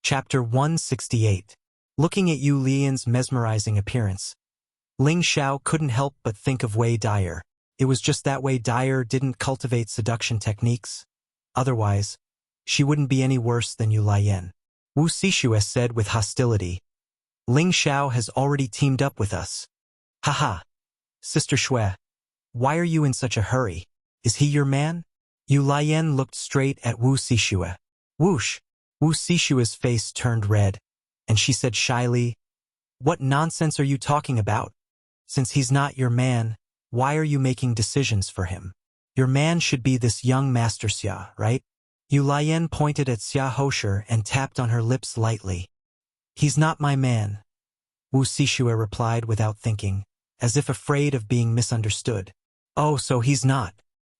Chapter 168. Looking at Yu Lian's mesmerizing appearance, Ling Xiao couldn't help but think of Wei Dyer. It was just that Wei Dyer didn't cultivate seduction techniques. Otherwise, she wouldn't be any worse than Yu Lian. Wu Sixue said with hostility. Ling Xiao has already teamed up with us. Haha. Sister Xue, why are you in such a hurry? Is he your man? Yu Lian looked straight at Wu Sixue. Whoosh! Wu Sixue's face turned red, and she said shyly, "What nonsense are you talking about? Since he's not your man, why are you making decisions for him? Your man should be this young Master Xia, right?" Yu Lian pointed at Xia Hosher and tapped on her lips lightly. "He's not my man," Wu Sixue replied without thinking, as if afraid of being misunderstood. "Oh, so he's not.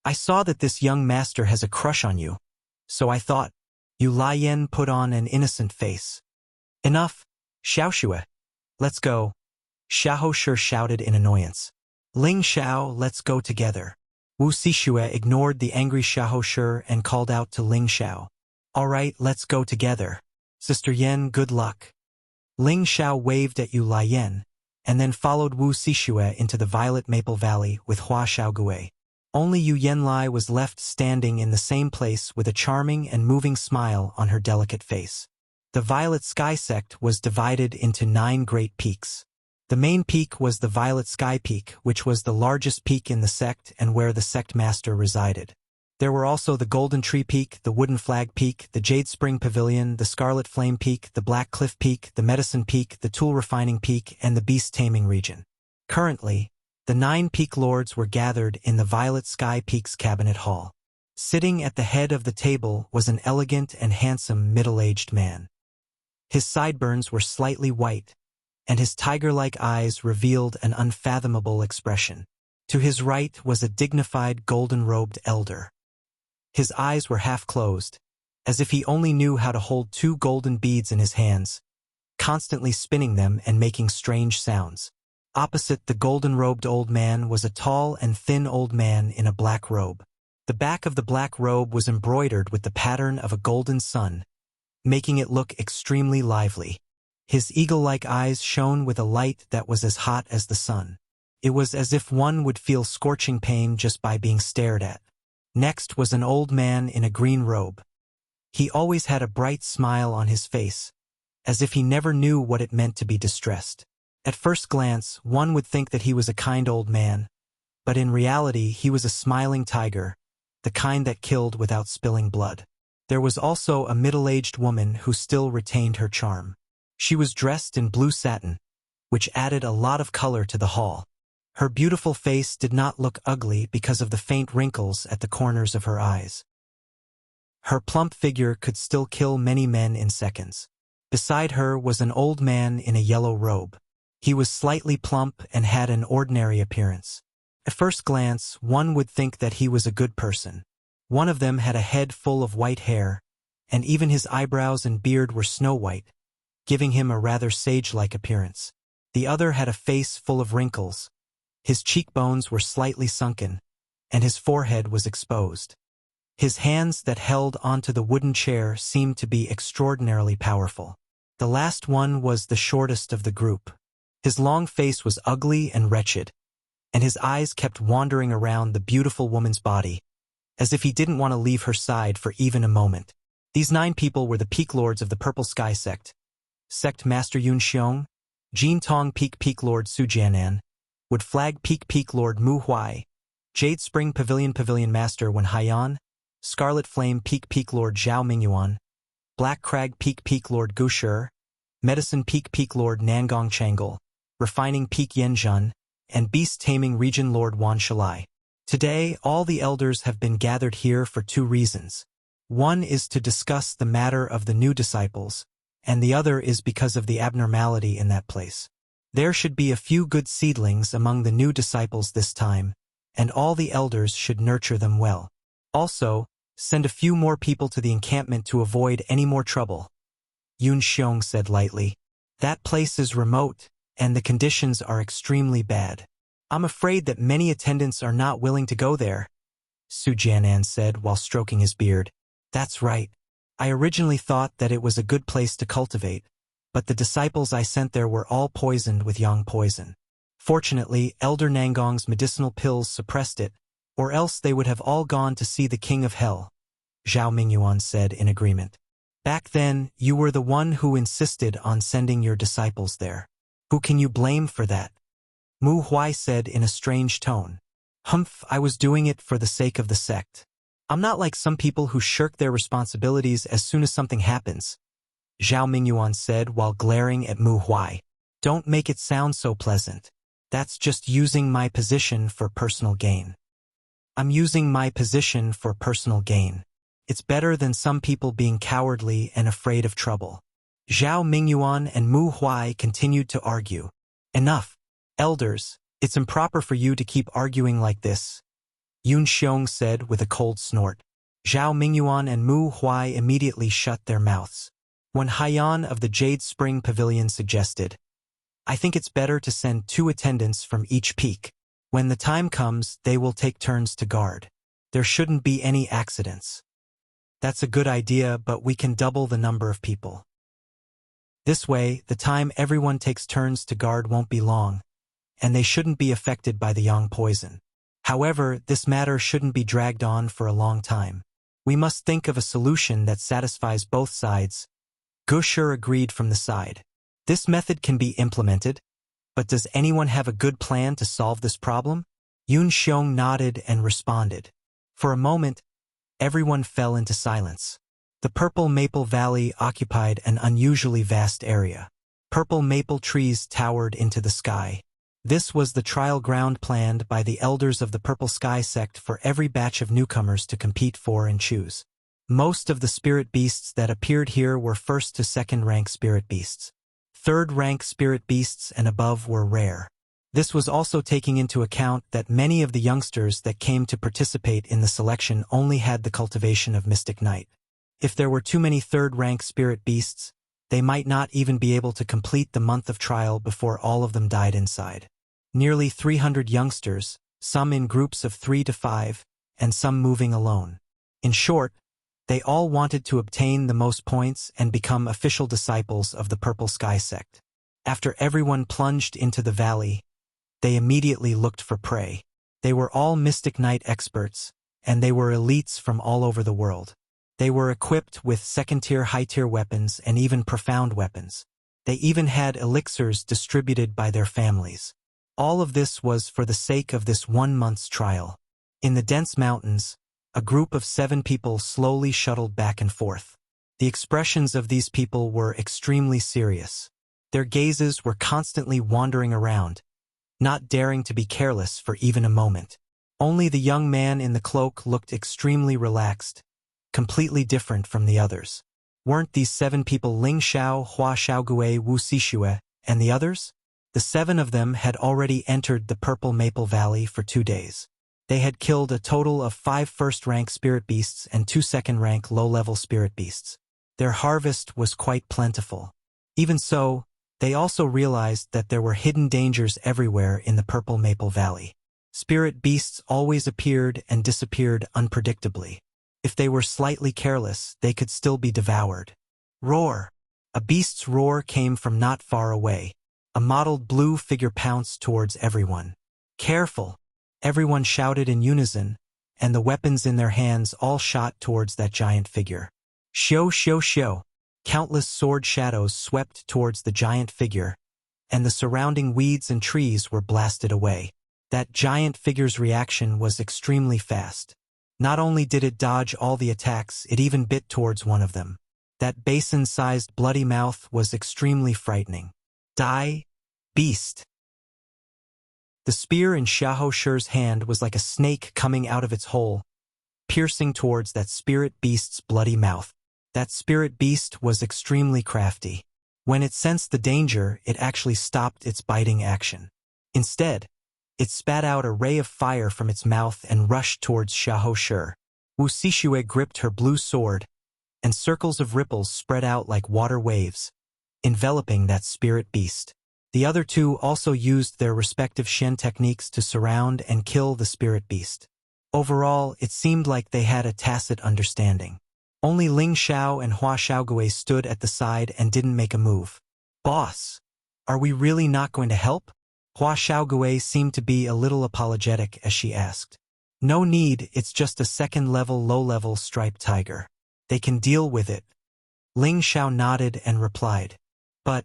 I saw that this young master has a crush on you, so I thought." Yu Lian put on an innocent face. "Enough, Xiaoxue. Let's go," Xia Hosher shouted in annoyance. "Ling Xiao, let's go together." Wu Sixue ignored the angry Xia Hosher and called out to Ling Xiao. "All right, let's go together. Sister Yan, good luck." Ling Xiao waved at Yu Lian, and then followed Wu Sixue into the Violet Maple Valley with Hua Xiaogui. Only Yu Yanlai was left standing in the same place with a charming and moving smile on her delicate face. The Violet Sky Sect was divided into 9 great peaks. The main peak was the Violet Sky Peak, which was the largest peak in the sect and where the sect master resided. There were also the Golden Tree Peak, the Wooden Flag Peak, the Jade Spring Pavilion, the Scarlet Flame Peak, the Black Cliff Peak, the Medicine Peak, the Tool Refining Peak, and the Beast Taming region. Currently, the 9 peak lords were gathered in the Violet Sky Peak's cabinet hall. Sitting at the head of the table was an elegant and handsome middle-aged man. His sideburns were slightly white, and his tiger-like eyes revealed an unfathomable expression. To his right was a dignified golden-robed elder. His eyes were half-closed, as if he only knew how to hold 2 golden beads in his hands, constantly spinning them and making strange sounds. Opposite the golden-robed old man was a tall and thin old man in a black robe. The back of the black robe was embroidered with the pattern of a golden sun, making it look extremely lively. His eagle-like eyes shone with a light that was as hot as the sun. It was as if one would feel scorching pain just by being stared at. Next was an old man in a green robe. He always had a bright smile on his face, as if he never knew what it meant to be distressed. At first glance, one would think that he was a kind old man, but in reality he was a smiling tiger, the kind that killed without spilling blood. There was also a middle-aged woman who still retained her charm. She was dressed in blue satin, which added a lot of color to the hall. Her beautiful face did not look ugly because of the faint wrinkles at the corners of her eyes. Her plump figure could still kill many men in seconds. Beside her was an old man in a yellow robe. He was slightly plump and had an ordinary appearance. At first glance, one would think that he was a good person. One of them had a head full of white hair, and even his eyebrows and beard were snow-white, giving him a rather sage-like appearance. The other had a face full of wrinkles. His cheekbones were slightly sunken, and his forehead was exposed. His hands that held onto the wooden chair seemed to be extraordinarily powerful. The last one was the shortest of the group. His long face was ugly and wretched, and his eyes kept wandering around the beautiful woman's body, as if he didn't want to leave her side for even a moment. These 9 people were the peak lords of the Purple Sky Sect: Sect Master Yun Xiong, Jin Tong Peak Lord Su Jianan, Wood Flag Peak Lord Mu Huai, Jade Spring Pavilion Master Wen Haiyan, Scarlet Flame Peak Lord Zhao Mingyuan, Black Crag Peak Lord Gu Shi, Medicine Peak Lord Nangong Changel, Refining Peak Yanzhan, and Beast Taming Region Lord Wan Shalai. Today, all the elders have been gathered here for 2 reasons. One is to discuss the matter of the new disciples, and the other is because of the abnormality in that place. There should be a few good seedlings among the new disciples this time, and all the elders should nurture them well. Also, send a few more people to the encampment to avoid any more trouble. Yun Xiong said lightly. That place is remote, and the conditions are extremely bad. I'm afraid that many attendants are not willing to go there, Su Jianan said while stroking his beard. That's right. I originally thought that it was a good place to cultivate, but the disciples I sent there were all poisoned with yang poison. Fortunately, Elder Nangong's medicinal pills suppressed it, or else they would have all gone to see the king of hell, Zhao Mingyuan said in agreement. Back then, you were the one who insisted on sending your disciples there. Who can you blame for that? Mu Huai said in a strange tone. Humph, I was doing it for the sake of the sect. I'm not like some people who shirk their responsibilities as soon as something happens, Zhao Mingyuan said while glaring at Mu Huai. Don't make it sound so pleasant. That's just using my position for personal gain. I'm using my position for personal gain. It's better than some people being cowardly and afraid of trouble. Zhao Mingyuan and Mu Huai continued to argue. Enough. Elders, it's improper for you to keep arguing like this, Yun Xiong said with a cold snort. Zhao Mingyuan and Mu Huai immediately shut their mouths. When Haiyan of the Jade Spring Pavilion suggested, I think it's better to send 2 attendants from each peak. When the time comes, they will take turns to guard. There shouldn't be any accidents. That's a good idea, but we can double the number of people. This way, the time everyone takes turns to guard won't be long, and they shouldn't be affected by the yang poison. However, this matter shouldn't be dragged on for a long time. We must think of a solution that satisfies both sides. Gushur agreed from the side. This method can be implemented, but does anyone have a good plan to solve this problem? Yun Xiong nodded and responded. For a moment, everyone fell into silence. The Purple Maple Valley occupied an unusually vast area. Purple maple trees towered into the sky. This was the trial ground planned by the elders of the Purple Sky sect for every batch of newcomers to compete for and choose. Most of the spirit beasts that appeared here were first to second rank spirit beasts. Third rank spirit beasts and above were rare. This was also taking into account that many of the youngsters that came to participate in the selection only had the cultivation of Mystic Knight. If there were too many third-rank spirit beasts, they might not even be able to complete the month of trial before all of them died inside. Nearly 300 youngsters, some in groups of 3 to 5, and some moving alone. In short, they all wanted to obtain the most points and become official disciples of the Purple Sky sect. After everyone plunged into the valley, they immediately looked for prey. They were all Mystic Knight experts, and they were elites from all over the world. They were equipped with second-tier, high-tier weapons and even profound weapons. They even had elixirs distributed by their families. All of this was for the sake of this 1 month's trial. In the dense mountains, a group of 7 people slowly shuttled back and forth. The expressions of these people were extremely serious. Their gazes were constantly wandering around, not daring to be careless for even a moment. Only the young man in the cloak looked extremely relaxed, completely different from the others. Weren't these 7 people Ling Xiao, Hua Xiaogue, Wu Xixue, and the others? The 7 of them had already entered the Purple Maple Valley for 2 days. They had killed a total of 5 first-rank spirit beasts and 2 second-rank low-level spirit beasts. Their harvest was quite plentiful. Even so, they also realized that there were hidden dangers everywhere in the Purple Maple Valley. Spirit beasts always appeared and disappeared unpredictably. If they were slightly careless, they could still be devoured. Roar! A beast's roar came from not far away. A mottled blue figure pounced towards everyone. Careful! Everyone shouted in unison, and the weapons in their hands all shot towards that giant figure. Shio, shio, shio! Countless sword shadows swept towards the giant figure, and the surrounding weeds and trees were blasted away. That giant figure's reaction was extremely fast. Not only did it dodge all the attacks, it even bit towards one of them. That basin-sized bloody mouth was extremely frightening. Die, beast! The spear in Xiahou Shi's hand was like a snake coming out of its hole, piercing towards that spirit beast's bloody mouth. That spirit beast was extremely crafty. When it sensed the danger, it actually stopped its biting action. Instead, it spat out a ray of fire from its mouth and rushed towards Xiahou Shi. Wu Xixue gripped her blue sword, and circles of ripples spread out like water waves, enveloping that spirit beast. The other 2 also used their respective Shen techniques to surround and kill the spirit beast. Overall, it seemed like they had a tacit understanding. Only Ling Xiao and Hua Xiaogui stood at the side and didn't make a move. Boss, are we really not going to help? Hua Xiaogui seemed to be a little apologetic as she asked. No need, it's just a second-level low-level striped tiger. They can deal with it. Ling Xiao nodded and replied. But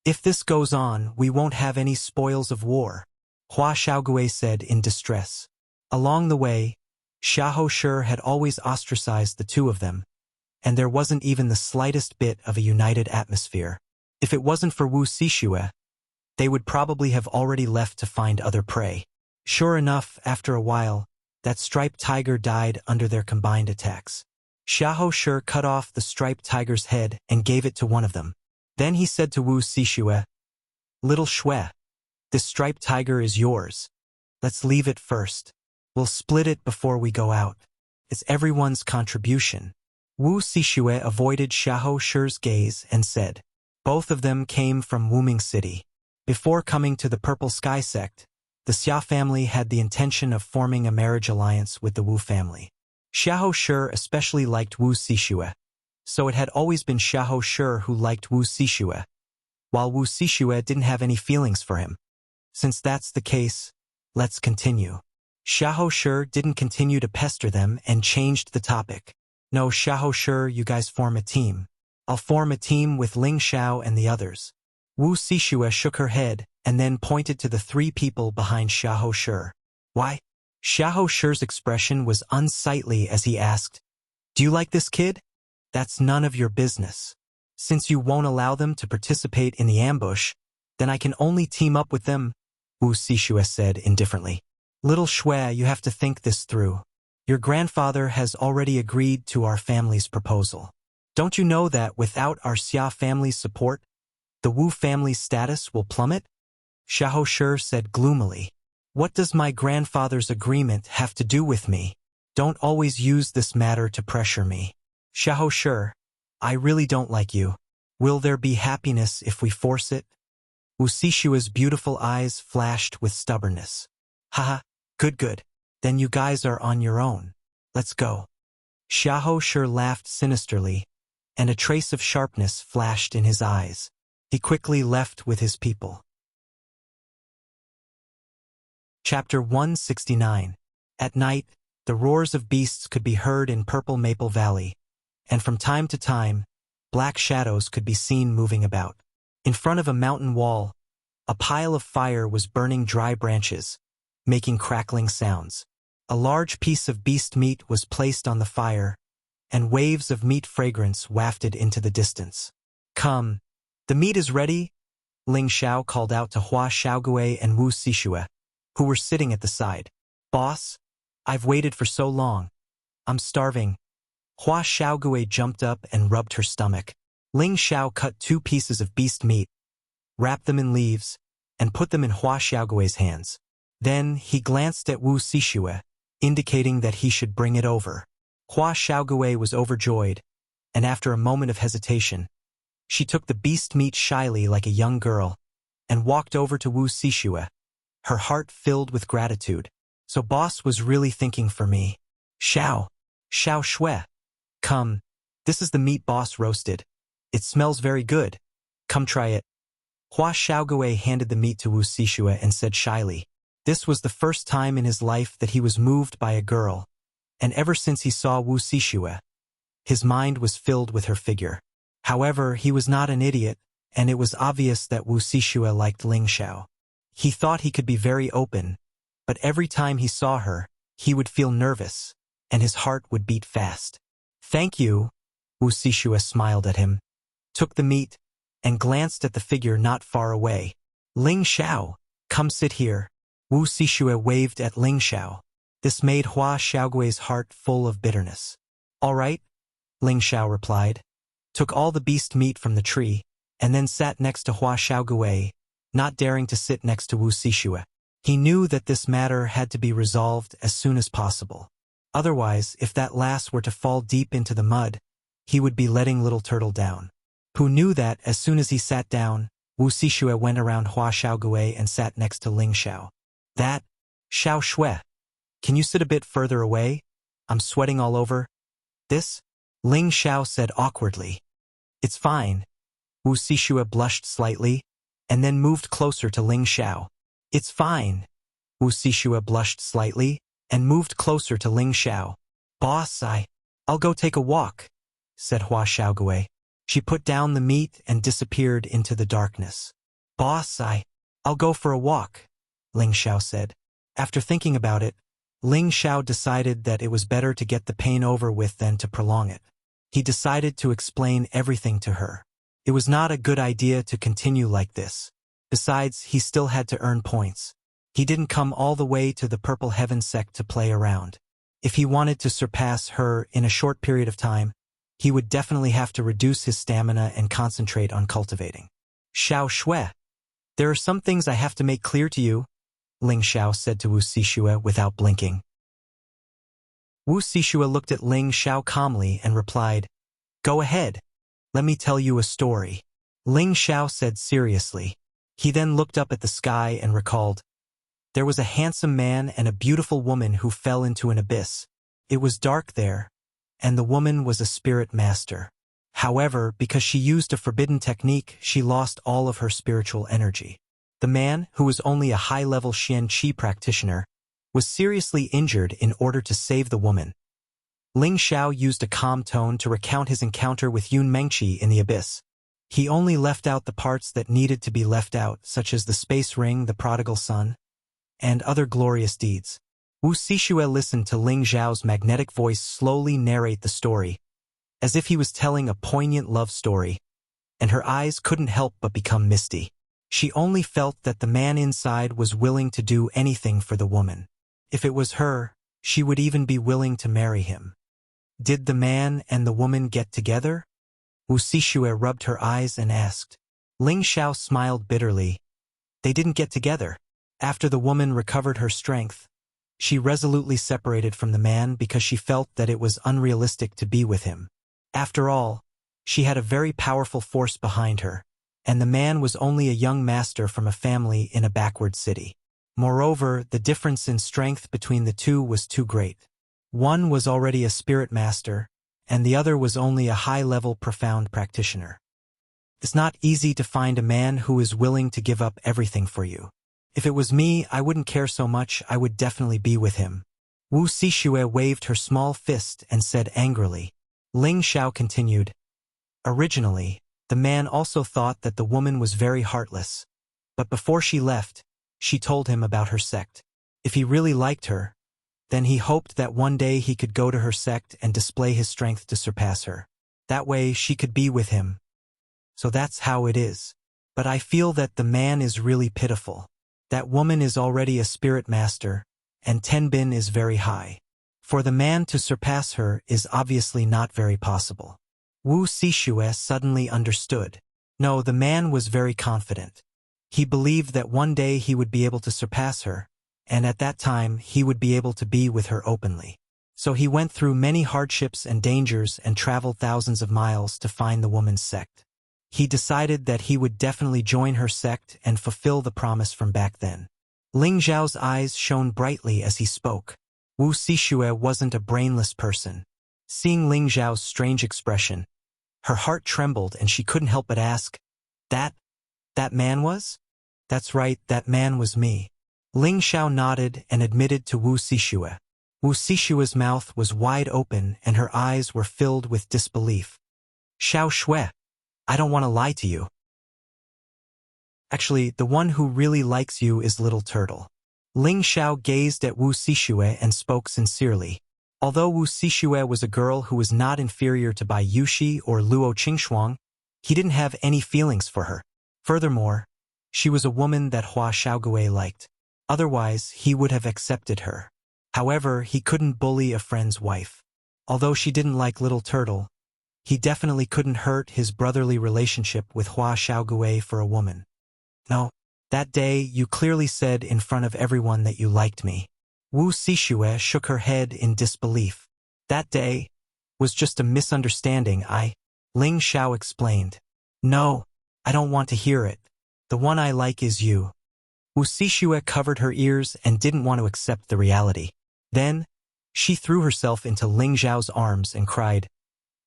if this goes on, we won't have any spoils of war, Hua Xiaogui said in distress. Along the way, Xiahou Shi had always ostracized the two of them, and there wasn't even the slightest bit of a united atmosphere. If it wasn't for Wu Sixue, they would probably have already left to find other prey. Sure enough, after a while, that striped tiger died under their combined attacks. Xiahou Shi cut off the striped tiger's head and gave it to one of them. Then he said to Wu Sixue, "Little Shui, this striped tiger is yours. Let's leave it first. We'll split it before we go out. It's everyone's contribution." Wu Sixue avoided Xiahou Shi's gaze and said, "Both of them came from Wuming City. Before coming to the Purple Sky sect, the Xia family had the intention of forming a marriage alliance with the Wu family. Xiahou Shi especially liked Wu Sixue, so it had always been Xiahou Shi who liked Wu Sixue, while Wu Sixue didn't have any feelings for him. Since that's the case, let's continue." Xiahou Shi didn't continue to pester them and changed the topic. "No, Xiahou Shi, you guys form a team. I'll form a team with Ling Xiao and the others." Wu Sixue shook her head and then pointed to the three people behind Xiahou Shi. "Why?" Xiahou Shi's expression was unsightly as he asked, "Do you like this kid? That's none of your business. Since you won't allow them to participate in the ambush, then I can only team up with them," Wu Sixue said indifferently. "Little Shui, you have to think this through. Your grandfather has already agreed to our family's proposal. Don't you know that without our Xia family's support, the Wu family's status will plummet?" Xiahou Shi said gloomily. "What does my grandfather's agreement have to do with me? Don't always use this matter to pressure me. Xiahou Shi, I really don't like you. Will there be happiness if we force it?" Wu Sixue's beautiful eyes flashed with stubbornness. "Haha, good. Then you guys are on your own. Let's go." Xiahou Shi laughed sinisterly, and a trace of sharpness flashed in his eyes. He quickly left with his people. Chapter 169. At night, the roars of beasts could be heard in Purple Maple Valley, and from time to time, black shadows could be seen moving about. In front of a mountain wall, a pile of fire was burning dry branches, making crackling sounds. A large piece of beast meat was placed on the fire, and waves of meat fragrance wafted into the distance. "Come, the meat is ready," Ling Xiao called out to Hua Xiaogui and Wu Sixue, who were sitting at the side. "Boss, I've waited for so long. I'm starving." Hua Xiaogui jumped up and rubbed her stomach. Ling Xiao cut 2 pieces of beast meat, wrapped them in leaves, and put them in Hua Xiaogui's hands. Then he glanced at Wu Sixue, indicating that he should bring it over. Hua Xiaogui was overjoyed, and after a moment of hesitation, she took the beast meat shyly like a young girl and walked over to Wu Sixue, her heart filled with gratitude. "So boss was really thinking for me. Xiao Shui. Come, this is the meat boss roasted. It smells very good. Come try it." Hua Xiaogui handed the meat to Wu Sixue and said shyly. This was the first time in his life that he was moved by a girl, and ever since he saw Wu Sixue, his mind was filled with her figure. However, he was not an idiot, and it was obvious that Wu Sixue liked Ling Xiao. He thought he could be very open, but every time he saw her, he would feel nervous, and his heart would beat fast. "Thank you," Wu Sixue smiled at him, took the meat, and glanced at the figure not far away. "Ling Xiao, come sit here." Wu Sixue waved at Ling Xiao. This made Hua Xiaogui's heart full of bitterness. "All right," Ling Xiao replied, took all the beast meat from the tree, and then sat next to Hua Xiaogui, not daring to sit next to Wu Sixue. He knew that this matter had to be resolved as soon as possible. Otherwise, if that lass were to fall deep into the mud, he would be letting Little Turtle down. Who knew that as soon as he sat down, Wu Sixue went around Hua Xiaogui and sat next to Ling Xiao. "That, Xiao Shui, can you sit a bit further away? I'm sweating all over." "This?" Ling Xiao said awkwardly. It's fine. Wu Sishue blushed slightly, and then moved closer to Ling Xiao. It's fine. Wu Sishue blushed slightly, and moved closer to Ling Xiao. Boss, I'll go take a walk, said Hua Xiaogui. She put down the meat and disappeared into the darkness. Boss, I'll go for a walk, Ling Xiao said. After thinking about it, Ling Xiao decided that it was better to get the pain over with than to prolong it. He decided to explain everything to her. It was not a good idea to continue like this. Besides, he still had to earn points. He didn't come all the way to the Purple Heaven sect to play around. If he wanted to surpass her in a short period of time, he would definitely have to reduce his stamina and concentrate on cultivating. Xiao Shui, there are some things I have to make clear to you, Ling Xiao said to Wu Sishue without blinking. Wu Sishue looked at Ling Xiao calmly and replied, Go ahead. Let me tell you a story. Ling Xiao said seriously. He then looked up at the sky and recalled, There was a handsome man and a beautiful woman who fell into an abyss. It was dark there, and the woman was a spirit master. However, because she used a forbidden technique, she lost all of her spiritual energy. The man, who was only a high-level Xian Qi practitioner, was seriously injured in order to save the woman. Ling Xiao used a calm tone to recount his encounter with Yun Mengqi in the abyss. He only left out the parts that needed to be left out, such as the space ring, the prodigal son, and other glorious deeds. Wu Sishue listened to Ling Xiao's magnetic voice slowly narrate the story, as if he was telling a poignant love story, and her eyes couldn't help but become misty. She only felt that the man inside was willing to do anything for the woman. If it was her, she would even be willing to marry him. Did the man and the woman get together? Wu Sishue rubbed her eyes and asked. Ling Xiao smiled bitterly. They didn't get together. After the woman recovered her strength, she resolutely separated from the man because she felt that it was unrealistic to be with him. After all, she had a very powerful force behind her, and the man was only a young master from a family in a backward city. Moreover, the difference in strength between the two was too great. One was already a spirit master, and the other was only a high-level profound practitioner. It's not easy to find a man who is willing to give up everything for you. If it was me, I wouldn't care so much, I would definitely be with him. Wu Sishue waved her small fist and said angrily. Ling Xiao continued. Originally, the man also thought that the woman was very heartless, but before she left, she told him about her sect. If he really liked her, then he hoped that one day he could go to her sect and display his strength to surpass her. That way she could be with him. So that's how it is. But I feel that the man is really pitiful. That woman is already a spirit master, and Tenbin is very high. For the man to surpass her is obviously not very possible. Wu Sishue suddenly understood. No, the man was very confident. He believed that one day he would be able to surpass her, and at that time he would be able to be with her openly. So he went through many hardships and dangers and traveled thousands of miles to find the woman's sect. He decided that he would definitely join her sect and fulfill the promise from back then. Ling Xiao's eyes shone brightly as he spoke. Wu Sishue wasn't a brainless person. Seeing Ling Xiao's strange expression, her heart trembled and she couldn't help but ask, That man was? That's right, that man was me. Ling Xiao nodded and admitted to Wu Sishue. Wu Sishue's mouth was wide open and her eyes were filled with disbelief. Xiao Shui, I don't want to lie to you. Actually, the one who really likes you is Little Turtle. Ling Xiao gazed at Wu Sishue and spoke sincerely. Although Wu Sishue was a girl who was not inferior to Bai Yushi or Luo Qingxuang, he didn't have any feelings for her. Furthermore, she was a woman that Hua Xiaogui liked. Otherwise, he would have accepted her. However, he couldn't bully a friend's wife. Although she didn't like Little Turtle, he definitely couldn't hurt his brotherly relationship with Hua Xiaogui for a woman. No, that day you clearly said in front of everyone that you liked me. Wu Sishue shook her head in disbelief. That day was just a misunderstanding, Ling Xiao explained. No, I don't want to hear it. The one I like is you. Wu Sishue covered her ears and didn't want to accept the reality. Then, she threw herself into Ling Xiao's arms and cried,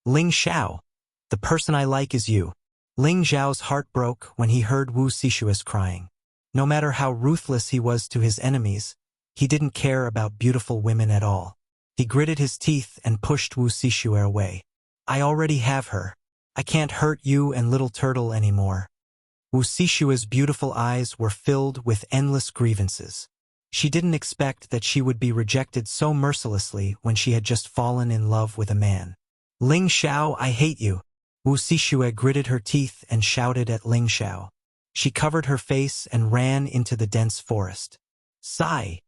Ling Xiao, the person I like is you. Ling Xiao's heart broke when he heard Wu Sishua's crying. No matter how ruthless he was to his enemies, he didn't care about beautiful women at all. He gritted his teeth and pushed Wu Sishue away. I already have her. I can't hurt you and little turtle anymore. Wu Sishue's beautiful eyes were filled with endless grievances. She didn't expect that she would be rejected so mercilessly when she had just fallen in love with a man. Ling Xiao, I hate you. Wu Sishue gritted her teeth and shouted at Ling Xiao. She covered her face and ran into the dense forest. Sigh.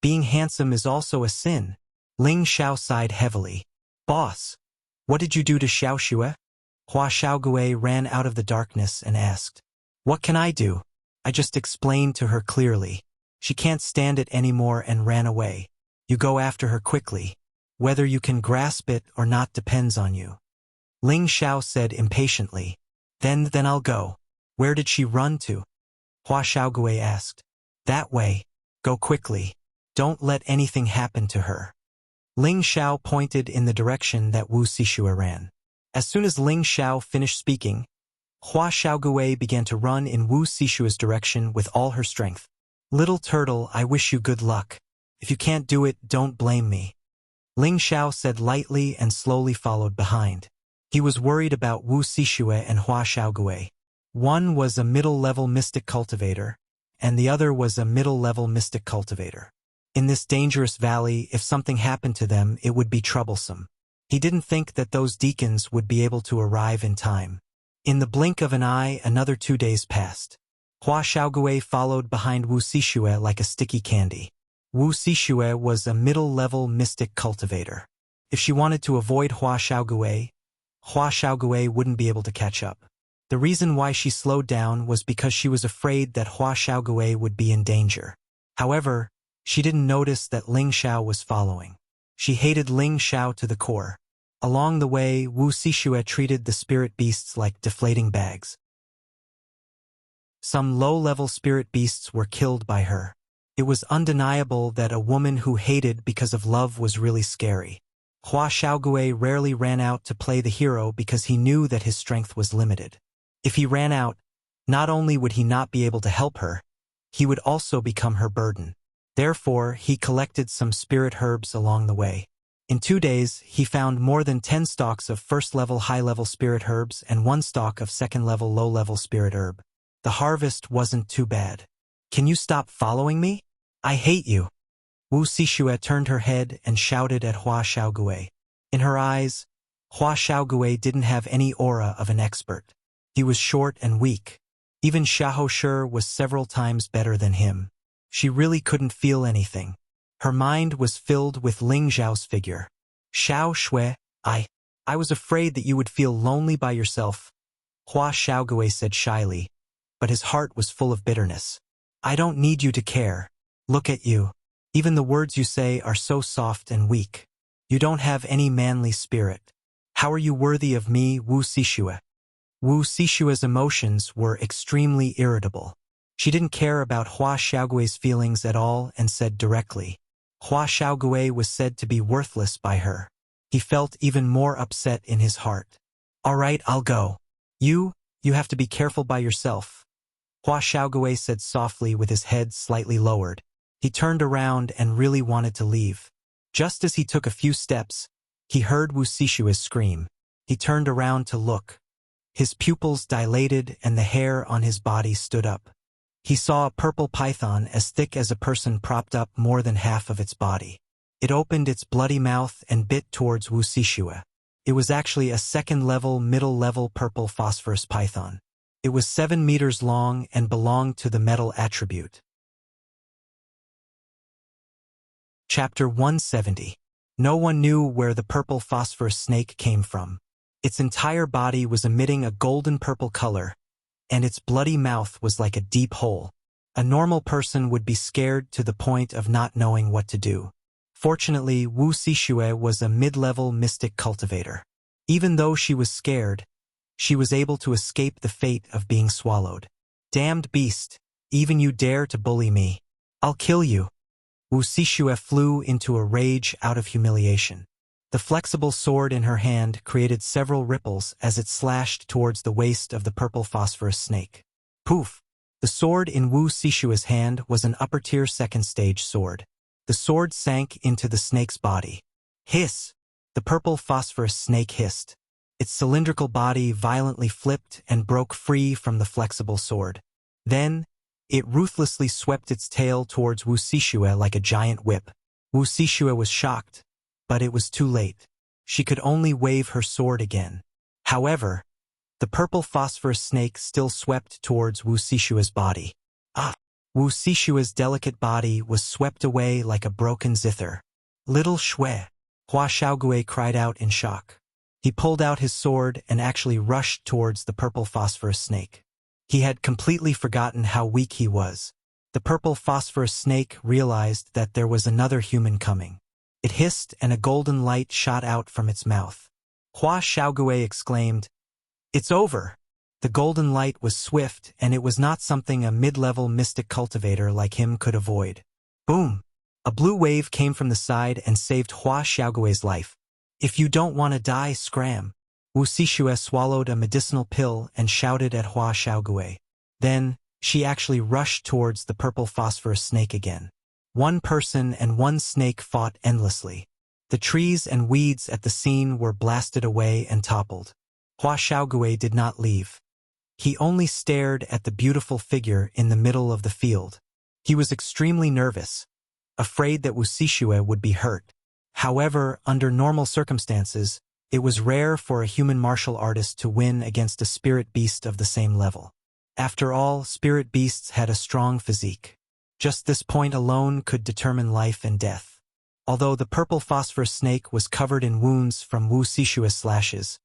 Being handsome is also a sin. Ling Xiao sighed heavily. Boss, what did you do to Xiao Xue? Hua Xiaogui ran out of the darkness and asked. What can I do? I just explained to her clearly. She can't stand it anymore and ran away. You go after her quickly. Whether you can grasp it or not depends on you. Ling Xiao said impatiently. Then I'll go. Where did she run to? Hua Xiaogui asked. That way. Go quickly. Don't let anything happen to her. Ling Xiao pointed in the direction that Wu Sishue ran. As soon as Ling Xiao finished speaking, Hua Xiaogui began to run in Wu Sishue's direction with all her strength. Little turtle, I wish you good luck. If you can't do it, don't blame me. Ling Xiao said lightly and slowly followed behind. He was worried about Wu Sishue and Hua Xiaogui. One was a middle-level mystic cultivator, and the other was a middle-level mystic cultivator. In this dangerous valley, if something happened to them, it would be troublesome. He didn't think that those deacons would be able to arrive in time. In the blink of an eye, another 2 days passed. Hua Xiaogui followed behind Wu Sishue like a sticky candy. Wu Sishue was a middle-level mystic cultivator. If she wanted to avoid Hua Xiaogui wouldn't be able to catch up. The reason why she slowed down was because she was afraid that Hua Xiaogui would be in danger. However, she didn't notice that Ling Xiao was following. She hated Ling Xiao to the core. Along the way, Wu Sishue treated the spirit beasts like deflating bags. Some low-level spirit beasts were killed by her. It was undeniable that a woman who hated because of love was really scary. Hua Xiaogui rarely ran out to play the hero because he knew that his strength was limited. If he ran out, not only would he not be able to help her, he would also become her burden. Therefore, he collected some spirit herbs along the way. In 2 days, he found more than 10 stalks of first-level high-level spirit herbs and 1 stalk of second-level low-level spirit herb. The harvest wasn't too bad. Can you stop following me? I hate you. Wu Sishue turned her head and shouted at Hua Xiaogui. In her eyes, Hua Xiaogui didn't have any aura of an expert. He was short and weak. Even Xiahou Shi was several times better than him. She really couldn't feel anything. Her mind was filled with Ling Xiao's figure. Xiao Xue, I was afraid that you would feel lonely by yourself, Hua Xiaogui said shyly, but his heart was full of bitterness. I don't need you to care. Look at you. Even the words you say are so soft and weak. You don't have any manly spirit. How are you worthy of me, Wu Sishue? Wu Sishue's emotions were extremely irritable. She didn't care about Hua Xiaogui's feelings at all and said directly. Hua Xiaogui was said to be worthless by her. He felt even more upset in his heart. All right, I'll go. You have to be careful by yourself. Hua Xiaogui said softly with his head slightly lowered. He turned around and really wanted to leave. Just as he took a few steps, he heard Wu Sishue's scream. He turned around to look. His pupils dilated and the hair on his body stood up. He saw a purple python as thick as a person propped up more than half of its body. It opened its bloody mouth and bit towards Wu Sishue. It was actually a second-level, middle-level purple phosphorus python. It was 7 meters long and belonged to the metal attribute. Chapter 170. No one knew where the purple phosphorus snake came from. Its entire body was emitting a golden-purple color, and its bloody mouth was like a deep hole. A normal person would be scared to the point of not knowing what to do. Fortunately, Wu Sishue was a mid-level mystic cultivator. Even though she was scared, she was able to escape the fate of being swallowed. Damned beast, even you dare to bully me. I'll kill you. Wu Sishue flew into a rage out of humiliation. The flexible sword in her hand created several ripples as it slashed towards the waist of the purple phosphorus snake. Poof! The sword in Wu Sishua's hand was an upper-tier second-stage sword. The sword sank into the snake's body. Hiss! The purple phosphorus snake hissed. Its cylindrical body violently flipped and broke free from the flexible sword. Then, it ruthlessly swept its tail towards Wu Sishue like a giant whip. Wu Sishue was shocked, but it was too late. She could only wave her sword again. However, the purple phosphorus snake still swept towards Wu Sishue's body. Ah! Wu Sishue's delicate body was swept away like a broken zither. Little Shui! Hua Xiaogue cried out in shock. He pulled out his sword and actually rushed towards the purple phosphorus snake. He had completely forgotten how weak he was. The purple phosphorus snake realized that there was another human coming. It hissed and a golden light shot out from its mouth. Hua Xiaogue exclaimed, "It's over!" The golden light was swift, and it was not something a mid-level mystic cultivator like him could avoid. Boom! A blue wave came from the side and saved Hua Xiaogue's life. "If you don't want to die, scram." Wu Sishue swallowed a medicinal pill and shouted at Hua Xiaogue. Then, she actually rushed towards the purple phosphorus snake again. One person and one snake fought endlessly. The trees and weeds at the scene were blasted away and toppled. Hua Xiaogue did not leave. He only stared at the beautiful figure in the middle of the field. He was extremely nervous, afraid that Wu Sishue would be hurt. However, under normal circumstances, it was rare for a human martial artist to win against a spirit beast of the same level. After all, spirit beasts had a strong physique. Just this point alone could determine life and death. Although the purple phosphorus snake was covered in wounds from Wu Sishue's slashes,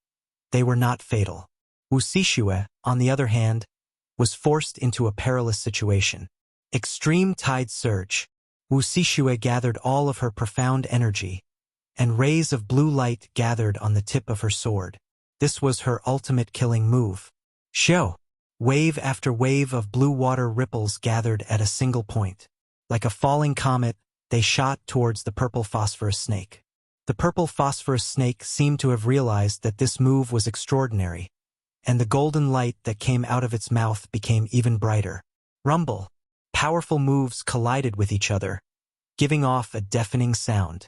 they were not fatal. Wu Sishue, on the other hand, was forced into a perilous situation. Extreme tide surge. Wu Sishue gathered all of her profound energy, and rays of blue light gathered on the tip of her sword. This was her ultimate killing move. Shoo! Wave after wave of blue water ripples gathered at a single point. Like a falling comet, they shot towards the purple phosphorus snake. The purple phosphorus snake seemed to have realized that this move was extraordinary, and the golden light that came out of its mouth became even brighter. Rumble! Powerful moves collided with each other, giving off a deafening sound.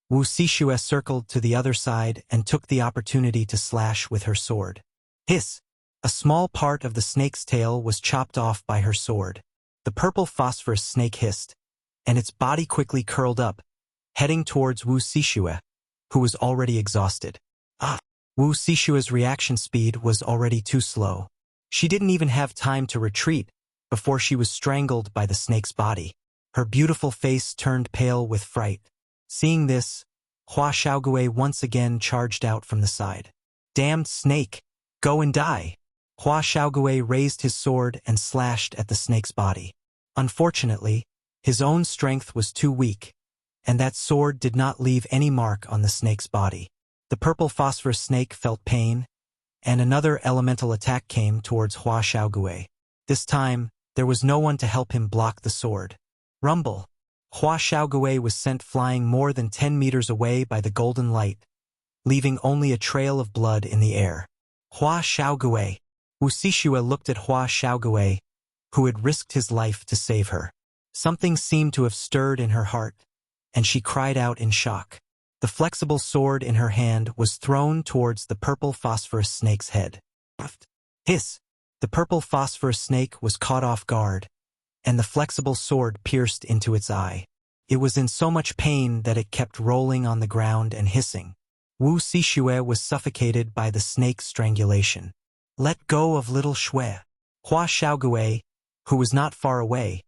Wu Sishue circled to the other side and took the opportunity to slash with her sword. Hiss! A small part of the snake's tail was chopped off by her sword. The purple phosphorus snake hissed, and its body quickly curled up, heading towards Wu Sishue, who was already exhausted. Ah! Wu Sishue's reaction speed was already too slow. She didn't even have time to retreat before she was strangled by the snake's body. Her beautiful face turned pale with fright. Seeing this, Hua Xiaogue once again charged out from the side. "Damned snake! Go and die!" Hua Xiaogue raised his sword and slashed at the snake's body. Unfortunately, his own strength was too weak, and that sword did not leave any mark on the snake's body. The purple phosphorus snake felt pain, and another elemental attack came towards Hua Xiaogue. This time, there was no one to help him block the sword. Rumble! Hua Xiaogue was sent flying more than 10 meters away by the golden light, leaving only a trail of blood in the air. Hua Xiaogue! Wu Sishue looked at Hua Xiaogue, who had risked his life to save her. Something seemed to have stirred in her heart, and she cried out in shock. The flexible sword in her hand was thrown towards the purple phosphorus snake's head. Hiss! The purple phosphorus snake was caught off guard, and the flexible sword pierced into its eye. It was in so much pain that it kept rolling on the ground and hissing. Wu Sishue was suffocated by the snake's strangulation. "Let go of little Shui." Hua Xiaogue, who was not far away,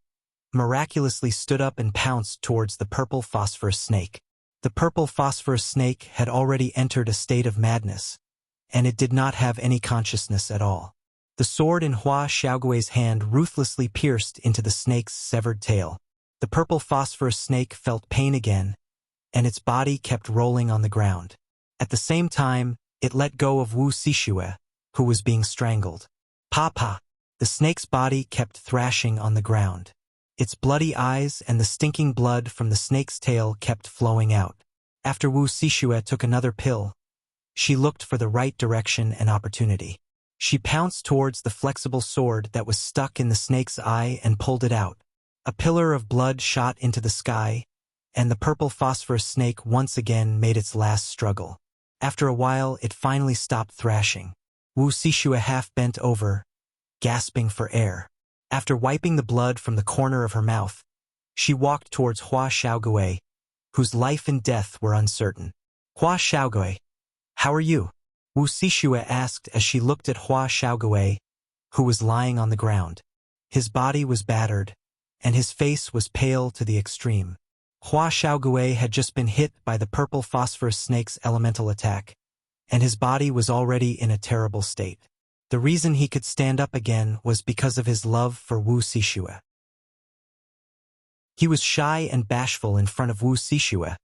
miraculously stood up and pounced towards the purple phosphorus snake. The purple phosphorus snake had already entered a state of madness, and it did not have any consciousness at all. The sword in Hua Xiaogue's hand ruthlessly pierced into the snake's severed tail. The purple phosphorus snake felt pain again, and its body kept rolling on the ground. At the same time, it let go of Wu Sishue, who was being strangled. "Papa!" The snake's body kept thrashing on the ground. Its bloody eyes and the stinking blood from the snake's tail kept flowing out. After Wu Sishue took another pill, she looked for the right direction and opportunity. She pounced towards the flexible sword that was stuck in the snake's eye and pulled it out. A pillar of blood shot into the sky, and the purple phosphorus snake once again made its last struggle. After a while, it finally stopped thrashing. Wu Sishue half bent over, gasping for air. After wiping the blood from the corner of her mouth, she walked towards Hua Xiaogui, whose life and death were uncertain. Hua Xiaogui, how are you? Wu Sishue asked as she looked at Hua Xiaogui, who was lying on the ground. His body was battered, and his face was pale to the extreme. Hua Xiaogui had just been hit by the purple phosphorus snake's elemental attack, and his body was already in a terrible state. The reason he could stand up again was because of his love for Wu Sishue. He was shy and bashful in front of Wu Sishue,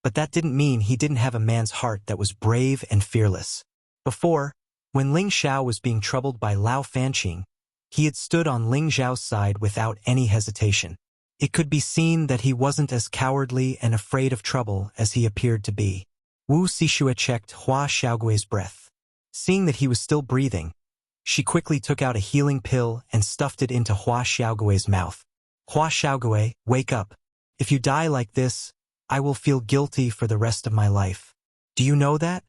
but that didn't mean he didn't have a man's heart that was brave and fearless. Before, when Ling Xiao was being troubled by Lao Fanqing, he had stood on Ling Xiao's side without any hesitation. It could be seen that he wasn't as cowardly and afraid of trouble as he appeared to be. Wu Sishue checked Hua Xiaogui's breath. Seeing that he was still breathing, she quickly took out a healing pill and stuffed it into Hua Xiaogui's mouth. Hua Xiaogui, wake up. If you die like this, I will feel guilty for the rest of my life. Do you know that?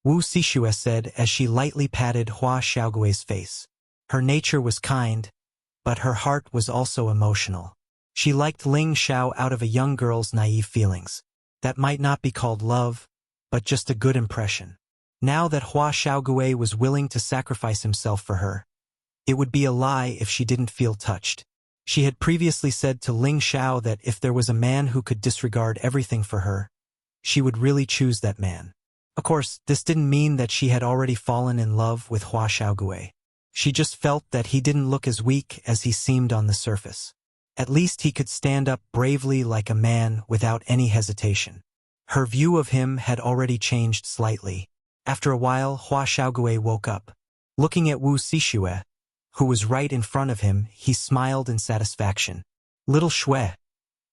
Wu Sishue said as she lightly patted Hua Xiaogui's face. Her nature was kind, but her heart was also emotional. She liked Ling Xiao out of a young girl's naive feelings. That might not be called love, but just a good impression. Now that Hua Xiaogui was willing to sacrifice himself for her, it would be a lie if she didn't feel touched. She had previously said to Ling Xiao that if there was a man who could disregard everything for her, she would really choose that man. Of course, this didn't mean that she had already fallen in love with Hua Xiaogui. She just felt that he didn't look as weak as he seemed on the surface. At least he could stand up bravely like a man without any hesitation. Her view of him had already changed slightly. After a while, Hua Xiaogui woke up. Looking at Wu Sishue, who was right in front of him, he smiled in satisfaction. Little Shui,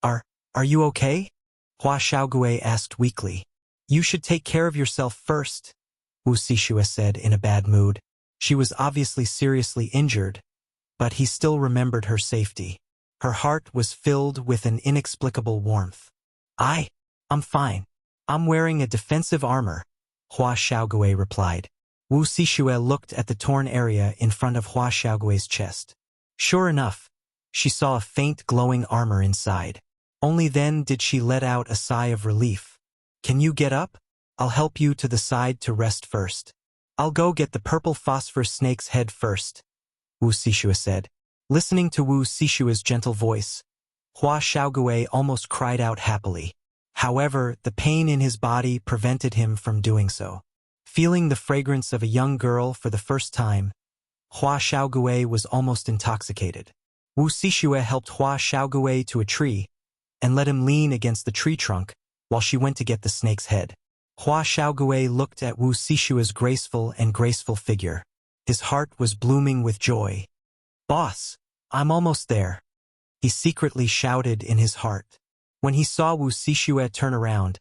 are you okay? Hua Xiaogui asked weakly. You should take care of yourself first, Wu Sishue said in a bad mood. She was obviously seriously injured, but he still remembered her safety. Her heart was filled with an inexplicable warmth. I'm fine. I'm wearing a defensive armor, Hua Xiaogui replied. Wu Sishue looked at the torn area in front of Hua Xiaogui's chest. Sure enough, she saw a faint glowing armor inside. Only then did she let out a sigh of relief. Can you get up? I'll help you to the side to rest first. I'll go get the purple phosphor snake's head first, Wu Sishue said. Listening to Wu Sishue's gentle voice, Hua Xiaogui almost cried out happily. However, the pain in his body prevented him from doing so. Feeling the fragrance of a young girl for the first time, Hua Xiaogui was almost intoxicated. Wu Sishue helped Hua Xiaogui to a tree and let him lean against the tree trunk while she went to get the snake's head. Hua Xiaogui looked at Wu Sishue's graceful figure. His heart was blooming with joy. Boss, I'm almost there, he secretly shouted in his heart. When he saw Wu Sishue turn around,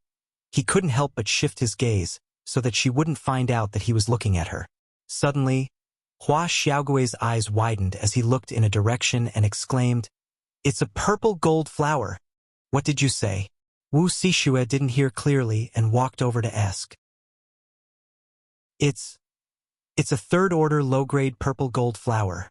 he couldn't help but shift his gaze so that she wouldn't find out that he was looking at her. Suddenly, Hua Xiaogui's eyes widened as he looked in a direction and exclaimed, It's a purple gold flower. What did you say? Wu Sishue didn't hear clearly and walked over to ask. It's a third-order low-grade purple gold flower,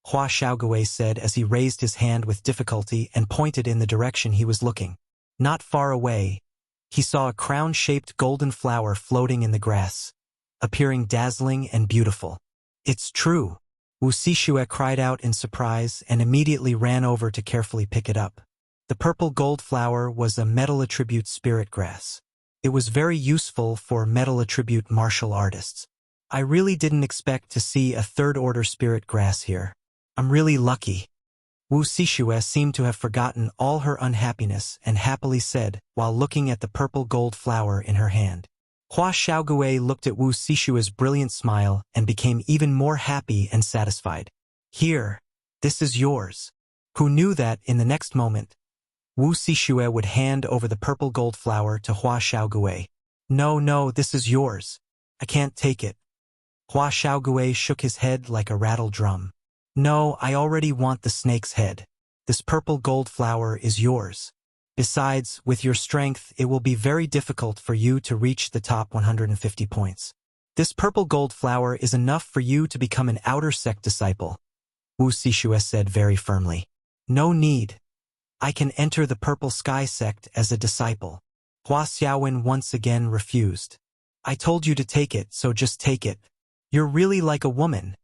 Hua Xiaogui said as he raised his hand with difficulty and pointed in the direction he was looking. Not far away, he saw a crown-shaped golden flower floating in the grass, appearing dazzling and beautiful. It's true, Wu Sishue cried out in surprise and immediately ran over to carefully pick it up. The purple gold flower was a metal attribute spirit grass. It was very useful for metal attribute martial artists. I really didn't expect to see a third-order spirit grass here. I'm really lucky. Wu Sishue seemed to have forgotten all her unhappiness and happily said while looking at the purple gold flower in her hand. Hua Xiaogui looked at Wu Sishue's brilliant smile and became even more happy and satisfied. Here, this is yours. Who knew that in the next moment, Wu Sishue would hand over the purple gold flower to Hua Xiaogui. No, no, this is yours. I can't take it. Hua Xiaogui shook his head like a rattled drum. No, I already want the snake's head. This purple gold flower is yours. Besides, with your strength, it will be very difficult for you to reach the top 150 points. This purple gold flower is enough for you to become an outer sect disciple, Wu Sishue said very firmly. No need. I can enter the purple sky sect as a disciple. Hua Xiaowen once again refused. I told you to take it, so just take it. You're really like a woman,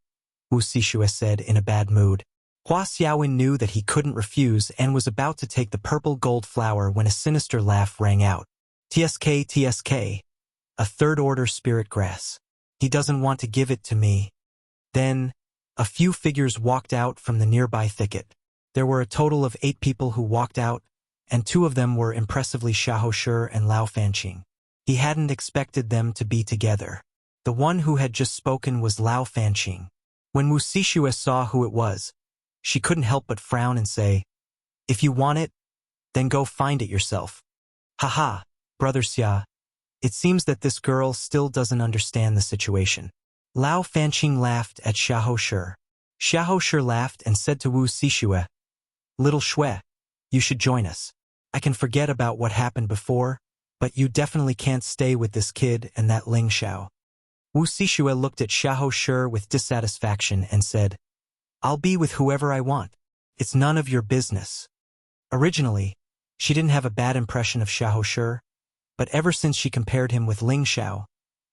Wu Sishue said in a bad mood. Hua Xiaowen knew that he couldn't refuse and was about to take the purple gold flower when a sinister laugh rang out. TSK, TSK. A third-order spirit grass. He doesn't want to give it to me. Then, a few figures walked out from the nearby thicket. There were a total of 8 people who walked out, and 2 of them were impressively Xiahou Shi and Lao Fanqing. He hadn't expected them to be together. The one who had just spoken was Lao Fanqing. When Wu Sishue saw who it was, she couldn't help but frown and say, If you want it, then go find it yourself. Haha, Brother Xia. It seems that this girl still doesn't understand the situation. Lao Fanqing laughed at Xiahou Shi. Xiahou Shi laughed and said to Wu Sishue, Little Shui, you should join us. I can forget about what happened before, but you definitely can't stay with this kid and that Ling Xiao. Wu Sishue looked at Xiahou Shi with dissatisfaction and said, I'll be with whoever I want. It's none of your business. Originally, she didn't have a bad impression of Xiahou Shi, but ever since she compared him with Ling Xiao,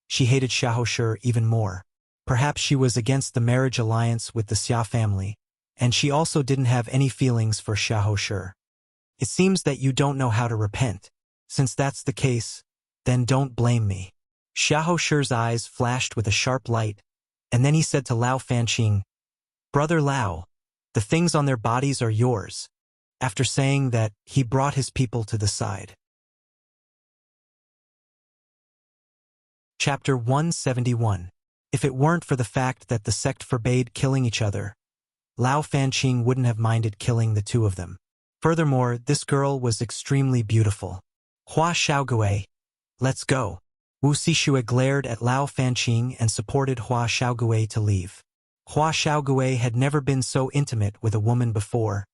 she hated Xiahou Shi even more. Perhaps she was against the marriage alliance with the Xia family, and she also didn't have any feelings for Xiahou Shi. It seems that you don't know how to repent. Since that's the case, then don't blame me. Xiahou Shi's eyes flashed with a sharp light, and then he said to Lao Fanqing, Brother Lao, the things on their bodies are yours. After saying that, he brought his people to the side. Chapter 171. If it weren't for the fact that the sect forbade killing each other, Lao Fanqing wouldn't have minded killing the 2 of them. Furthermore, this girl was extremely beautiful. Hua Xiaogui, let's go. Wu Sishue glared at Lao Fanqing and supported Hua Xiaogui to leave. Hua Xiaogui had never been so intimate with a woman before,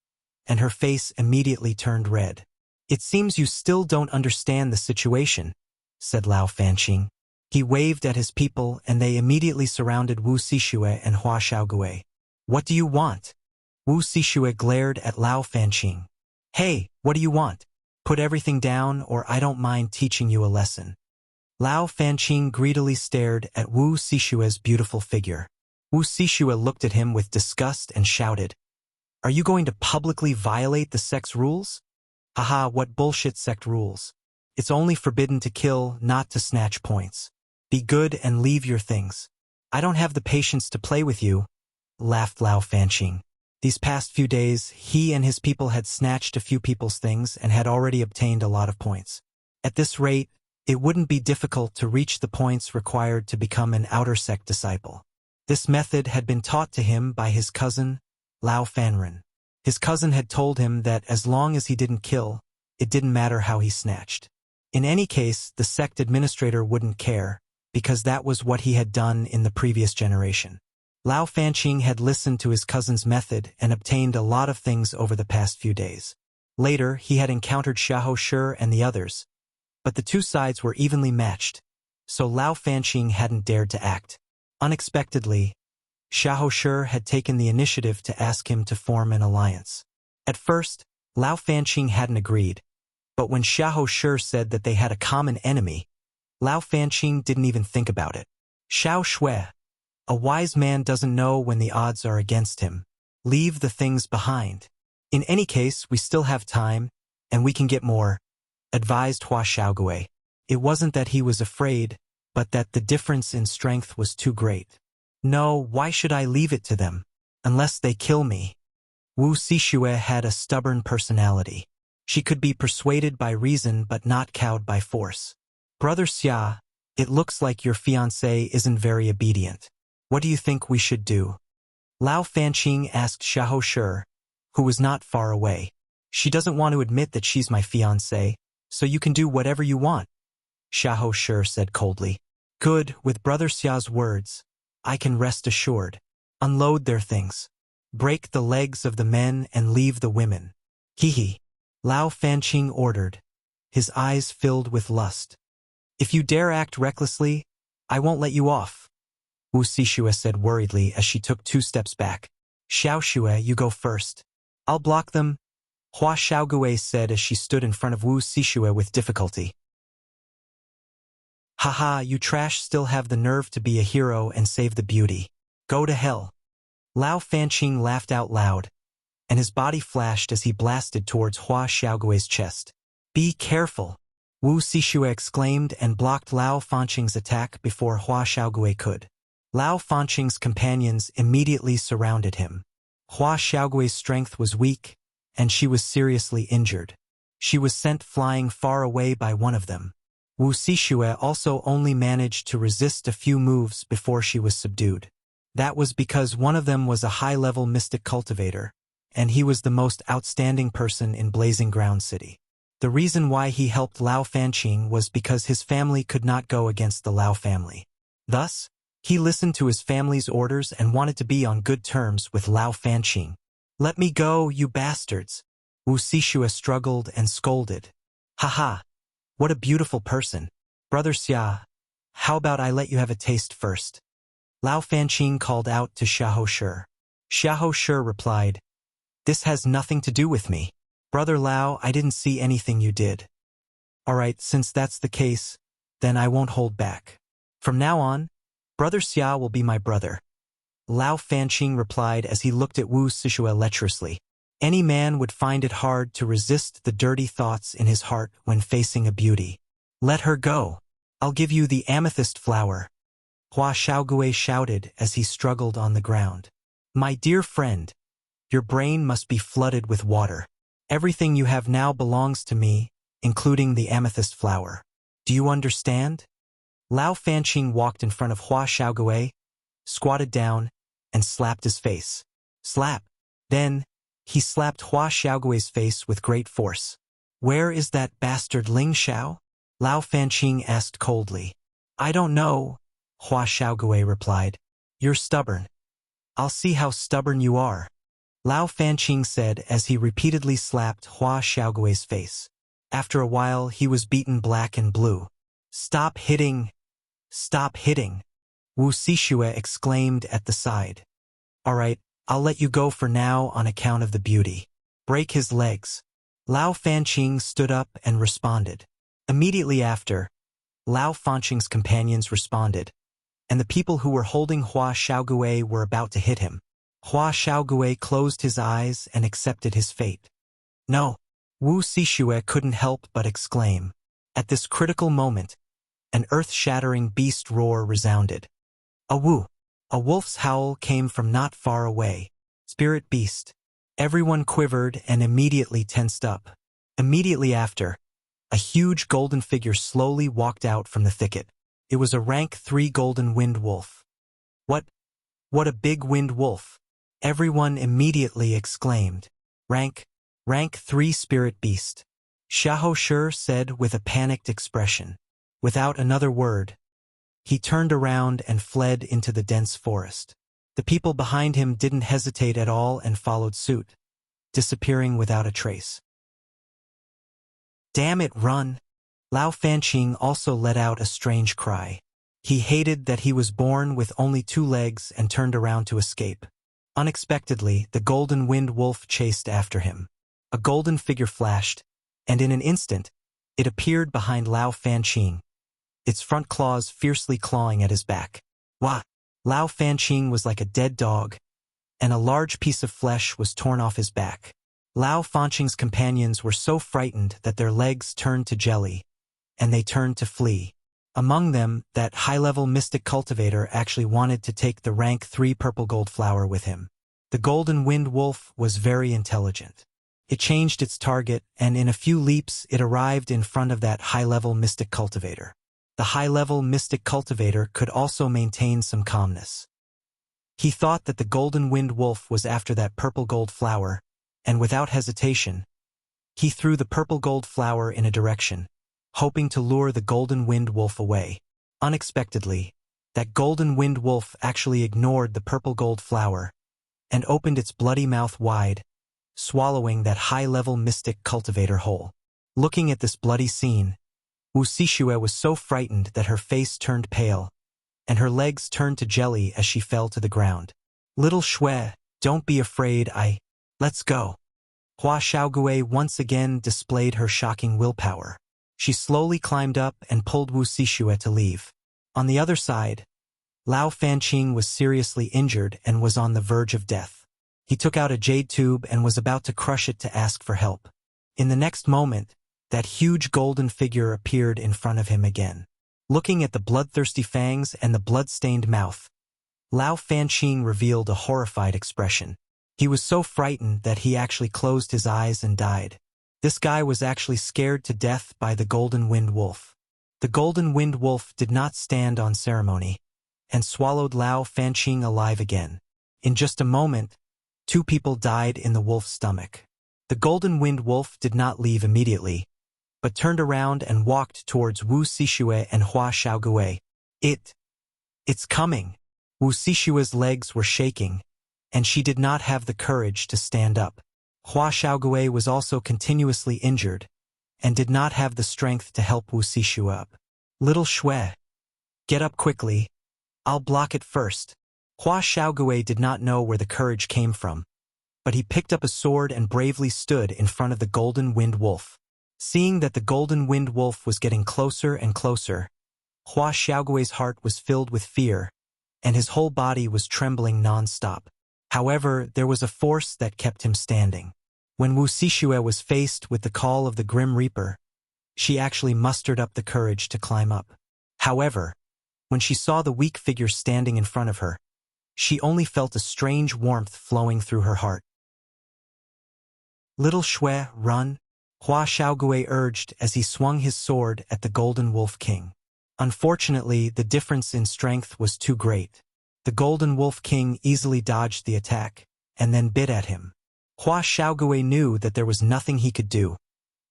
and her face immediately turned red. It seems you still don't understand the situation, said Lao Fanqing. He waved at his people and they immediately surrounded Wu Sishue and Hua Xiaogui. What do you want? Wu Sishue glared at Lao Fanqing. Hey, what do you want? Put everything down or I don't mind teaching you a lesson. Lao Fanqing greedily stared at Wu Sishue's beautiful figure. Wu Sishue looked at him with disgust and shouted, Are you going to publicly violate the sect's rules? Haha, what bullshit sect rules. It's only forbidden to kill, not to snatch points. Be good and leave your things. I don't have the patience to play with you, laughed Lao Fanqing. These past few days, he and his people had snatched a few people's things and had already obtained a lot of points. At this rate, it wouldn't be difficult to reach the points required to become an outer sect disciple. This method had been taught to him by his cousin, Lao Fanren. His cousin had told him that as long as he didn't kill, it didn't matter how he snatched. In any case, the sect administrator wouldn't care, because that was what he had done in the previous generation. Lao Fanqing had listened to his cousin's method and obtained a lot of things over the past few days. Later, he had encountered Xiahou Shi and the others, but the 2 sides were evenly matched, so Lao Fanqing hadn't dared to act. Unexpectedly, Xiahou Shi had taken the initiative to ask him to form an alliance. At first, Lao Fanqing hadn't agreed, but when Xiahou Shi said that they had a common enemy, Lao Fanqing didn't even think about it. Xiao Shui, a wise man doesn't know when the odds are against him. Leave the things behind. In any case, we still have time, and we can get more, advised Hua Xiaogui. It wasn't that he was afraid, but that the difference in strength was too great. No, why should I leave it to them? Unless they kill me. Wu Sishue had a stubborn personality. She could be persuaded by reason but not cowed by force. Brother Xia, it looks like your fiancé isn't very obedient. What do you think we should do? Lao Fanqing asked Xiahou Shi, who was not far away. She doesn't want to admit that she's my fiancé, so you can do whatever you want, Xiahou Shi said coldly. Good, with Brother Xia's words, I can rest assured. Unload their things. Break the legs of the men and leave the women. Hee. Lao Fanqing ordered, his eyes filled with lust. If you dare act recklessly, I won't let you off, Wu Sishue said worriedly as she took 2 steps back. Xiaoxue, you go first. I'll block them, Hua Xiaogui said as she stood in front of Wu Sishue with difficulty. Haha, you trash still have the nerve to be a hero and save the beauty. Go to hell. Lao Fanqing laughed out loud, and his body flashed as he blasted towards Hua Xiaogui's chest. Be careful, Wu Sishue exclaimed and blocked Lao Fanqing's attack before Hua Xiaogui could. Lao Fanqing's companions immediately surrounded him. Hua Xiaogui's strength was weak, and she was seriously injured. She was sent flying far away by one of them. Wu Sishue also only managed to resist a few moves before she was subdued. That was because one of them was a high-level mystic cultivator, and he was the most outstanding person in Blazing Ground City. The reason why he helped Lao Fanqing was because his family could not go against the Lao family. Thus, he listened to his family's orders and wanted to be on good terms with Lao Fanqing. Let me go, you bastards! Wu Sishue struggled and scolded. Haha! What a beautiful person. Brother Xia, how about I let you have a taste first? Lao Fanqing called out to Xiahou Shi. Xiahou Shi replied, This has nothing to do with me. Brother Lao, I didn't see anything you did. Alright, since that's the case, then I won't hold back. From now on, Brother Xia will be my brother. Lao Fanqing replied as he looked at Wu Sishue lecherously. Any man would find it hard to resist the dirty thoughts in his heart when facing a beauty. Let her go. I'll give you the amethyst flower. Hua Xiaogui shouted as he struggled on the ground. My dear friend, your brain must be flooded with water. Everything you have now belongs to me, including the amethyst flower. Do you understand? Lao Fanqing walked in front of Hua Xiaogui, squatted down, and slapped his face. Slap. Then, he slapped Hua Xiaogui's face with great force. Where is that bastard Ling Xiao? Lao Fanqing asked coldly. I don't know, Hua Xiaogui replied. You're stubborn. I'll see how stubborn you are, Lao Fanqing said as he repeatedly slapped Hua Xiaogui's face. After a while, he was beaten black and blue. Stop hitting! Stop hitting! Wu Sishue exclaimed at the side. Alright, I'll let you go for now on account of the beauty. Break his legs. Lao Fanqing stood up and responded. Immediately after, Lao Fanqing's companions responded, and the people who were holding Hua Xiaogui were about to hit him. Hua Xiaogui closed his eyes and accepted his fate. No, Wu Sishue couldn't help but exclaim. At this critical moment, an earth-shattering beast roar resounded. A woo! A wolf's howl came from not far away. Spirit beast. Everyone quivered and immediately tensed up. Immediately after, a huge golden figure slowly walked out from the thicket. It was a rank 3 golden wind wolf. What a big wind wolf! Everyone immediately exclaimed. Rank 3 spirit beast. Xiahou Shi said with a panicked expression. Without another word, he turned around and fled into the dense forest. The people behind him didn't hesitate at all and followed suit, disappearing without a trace. Damn it, run! Lao Fanqing also let out a strange cry. He hated that he was born with only 2 legs and turned around to escape. Unexpectedly, the golden wind wolf chased after him. A golden figure flashed, and in an instant, it appeared behind Lao Fanqing, its front claws fiercely clawing at his back. Wah! Lao Fanqing was like a dead dog, and a large piece of flesh was torn off his back. Lao Fanqing's companions were so frightened that their legs turned to jelly, and they turned to flee. Among them, that high-level mystic cultivator actually wanted to take the rank 3 purple gold flower with him. The golden wind wolf was very intelligent. It changed its target, and in a few leaps it arrived in front of that high-level mystic cultivator. The high-level mystic cultivator could also maintain some calmness. He thought that the golden wind wolf was after that purple gold flower, and without hesitation, He threw the purple gold flower in a direction, hoping to lure the golden winged wolf away. Unexpectedly, that golden winged wolf actually ignored the purple gold flower and opened its bloody mouth wide, swallowing that high-level mystic cultivator whole. Looking at this bloody scene, Wuxia was so frightened that her face turned pale, and her legs turned to jelly as she fell to the ground. Little Shui, don't be afraid, let's go. Hua Xiaogui once again displayed her shocking willpower. She slowly climbed up and pulled Wuxia to leave. On the other side, Lao Fanqing was seriously injured and was on the verge of death. He took out a jade tube and was about to crush it to ask for help. In the next moment, that huge golden figure appeared in front of him again. Looking at the bloodthirsty fangs and the blood-stained mouth, Lao Fanqing revealed a horrified expression. He was so frightened that he actually closed his eyes and died. This guy was actually scared to death by the golden winged wolf. The golden winged wolf did not stand on ceremony and swallowed Lao Fanqing alive again. In just a moment, 2 people died in the wolf's stomach. The golden winged wolf did not leave immediately, but turned around and walked towards Wuxia and Hua Xiaogui. It's coming. Wuxia's legs were shaking, and she did not have the courage to stand up. Hua Xiaogui was also continuously injured, and did not have the strength to help Wuxia up. Little Shui, get up quickly. I'll block it first. Hua Xiaogui did not know where the courage came from, but he picked up a sword and bravely stood in front of the golden winged wolf. Seeing that the golden winged wolf was getting closer and closer, Hua Xiaogui's heart was filled with fear, and his whole body was trembling non-stop. However, there was a force that kept him standing. When Wuxia was faced with the call of the Grim Reaper, she actually mustered up the courage to climb up. However, when she saw the weak figure standing in front of her, she only felt a strange warmth flowing through her heart. Little Shui, run, Hua Xiaogui urged as he swung his sword at the Golden Wolf King. Unfortunately, the difference in strength was too great. The Golden Wolf King easily dodged the attack, and then bit at him. Hua Xiaogui knew that there was nothing he could do,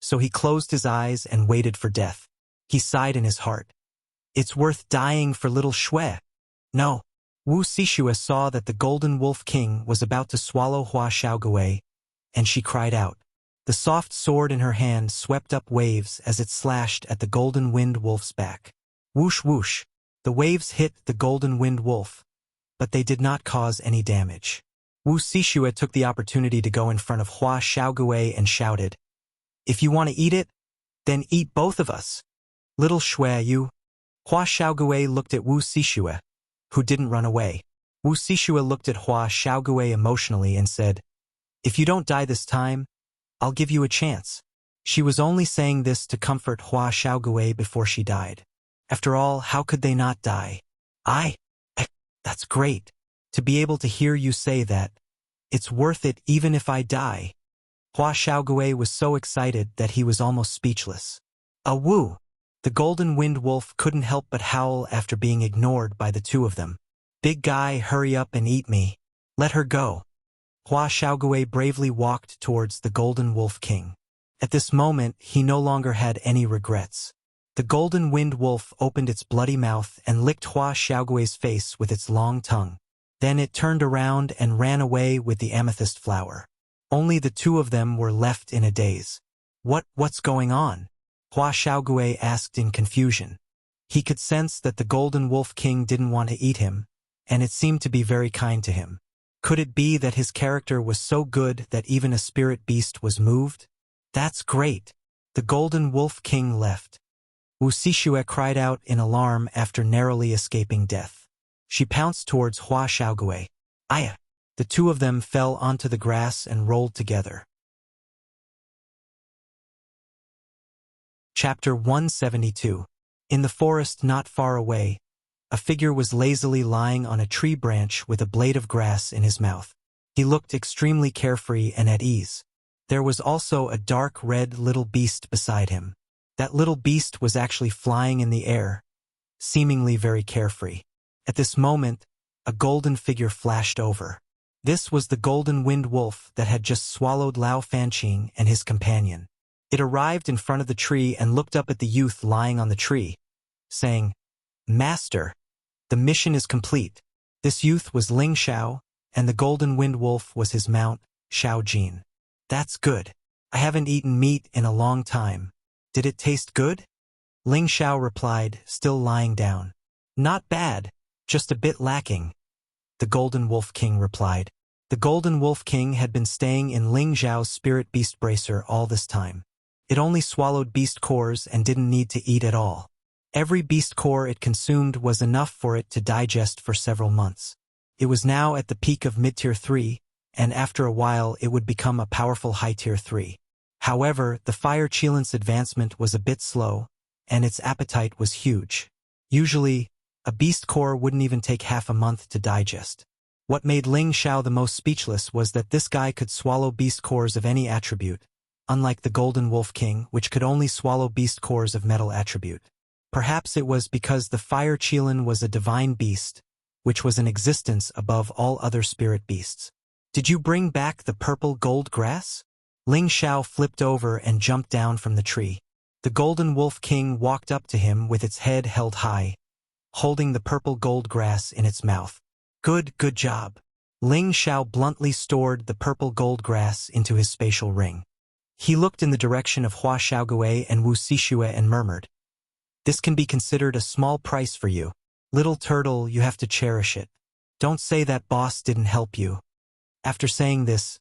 so he closed his eyes and waited for death. He sighed in his heart. It's worth dying for little Shui. No. Wuxia saw that the Golden Wolf King was about to swallow Hua Xiaogui, and she cried out. The soft sword in her hand swept up waves as it slashed at the Golden Winged Wolf's back. Whoosh whoosh. The waves hit the Golden Winged Wolf, but they did not cause any damage. Wuxia took the opportunity to go in front of Hua Xiaogui and shouted, If you want to eat it, then eat both of us. Little Shui, you. Hua Xiaogui looked at Wuxia, who didn't run away. Wuxia looked at Hua Xiaogui emotionally and said, If you don't die this time, I'll give you a chance. She was only saying this to comfort Hua Xiaogui before she died. After all, how could they not die? That's great. To be able to hear you say that. It's worth it even if I die. Hua Xiaogui was so excited that he was almost speechless. Woo! The Golden Winged Wolf couldn't help but howl after being ignored by the 2 of them. Big guy, hurry up and eat me. Let her go. Hua Xiaogui bravely walked towards the Golden Wolf King. At this moment, he no longer had any regrets. The Golden Winged Wolf opened its bloody mouth and licked Hua Xiaogui's face with its long tongue. Then it turned around and ran away with the amethyst flower. Only the 2 of them were left in a daze. What's going on? Hua Xiaogui asked in confusion. He could sense that the Golden Wolf King didn't want to eat him, and it seemed to be very kind to him. Could it be that his character was so good that even a spirit beast was moved? That's great. The Golden Wolf King left. Wuxia cried out in alarm after narrowly escaping death. She pounced towards Hua Xiaogui. Aya! The 2 of them fell onto the grass and rolled together. Chapter 172. In the forest not far away, a figure was lazily lying on a tree branch with a blade of grass in his mouth. He looked extremely carefree and at ease. There was also a dark red little beast beside him. That little beast was actually flying in the air, seemingly very carefree. At this moment, a golden figure flashed over. This was the Golden Winged Wolf that had just swallowed Lao Fanqing and his companion. It arrived in front of the tree and looked up at the youth lying on the tree, saying, "Master, the mission is complete." This youth was Ling Xiao, and the golden wind wolf was his mount, Xiao Jin. "That's good. I haven't eaten meat in a long time. Did it taste good?" Ling Xiao replied, still lying down. "Not bad, just a bit lacking," the Golden Wolf King replied. The Golden Wolf King had been staying in Ling Xiao's spirit beast bracer all this time. It only swallowed beast cores and didn't need to eat at all. Every beast core it consumed was enough for it to digest for several months. It was now at the peak of mid-tier 3, and after a while it would become a powerful high-tier 3. However, the Fire Cheelant's advancement was a bit slow, and its appetite was huge. Usually, a beast core wouldn't even take half a month to digest. What made Ling Xiao the most speechless was that this guy could swallow beast cores of any attribute, unlike the Golden Wolf King, which could only swallow beast cores of metal attribute. Perhaps it was because the Fire Cheelan was a divine beast, which was in existence above all other spirit beasts. "Did you bring back the purple gold grass?" Ling Xiao flipped over and jumped down from the tree. The Golden Wolf King walked up to him with its head held high, holding the purple gold grass in its mouth. Good job." Ling Xiao bluntly stored the purple gold grass into his spatial ring. He looked in the direction of Hua Xiaogui and Wu Sixue and murmured, "This can be considered a small price for you. Little turtle, you have to cherish it. Don't say that boss didn't help you." After saying this,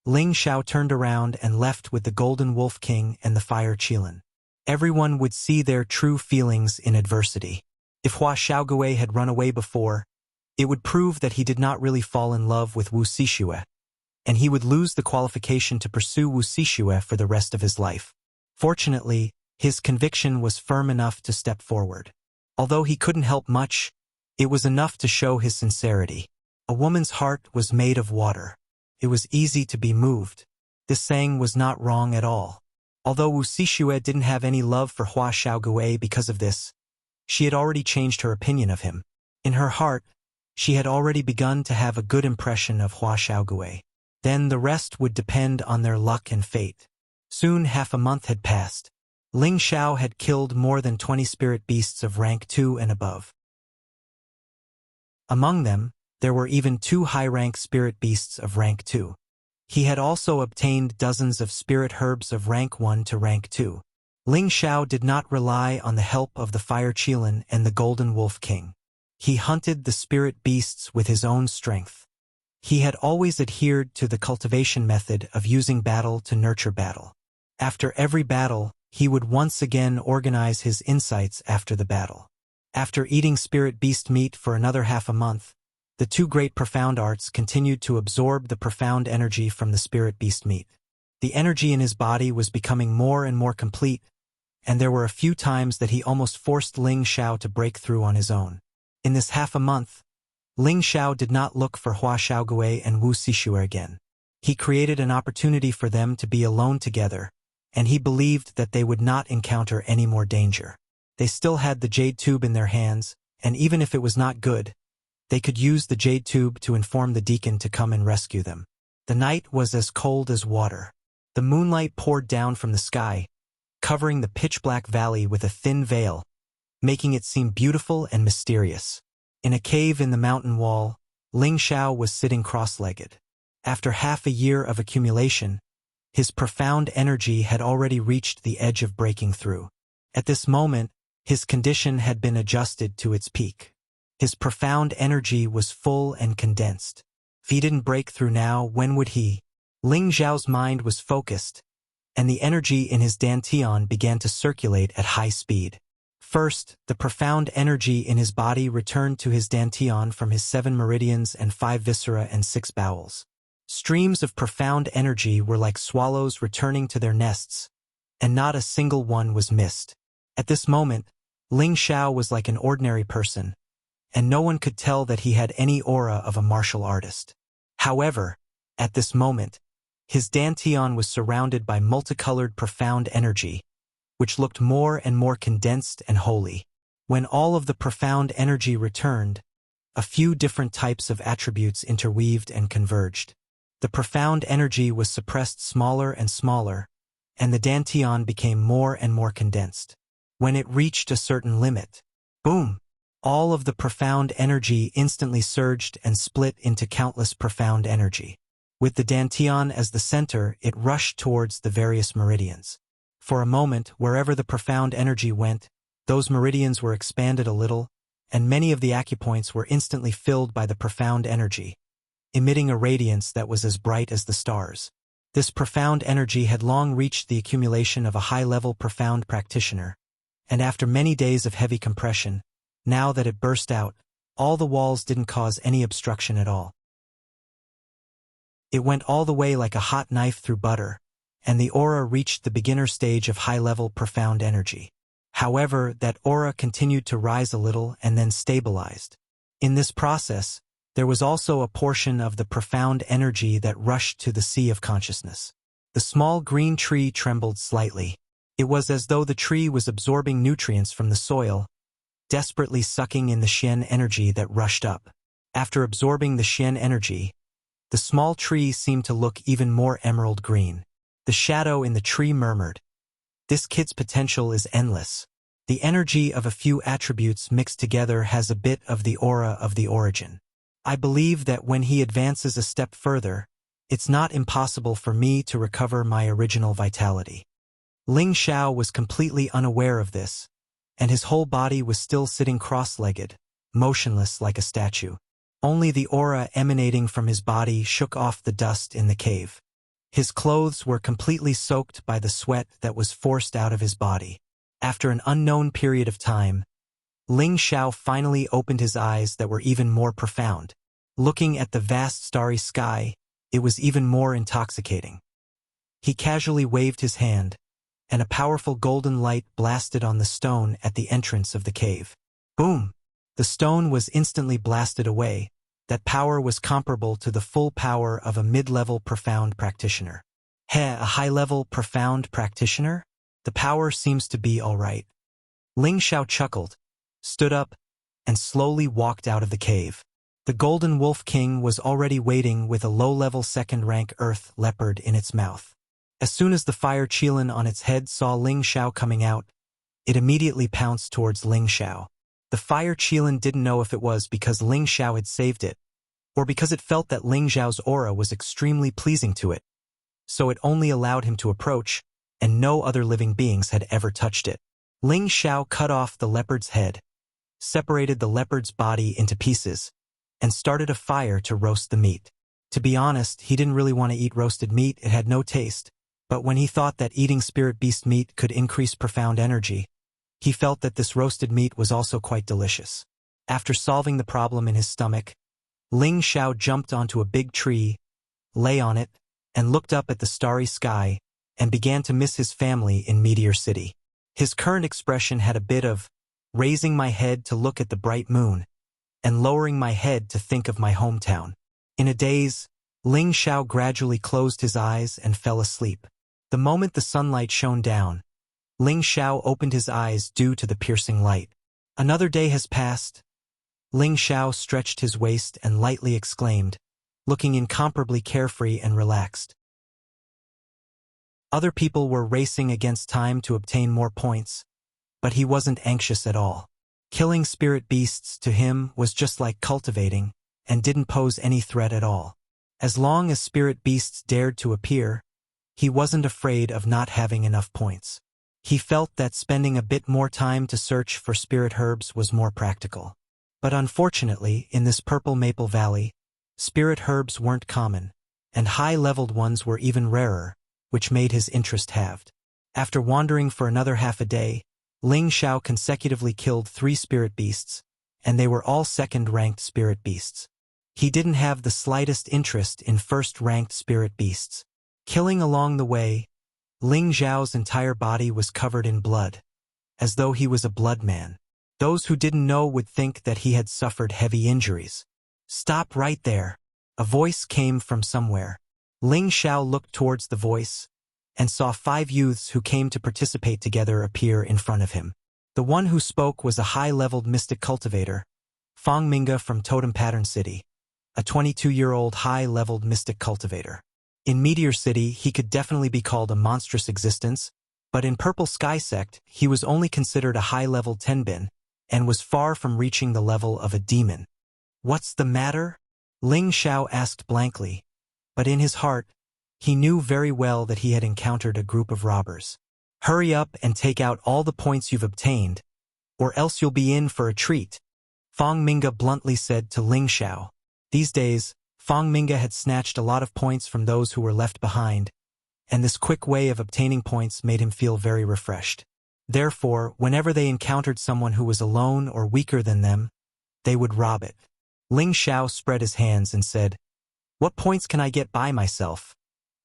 Ling Xiao turned around and left with the Golden Wolf King and the Fire Cheelan. Everyone would see their true feelings in adversity. If Hua Xiaogui had run away before, it would prove that he did not really fall in love with Wu Sixue, and he would lose the qualification to pursue Wu Sixue for the rest of his life. Fortunately, his conviction was firm enough to step forward. Although he couldn't help much, it was enough to show his sincerity. A woman's heart was made of water. It was easy to be moved. This saying was not wrong at all. Although Wu Sixue didn't have any love for Hua Xiaogui because of this, she had already changed her opinion of him. In her heart, she had already begun to have a good impression of Hua Xiaogui. Then the rest would depend on their luck and fate. Soon half a month had passed. Ling Xiao had killed more than 20 spirit beasts of rank 2 and above. Among them, there were even 2 high-rank spirit beasts of rank 2. He had also obtained dozens of spirit herbs of rank 1 to rank 2. Ling Xiao did not rely on the help of the Fire Cheelan and the Golden Wolf King. He hunted the spirit beasts with his own strength. He had always adhered to the cultivation method of using battle to nurture battle. After every battle, he would once again organize his insights after the battle. After eating spirit beast meat for another half a month, the 2 great profound arts continued to absorb the profound energy from the spirit beast meat. The energy in his body was becoming more and more complete, and there were a few times that he almost forced Ling Xiao to break through on his own. In this half a month, Ling Xiao did not look for Hua Xiaogui and Wu Sixue again. He created an opportunity for them to be alone together, and he believed that they would not encounter any more danger. They still had the jade tube in their hands, and even if it was not good, they could use the jade tube to inform the deacon to come and rescue them. The night was as cold as water. The moonlight poured down from the sky, covering the pitch-black valley with a thin veil, making it seem beautiful and mysterious. In a cave in the mountain wall, Ling Xiao was sitting cross-legged. After half a year of accumulation, his profound energy had already reached the edge of breaking through. At this moment, his condition had been adjusted to its peak. His profound energy was full and condensed. If he didn't break through now, when would he? Ling Xiao's mind was focused, and the energy in his dantian began to circulate at high speed. First, the profound energy in his body returned to his dantian from his 7 meridians and 5 viscera and 6 bowels. Streams of profound energy were like swallows returning to their nests, and not a single one was missed. At this moment, Ling Xiao was like an ordinary person, and no one could tell that he had any aura of a martial artist. However, at this moment, his dantian was surrounded by multicolored profound energy, which looked more and more condensed and holy. When all of the profound energy returned, a few different types of attributes interweaved and converged. The profound energy was suppressed smaller and smaller, and the dantian became more and more condensed. When it reached a certain limit, boom! All of the profound energy instantly surged and split into countless profound energy. With the dantian as the center, it rushed towards the various meridians. For a moment, wherever the profound energy went, those meridians were expanded a little, and many of the acupoints were instantly filled by the profound energy, emitting a radiance that was as bright as the stars. This profound energy had long reached the accumulation of a high-level profound practitioner, and after many days of heavy compression, now that it burst out, all the walls didn't cause any obstruction at all. It went all the way like a hot knife through butter, and the aura reached the beginner stage of high-level profound energy. However, that aura continued to rise a little and then stabilized. In this process, there was also a portion of the profound energy that rushed to the sea of consciousness. The small green tree trembled slightly. It was as though the tree was absorbing nutrients from the soil, desperately sucking in the Xian energy that rushed up. After absorbing the Xian energy, the small tree seemed to look even more emerald green. The shadow in the tree murmured, "This kid's potential is endless. The energy of a few attributes mixed together has a bit of the aura of the origin. I believe that when he advances a step further, it's not impossible for me to recover my original vitality." Ling Xiao was completely unaware of this, and his whole body was still sitting cross-legged, motionless like a statue. Only the aura emanating from his body shook off the dust in the cave. His clothes were completely soaked by the sweat that was forced out of his body. After an unknown period of time, Ling Xiao finally opened his eyes that were even more profound. Looking at the vast starry sky, it was even more intoxicating. He casually waved his hand, and a powerful golden light blasted on the stone at the entrance of the cave. Boom! The stone was instantly blasted away. That power was comparable to the full power of a mid-level profound practitioner. A high-level profound practitioner? The power seems to be all right. Ling Xiao chuckled, stood up, and slowly walked out of the cave. The Golden Wolf King was already waiting with a low-level second-rank earth leopard in its mouth. As soon as the fire Qilin on its head saw Ling Xiao coming out, it immediately pounced towards Ling Xiao. The fire Qilin didn't know if it was because Ling Xiao had saved it, or because it felt that Ling Xiao's aura was extremely pleasing to it, so it only allowed him to approach, and no other living beings had ever touched it. Ling Xiao cut off the leopard's head, separated the leopard's body into pieces, and started a fire to roast the meat. To be honest, he didn't really want to eat roasted meat, it had no taste, but when he thought that eating spirit beast meat could increase profound energy, he felt that this roasted meat was also quite delicious. After solving the problem in his stomach, Ling Xiao jumped onto a big tree, lay on it, and looked up at the starry sky, and began to miss his family in Meteor City. His current expression had a bit of raising my head to look at the bright moon, and lowering my head to think of my hometown. In a daze, Ling Xiao gradually closed his eyes and fell asleep. The moment the sunlight shone down, Ling Xiao opened his eyes due to the piercing light. Another day has passed. Ling Xiao stretched his waist and lightly exclaimed, looking incomparably carefree and relaxed. Other people were racing against time to obtain more points, but he wasn't anxious at all. Killing spirit beasts to him was just like cultivating, and didn't pose any threat at all. As long as spirit beasts dared to appear, he wasn't afraid of not having enough points. He felt that spending a bit more time to search for spirit herbs was more practical. But unfortunately, in this purple maple valley, spirit herbs weren't common, and high-leveled ones were even rarer, which made his interest halved. After wandering for another half a day, Ling Xiao consecutively killed 3 spirit beasts, and they were all second-ranked spirit beasts. He didn't have the slightest interest in first-ranked spirit beasts. Killing along the way, Ling Xiao's entire body was covered in blood, as though he was a blood man. Those who didn't know would think that he had suffered heavy injuries. "Stop right there!" A voice came from somewhere. Ling Xiao looked towards the voice, and saw 5 youths who came to participate together appear in front of him. The one who spoke was a high-leveled mystic cultivator, Fang Minga from Totem Pattern City, a 22-year-old high-leveled mystic cultivator. In Meteor City, he could definitely be called a monstrous existence, but in Purple Sky Sect, he was only considered a high-level tenbin, and was far from reaching the level of a demon. "What's the matter?" Ling Xiao asked blankly, but in his heart, he knew very well that he had encountered a group of robbers. "Hurry up and take out all the points you've obtained, or else you'll be in for a treat," Fang Minga bluntly said to Ling Xiao. These days, Fang Minga had snatched a lot of points from those who were left behind, and this quick way of obtaining points made him feel very refreshed. Therefore, whenever they encountered someone who was alone or weaker than them, they would rob it. Ling Xiao spread his hands and said, "What points can I get by myself?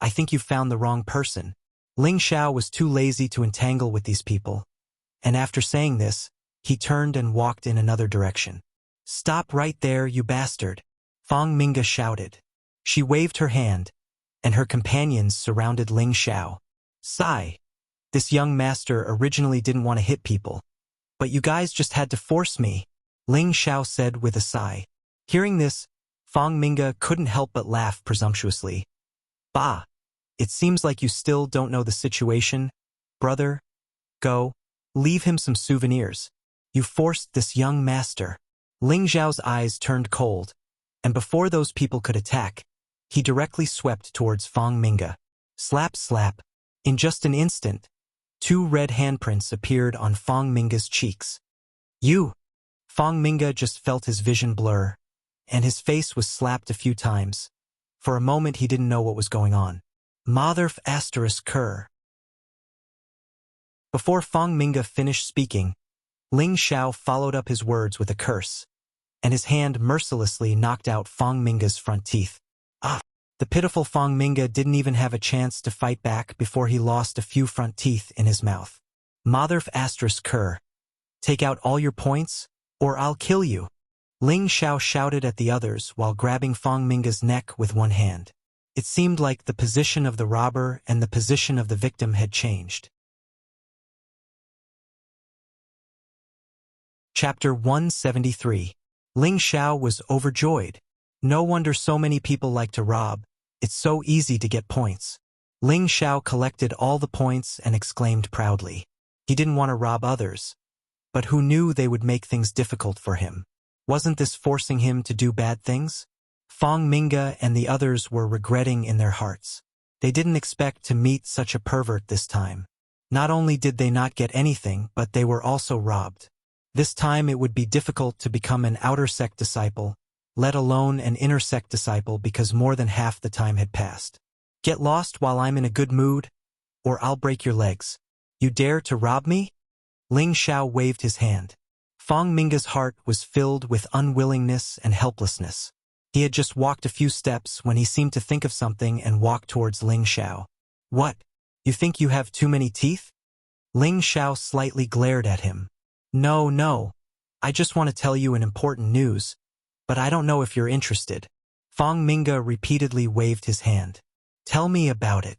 I think you've found the wrong person." Ling Xiao was too lazy to entangle with these people, and after saying this, he turned and walked in another direction. "Stop right there, you bastard!" Fang Minga shouted. She waved her hand, and her companions surrounded Ling Xiao. "Sigh. This young master originally didn't want to hit people, but you guys just had to force me," Ling Xiao said with a sigh. Hearing this, Fang Minga couldn't help but laugh presumptuously. "Bah! It seems like you still don't know the situation, brother. Go, leave him some souvenirs. You forced this young master." Ling Xiao's eyes turned cold, and before those people could attack, he directly swept towards Fang Minga. Slap slap. In just an instant, 2 red handprints appeared on Fang Minga's cheeks. "You!" Fang Minga just felt his vision blur, and his face was slapped a few times. For a moment he didn't know what was going on. Motherf asterisk cur. Before Fang Minga finished speaking, Ling Xiao followed up his words with a curse, and his hand mercilessly knocked out Fang Minga's front teeth. Ah! The pitiful Fang Minga didn't even have a chance to fight back before he lost a few front teeth in his mouth. Motherf asterisk cur. Take out all your points, or I'll kill you. Ling Xiao shouted at the others while grabbing Fang Minga's neck with one hand. It seemed like the position of the robber and the position of the victim had changed. Chapter 173. Ling Xiao was overjoyed. No wonder so many people like to rob. It's so easy to get points. Ling Xiao collected all the points and exclaimed proudly. He didn't want to rob others, but who knew they would make things difficult for him? Wasn't this forcing him to do bad things? Fang Minga and the others were regretting in their hearts. They didn't expect to meet such a pervert this time. Not only did they not get anything, but they were also robbed. This time it would be difficult to become an outer sect disciple, let alone an inner sect disciple, because more than half the time had passed. Get lost while I'm in a good mood, or I'll break your legs. You dare to rob me? Ling Xiao waved his hand. Fang Minga's heart was filled with unwillingness and helplessness. He had just walked a few steps when he seemed to think of something and walked towards Ling Xiao. What? You think you have too many teeth? Ling Xiao slightly glared at him. No. I just want to tell you an important news, but I don't know if you're interested. Fang Minga repeatedly waved his hand. Tell me about it.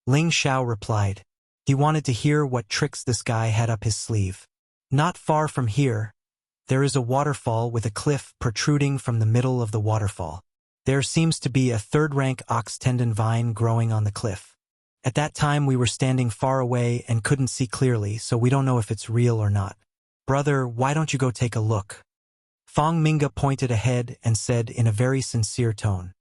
Ling Xiao replied. He wanted to hear what tricks this guy had up his sleeve. Not far from here, there is a waterfall with a cliff protruding from the middle of the waterfall. There seems to be a 3rd-rank ox tendon vine growing on the cliff. At that time we were standing far away and couldn't see clearly, so we don't know if it's real or not. Brother, why don't you go take a look? Fang Minga pointed ahead and said in a very sincere tone.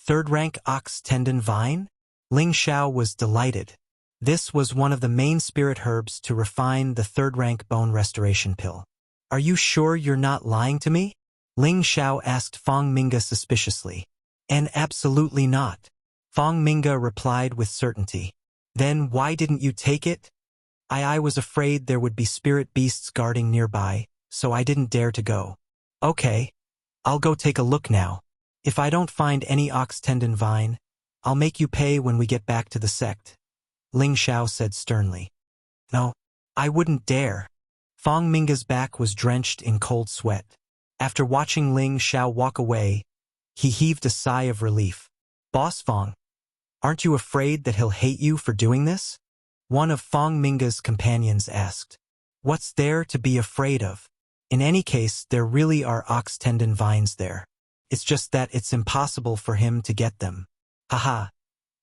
3rd-rank ox tendon vine? Ling Xiao was delighted. This was one of the main spirit herbs to refine the 3rd-rank bone restoration pill. Are you sure you're not lying to me? Ling Xiao asked Fang Minga suspiciously. And absolutely not. Fang Minga replied with certainty. Then why didn't you take it? I was afraid there would be spirit beasts guarding nearby, so I didn't dare to go. Okay, I'll go take a look now. If I don't find any ox tendon vine, I'll make you pay when we get back to the sect, Ling Xiao said sternly. No, I wouldn't dare. Fang Minga's back was drenched in cold sweat. After watching Ling Xiao walk away, he heaved a sigh of relief. Boss Fang, aren't you afraid that he'll hate you for doing this? One of Fang Minga's companions asked. What's there to be afraid of? In any case, there really are ox tendon vines there. It's just that it's impossible for him to get them. Haha.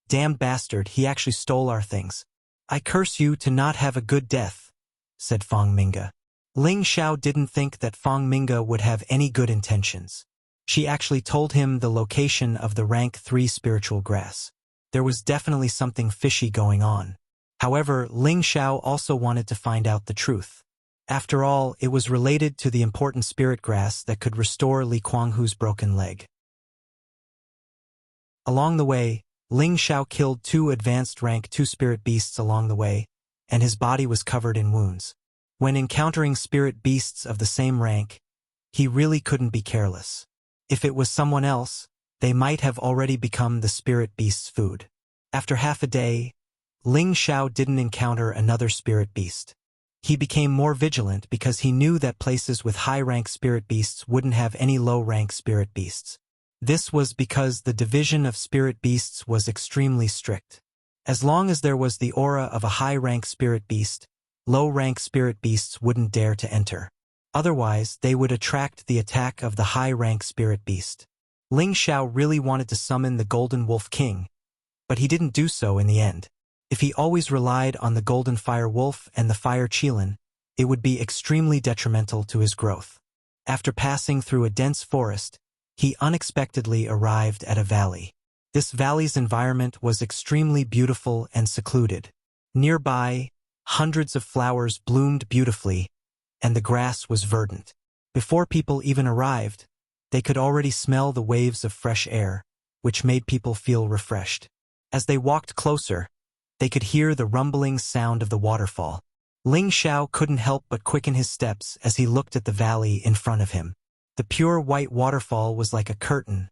Damned bastard, he actually stole our things. I curse you to not have a good death, said Fang Minga. Ling Xiao didn't think that Fang Minga would have any good intentions. She actually told him the location of the rank 3 spiritual grass. There was definitely something fishy going on. However, Ling Xiao also wanted to find out the truth. After all, it was related to the important spirit grass that could restore Li Kuanghu's broken leg. Along the way, Ling Xiao killed 2 advanced rank 2 spirit beasts along the way, and his body was covered in wounds. When encountering spirit beasts of the same rank, he really couldn't be careless. If it was someone else, they might have already become the spirit beast's food. After half a day, Ling Xiao didn't encounter another spirit beast. He became more vigilant because he knew that places with high-rank spirit beasts wouldn't have any low-rank spirit beasts. This was because the division of spirit beasts was extremely strict. As long as there was the aura of a high-rank spirit beast, low-rank spirit beasts wouldn't dare to enter. Otherwise, they would attract the attack of the high-rank spirit beast. Ling Xiao really wanted to summon the Golden Wolf King, but he didn't do so in the end. If he always relied on the Golden Fire Wolf and the Fire Qilin, it would be extremely detrimental to his growth. After passing through a dense forest, he unexpectedly arrived at a valley. This valley's environment was extremely beautiful and secluded. Nearby, hundreds of flowers bloomed beautifully, and the grass was verdant. Before people even arrived, they could already smell the waves of fresh air, which made people feel refreshed. As they walked closer, they could hear the rumbling sound of the waterfall. Ling Xiao couldn't help but quicken his steps as he looked at the valley in front of him. The pure white waterfall was like a curtain,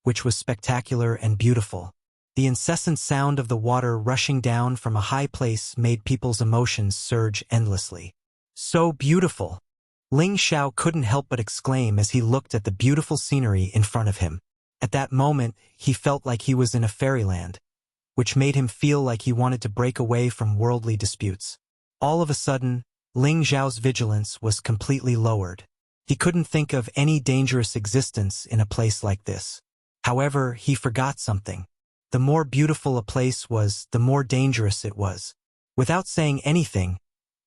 which was spectacular and beautiful. The incessant sound of the water rushing down from a high place made people's emotions surge endlessly. So beautiful! Ling Xiao couldn't help but exclaim as he looked at the beautiful scenery in front of him. At that moment, he felt like he was in a fairyland, which made him feel like he wanted to break away from worldly disputes. All of a sudden, Ling Xiao's vigilance was completely lowered. He couldn't think of any dangerous existence in a place like this. However, he forgot something. The more beautiful a place was, the more dangerous it was. Without saying anything,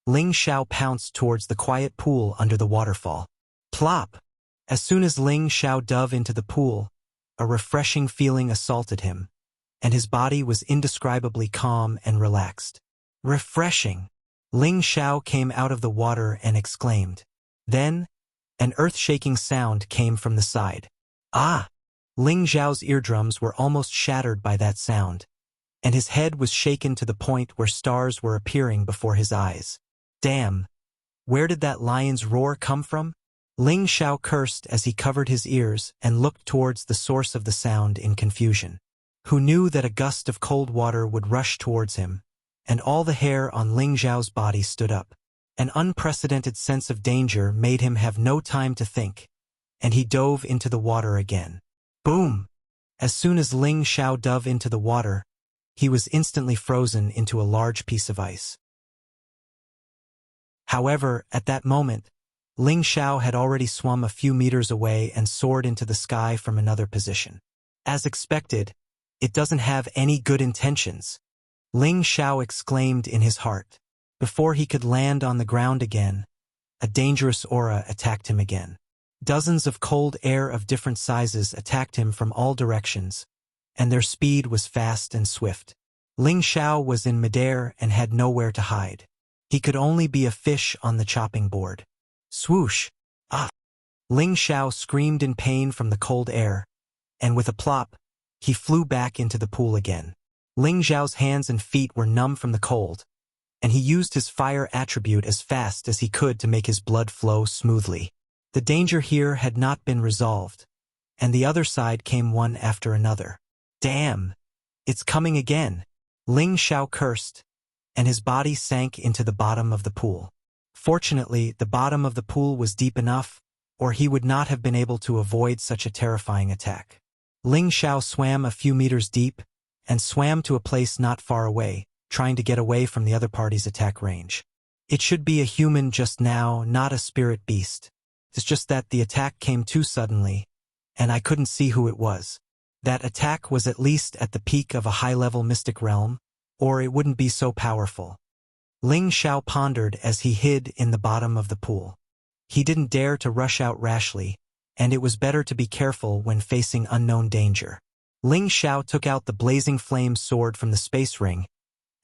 Ling Xiao pounced towards the quiet pool under the waterfall. Plop! As soon as Ling Xiao dove into the pool, a refreshing feeling assaulted him, and his body was indescribably calm and relaxed. Refreshing! Ling Xiao came out of the water and exclaimed. Then, an earth-shaking sound came from the side. Ah! Ling Xiao's eardrums were almost shattered by that sound, and his head was shaken to the point where stars were appearing before his eyes. Damn! Where did that lion's roar come from? Ling Xiao cursed as he covered his ears and looked towards the source of the sound in confusion. Who knew that a gust of cold water would rush towards him, and all the hair on Ling Xiao's body stood up. An unprecedented sense of danger made him have no time to think, and he dove into the water again. Boom! As soon as Ling Xiao dove into the water, he was instantly frozen into a large piece of ice. However, at that moment, Ling Xiao had already swum a few meters away and soared into the sky from another position. As expected, it doesn't have any good intentions, Ling Xiao exclaimed in his heart. Before he could land on the ground again, a dangerous aura attacked him again. Dozens of cold air of different sizes attacked him from all directions, and their speed was fast and swift. Ling Xiao was in midair and had nowhere to hide. He could only be a fish on the chopping board. Swoosh! Ah! Ling Xiao screamed in pain from the cold air, and with a plop, he flew back into the pool again. Ling Xiao's hands and feet were numb from the cold, and he used his fire attribute as fast as he could to make his blood flow smoothly. The danger here had not been resolved, and the other side came one after another. Damn! It's coming again! Ling Xiao cursed, and his body sank into the bottom of the pool. Fortunately, the bottom of the pool was deep enough, or he would not have been able to avoid such a terrifying attack. Ling Xiao swam a few meters deep, and swam to a place not far away, trying to get away from the other party's attack range. It should be a human just now, not a spirit beast. It's just that the attack came too suddenly, and I couldn't see who it was. That attack was at least at the peak of a high-level mystic realm, or it wouldn't be so powerful. Ling Xiao pondered as he hid in the bottom of the pool. He didn't dare to rush out rashly, and it was better to be careful when facing unknown danger. Ling Xiao took out the blazing flame sword from the space ring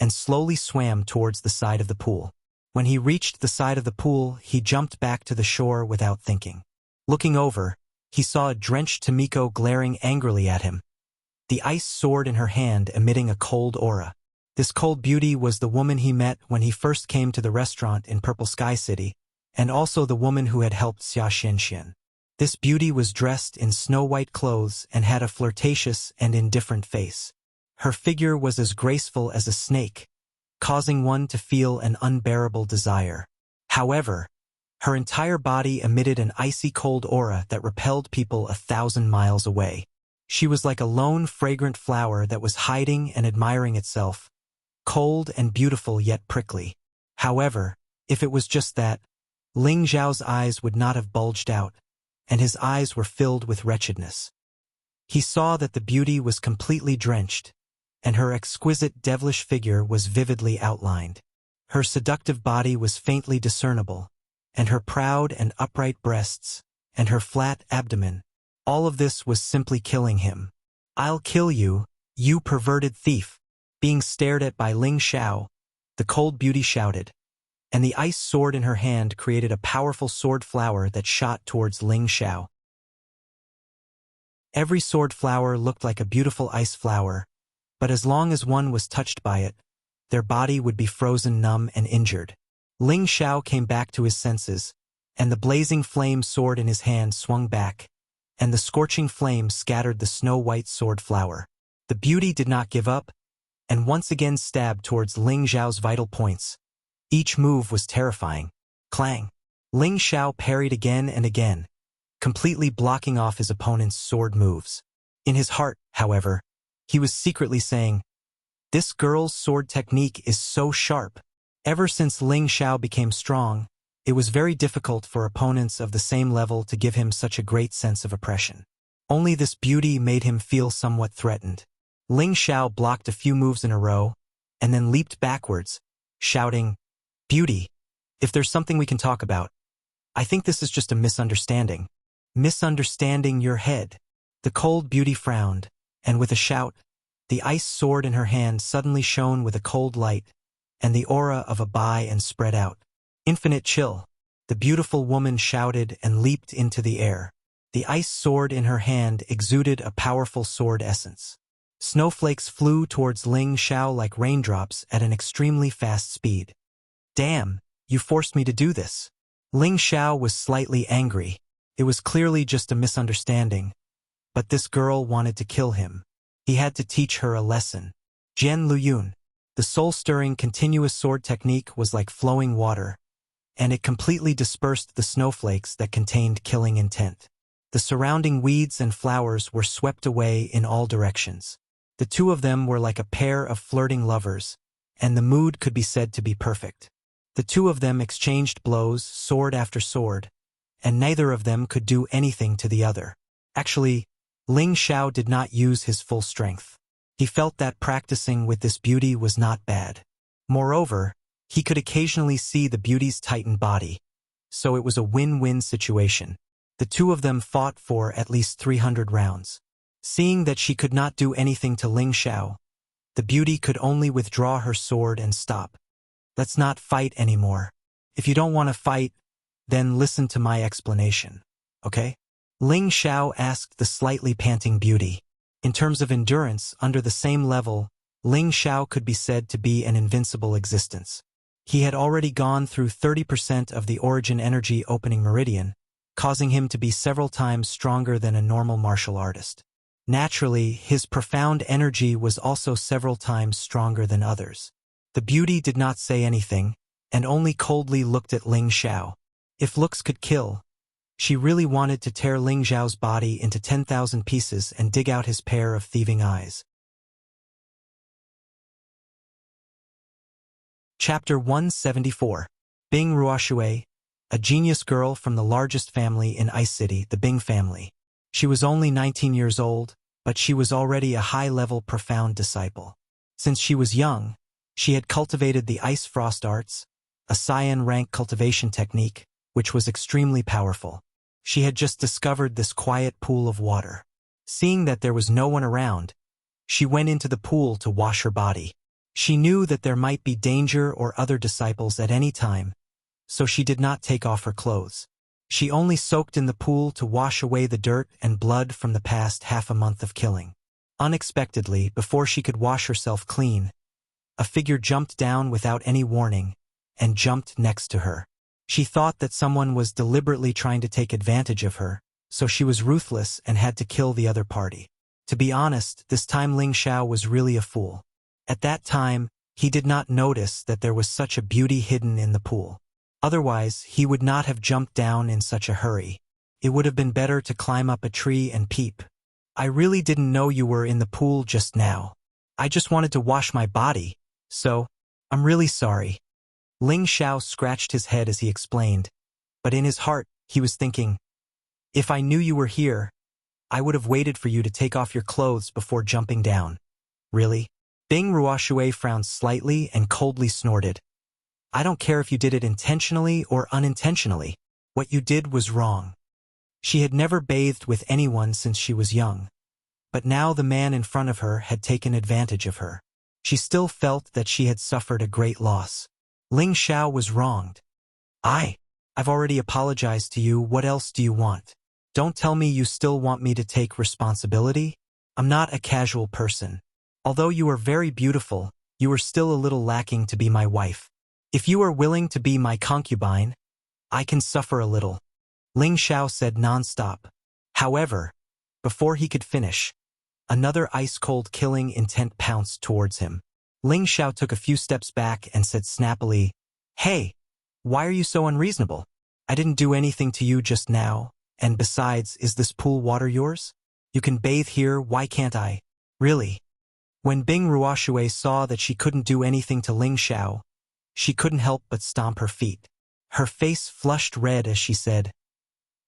and slowly swam towards the side of the pool. When he reached the side of the pool, he jumped back to the shore without thinking. Looking over, he saw a drenched Tomiko glaring angrily at him, the ice sword in her hand emitting a cold aura. This cold beauty was the woman he met when he first came to the restaurant in Purple Sky City, and also the woman who had helped Xia Xianxian. This beauty was dressed in snow-white clothes and had a flirtatious and indifferent face. Her figure was as graceful as a snake, causing one to feel an unbearable desire. However, her entire body emitted an icy cold aura that repelled people 1,000 miles away. She was like a lone, fragrant flower that was hiding and admiring itself, cold and beautiful yet prickly. However, if it was just that, Ling Xiao's eyes would not have bulged out, and his eyes were filled with wretchedness. He saw that the beauty was completely drenched, and her exquisite devilish figure was vividly outlined. Her seductive body was faintly discernible, and her proud and upright breasts, and her flat abdomen, all of this was simply killing him. "I'll kill you, you perverted thief!" Being stared at by Ling Xiao, the cold beauty shouted, and the ice sword in her hand created a powerful sword flower that shot towards Ling Xiao. Every sword flower looked like a beautiful ice flower, but as long as one was touched by it, their body would be frozen numb and injured. Ling Xiao came back to his senses, and the blazing flame sword in his hand swung back, and the scorching flame scattered the snow-white sword flower. The beauty did not give up, and once again stabbed towards Ling Xiao's vital points. Each move was terrifying. Clang! Ling Xiao parried again and again, completely blocking off his opponent's sword moves. In his heart, however, he was secretly saying, "This girl's sword technique is so sharp." Ever since Ling Xiao became strong, it was very difficult for opponents of the same level to give him such a great sense of oppression. Only this beauty made him feel somewhat threatened. Ling Xiao blocked a few moves in a row, and then leaped backwards, shouting, "Beauty, if there's something we can talk about, I think this is just a misunderstanding." "Misunderstanding your head." The cold beauty frowned, and with a shout, the ice sword in her hand suddenly shone with a cold light, and the aura of a buy and spread out. "Infinite chill." The beautiful woman shouted and leaped into the air. The ice sword in her hand exuded a powerful sword essence. Snowflakes flew towards Ling Xiao like raindrops at an extremely fast speed. "Damn, you forced me to do this." Ling Xiao was slightly angry. It was clearly just a misunderstanding, but this girl wanted to kill him. He had to teach her a lesson. Jian Luyun. The soul-stirring continuous sword technique was like flowing water, and it completely dispersed the snowflakes that contained killing intent. The surrounding weeds and flowers were swept away in all directions. The two of them were like a pair of flirting lovers, and the mood could be said to be perfect. The two of them exchanged blows, sword after sword, and neither of them could do anything to the other. Actually, Ling Xiao did not use his full strength. He felt that practicing with this beauty was not bad. Moreover, he could occasionally see the beauty's tightened body, so it was a win-win situation. The two of them fought for at least 300 rounds. Seeing that she could not do anything to Ling Xiao, the beauty could only withdraw her sword and stop. "Let's not fight anymore. If you don't want to fight, then listen to my explanation, okay?" Ling Xiao asked the slightly panting beauty. In terms of endurance, under the same level, Ling Xiao could be said to be an invincible existence. He had already gone through 30% of the origin energy opening meridian, causing him to be several times stronger than a normal martial artist. Naturally, his profound energy was also several times stronger than others. The beauty did not say anything, and only coldly looked at Ling Xiao. If looks could kill, she really wanted to tear Ling Xiao's body into 10,000 pieces and dig out his pair of thieving eyes. Chapter 174. Bing Ruoshui, a genius girl from the largest family in Ice City, the Bing family. She was only 19 years old, but she was already a high-level profound disciple. Since she was young, she had cultivated the ice frost arts, a cyan rank cultivation technique, which was extremely powerful. She had just discovered this quiet pool of water. Seeing that there was no one around, she went into the pool to wash her body. She knew that there might be danger or other disciples at any time, so she did not take off her clothes. She only soaked in the pool to wash away the dirt and blood from the past half a month of killing. Unexpectedly, before she could wash herself clean, a figure jumped down without any warning and jumped next to her. She thought that someone was deliberately trying to take advantage of her, so she was ruthless and had to kill the other party. To be honest, this time Ling Xiao was really a fool. At that time, he did not notice that there was such a beauty hidden in the pool. Otherwise, he would not have jumped down in such a hurry. It would have been better to climb up a tree and peep. I really didn't know you were in the pool just now. I just wanted to wash my body, so I'm really sorry. Ling Xiao scratched his head as he explained, but in his heart, he was thinking, if I knew you were here, I would have waited for you to take off your clothes before jumping down. Really? Bing Ruoshui frowned slightly and coldly snorted. I don't care if you did it intentionally or unintentionally. What you did was wrong. She had never bathed with anyone since she was young, but now the man in front of her had taken advantage of her. She still felt that she had suffered a great loss. Ling Xiao was wronged. I've already apologized to you. What else do you want? Don't tell me you still want me to take responsibility? I'm not a casual person. Although you are very beautiful, you are still a little lacking to be my wife. If you are willing to be my concubine, I can suffer a little. Ling Xiao said non-stop. However, before he could finish, another ice-cold killing intent pounced towards him. Ling Xiao took a few steps back and said snappily, Hey, why are you so unreasonable? I didn't do anything to you just now, and besides, is this pool water yours? You can bathe here, why can't I? Really? When Bing Ruoshui saw that she couldn't do anything to Ling Xiao, she couldn't help but stomp her feet. Her face flushed red as she said,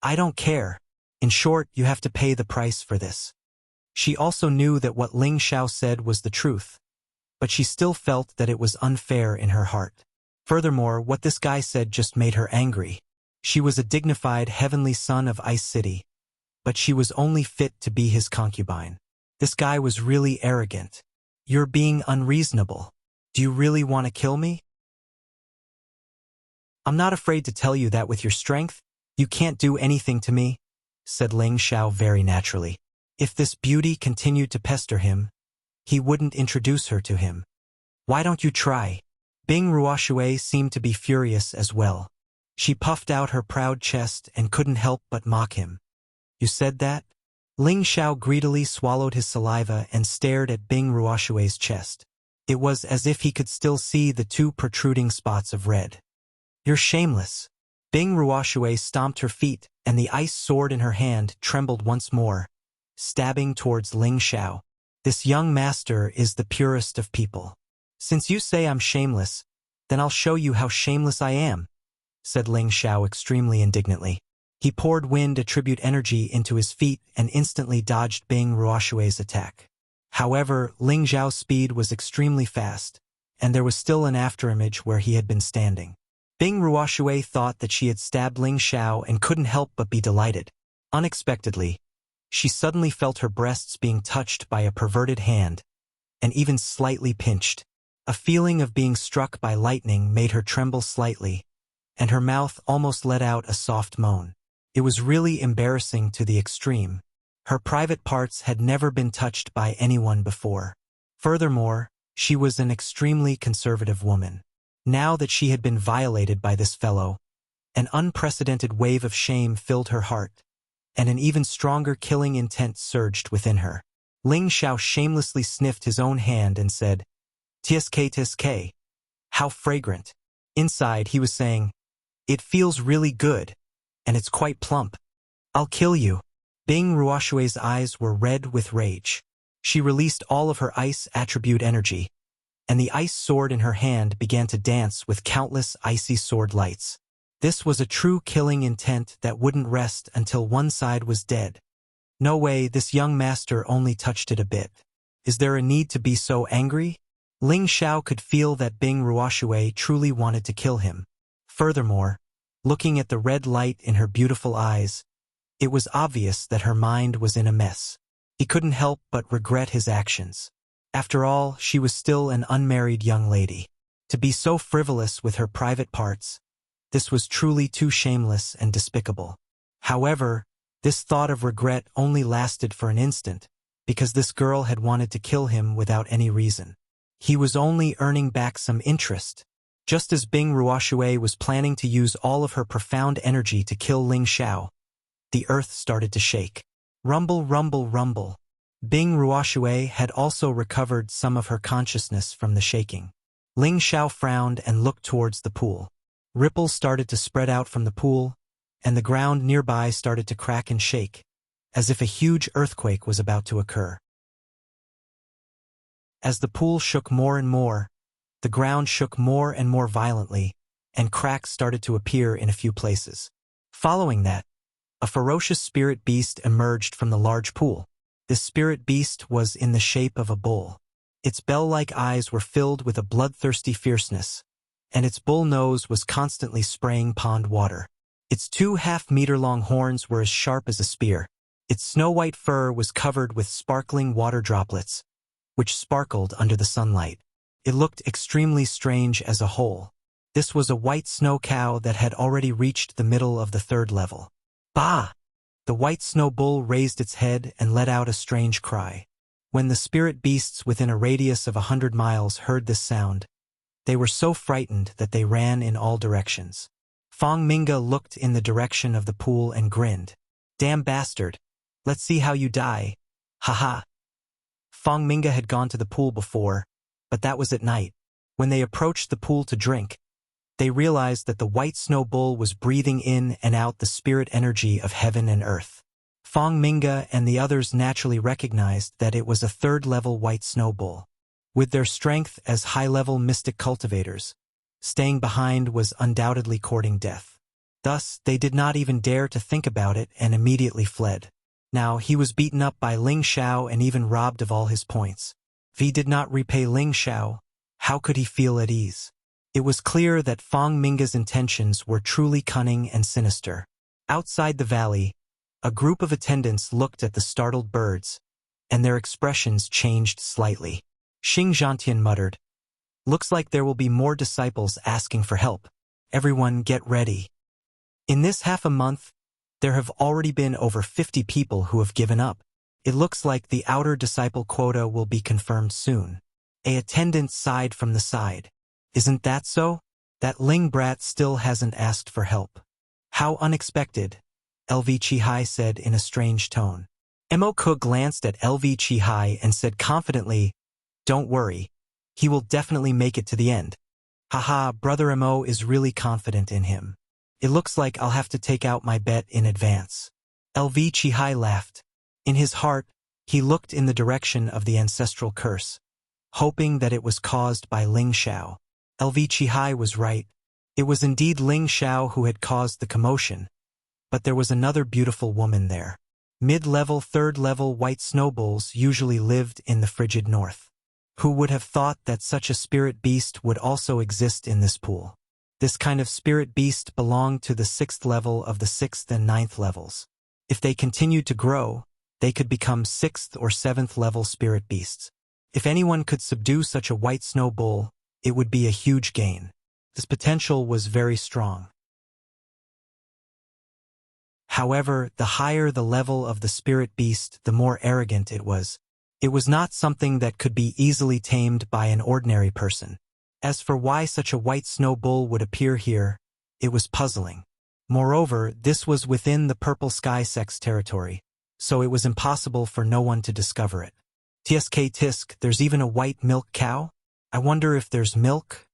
I don't care. In short, you have to pay the price for this. She also knew that what Ling Xiao said was the truth, but she still felt that it was unfair in her heart. Furthermore, what this guy said just made her angry. She was a dignified heavenly son of Ice City, but she was only fit to be his concubine. This guy was really arrogant. You're being unreasonable. Do you really want to kill me? I'm not afraid to tell you that with your strength, you can't do anything to me, said Ling Xiao very naturally. If this beauty continued to pester him, he wouldn't introduce her to him. Why don't you try? Bing Ruoshui seemed to be furious as well. She puffed out her proud chest and couldn't help but mock him. You said that? Ling Xiao greedily swallowed his saliva and stared at Bing Ruoshui's chest. It was as if he could still see the two protruding spots of red. You're shameless. Bing Ruoshui stomped her feet, and the ice sword in her hand trembled once more, stabbing towards Ling Xiao. This young master is the purest of people. Since you say I'm shameless, then I'll show you how shameless I am, said Ling Xiao extremely indignantly. He poured wind attribute energy into his feet and instantly dodged Bing Ruoshui's attack. However, Ling Xiao's speed was extremely fast, and there was still an afterimage where he had been standing. Bing Ruoshui thought that she had stabbed Ling Xiao and couldn't help but be delighted. Unexpectedly, she suddenly felt her breasts being touched by a perverted hand, and even slightly pinched. A feeling of being struck by lightning made her tremble slightly, and her mouth almost let out a soft moan. It was really embarrassing to the extreme. Her private parts had never been touched by anyone before. Furthermore, she was an extremely conservative woman. Now that she had been violated by this fellow, an unprecedented wave of shame filled her heart, and an even stronger killing intent surged within her. Ling Xiao shamelessly sniffed his own hand and said, "Tsk tsk. How fragrant." Inside, he was saying, "It feels really good, and it's quite plump. I'll kill you." Bing Ruoshui's eyes were red with rage. She released all of her ice attribute energy, and the ice sword in her hand began to dance with countless icy sword lights. This was a true killing intent that wouldn't rest until one side was dead. No way, this young master only touched it a bit. Is there a need to be so angry? Ling Xiao could feel that Bing Ruoshui truly wanted to kill him. Furthermore, looking at the red light in her beautiful eyes, it was obvious that her mind was in a mess. He couldn't help but regret his actions. After all, she was still an unmarried young lady. To be so frivolous with her private parts, this was truly too shameless and despicable. However, this thought of regret only lasted for an instant, because this girl had wanted to kill him without any reason. He was only earning back some interest. Just as Bing Ruoshui was planning to use all of her profound energy to kill Ling Xiao, the earth started to shake. Rumble, rumble, rumble. Bing Ruoshui had also recovered some of her consciousness from the shaking. Ling Xiao frowned and looked towards the pool. Ripples started to spread out from the pool, and the ground nearby started to crack and shake, as if a huge earthquake was about to occur. As the pool shook more and more, the ground shook more and more violently, and cracks started to appear in a few places. Following that, a ferocious spirit beast emerged from the large pool. This spirit beast was in the shape of a bull. Its bell-like eyes were filled with a bloodthirsty fierceness, and its bull nose was constantly spraying pond water. Its 2.5-meter-long horns were as sharp as a spear. Its snow-white fur was covered with sparkling water droplets, which sparkled under the sunlight. It looked extremely strange as a whole. This was a white snow cow that had already reached the middle of the 3rd level. Bah! The white snow bull raised its head and let out a strange cry. When the spirit beasts within a radius of 100 miles heard this sound, they were so frightened that they ran in all directions. Fong Minga looked in the direction of the pool and grinned. Damn bastard! Let's see how you die. Haha. Fong Minga had gone to the pool before, but that was at night. When they approached the pool to drink, they realized that the white snow bull was breathing in and out the spirit energy of heaven and earth. Fong Minga and the others naturally recognized that it was a 3rd-level white snow bull. With their strength as high-level mystic cultivators, staying behind was undoubtedly courting death. Thus, they did not even dare to think about it and immediately fled. Now, he was beaten up by Ling Xiao and even robbed of all his points. If he did not repay Ling Xiao, how could he feel at ease? It was clear that Fong Minga's intentions were truly cunning and sinister. Outside the valley, a group of attendants looked at the startled birds, and their expressions changed slightly. Xing Zhantian muttered, "Looks like there will be more disciples asking for help. Everyone get ready." In this half a month, there have already been over 50 people who have given up. It looks like the outer disciple quota will be confirmed soon. A attendant sighed from the side. Isn't that so? That Ling brat still hasn't asked for help. How unexpected, LV Chihai said in a strange tone. Mo Ke glanced at LV Chihai and said confidently, "Don't worry. He will definitely make it to the end." Haha, Brother Mo is really confident in him. It looks like I'll have to take out my bet in advance. LV Chihai laughed. In his heart, he looked in the direction of the ancestral curse, hoping that it was caused by Ling Xiao. LV Chihai was right. It was indeed Ling Xiao who had caused the commotion, but there was another beautiful woman there. Mid-level, 3rd-level white snowballs usually lived in the frigid north. Who would have thought that such a spirit beast would also exist in this pool? This kind of spirit beast belonged to the 6th level of the 6th and 9th levels. If they continued to grow, they could become 6th or 7th level spirit beasts. If anyone could subdue such a white snow bull, it would be a huge gain. This potential was very strong. However, the higher the level of the spirit beast, the more arrogant it was. It was not something that could be easily tamed by an ordinary person. As for why such a white snow bull would appear here, it was puzzling. Moreover, this was within the Purple Sky Sect's territory, so it was impossible for no one to discover it. Tsk tisk, there's even a white milk cow? I wonder if there's milk?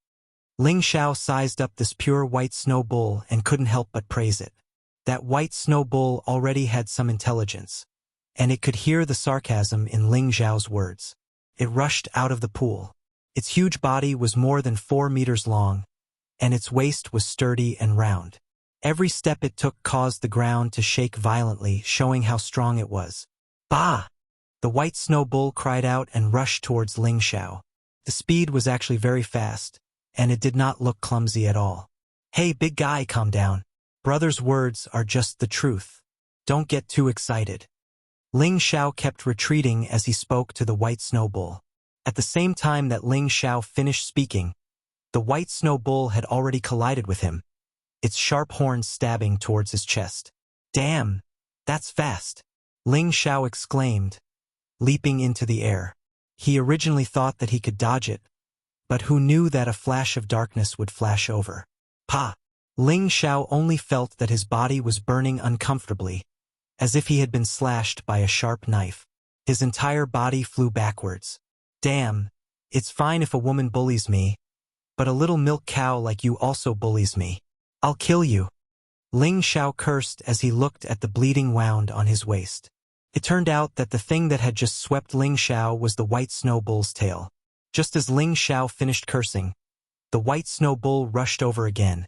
Ling Xiao sized up this pure white snow bull and couldn't help but praise it. That white snow bull already had some intelligence, and it could hear the sarcasm in Ling Xiao's words. It rushed out of the pool. Its huge body was more than 4 meters long, and its waist was sturdy and round. Every step it took caused the ground to shake violently, showing how strong it was. Bah! The white snow bull cried out and rushed towards Ling Xiao. The speed was actually very fast, and it did not look clumsy at all. Hey, big guy, calm down. Brother's words are just the truth. Don't get too excited. Ling Xiao kept retreating as he spoke to the white snow bull. At the same time that Ling Xiao finished speaking, the white snow bull had already collided with him, its sharp horns stabbing towards his chest. Damn, that's fast, Ling Xiao exclaimed, leaping into the air. He originally thought that he could dodge it, but who knew that a flash of darkness would flash over. Pa! Ling Xiao only felt that his body was burning uncomfortably, as if he had been slashed by a sharp knife. His entire body flew backwards. Damn, it's fine if a woman bullies me, but a little milk cow like you also bullies me. I'll kill you. Ling Xiao cursed as he looked at the bleeding wound on his waist. It turned out that the thing that had just swept Ling Xiao was the white snow bull's tail. Just as Ling Xiao finished cursing, the white snow bull rushed over again,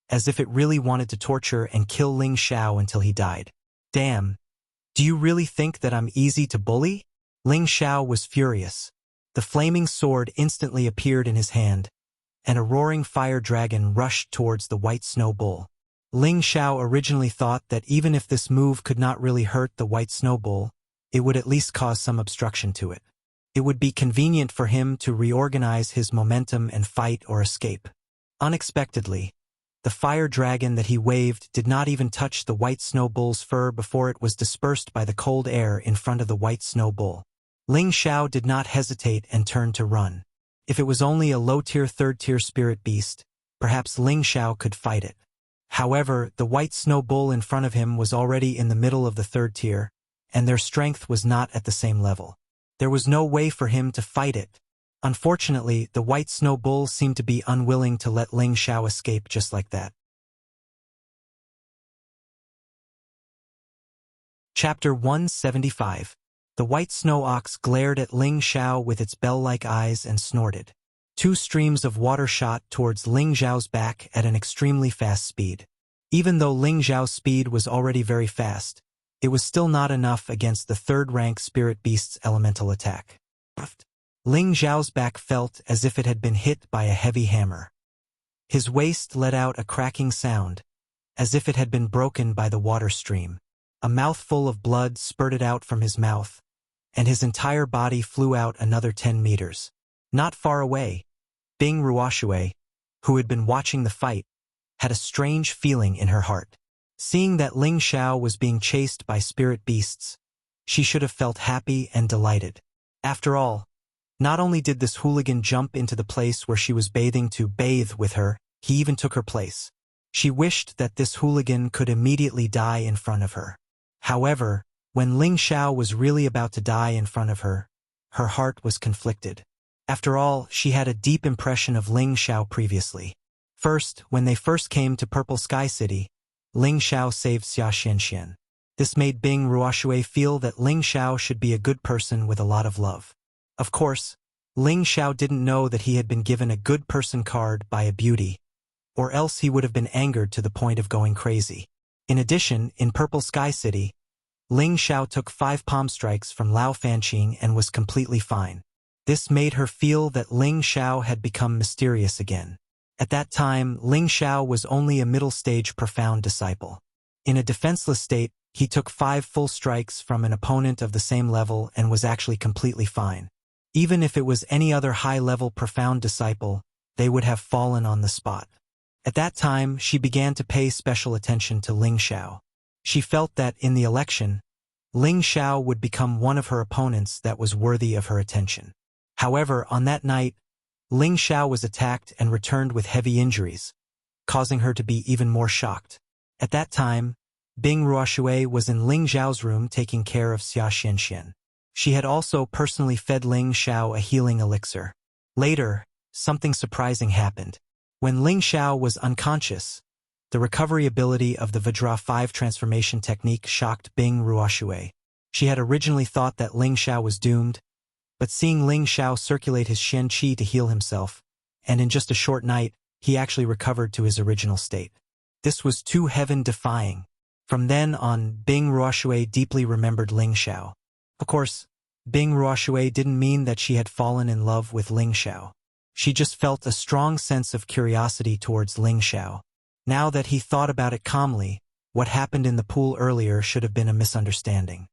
as if it really wanted to torture and kill Ling Xiao until he died. Damn, do you really think that I'm easy to bully? Ling Xiao was furious. The flaming sword instantly appeared in his hand, and a roaring fire dragon rushed towards the white snow bull. Ling Xiao originally thought that even if this move could not really hurt the white snow bull, it would at least cause some obstruction to it. It would be convenient for him to reorganize his momentum and fight or escape. Unexpectedly, the fire dragon that he waved did not even touch the white snow bull's fur before it was dispersed by the cold air in front of the white snow bull. Ling Xiao did not hesitate and turned to run. If it was only a low-tier third-tier spirit beast, perhaps Ling Xiao could fight it. However, the white snow bull in front of him was already in the middle of the third tier, and their strength was not at the same level. There was no way for him to fight it. Unfortunately, the white snow bull seemed to be unwilling to let Ling Xiao escape just like that. Chapter 175. The white snow ox glared at Ling Xiao with its bell-like eyes and snorted. 2 streams of water shot towards Ling Xiao's back at an extremely fast speed. Even though Ling Xiao's speed was already very fast, it was still not enough against the third-rank spirit beast's elemental attack. Ling Xiao's back felt as if it had been hit by a heavy hammer. His waist let out a cracking sound, as if it had been broken by the water stream. A mouthful of blood spurted out from his mouth, and his entire body flew out another 10 meters. Not far away, Bing Ruoshui, who had been watching the fight, had a strange feeling in her heart. Seeing that Ling Xiao was being chased by spirit beasts, she should have felt happy and delighted. After all, not only did this hooligan jump into the place where she was bathing to bathe with her, he even took her place. She wished that this hooligan could immediately die in front of her. However, when Ling Xiao was really about to die in front of her, her heart was conflicted. After all, she had a deep impression of Ling Xiao previously. First, when they first came to Purple Sky City, Ling Xiao saved Xia Xianxian. This made Bing Ruoshui feel that Ling Xiao should be a good person with a lot of love. Of course, Ling Xiao didn't know that he had been given a good person card by a beauty, or else he would have been angered to the point of going crazy. In addition, in Purple Sky City, Ling Xiao took 5 palm strikes from Lao Fanqing and was completely fine. This made her feel that Ling Xiao had become mysterious again. At that time, Ling Xiao was only a middle-stage profound disciple. In a defenseless state, he took 5 full strikes from an opponent of the same level and was actually completely fine. Even if it was any other high-level profound disciple, they would have fallen on the spot. At that time, she began to pay special attention to Ling Xiao. She felt that, in the election, Ling Xiao would become one of her opponents that was worthy of her attention. However, on that night, Ling Xiao was attacked and returned with heavy injuries, causing her to be even more shocked. At that time, Bing Ruoshui was in Ling Xiao's room taking care of Xia Xianxian. She had also personally fed Ling Xiao a healing elixir. Later, something surprising happened. When Ling Xiao was unconscious, the recovery ability of the Vajra 5 transformation technique shocked Bing Ruoshui. She had originally thought that Ling Xiao was doomed, but seeing Ling Xiao circulate his Shen Qi to heal himself, and in just a short night, he actually recovered to his original state. This was too heaven-defying. From then on, Bing Ruoshui deeply remembered Ling Xiao. Of course, Bing Ruoshui didn't mean that she had fallen in love with Ling Xiao. She just felt a strong sense of curiosity towards Ling Xiao. Now that he thought about it calmly, what happened in the pool earlier should have been a misunderstanding.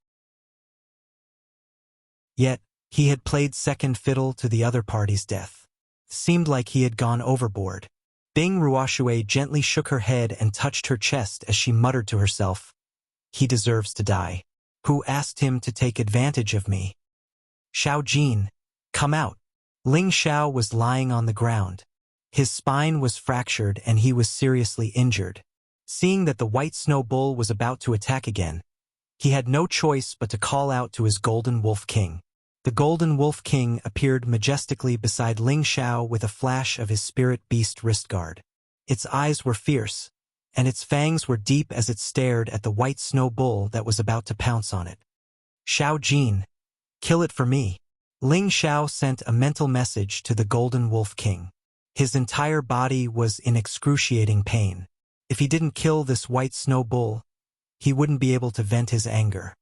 Yet, he had played second fiddle to the other party's death. Seemed like he had gone overboard. Bing Ruoshui gently shook her head and touched her chest as she muttered to herself, "He deserves to die. Who asked him to take advantage of me? Xiao Jin, come out." Ling Xiao was lying on the ground. His spine was fractured and he was seriously injured. Seeing that the white snow bull was about to attack again, he had no choice but to call out to his Golden Wolf King. The Golden Wolf King appeared majestically beside Ling Xiao with a flash of his spirit beast wrist guard. Its eyes were fierce, and its fangs were deep as it stared at the white snow bull that was about to pounce on it. "Xiao Jin, kill it for me." Ling Xiao sent a mental message to the Golden Wolf King. His entire body was in excruciating pain. If he didn't kill this white snow bull, he wouldn't be able to vent his anger.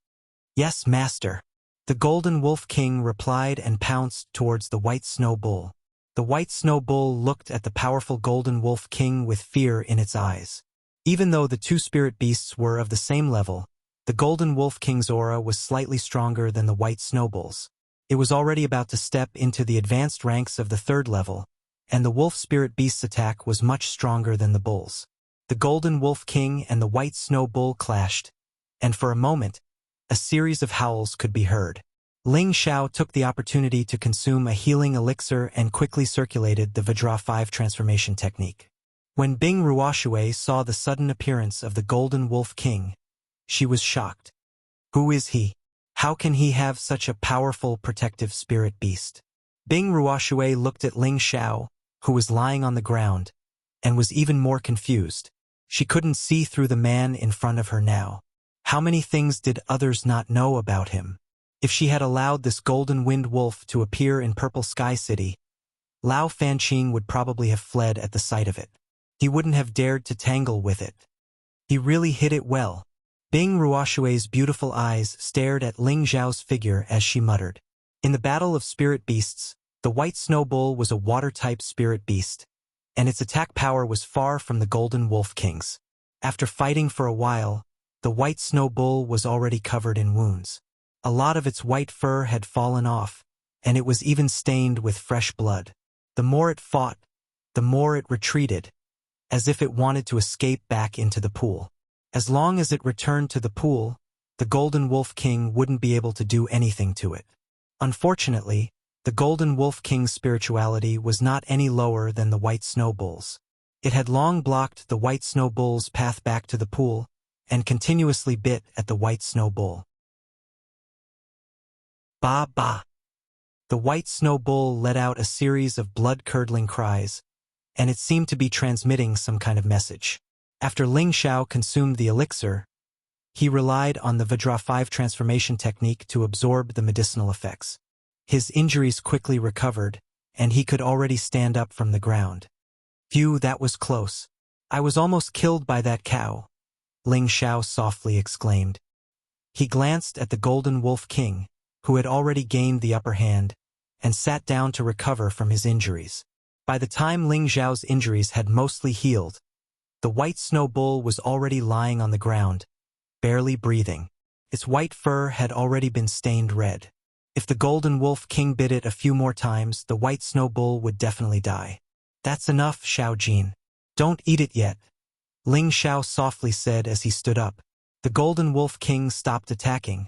"Yes, master." The Golden Wolf King replied and pounced towards the white snow bull. The white snow bull looked at the powerful Golden Wolf King with fear in its eyes. Even though the two spirit beasts were of the same level, the Golden Wolf King's aura was slightly stronger than the white snow bull's. It was already about to step into the advanced ranks of the third level, and the wolf spirit beast's attack was much stronger than the bull's. The Golden Wolf King and the white snow bull clashed, and for a moment, a series of howls could be heard. Ling Xiao took the opportunity to consume a healing elixir and quickly circulated the Vajra 5 transformation technique. When Bing Ruoshui saw the sudden appearance of the Golden Wolf King, she was shocked. Who is he? How can he have such a powerful protective spirit beast? Bing Ruoshui looked at Ling Xiao, who was lying on the ground, and was even more confused. She couldn't see through the man in front of her now. How many things did others not know about him? If she had allowed this golden wind wolf to appear in Purple Sky City, Lao Fanqing would probably have fled at the sight of it. He wouldn't have dared to tangle with it. He really hid it well. Bing Ruoshui's beautiful eyes stared at Ling Xiao's figure as she muttered. In the battle of spirit beasts, the white snow bull was a water-type spirit beast, and its attack power was far from the Golden Wolf King's. After fighting for a while, the white snow bull was already covered in wounds. A lot of its white fur had fallen off, and it was even stained with fresh blood. The more it fought, the more it retreated, as if it wanted to escape back into the pool. As long as it returned to the pool, the Golden Wolf King wouldn't be able to do anything to it. Unfortunately, the Golden Wolf King's spirituality was not any lower than the white snow bull's. It had long blocked the white snow bull's path back to the pool, and continuously bit at the white snow bull. Ba ba! The white snow bull let out a series of blood-curdling cries, and it seemed to be transmitting some kind of message. After Ling Xiao consumed the elixir, he relied on the Vajra 5 transformation technique to absorb the medicinal effects. His injuries quickly recovered, and he could already stand up from the ground. Phew, that was close. I was almost killed by that cow, Ling Xiao softly exclaimed. He glanced at the Golden Wolf King, who had already gained the upper hand, and sat down to recover from his injuries. By the time Ling Xiao's injuries had mostly healed, the white snow bull was already lying on the ground, barely breathing. Its white fur had already been stained red. If the Golden Wolf King bit it a few more times, the white snow bull would definitely die. That's enough, Xiao Jin. Don't eat it yet, Ling Xiao softly said as he stood up. The Golden Wolf King stopped attacking,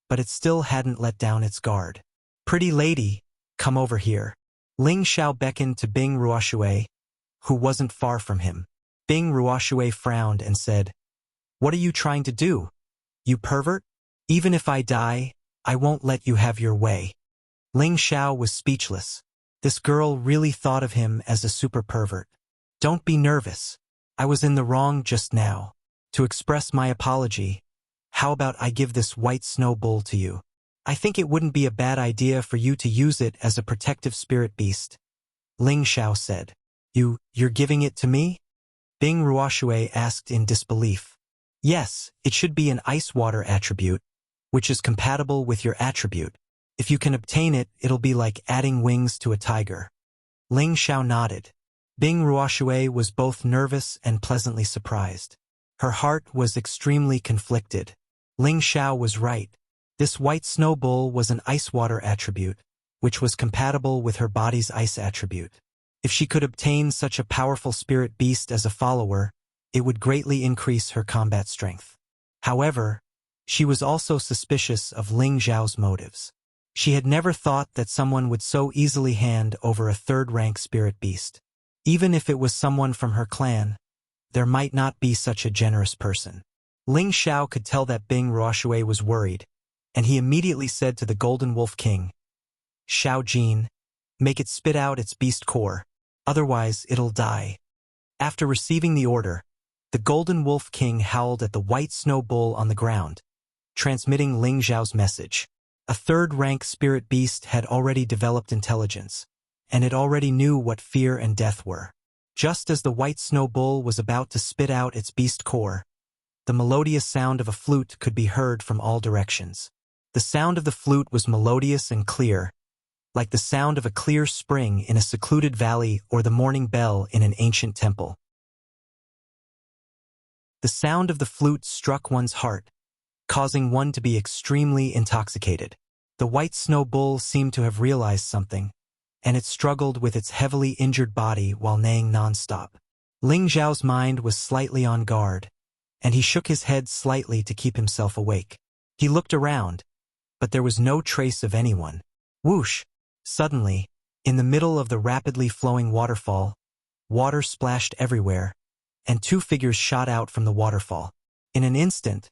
but it still hadn't let down its guard. Pretty lady, come over here. Ling Xiao beckoned to Bing Ruoshui, who wasn't far from him. Bing Ruoshui frowned and said, "What are you trying to do? You pervert? Even if I die, I won't let you have your way." Ling Xiao was speechless. This girl really thought of him as a super pervert. Don't be nervous. I was in the wrong just now. To express my apology, how about I give this white snow bull to you? I think it wouldn't be a bad idea for you to use it as a protective spirit beast, Ling Xiao said. You're giving it to me? Bing Ruoshui asked in disbelief. Yes, it should be an ice water attribute, which is compatible with your attribute. If you can obtain it, it'll be like adding wings to a tiger. Ling Xiao nodded. Bing Ruoshui was both nervous and pleasantly surprised. Her heart was extremely conflicted. Ling Xiao was right. This white snow bull was an ice water attribute, which was compatible with her body's ice attribute. If she could obtain such a powerful spirit beast as a follower, it would greatly increase her combat strength. However, she was also suspicious of Ling Xiao's motives. She had never thought that someone would so easily hand over a third-rank spirit beast. Even if it was someone from her clan, there might not be such a generous person. Ling Xiao could tell that Bing Ruoshui was worried, and he immediately said to the Golden Wolf King, "Xiao Jin, make it spit out its beast core, otherwise it'll die." After receiving the order, the Golden Wolf King howled at the white snow bull on the ground, transmitting Ling Xiao's message. A third-rank spirit beast had already developed intelligence, and it already knew what fear and death were. Just as the white snow bull was about to spit out its beast core, the melodious sound of a flute could be heard from all directions. The sound of the flute was melodious and clear, like the sound of a clear spring in a secluded valley or the morning bell in an ancient temple. The sound of the flute struck one's heart, causing one to be extremely intoxicated. The white snow bull seemed to have realized something, and it struggled with its heavily injured body while neighing non-stop. Ling Xiao's mind was slightly on guard, and he shook his head slightly to keep himself awake. He looked around, but there was no trace of anyone. Whoosh! Suddenly, in the middle of the rapidly flowing waterfall, water splashed everywhere, and two figures shot out from the waterfall. In an instant,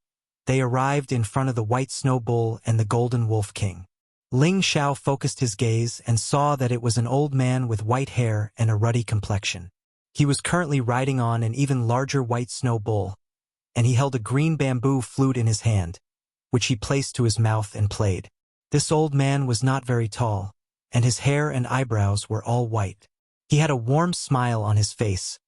they arrived in front of the white snow bull and the Golden Wolf King. Ling Xiao focused his gaze and saw that it was an old man with white hair and a ruddy complexion. He was currently riding on an even larger white snow bull, and he held a green bamboo flute in his hand, which he placed to his mouth and played. This old man was not very tall, and his hair and eyebrows were all white. He had a warm smile on his face,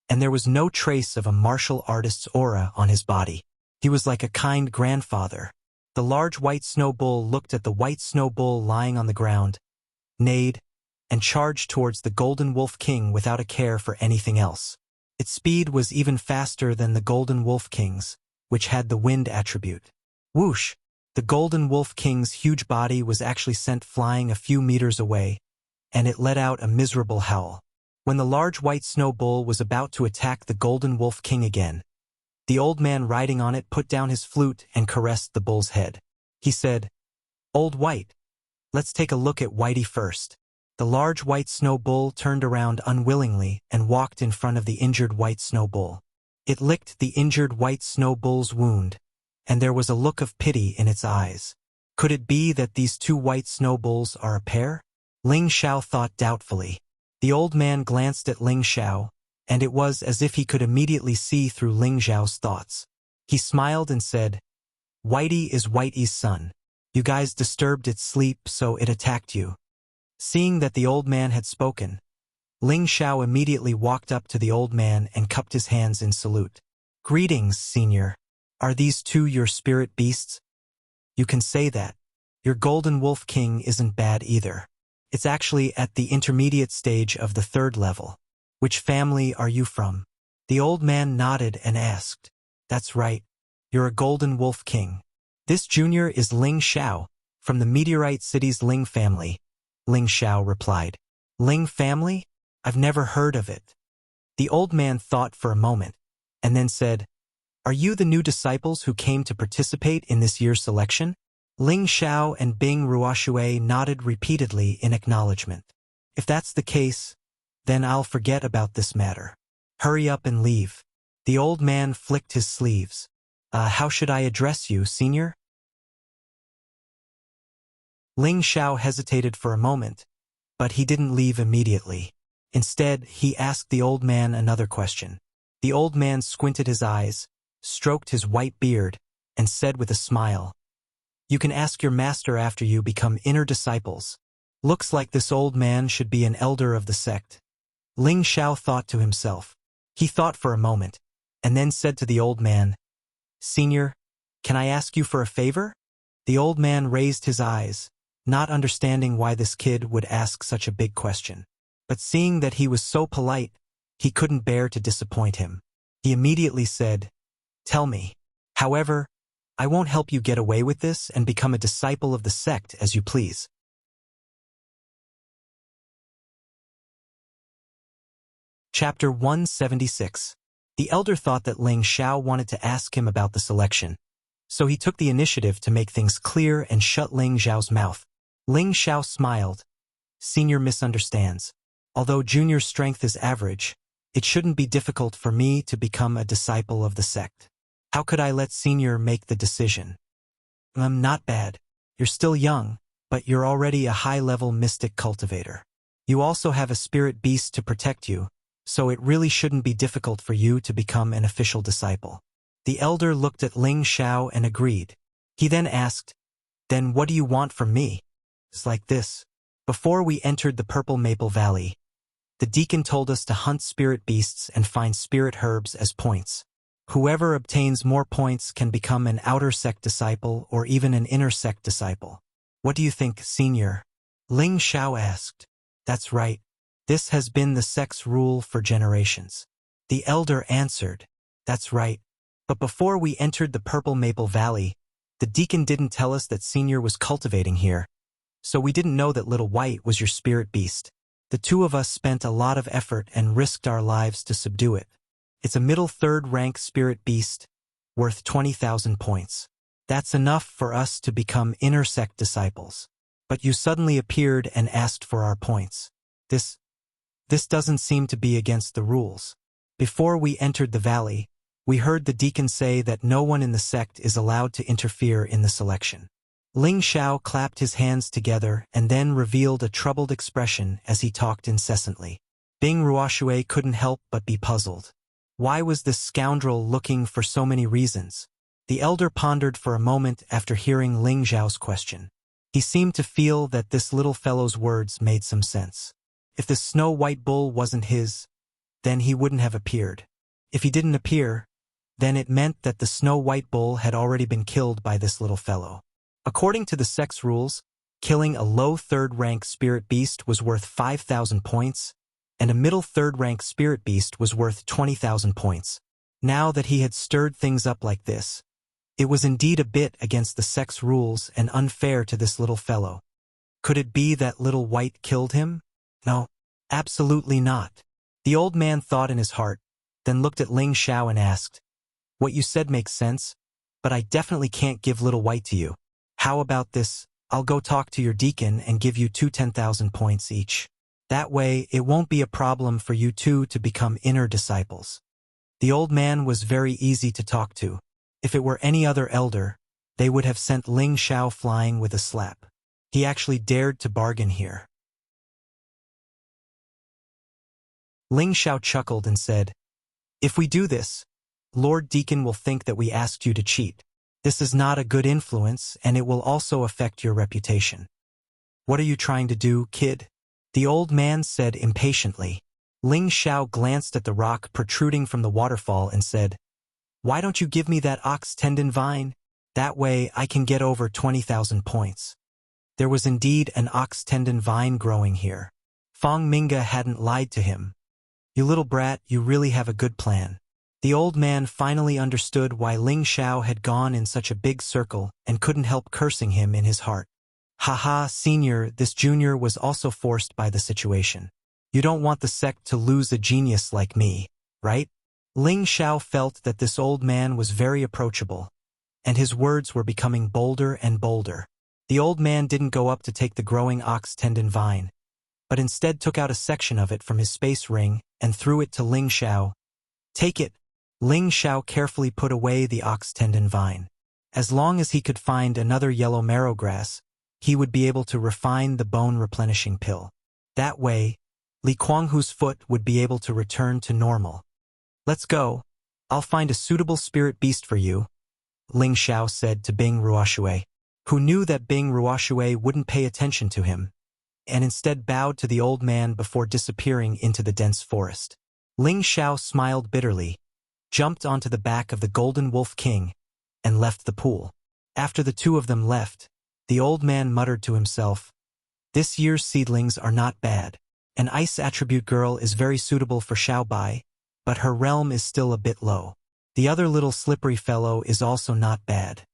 and there was no trace of a martial artist's aura on his body. He was like a kind grandfather. The large white snow bull looked at the white snow bull lying on the ground, neighed, and charged towards the Golden Wolf King without a care for anything else. Its speed was even faster than the Golden Wolf King's, which had the wind attribute. Whoosh! The Golden Wolf King's huge body was actually sent flying a few meters away, and it let out a miserable howl. When the large white snow bull was about to attack the Golden Wolf King again, the old man riding on it put down his flute and caressed the bull's head. He said, "Old White, let's take a look at Whitey first." The large white snow bull turned around unwillingly and walked in front of the injured white snow bull. It licked the injured white snow bull's wound, and there was a look of pity in its eyes. Could it be that these two white snow bulls are a pair? Ling Xiao thought doubtfully. The old man glanced at Ling Xiao, and it was as if he could immediately see through Ling Xiao's thoughts. He smiled and said, "Whitey is Whitey's son. You guys disturbed its sleep, so it attacked you." Seeing that the old man had spoken, Ling Xiao immediately walked up to the old man and cupped his hands in salute. "Greetings, senior. Are these two your spirit beasts?" "You can say that. Your Golden Wolf King isn't bad either. It's actually at the intermediate stage of the third level. Which family are you from?" The old man nodded and asked, "That's right. You're a Golden Wolf King. This junior is Ling Xiao, from the Meteorite City's Ling family," Ling Xiao replied. "Ling family? I've never heard of it." The old man thought for a moment, and then said, "Are you the new disciples who came to participate in this year's selection?" Ling Xiao and Bing Ruoshui nodded repeatedly in acknowledgement. "If that's the case, then I'll forget about this matter. Hurry up and leave." The old man flicked his sleeves. How should I address you, senior?" Ling Xiao hesitated for a moment, but he didn't leave immediately. Instead, he asked the old man another question. The old man squinted his eyes, stroked his white beard, and said with a smile, "You can ask your master after you become inner disciples. Looks like this old man should be an elder of the sect." Ling Xiao thought to himself. He thought for a moment, and then said to the old man, "Senior, can I ask you for a favor?" The old man raised his eyes, not understanding why this kid would ask such a big question. But seeing that he was so polite, he couldn't bear to disappoint him. He immediately said, "Tell me. However, I won't help you get away with this and become a disciple of the sect as you please." Chapter 176. The elder thought that Ling Xiao wanted to ask him about the selection, so he took the initiative to make things clear and shut Ling Xiao's mouth. Ling Xiao smiled. "Senior misunderstands. Although Junior's strength is average, it shouldn't be difficult for me to become a disciple of the sect. How could I let Senior make the decision?" Not bad. You're still young, but you're already a high-level mystic cultivator. You also have a spirit beast to protect you, so it really shouldn't be difficult for you to become an official disciple." The elder looked at Ling Xiao and agreed. He then asked, "Then what do you want from me?" "It's like this. Before we entered the Purple Maple Valley, the deacon told us to hunt spirit beasts and find spirit herbs as points. Whoever obtains more points can become an outer sect disciple or even an inner sect disciple. What do you think, Senior?" Ling Xiao asked. "That's right. This has been the sect's rule for generations." The elder answered, "That's right. But before we entered the Purple Maple Valley, the deacon didn't tell us that Senior was cultivating here, so we didn't know that Little White was your spirit beast. The two of us spent a lot of effort and risked our lives to subdue it. It's a middle third-rank spirit beast, worth 20,000 points. That's enough for us to become inner sect disciples. But you suddenly appeared and asked for our points. This doesn't seem to be against the rules. Before we entered the valley, we heard the deacon say that no one in the sect is allowed to interfere in the selection." Ling Xiao clapped his hands together and then revealed a troubled expression as he talked incessantly. Bing Ruoshui couldn't help but be puzzled. Why was this scoundrel looking for so many reasons? The elder pondered for a moment after hearing Ling Xiao's question. He seemed to feel that this little fellow's words made some sense. If the snow-white bull wasn't his, then he wouldn't have appeared. If he didn't appear, then it meant that the snow-white bull had already been killed by this little fellow. According to the sect's rules, killing a low third-rank spirit beast was worth 5,000 points, and a middle third-rank spirit beast was worth 20,000 points. Now that he had stirred things up like this, it was indeed a bit against the sect's rules and unfair to this little fellow. Could it be that Little White killed him? No, absolutely not. The old man thought in his heart, then looked at Ling Xiao and asked, "What you said makes sense, but I definitely can't give Little White to you. How about this? I'll go talk to your deacon and give you 10,000 points each. That way, it won't be a problem for you two to become inner disciples." The old man was very easy to talk to. If it were any other elder, they would have sent Ling Xiao flying with a slap. He actually dared to bargain here. Ling Xiao chuckled and said, "If we do this, Lord Deacon will think that we asked you to cheat. This is not a good influence, and it will also affect your reputation." "What are you trying to do, kid?" the old man said impatiently. Ling Xiao glanced at the rock protruding from the waterfall and said, "Why don't you give me that ox tendon vine? That way I can get over 20,000 points." There was indeed an ox tendon vine growing here. Fong Minga hadn't lied to him. "You little brat, you really have a good plan." The old man finally understood why Ling Xiao had gone in such a big circle and couldn't help cursing him in his heart. "Haha, Senior, this junior was also forced by the situation. You don't want the sect to lose a genius like me, right?" Ling Xiao felt that this old man was very approachable, and his words were becoming bolder and bolder. The old man didn't go up to take the growing ox tendon vine, but instead took out a section of it from his space ring and threw it to Ling Xiao. "Take it." Ling Xiao carefully put away the ox tendon vine. As long as he could find another yellow marrow grass, he would be able to refine the bone-replenishing pill. That way, Li Kuanghu's foot would be able to return to normal. "Let's go. I'll find a suitable spirit beast for you," Ling Xiao said to Bing Ruoshui, who knew that Bing Ruoshui wouldn't pay attention to him, and instead bowed to the old man before disappearing into the dense forest. Ling Xiao smiled bitterly, jumped onto the back of the Golden Wolf King, and left the pool. After the two of them left, the old man muttered to himself, "This year's seedlings are not bad. An ice attribute girl is very suitable for Xiaobai, but her realm is still a bit low. The other little slippery fellow is also not bad."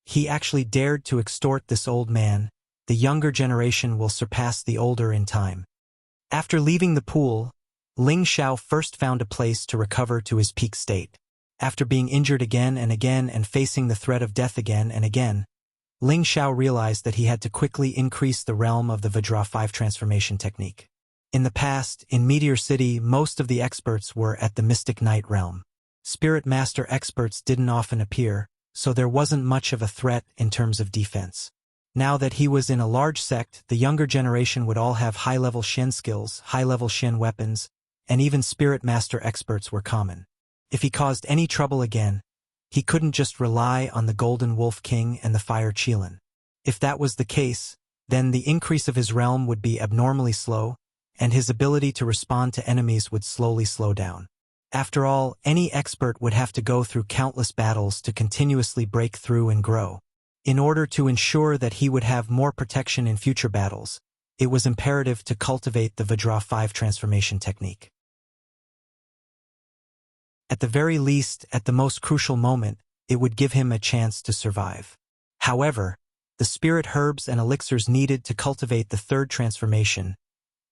He actually dared to extort this old man. The younger generation will surpass the older in time. After leaving the pool, Ling Xiao first found a place to recover to his peak state. After being injured again and again and facing the threat of death again and again, Ling Xiao realized that he had to quickly increase the realm of the Vajra 5 transformation technique. In the past, in Meteor City, most of the experts were at the Mystic Knight realm. Spirit Master experts didn't often appear, so there wasn't much of a threat in terms of defense. Now that he was in a large sect, the younger generation would all have high-level Shen skills, high-level Shen weapons, and even Spirit Master experts were common. If he caused any trouble again, he couldn't just rely on the Golden Wolf King and the Fire Qilin. If that was the case, then the increase of his realm would be abnormally slow, and his ability to respond to enemies would slowly slow down. After all, any expert would have to go through countless battles to continuously break through and grow. In order to ensure that he would have more protection in future battles, it was imperative to cultivate the Vajra 5 transformation technique. At the very least, at the most crucial moment, it would give him a chance to survive. However, the spirit herbs and elixirs needed to cultivate the third transformation,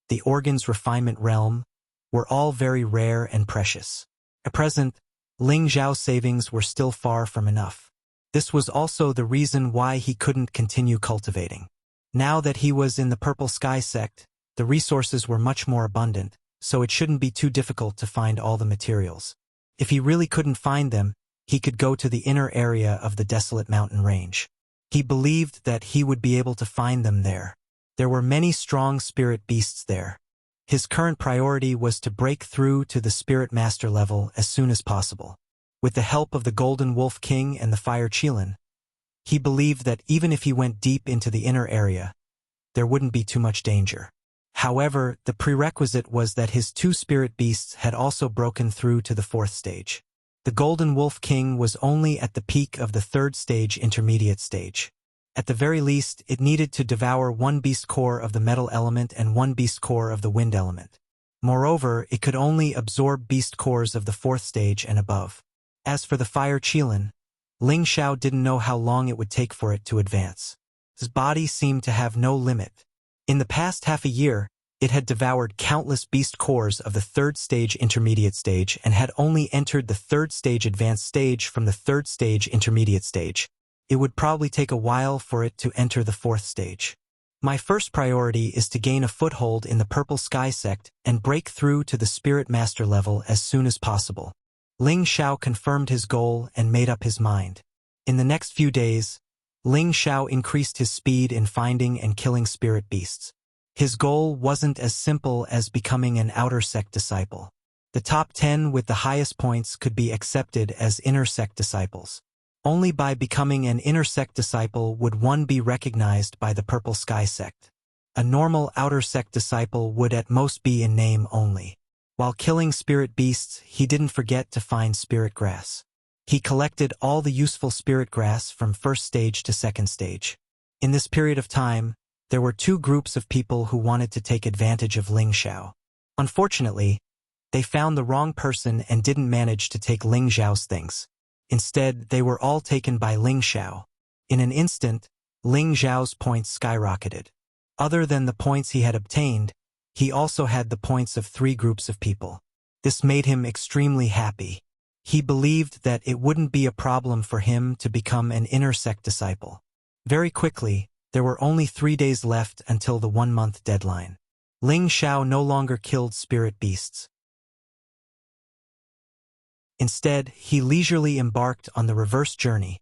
the organ's refinement realm, were all very rare and precious. At present, Ling Xiao's savings were still far from enough. This was also the reason why he couldn't continue cultivating. Now that he was in the Purple Sky sect, the resources were much more abundant, so it shouldn't be too difficult to find all the materials. If he really couldn't find them, he could go to the inner area of the desolate mountain range. He believed that he would be able to find them there. There were many strong spirit beasts there. His current priority was to break through to the Spirit Master level as soon as possible. With the help of the Golden Wolf King and the Fire Qilin, he believed that even if he went deep into the inner area, there wouldn't be too much danger. However, the prerequisite was that his two spirit beasts had also broken through to the fourth stage. The Golden Wolf King was only at the peak of the third stage intermediate stage. At the very least, it needed to devour one beast core of the metal element and one beast core of the wind element. Moreover, it could only absorb beast cores of the fourth stage and above. As for the Fire Qilin, Ling Xiao didn't know how long it would take for it to advance. His body seemed to have no limit. In the past half a year, it had devoured countless beast cores of the third stage intermediate stage and had only entered the third stage advanced stage from the third stage intermediate stage. It would probably take a while for it to enter the fourth stage. My first priority is to gain a foothold in the Purple Sky sect and break through to the Spirit Master level as soon as possible. Ling Xiao confirmed his goal and made up his mind. In the next few days, Ling Xiao increased his speed in finding and killing spirit beasts. His goal wasn't as simple as becoming an outer sect disciple. The top 10 with the highest points could be accepted as inner sect disciples. Only by becoming an inner sect disciple would one be recognized by the Purple Sky sect. A normal outer sect disciple would at most be in name only. While killing spirit beasts, he didn't forget to find spirit grass. He collected all the useful spirit grass from first stage to second stage. In this period of time, there were two groups of people who wanted to take advantage of Ling Xiao. Unfortunately, they found the wrong person and didn't manage to take Ling Xiao's things. Instead, they were all taken by Ling Xiao. In an instant, Ling Xiao's points skyrocketed. Other than the points he had obtained, he also had the points of three groups of people. This made him extremely happy. He believed that it wouldn't be a problem for him to become an inner sect disciple. Very quickly, there were only 3 days left until the 1-month deadline. Ling Xiao no longer killed spirit beasts. Instead, he leisurely embarked on the reverse journey,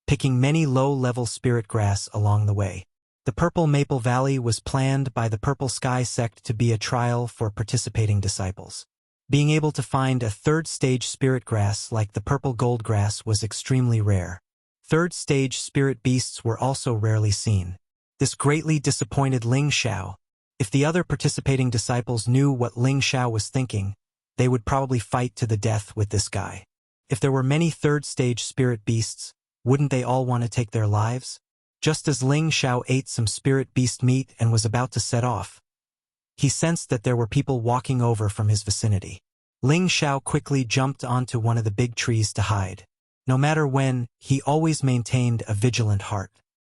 picking many low-level spirit grass along the way. The Purple Maple Valley was planned by the Purple Sky sect to be a trial for participating disciples. Being able to find a third-stage spirit grass like the purple gold grass was extremely rare. Third-stage spirit beasts were also rarely seen. This greatly disappointed Ling Xiao. If the other participating disciples knew what Ling Xiao was thinking, they would probably fight to the death with this guy. If there were many third-stage spirit beasts, wouldn't they all want to take their lives? Just as Ling Xiao ate some spirit beast meat and was about to set off, he sensed that there were people walking over from his vicinity. Ling Xiao quickly jumped onto one of the big trees to hide. No matter when, he always maintained a vigilant heart.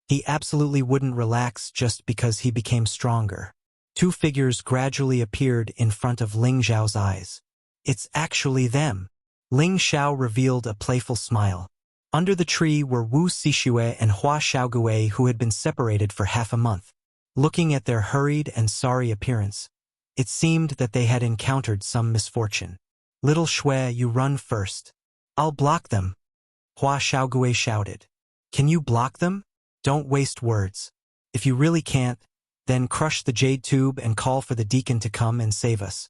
He absolutely wouldn't relax just because he became stronger. Two figures gradually appeared in front of Ling Xiao's eyes. It's actually them. Ling Xiao revealed a playful smile. Under the tree were Wu Sixue and Hua Xiaogui, who had been separated for half a month. Looking at their hurried and sorry appearance, it seemed that they had encountered some misfortune. Little Shui, you run first. I'll block them, Hua Xiaogui shouted. Can you block them? Don't waste words. If you really can't, then crush the jade tube and call for the deacon to come and save us,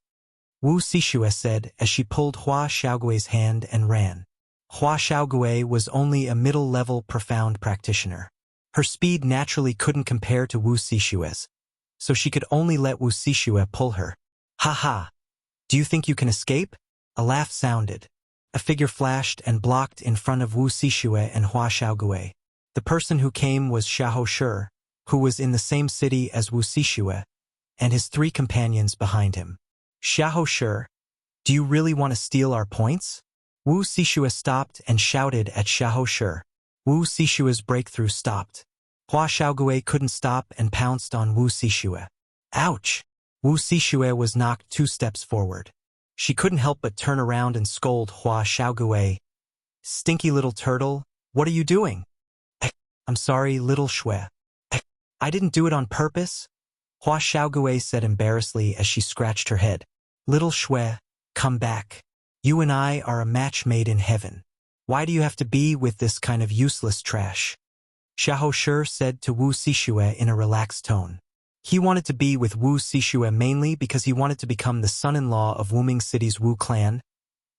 Wu Sixue said as she pulled Hua Xiaogui's hand and ran. Hua Xiaogui was only a middle-level profound practitioner. Her speed naturally couldn't compare to Wu Sixue's, so she could only let Wu Sixue pull her. Ha ha! Do you think you can escape? A laugh sounded. A figure flashed and blocked in front of Wu Sixue and Hua Xiaogui. The person who came was Xiahou Shi, who was in the same city as Wu Sixue, and his three companions behind him. Xiahou Shi, do you really want to steal our points? Wu Sixue stopped and shouted at Xiahou Shi. Wu Sixue's breakthrough stopped. Hua Xiaogui couldn't stop and pounced on Wu Sixue. Ouch! Wu Sixue was knocked 2 steps forward. She couldn't help but turn around and scold Hua Xiaogui. Stinky little turtle, what are you doing? I'm sorry, little Shui. I didn't do it on purpose, Hua Xiaogui said embarrassedly as she scratched her head. Little Shui, come back. You and I are a match made in heaven. Why do you have to be with this kind of useless trash? Xiahou Shi said to Wu Sixue in a relaxed tone. He wanted to be with Wu Sixue mainly because he wanted to become the son-in-law of Wuming City's Wu clan,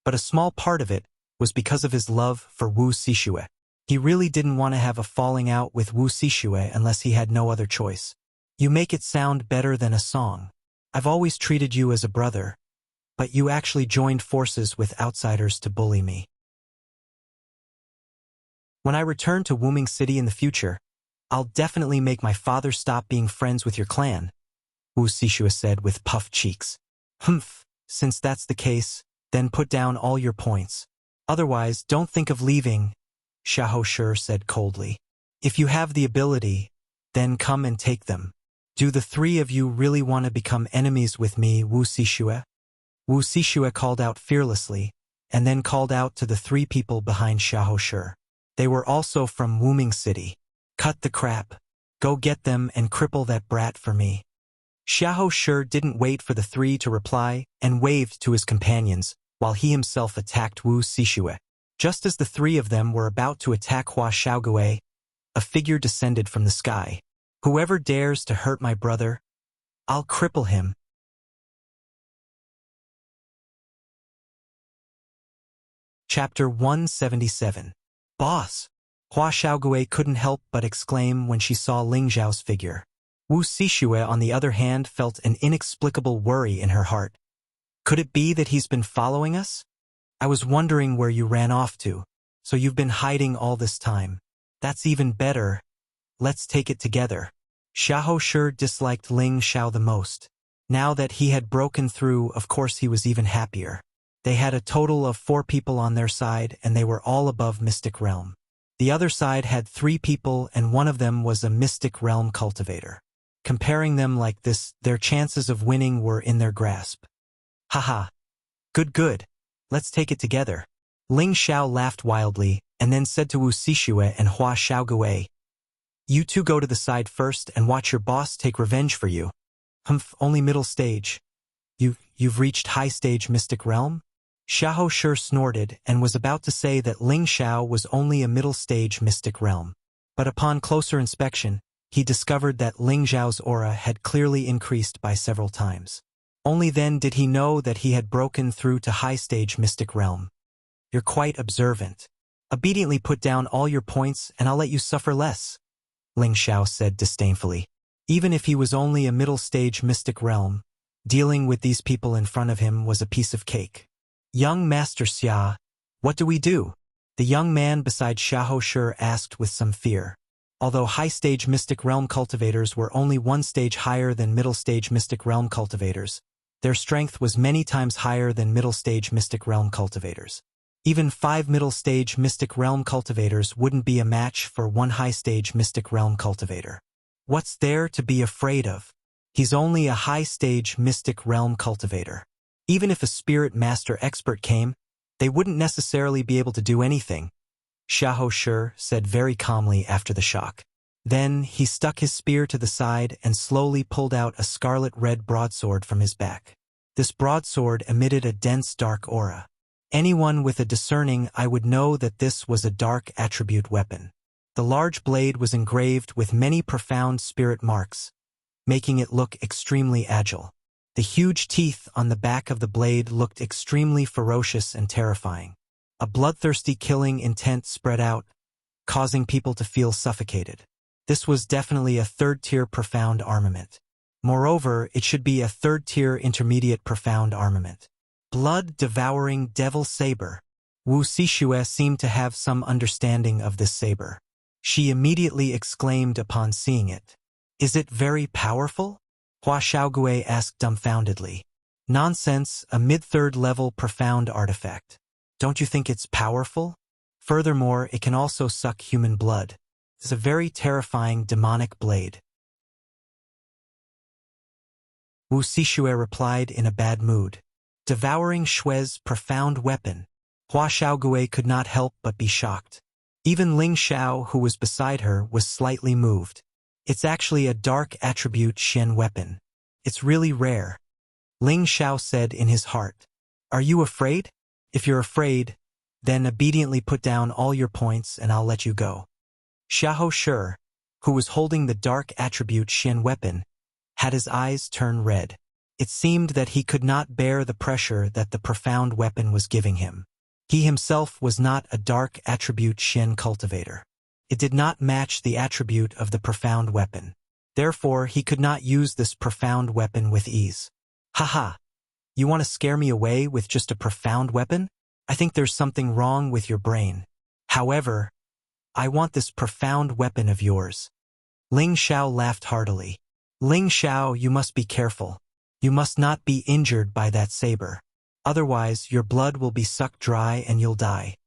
but a small part of it was because of his love for Wu Sixue. He really didn't want to have a falling out with Wu Sixue unless he had no other choice. You make it sound better than a song. I've always treated you as a brother, but you actually joined forces with outsiders to bully me. When I return to Wuming City in the future, I'll definitely make my father stop being friends with your clan, Wu Sixue said with puffed cheeks. Humph, since that's the case, then put down all your points. Otherwise, don't think of leaving, Xiahou Shi said coldly. If you have the ability, then come and take them. Do the 3 of you really want to become enemies with me, Wu Sixue? Wu Sixue called out fearlessly, and then called out to the 3 people behind Xiahou Shi. They were also from Wuming City. Cut the crap. Go get them and cripple that brat for me. Xiahou Shi didn't wait for the 3 to reply and waved to his companions while he himself attacked Wu Sixue. Just as the 3 of them were about to attack Hua Xiaogui, a figure descended from the sky. Whoever dares to hurt my brother, I'll cripple him. Chapter 177. Boss! Hua Xiaogui couldn't help but exclaim when she saw Ling Xiao's figure. Wu Sixue, on the other hand, felt an inexplicable worry in her heart. Could it be that he's been following us? I was wondering where you ran off to, so you've been hiding all this time. That's even better. Let's take it together. Xiahou Shi disliked Ling Xiao the most. Now that he had broken through, of course he was even happier. They had a total of 4 people on their side, and they were all above Mystic Realm. The other side had 3 people, and one of them was a Mystic Realm cultivator. Comparing them like this, their chances of winning were in their grasp. Haha. Good. Let's take it together. Ling Xiao laughed wildly, and then said to Wu Sixue and Hua Xiaogui, You 2 go to the side first and watch your boss take revenge for you. Humph, only middle stage. You've reached high stage Mystic Realm? Xiahou Shi snorted and was about to say that Ling Xiao was only a middle stage Mystic Realm. But upon closer inspection, he discovered that Ling Xiao's aura had clearly increased by several times. Only then did he know that he had broken through to high stage Mystic Realm. You're quite observant. Obediently put down all your points and I'll let you suffer less, Ling Xiao said disdainfully. Even if he was only a middle stage Mystic Realm, dealing with these people in front of him was a piece of cake. Young Master Xia, what do we do? The young man beside Xiahou Shi asked with some fear. Although high-stage Mystic Realm cultivators were only one stage higher than middle-stage Mystic Realm cultivators, their strength was many times higher than middle-stage Mystic Realm cultivators. Even 5 middle-stage Mystic Realm cultivators wouldn't be a match for one high-stage Mystic Realm cultivator. What's there to be afraid of? He's only a high-stage Mystic Realm cultivator. Even if a Spirit Master expert came, they wouldn't necessarily be able to do anything, Xiahou Shi said very calmly after the shock. Then he stuck his spear to the side and slowly pulled out a scarlet-red broadsword from his back. This broadsword emitted a dense dark aura. Anyone with a discerning eye would know that this was a dark attribute weapon. The large blade was engraved with many profound spirit marks, making it look extremely agile. The huge teeth on the back of the blade looked extremely ferocious and terrifying. A bloodthirsty killing intent spread out, causing people to feel suffocated. This was definitely a third-tier profound armament. Moreover, it should be a third-tier intermediate profound armament. Blood-devouring devil saber. Wuxia seemed to have some understanding of this saber. She immediately exclaimed upon seeing it. Is it very powerful? Hua Xiaogui asked dumbfoundedly. Nonsense, a mid-third level profound artifact. Don't you think it's powerful? Furthermore, it can also suck human blood. It's a very terrifying demonic blade. Wuxia replied in a bad mood. Devouring Shue's profound weapon. Hua Xiaogui could not help but be shocked. Even Ling Xiao, who was beside her, was slightly moved. It's actually a dark attribute Shen weapon. It's really rare. Ling Xiao said in his heart. Are you afraid? If you're afraid, then obediently put down all your points and I'll let you go. Xiahou Shi, who was holding the dark attribute Shen weapon, had his eyes turn red. It seemed that he could not bear the pressure that the profound weapon was giving him. He himself was not a dark attribute Shen cultivator. It did not match the attribute of the profound weapon. Therefore, he could not use this profound weapon with ease. Haha! You want to scare me away with just a profound weapon? I think there's something wrong with your brain. However, I want this profound weapon of yours. Ling Xiao laughed heartily. Ling Xiao, you must be careful. You must not be injured by that saber. Otherwise, your blood will be sucked dry and you'll die.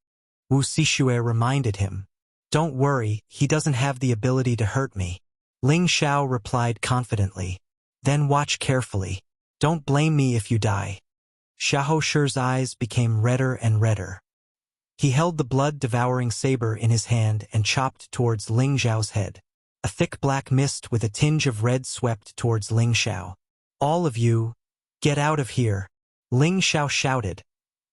Wuxia reminded him. Don't worry, he doesn't have the ability to hurt me. Ling Xiao replied confidently. Then watch carefully. Don't blame me if you die. Xiahou Shi's eyes became redder and redder. He held the blood-devouring saber in his hand and chopped towards Ling Xiao's head. A thick black mist with a tinge of red swept towards Ling Xiao. All of you, get out of here, Ling Xiao shouted,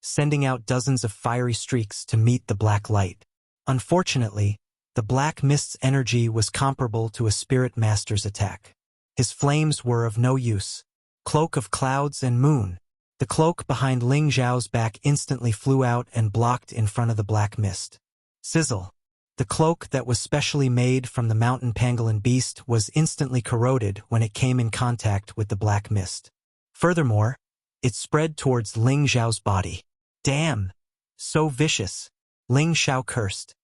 sending out dozens of fiery streaks to meet the black light. Unfortunately, the black mist's energy was comparable to a spirit master's attack. His flames were of no use. Cloak of clouds and moon. The cloak behind Ling Xiao's back instantly flew out and blocked in front of the black mist. Sizzle. The cloak that was specially made from the mountain pangolin beast was instantly corroded when it came in contact with the black mist. Furthermore, it spread towards Ling Xiao's body. Damn! So vicious! Ling Xiao cursed.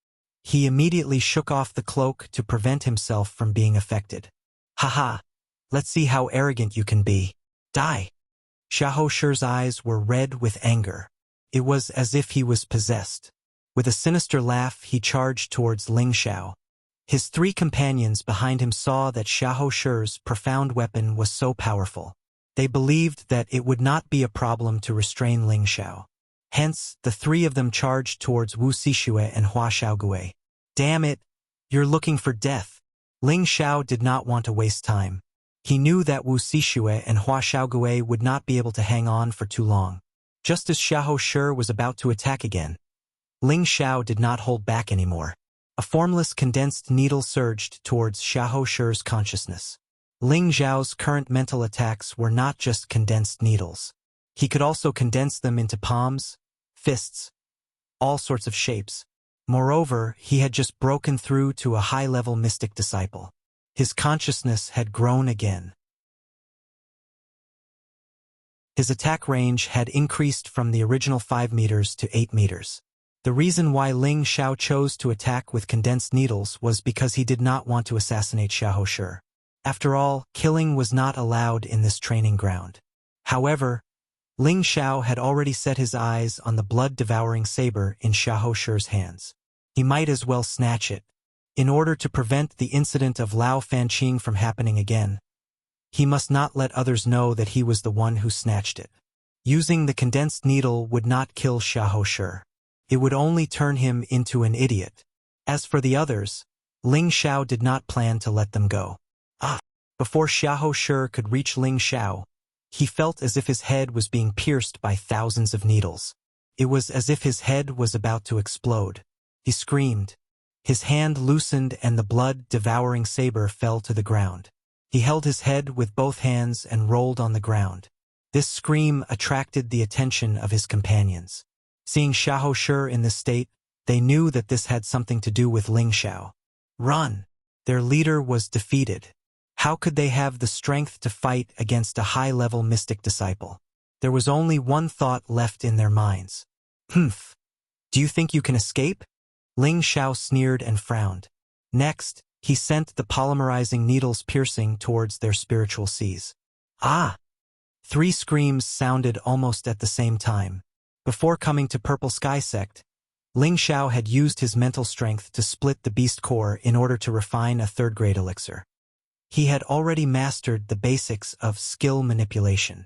He immediately shook off the cloak to prevent himself from being affected. Haha! Let's see how arrogant you can be. Die! Xiahou Shi's eyes were red with anger. It was as if he was possessed. With a sinister laugh, he charged towards Ling Xiao. His 3 companions behind him saw that Xiahou Shi's profound weapon was so powerful. They believed that it would not be a problem to restrain Ling Xiao. Hence, the 3 of them charged towards Wuxia and Hua Xiaogui. Damn it! You're looking for death. Ling Xiao did not want to waste time. He knew that Wuxia and Hua Xiaogui would not be able to hang on for too long. Just as Xiahou Shi was about to attack again, Ling Xiao did not hold back anymore. A formless condensed needle surged towards Xiahou Shi's consciousness. Ling Xiao's current mental attacks were not just condensed needles. He could also condense them into palms, fists, all sorts of shapes. Moreover, he had just broken through to a high-level mystic disciple. His consciousness had grown again. His attack range had increased from the original 5 meters to 8 meters. The reason why Ling Xiao chose to attack with condensed needles was because he did not want to assassinate Xiahou Shi. After all, killing was not allowed in this training ground. However, Ling Xiao had already set his eyes on the blood-devouring saber in Xiahou Shi's hands. He might as well snatch it. In order to prevent the incident of Lao Fanqing from happening again, he must not let others know that he was the one who snatched it. Using the condensed needle would not kill Xiahou Shi. It would only turn him into an idiot. As for the others, Ling Xiao did not plan to let them go. Before Xiahou Shi could reach Ling Xiao, he felt as if his head was being pierced by thousands of needles. It was as if his head was about to explode. He screamed. His hand loosened and the blood-devouring saber fell to the ground. He held his head with both hands and rolled on the ground. This scream attracted the attention of his companions. Seeing Xiahou Shi in this state, they knew that this had something to do with Ling Xiao. Run! Their leader was defeated. How could they have the strength to fight against a high-level mystic disciple? There was only one thought left in their minds. Humph! Do you think you can escape? Ling Xiao sneered and frowned. Next, he sent the polymerizing needles piercing towards their spiritual seas. Ah! 3 screams sounded almost at the same time. Before coming to Purple Sky Sect, Ling Xiao had used his mental strength to split the beast core in order to refine a 3rd-grade elixir. He had already mastered the basics of skill manipulation.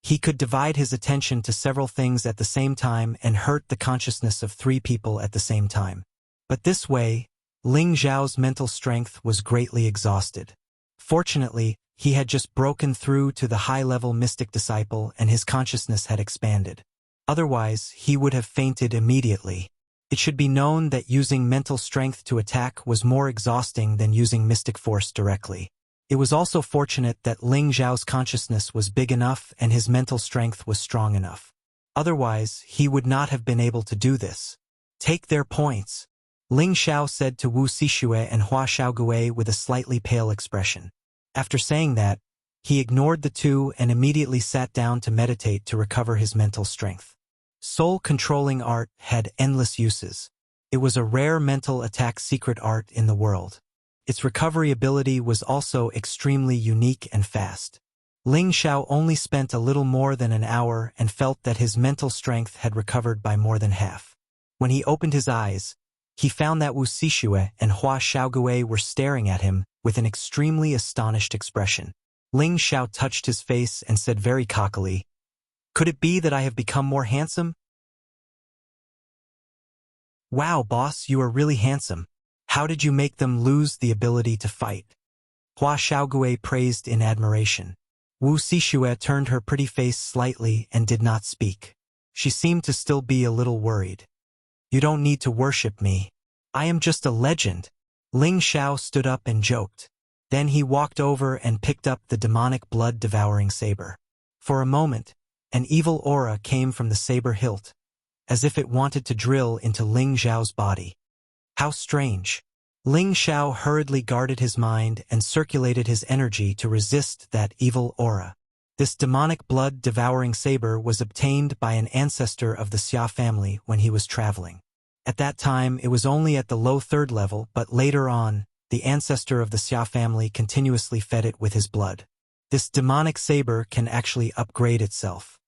He could divide his attention to several things at the same time and hurt the consciousness of 3 people at the same time. But this way, Ling Xiao's mental strength was greatly exhausted. Fortunately, he had just broken through to the high-level mystic disciple and his consciousness had expanded. Otherwise, he would have fainted immediately. It should be known that using mental strength to attack was more exhausting than using mystic force directly. It was also fortunate that Ling Xiao's consciousness was big enough and his mental strength was strong enough. Otherwise, he would not have been able to do this. Take their points, Ling Xiao said to Wu Sixue and Hua Xiaogui with a slightly pale expression. After saying that, he ignored the two and immediately sat down to meditate to recover his mental strength. Soul-controlling art had endless uses. It was a rare mental attack secret art in the world. Its recovery ability was also extremely unique and fast. Ling Xiao only spent a little more than an hour and felt that his mental strength had recovered by more than half. When he opened his eyes, he found that Wu Sixue and Hua Xiaogui were staring at him with an extremely astonished expression. Ling Xiao touched his face and said very cockily, "Could it be that I have become more handsome?" "Wow, boss, you are really handsome. How did you make them lose the ability to fight?" Hua Xiaogui praised in admiration. Wu Sixue turned her pretty face slightly and did not speak. She seemed to still be a little worried. "You don't need to worship me. I am just a legend." Ling Xiao stood up and joked. Then he walked over and picked up the demonic blood-devouring saber. For a moment, an evil aura came from the saber hilt, as if it wanted to drill into Ling Xiao's body. How strange. Ling Xiao hurriedly guarded his mind and circulated his energy to resist that evil aura. This demonic blood-devouring saber was obtained by an ancestor of the Xia family when he was traveling. At that time, it was only at the low 3rd level, but later on, the ancestor of the Xia family continuously fed it with his blood. This demonic saber can actually upgrade itself.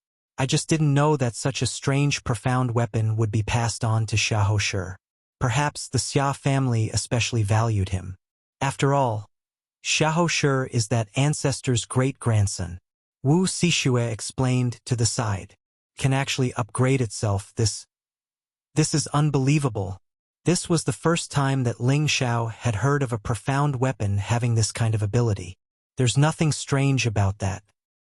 I just didn't know that such a strange, profound weapon would be passed on to Xiahou Shi. Perhaps the Xia family especially valued him. After all, Xiahou Shi is that ancestor's great-grandson. Wu Sixue explained to the side. Can actually upgrade itself. This is unbelievable. This was the first time that Ling Xiao had heard of a profound weapon having this kind of ability. There's nothing strange about that.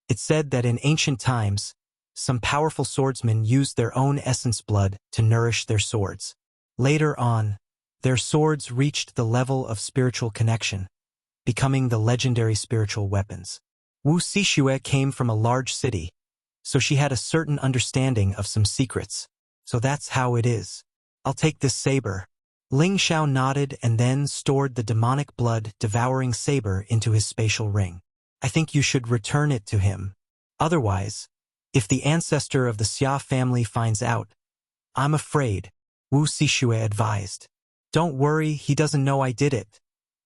It said that in ancient times, some powerful swordsmen used their own essence blood to nourish their swords. Later on, their swords reached the level of spiritual connection, becoming the legendary spiritual weapons. Wu Sixue came from a large city, so she had a certain understanding of some secrets. So that's how it is. I'll take this saber. Ling Xiao nodded and then stored the demonic blood-devouring saber into his spatial ring. I think you should return it to him. Otherwise, if the ancestor of the Xia family finds out, I'm afraid. Wuxia advised. Don't worry, he doesn't know I did it,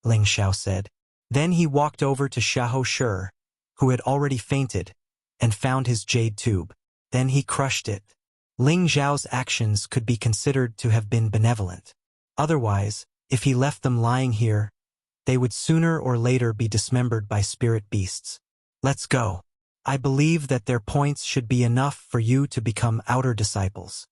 Ling Xiao said. Then he walked over to Xiahou Shi, who had already fainted, and found his jade tube. Then he crushed it. Ling Xiao's actions could be considered to have been benevolent. Otherwise, if he left them lying here, they would sooner or later be dismembered by spirit beasts. Let's go. I believe that their points should be enough for you to become outer disciples.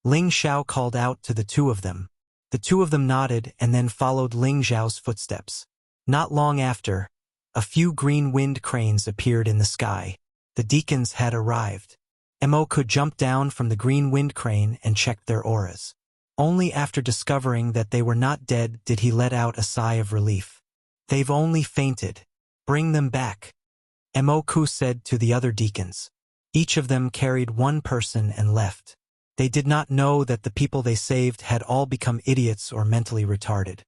Ling Xiao called out to the two of them. The two of them nodded and then followed Ling Xiao's footsteps. Not long after, a few green wind cranes appeared in the sky. The deacons had arrived. Mo could jump down from the green wind crane and check their auras. Only after discovering that they were not dead did he let out a sigh of relief. They've only fainted. Bring them back, Mo said to the other deacons. Each of them carried one person and left. They did not know that the people they saved had all become idiots or mentally retarded.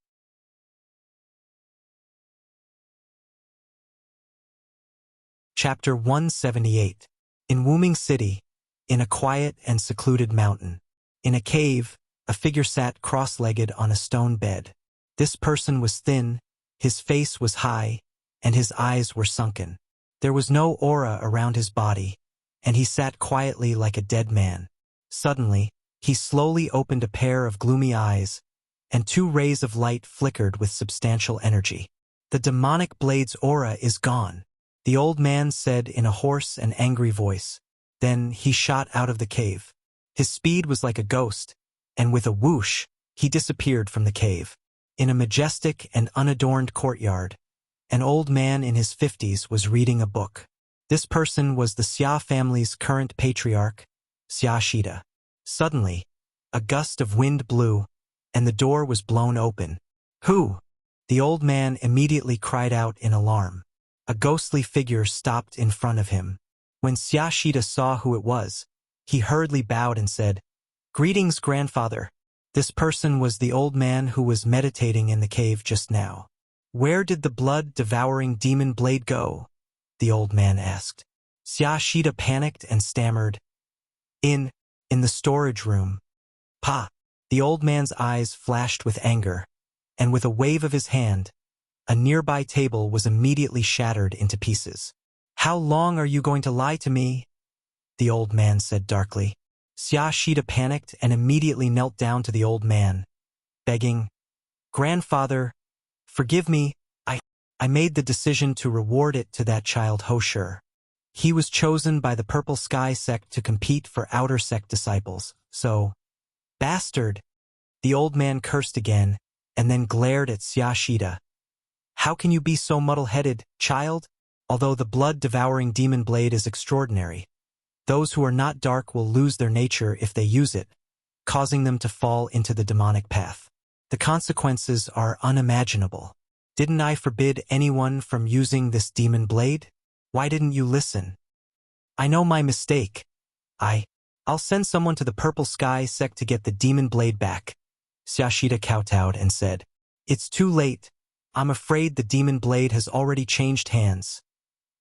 Chapter 178. In Wuming City, in a quiet and secluded mountain. In a cave, a figure sat cross-legged on a stone bed. This person was thin, his face was high, and his eyes were sunken. There was no aura around his body, and he sat quietly like a dead man. Suddenly, he slowly opened a pair of gloomy eyes, and two rays of light flickered with substantial energy. The demonic blade's aura is gone, the old man said in a hoarse and angry voice. Then he shot out of the cave. His speed was like a ghost, and with a whoosh, he disappeared from the cave. In a majestic and unadorned courtyard, an old man in his 50s was reading a book. This person was the Xia family's current patriarch, Xia Shida. Suddenly, a gust of wind blew, and the door was blown open. Who? The old man immediately cried out in alarm. A ghostly figure stopped in front of him. When Xia Shida saw who it was, he hurriedly bowed and said, Greetings, grandfather. This person was the old man who was meditating in the cave just now. Where did the blood-devouring demon blade go? The old man asked. Xia Shida panicked and stammered. In the storage room. Pa! The old man's eyes flashed with anger, and with a wave of his hand, a nearby table was immediately shattered into pieces. How long are you going to lie to me? The old man said darkly. Xia Shida panicked and immediately knelt down to the old man, begging, Grandfather, forgive me, I made the decision to reward it to that child Hoshi. He was chosen by the Purple Sky sect to compete for outer sect disciples, so… Bastard! The old man cursed again, and then glared at Xia Shida. How can you be so muddle-headed, child? Although the blood-devouring demon blade is extraordinary, those who are not dark will lose their nature if they use it, causing them to fall into the demonic path. The consequences are unimaginable. Didn't I forbid anyone from using this demon blade? Why didn't you listen? I know my mistake. I'll send someone to the Purple Sky sect to get the demon blade back. Xia Shida kowtowed and said, It's too late. I'm afraid the demon blade has already changed hands.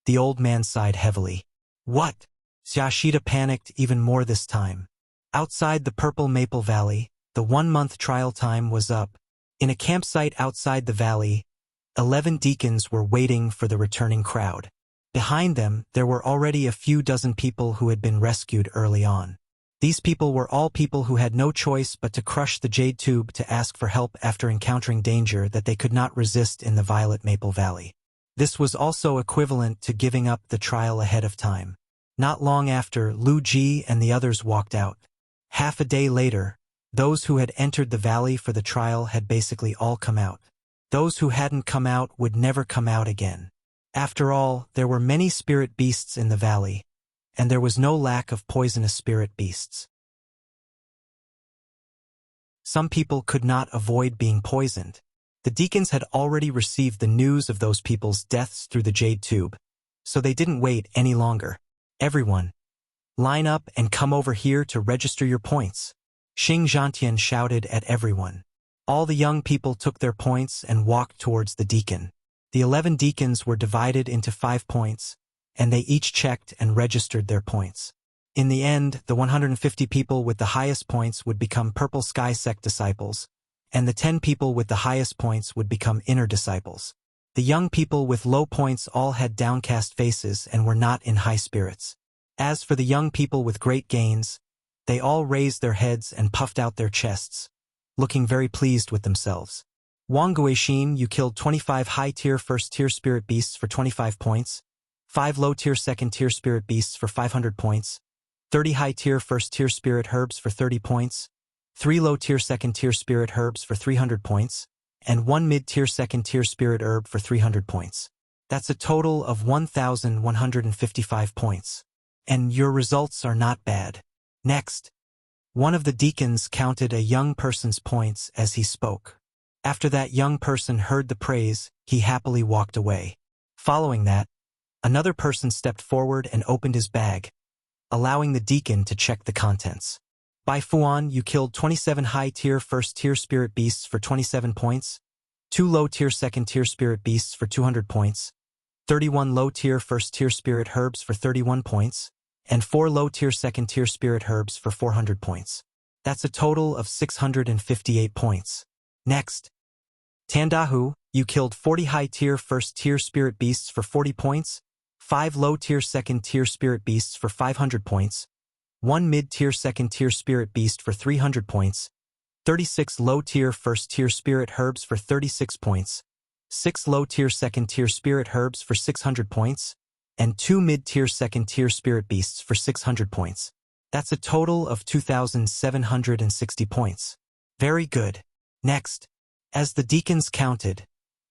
The old man sighed heavily. What? Xia Shida panicked even more this time. Outside the Purple Maple Valley, the 1-month trial time was up. In a campsite outside the valley, 11 deacons were waiting for the returning crowd. Behind them, there were already a few dozen people who had been rescued early on. These people were all people who had no choice but to crush the jade tube to ask for help after encountering danger that they could not resist in the Violet Maple Valley. This was also equivalent to giving up the trial ahead of time. Not long after, Lu Ji and the others walked out. Half a day later, those who had entered the valley for the trial had basically all come out. Those who hadn't come out would never come out again. After all, there were many spirit beasts in the valley, and there was no lack of poisonous spirit beasts. Some people could not avoid being poisoned. The deacons had already received the news of those people's deaths through the jade tube, so they didn't wait any longer. Everyone, line up and come over here to register your points. Xing Zhantian shouted at everyone. All the young people took their points and walked towards the deacon. The 11 deacons were divided into 5 points, and they each checked and registered their points. In the end, the 150 people with the highest points would become Purple Sky Sect disciples, and the 10 people with the highest points would become inner disciples. The young people with low points all had downcast faces and were not in high spirits. As for the young people with great gains, they all raised their heads and puffed out their chests, looking very pleased with themselves. Wang Guixin, you killed 25 high-tier first-tier spirit beasts for 25 points, 5 low-tier second-tier spirit beasts for 500 points, 30 high-tier first-tier spirit herbs for 30 points, 3 low-tier second-tier spirit herbs for 300 points, and 1 mid-tier second-tier spirit herb for 300 points. That's a total of 1,155 points. And your results are not bad. Next, one of the deacons counted a young person's points as he spoke. After that young person heard the praise, he happily walked away. Following that, another person stepped forward and opened his bag, allowing the deacon to check the contents. By Fuan, you killed 27 high-tier first-tier spirit beasts for 27 points, 2 low-tier second-tier spirit beasts for 200 points, 31 low-tier first-tier spirit herbs for 31 points, and 4 low-tier second-tier spirit herbs for 400 points. That's a total of 658 points. Next, Tandahu, you killed 40 high-tier first-tier spirit beasts for 40 points, 5 low-tier second-tier spirit beasts for 500 points, 1 mid-tier second-tier spirit beast for 300 points, 36 low-tier first-tier spirit herbs for 36 points, 6 low-tier second-tier spirit herbs for 600 points, and 2 mid-tier second-tier spirit beasts for 600 points. That's a total of 2,760 points. Very good. Next, as the deacons counted,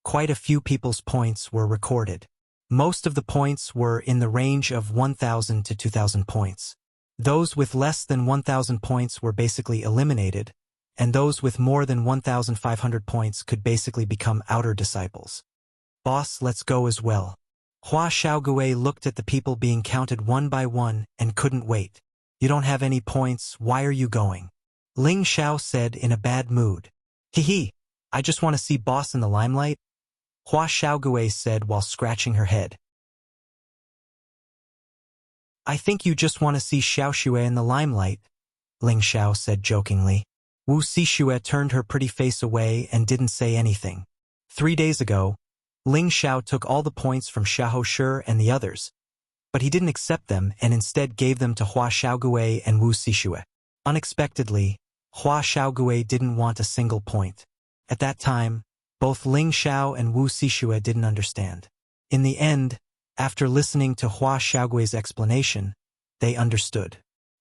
quite a few people's points were recorded. Most of the points were in the range of 1,000 to 2,000 points. Those with less than 1,000 points were basically eliminated, and those with more than 1,500 points could basically become outer disciples. Boss, let's go as well. Hua Xiaogui looked at the people being counted one by one and couldn't wait. You don't have any points, why are you going? Ling Xiao said in a bad mood. Hee, I just want to see boss in the limelight. Hua Xiaogui said while scratching her head. I think you just want to see Xiaoxue in the limelight, Ling Xiao said jokingly. Wu Sixue turned her pretty face away and didn't say anything. 3 days ago, Ling Xiao took all the points from Xiahou Shi and the others, but he didn't accept them and instead gave them to Hua Xiaogui and Wu Sixue. Unexpectedly, Hua Xiaogui didn't want a single point. At that time, both Ling Xiao and Wu Sixue didn't understand. In the end, after listening to Hua Xiaogui's explanation, they understood.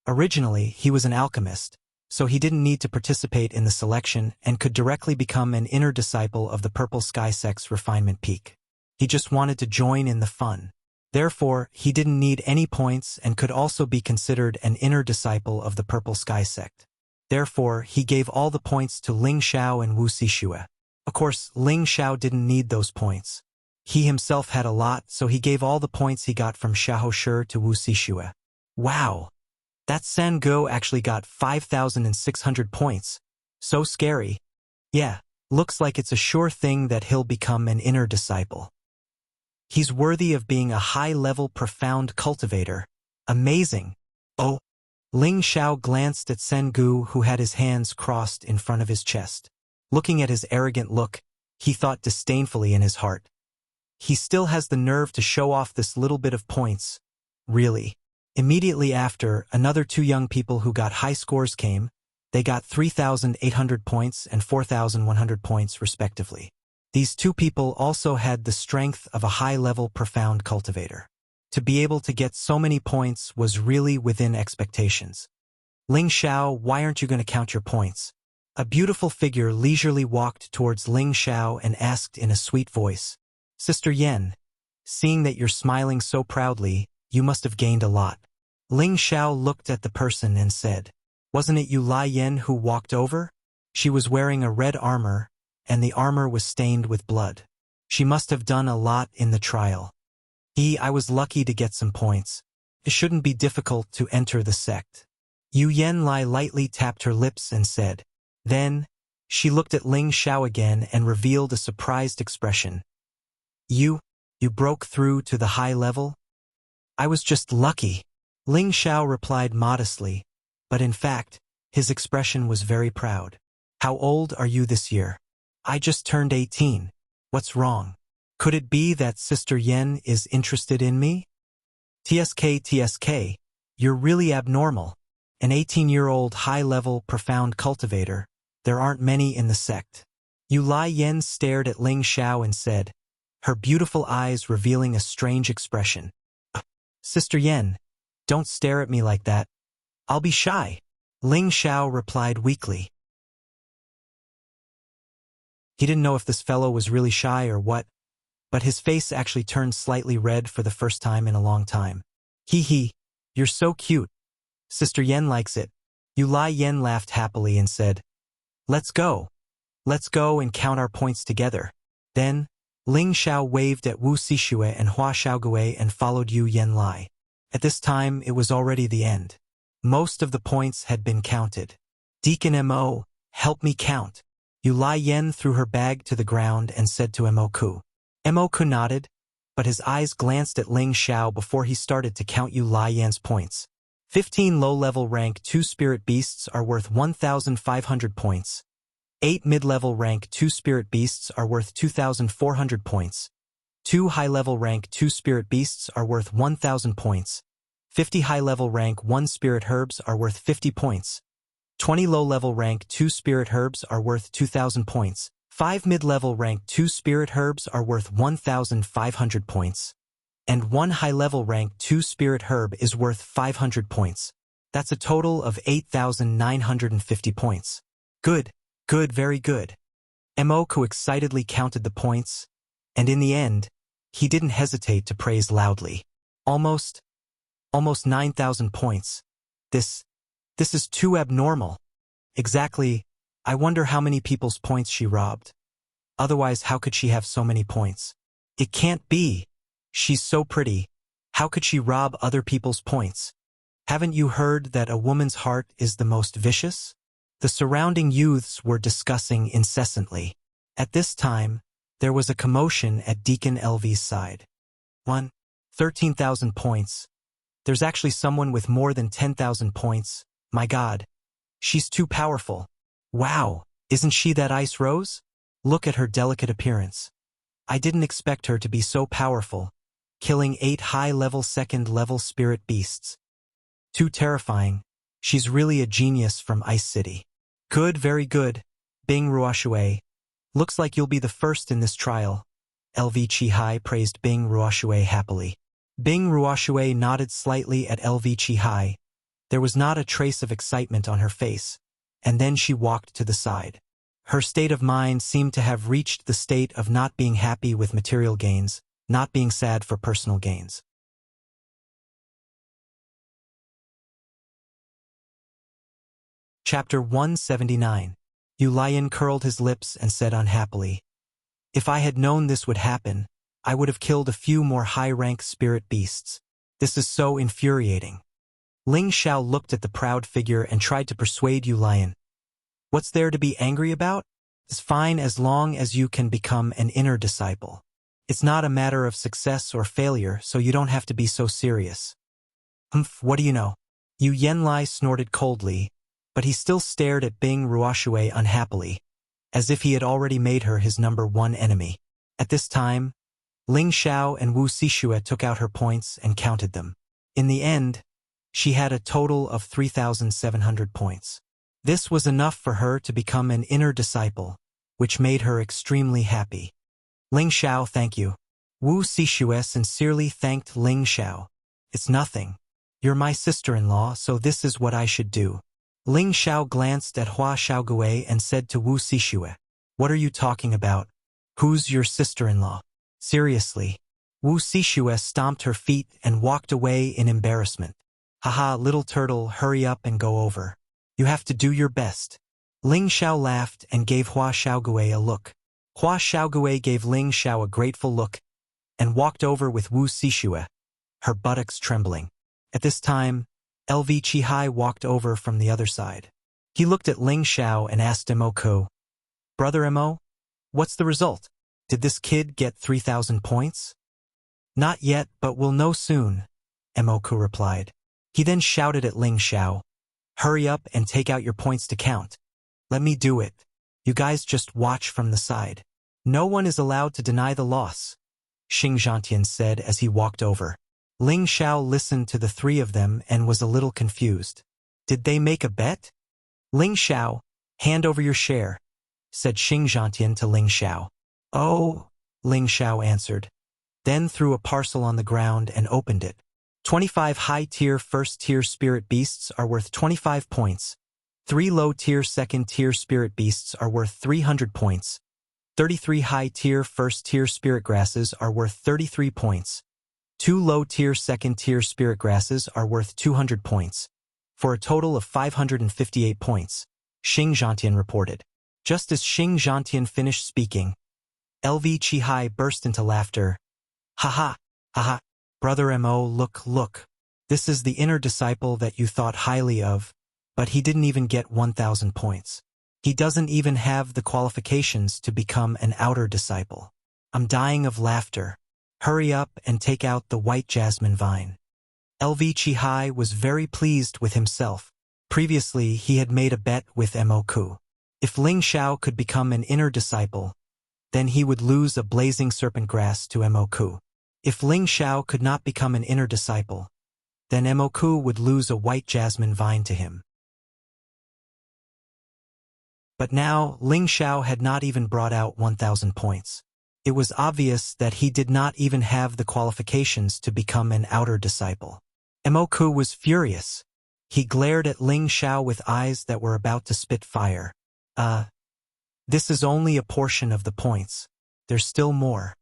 Originally, he was an alchemist, so he didn't need to participate in the selection and could directly become an inner disciple of the Purple Sky Sect's refinement peak. He just wanted to join in the fun. Therefore, he didn't need any points and could also be considered an inner disciple of the Purple Sky Sect. Therefore, he gave all the points to Ling Xiao and Wu Sixue. Of course, Ling Xiao didn't need those points. He himself had a lot, so he gave all the points he got from Xiahou Shi to Wu Sixue. Wow! That Sango actually got 5,600 points. So scary. Yeah, looks like it's a sure thing that he'll become an inner disciple. He's worthy of being a high-level profound cultivator. Amazing. Oh. Ling Xiao glanced at Sengu, who had his hands crossed in front of his chest. Looking at his arrogant look, he thought disdainfully in his heart. He still has the nerve to show off this little bit of points. Really. Immediately after, another 2 young people who got high scores came. They got 3,800 points and 4,100 points respectively. These 2 people also had the strength of a high-level profound cultivator. To be able to get so many points was really within expectations. Ling Xiao, why aren't you going to count your points? A beautiful figure leisurely walked towards Ling Xiao and asked in a sweet voice. Sister Yen, seeing that you're smiling so proudly, you must have gained a lot. Ling Xiao looked at the person and said, wasn't it you Lai Yen who walked over? She was wearing a red armor, and the armor was stained with blood. She must have done a lot in the trial. I was lucky to get some points. It shouldn't be difficult to enter the sect. Yu Yen Lai lightly tapped her lips and said. Then, she looked at Ling Xiao again and revealed a surprised expression. You broke through to the high level? I was just lucky. Ling Xiao replied modestly, but in fact, his expression was very proud. How old are you this year? I just turned 18. What's wrong? Could it be that Sister Yen is interested in me? TSK, you're really abnormal. An 18-year-old high-level, profound cultivator. There aren't many in the sect. Yu Lai Yen stared at Ling Xiao and said, her beautiful eyes revealing a strange expression. Sister Yen, don't stare at me like that. I'll be shy. Ling Xiao replied weakly. He didn't know if this fellow was really shy or what, but his face actually turned slightly red for the first time in a long time. Hee, you're so cute. Sister Yen likes it. Yu Lai Yen laughed happily and said, Let's go. Let's go and count our points together. Then, Ling Xiao waved at Wu Sixue and Hua Xiaogui and followed Yu Yen Lai. At this time, it was already the end. Most of the points had been counted. Deacon Mo, help me count. Yu Lai Yen threw her bag to the ground and said to Moku. Moku nodded, but his eyes glanced at Ling Xiao before he started to count Yu Lai Yen's points. 15 low-level rank 2 spirit beasts are worth 1,500 points. 8 mid-level rank 2 spirit beasts are worth 2,400 points. 2 high-level rank 2 spirit beasts are worth 1,000 points. 50 high-level rank 1 spirit herbs are worth 50 points. 20 low-level rank 2 spirit herbs are worth 2,000 points. 5 mid-level rank 2 spirit herbs are worth 1,500 points. And 1 high-level rank 2 spirit herb is worth 500 points. That's a total of 8,950 points. Good, very good. Moku excitedly counted the points, and in the end, he didn't hesitate to praise loudly. Almost 9,000 points. This is too abnormal. Exactly, I wonder how many people's points she robbed. Otherwise, how could she have so many points? It can't be. She's so pretty. How could she rob other people's points? Haven't you heard that a woman's heart is the most vicious? The surrounding youths were discussing incessantly. At this time, there was a commotion at Deacon LV's side. 13,000 points. There's actually someone with more than 10,000 points. My God. She's too powerful. Wow, isn't she that Ice Rose? Look at her delicate appearance. I didn't expect her to be so powerful, killing 8 high-level second-level spirit beasts. Too terrifying. She's really a genius from Ice City. Good, very good. Bing Ruoxue. Looks like you'll be the first in this trial. LV Qihai praised Bing Ruoxue happily. Bing Ruoxue nodded slightly at LV Qihai. There was not a trace of excitement on her face, and then she walked to the side. Her state of mind seemed to have reached the state of not being happy with material gains, not being sad for personal gains. Chapter 179. Yu Lion curled his lips and said unhappily, If I had known this would happen, I would have killed a few more high-rank spirit beasts. This is so infuriating. Ling Xiao looked at the proud figure and tried to persuade Yu Lion. What's there to be angry about? It's fine as long as you can become an inner disciple. It's not a matter of success or failure, so you don't have to be so serious. What do you know? Yu Yenlai snorted coldly, but he still stared at Bing Ruoxue unhappily, as if he had already made her his number 1 enemy. At this time, Ling Xiao and Wu Sixue took out her points and counted them. In the end, she had a total of 3,700 points. This was enough for her to become an inner disciple, which made her extremely happy. Ling Xiao, thank you. Wu Sixue sincerely thanked Ling Xiao. It's nothing. You're my sister-in-law, so this is what I should do. Ling Xiao glanced at Hua Xiaogui and said to Wu Sixue, What are you talking about? Who's your sister-in-law? Seriously. Wu Sixue stomped her feet and walked away in embarrassment. Haha, little turtle, hurry up and go over. You have to do your best. Ling Xiao laughed and gave Hua Xiaogui a look. Hua Xiaogui gave Ling Xiao a grateful look and walked over with Wu Sixue, her buttocks trembling. At this time, LV Qihai walked over from the other side. He looked at Ling Xiao and asked Moku, Brother Mo, what's the result? Did this kid get 3,000 points? Not yet, but we'll know soon, Moku replied. He then shouted at Ling Xiao, "Hurry up and take out your points to count. Let me do it. You guys just watch from the side. No one is allowed to deny the loss," Xing Zhantian said as he walked over. Ling Xiao listened to the three of them and was a little confused. Did they make a bet? "Ling Xiao, hand over your share," said Xing Zhantian to Ling Xiao. "Oh," Ling Xiao answered, then threw a parcel on the ground and opened it. 25 high-tier first-tier spirit beasts are worth 25 points. 3 low-tier second-tier spirit beasts are worth 300 points. 33 high-tier first-tier spirit grasses are worth 33 points. 2 low-tier second-tier spirit grasses are worth 200 points, for a total of 558 points, Xing Zhantian reported. Just as Xing Zhantian finished speaking, LV Qihai burst into laughter. "Ha ha, brother Mo, look. This is the inner disciple that you thought highly of, but he didn't even get 1,000 points. He doesn't even have the qualifications to become an outer disciple. I'm dying of laughter. Hurry up and take out the white jasmine vine." LV Qihai was very pleased with himself. Previously, he had made a bet with Moku. If Ling Xiao could become an inner disciple, then he would lose a blazing serpent grass to Moku. If Ling Xiao could not become an inner disciple, then Moku would lose a white jasmine vine to him. But now, Ling Xiao had not even brought out 1,000 points. It was obvious that he did not even have the qualifications to become an outer disciple. Moku was furious. He glared at Ling Xiao with eyes that were about to spit fire. This is only a portion of the points. There's still more."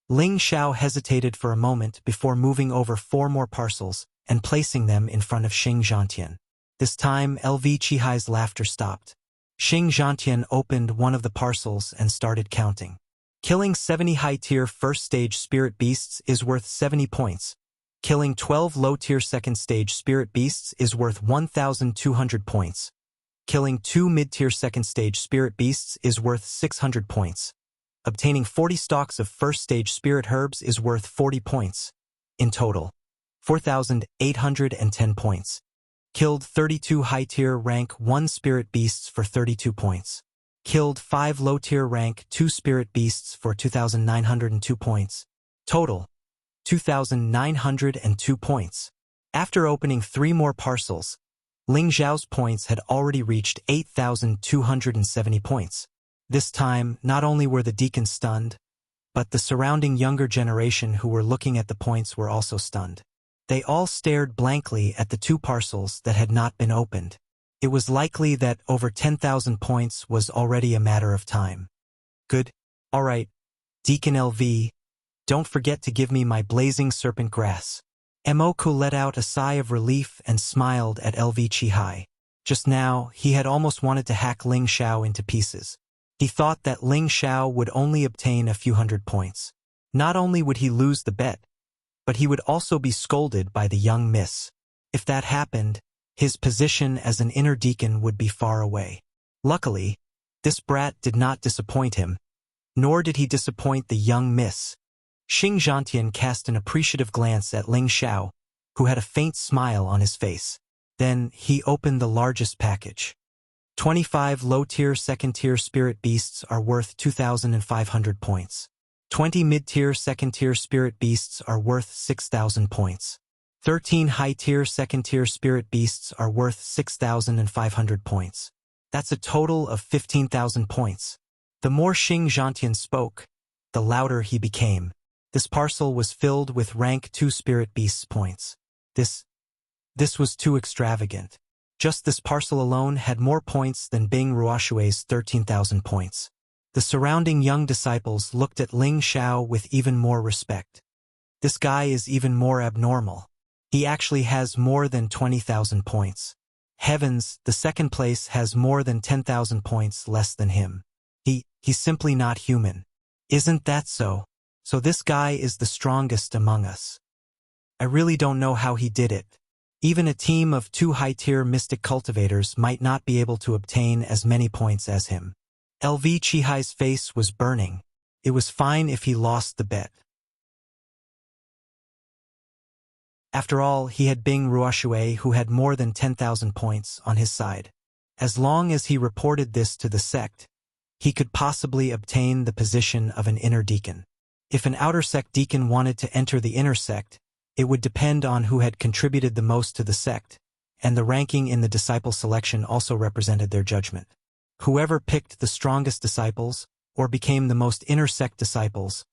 Ling Xiao hesitated for a moment before moving over 4 more parcels and placing them in front of Xing Zhantian. This time, LV Qihai's laughter stopped. Xing Zhantian opened one of the parcels and started counting. Killing 70 high-tier first-stage spirit beasts is worth 70 points. Killing 12 low-tier second-stage spirit beasts is worth 1,200 points. Killing 2 mid-tier second-stage spirit beasts is worth 600 points. Obtaining 40 stalks of first-stage spirit herbs is worth 40 points. In total, 4,810 points. Killed 32 high-tier rank 1 spirit beasts for 32 points. Killed 5 low-tier rank 2 spirit beasts for 2,902 points. Total, 2,902 points. After opening 3 more parcels, Ling Xiao's points had already reached 8,270 points. This time, not only were the deacons stunned, but the surrounding younger generation who were looking at the points were also stunned. They all stared blankly at the 2 parcels that had not been opened. It was likely that over 10,000 points was already a matter of time. "Good. All right. Deacon LV, don't forget to give me my blazing serpent grass." Moku let out a sigh of relief and smiled at LV Qihai. Just now, he had almost wanted to hack Ling Xiao into pieces. He thought that Ling Xiao would only obtain a few hundred points. Not only would he lose the bet, but he would also be scolded by the young miss. If that happened, his position as an inner deacon would be far away. Luckily, this brat did not disappoint him, nor did he disappoint the young miss. Xing Zhantian cast an appreciative glance at Ling Xiao, who had a faint smile on his face. Then he opened the largest package. 25 low-tier second-tier spirit beasts are worth 2,500 points. 20 mid-tier second-tier spirit beasts are worth 6,000 points. 13 high-tier second-tier spirit beasts are worth 6,500 points. That's a total of 15,000 points. The more Xing Zhantian spoke, the louder he became. This parcel was filled with rank 2 spirit beasts points. This was too extravagant. Just this parcel alone had more points than Bing Ruoshui's 13,000 points. The surrounding young disciples looked at Ling Xiao with even more respect. This guy is even more abnormal. He actually has more than 20,000 points. Heavens, the second place has more than 10,000 points less than him. He's simply not human. Isn't that so? So this guy is the strongest among us. I really don't know how he did it. Even a team of 2 high-tier mystic cultivators might not be able to obtain as many points as him. LV Qihai's face was burning. It was fine if he lost the bet. After all, he had Bing Ruoshui, who had more than 10,000 points, on his side. As long as he reported this to the sect, he could possibly obtain the position of an inner deacon. If an outer sect deacon wanted to enter the inner sect, it would depend on who had contributed the most to the sect, and the ranking in the disciple selection also represented their judgment. Whoever picked the strongest disciples, or became the most inner sect disciples,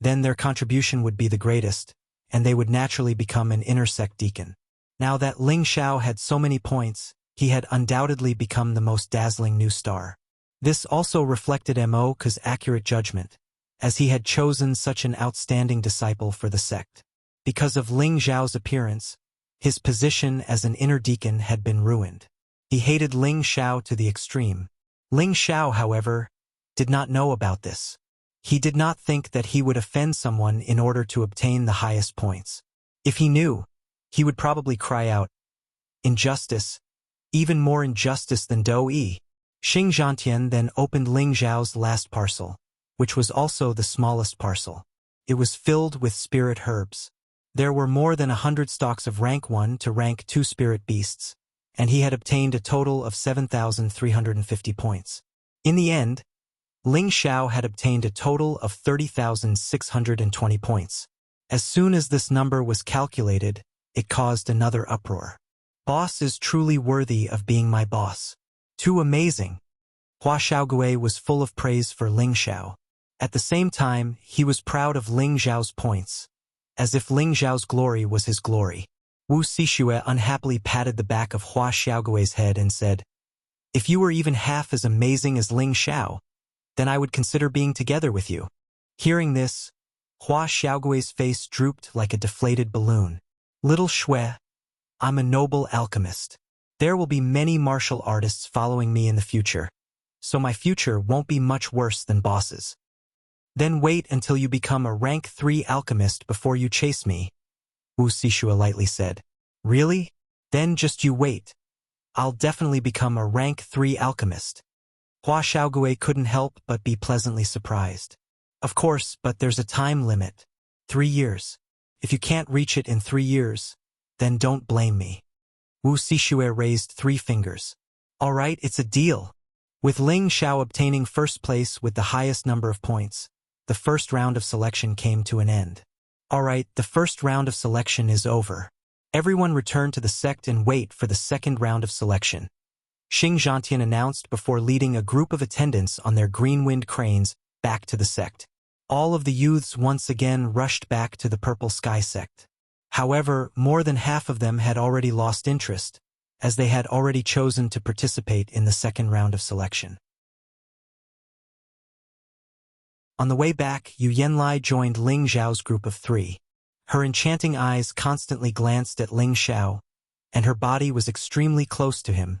then their contribution would be the greatest, and they would naturally become an inner sect deacon. Now that Ling Xiao had so many points, he had undoubtedly become the most dazzling new star. This also reflected Mo's accurate judgment, as he had chosen such an outstanding disciple for the sect. Because of Ling Xiao's appearance, his position as an inner deacon had been ruined. He hated Ling Xiao to the extreme. Ling Xiao, however, did not know about this. He did not think that he would offend someone in order to obtain the highest points. If he knew, he would probably cry out, "Injustice! Even more injustice than Dou-yi." Xing Zhantian then opened Ling Xiao's last parcel, which was also the smallest parcel. It was filled with spirit herbs. There were more than 100 stalks of rank 1 to rank 2 spirit beasts, and he had obtained a total of 7,350 points. In the end, Ling Xiao had obtained a total of 30,620 points. As soon as this number was calculated, it caused another uproar. "Boss is truly worthy of being my boss. Too amazing." Hua Xiaogui was full of praise for Ling Xiao. At the same time, he was proud of Ling Xiao's points, as if Ling Xiao's glory was his glory. Wu Sixue unhappily patted the back of Hua Xiaogui's head and said, "If you were even half as amazing as Ling Xiao, then I would consider being together with you." Hearing this, Hua Xiaogui's face drooped like a deflated balloon. "Little Xue, I'm a noble alchemist. There will be many martial artists following me in the future, so my future won't be much worse than boss's. Then wait until you become a rank 3 alchemist before you chase me," Wu Sixue lightly said. "Really? Then just you wait. I'll definitely become a rank 3 alchemist." Hua Xiaogui couldn't help but be pleasantly surprised. "Of course, but there's a time limit. 3 years. If you can't reach it in 3 years, then don't blame me." Wu Sixue raised 3 fingers. "All right, it's a deal." With Ling Xiao obtaining first place with the highest number of points, the first round of selection came to an end. "All right, the first round of selection is over. Everyone return to the sect and wait for the second round of selection," Xing Zhantian announced before leading a group of attendants on their green-winged cranes back to the sect. All of the youths once again rushed back to the Purple Sky sect. However, more than half of them had already lost interest, as they had already chosen to participate in the second round of selection. On the way back, Yu Yanlai joined Ling Xiao's group of 3. Her enchanting eyes constantly glanced at Ling Xiao, and her body was extremely close to him,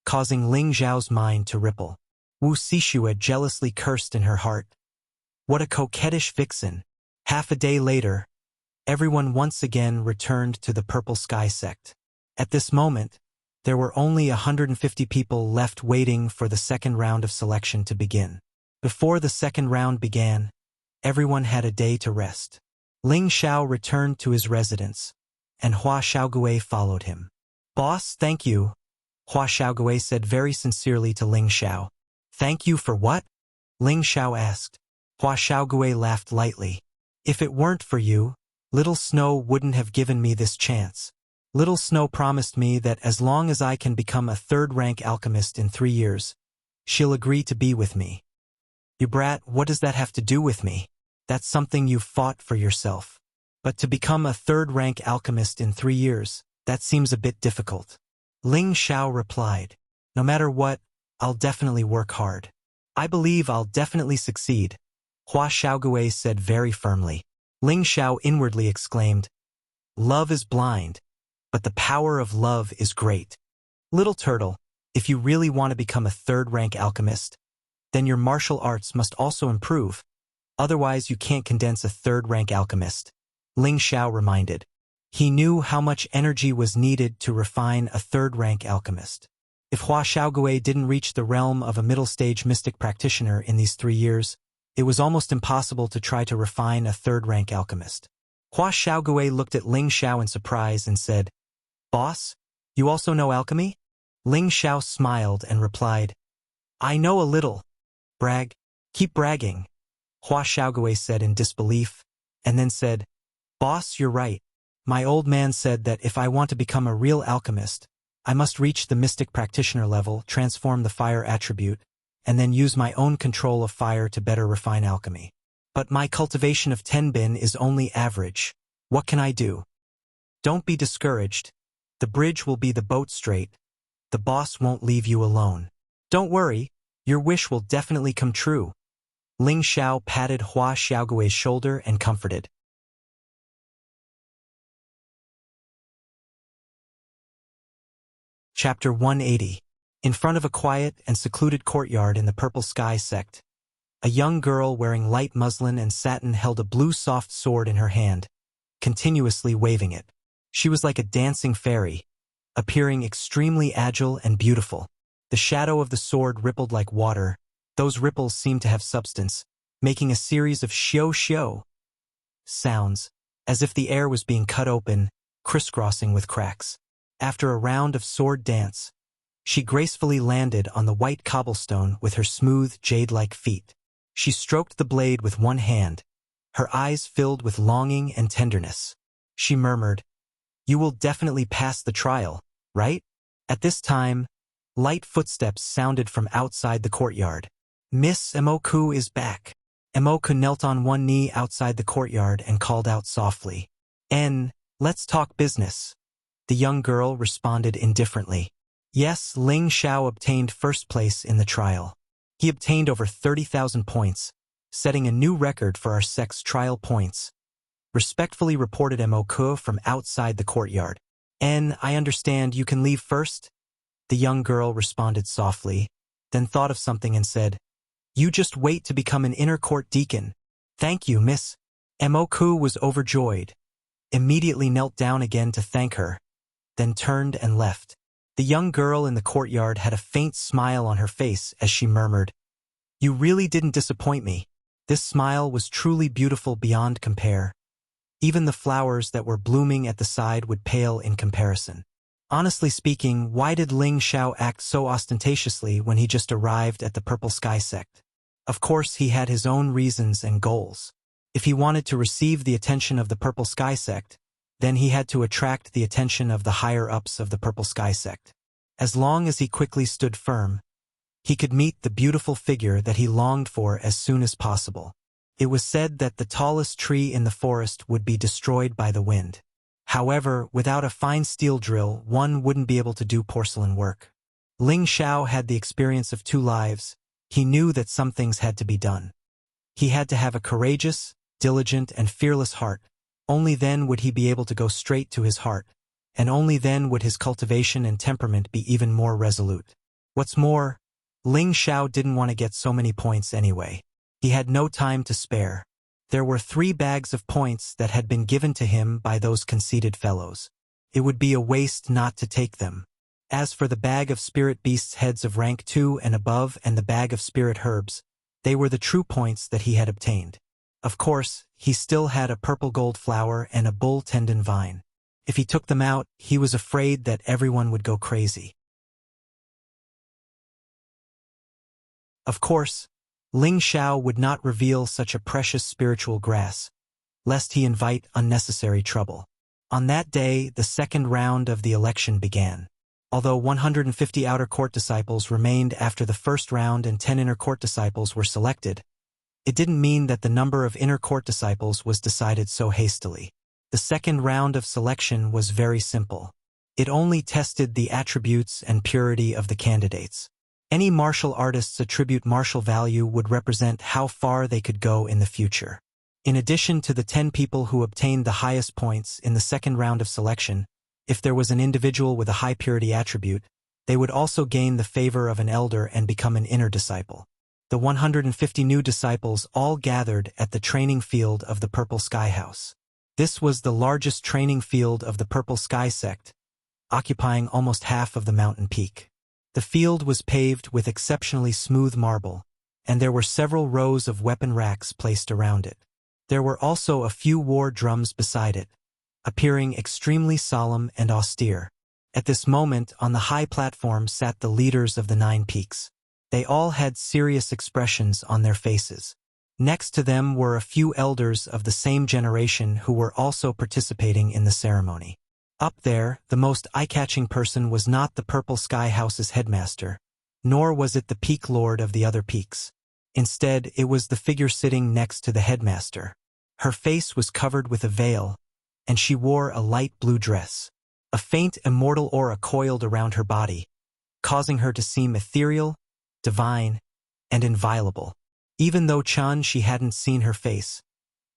causing Ling Xiao's mind to ripple. Wu Sixue jealously cursed in her heart. What a coquettish vixen! Half a day later, everyone once again returned to the Purple Sky sect. At this moment, there were only 150 people left waiting for the second round of selection to begin. Before the second round began, everyone had a day to rest. Ling Xiao returned to his residence, and Hua Xiaogui followed him. "Boss, thank you," Hua Xiaogui said very sincerely to Ling Xiao. "Thank you for what?" Ling Xiao asked. Hua Xiaogui laughed lightly. "If it weren't for you, Little Snow wouldn't have given me this chance. Little Snow promised me that as long as I can become a 3rd-rank alchemist in 3 years, she'll agree to be with me." "You brat, what does that have to do with me? That's something you fought for yourself. But to become a 3rd-rank alchemist in 3 years, that seems a bit difficult." Ling Xiao replied, "No matter what, I'll definitely work hard. I believe I'll definitely succeed," Hua Xiaogui said very firmly. Ling Xiao inwardly exclaimed, "Love is blind, but the power of love is great. Little turtle, if you really want to become a 3rd-rank alchemist, then your martial arts must also improve. Otherwise you can't condense a 3rd-rank alchemist," Ling Xiao reminded. He knew how much energy was needed to refine a 3rd-rank alchemist. If Hua Xiaogui didn't reach the realm of a middle-stage mystic practitioner in these 3 years, it was almost impossible to try to refine a 3rd-rank alchemist. Hua Xiaogui looked at Ling Xiao in surprise and said, "Boss, you also know alchemy?" Ling Xiao smiled and replied, "I know a little." "Brag. Keep bragging," Hua Xiaogui said in disbelief, and then said, "Boss, you're right. My old man said that if I want to become a real alchemist, I must reach the mystic practitioner level, transform the fire attribute, and then use my own control of fire to better refine alchemy. But my cultivation of Tenbin is only average. What can I do?" "Don't be discouraged. The bridge will be the boat straight. The boss won't leave you alone. Don't worry, your wish will definitely come true." Ling Xiao patted Hua Xiaogui's shoulder and comforted. Chapter 180. In front of a quiet and secluded courtyard in the Purple Sky sect, a young girl wearing light muslin and satin held a blue soft sword in her hand, continuously waving it. She was like a dancing fairy, appearing extremely agile and beautiful. The shadow of the sword rippled like water. Those ripples seemed to have substance, making a series of xiao-xiao sounds, as if the air was being cut open, crisscrossing with cracks. After a round of sword dance, she gracefully landed on the white cobblestone with her smooth, jade-like feet. She stroked the blade with one hand, her eyes filled with longing and tenderness. She murmured, "You will definitely pass the trial, right?" At this time, light footsteps sounded from outside the courtyard. "Miss Emoku is back." Emoku knelt on one knee outside the courtyard and called out softly, Let's talk business." The young girl responded indifferently. Yes, Ling Xiao obtained first place in the trial. He obtained over 30,000 points, setting a new record for our sect's trial points. Respectfully reported Emoku from outside the courtyard. I understand you can leave first?" The young girl responded softly, then thought of something and said, "You just wait to become an inner court deacon." "Thank you, miss." Emoku was overjoyed, immediately knelt down again to thank her, then turned and left. The young girl in the courtyard had a faint smile on her face as she murmured, "You really didn't disappoint me." This smile was truly beautiful beyond compare. Even the flowers that were blooming at the side would pale in comparison. Honestly speaking, why did Ling Xiao act so ostentatiously when he just arrived at the Purple Sky sect? Of course, he had his own reasons and goals. If he wanted to receive the attention of the Purple Sky sect, then he had to attract the attention of the higher-ups of the Purple Sky sect. As long as he quickly stood firm, he could meet the beautiful figure that he longed for as soon as possible. It was said that the tallest tree in the forest would be destroyed by the wind. However, without a fine steel drill, one wouldn't be able to do porcelain work. Ling Xiao had the experience of 2 lives. He knew that some things had to be done. He had to have a courageous, diligent, and fearless heart. Only then would he be able to go straight to his heart, and only then would his cultivation and temperament be even more resolute. What's more, Ling Xiao didn't want to get so many points anyway. He had no time to spare. There were 3 bags of points that had been given to him by those conceited fellows. It would be a waste not to take them. As for the bag of spirit beasts heads of rank 2 and above and the bag of spirit herbs, they were the true points that he had obtained. Of course, he still had a purple gold flower and a bull tendon vine. If he took them out, he was afraid that everyone would go crazy. Of course, Ling Xiao would not reveal such a precious spiritual grass, lest he invite unnecessary trouble. On that day, the second round of the election began. Although 150 outer court disciples remained after the first round and 10 inner court disciples were selected, it didn't mean that the number of inner court disciples was decided so hastily. The second round of selection was very simple. It only tested the attributes and purity of the candidates. Any martial artist's attribute martial value would represent how far they could go in the future. In addition to the 10 people who obtained the highest points in the second round of selection, if there was an individual with a high purity attribute, they would also gain the favor of an elder and become an inner disciple. The 150 new disciples all gathered at the training field of the Purple Sky House. This was the largest training field of the Purple Sky sect, occupying almost half of the mountain peak. The field was paved with exceptionally smooth marble, and there were several rows of weapon racks placed around it. There were also a few war drums beside it, appearing extremely solemn and austere. At this moment, on the high platform sat the leaders of the 9 peaks. They all had serious expressions on their faces. Next to them were a few elders of the same generation who were also participating in the ceremony. Up there, the most eye-catching person was not the Purple Sky House's headmaster, nor was it the peak lord of the other peaks. Instead, it was the figure sitting next to the headmaster. Her face was covered with a veil, and she wore a light blue dress. A faint immortal aura coiled around her body, causing her to seem ethereal, divine, and inviolable. Even though she hadn't seen her face,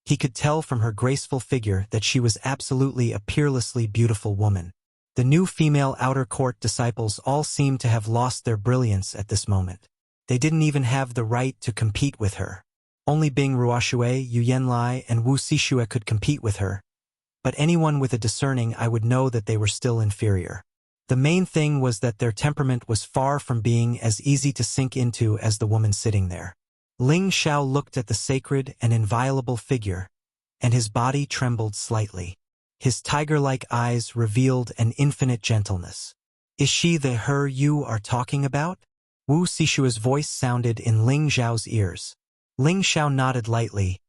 he could tell from her graceful figure that she was absolutely a peerlessly beautiful woman. The new female outer court disciples all seemed to have lost their brilliance at this moment. They didn't even have the right to compete with her. Only Bing Ruoxue, Yu Yanlai, and Wu Sixue could compete with her, but anyone with a discerning eye would know that they were still inferior. The main thing was that their temperament was far from being as easy to sink into as the woman sitting there. Ling Xiao looked at the sacred and inviolable figure, and his body trembled slightly. His tiger-like eyes revealed an infinite gentleness. Is she the her you are talking about? Wu Sixue's voice sounded in Ling Xiao's ears. Ling Xiao nodded lightly.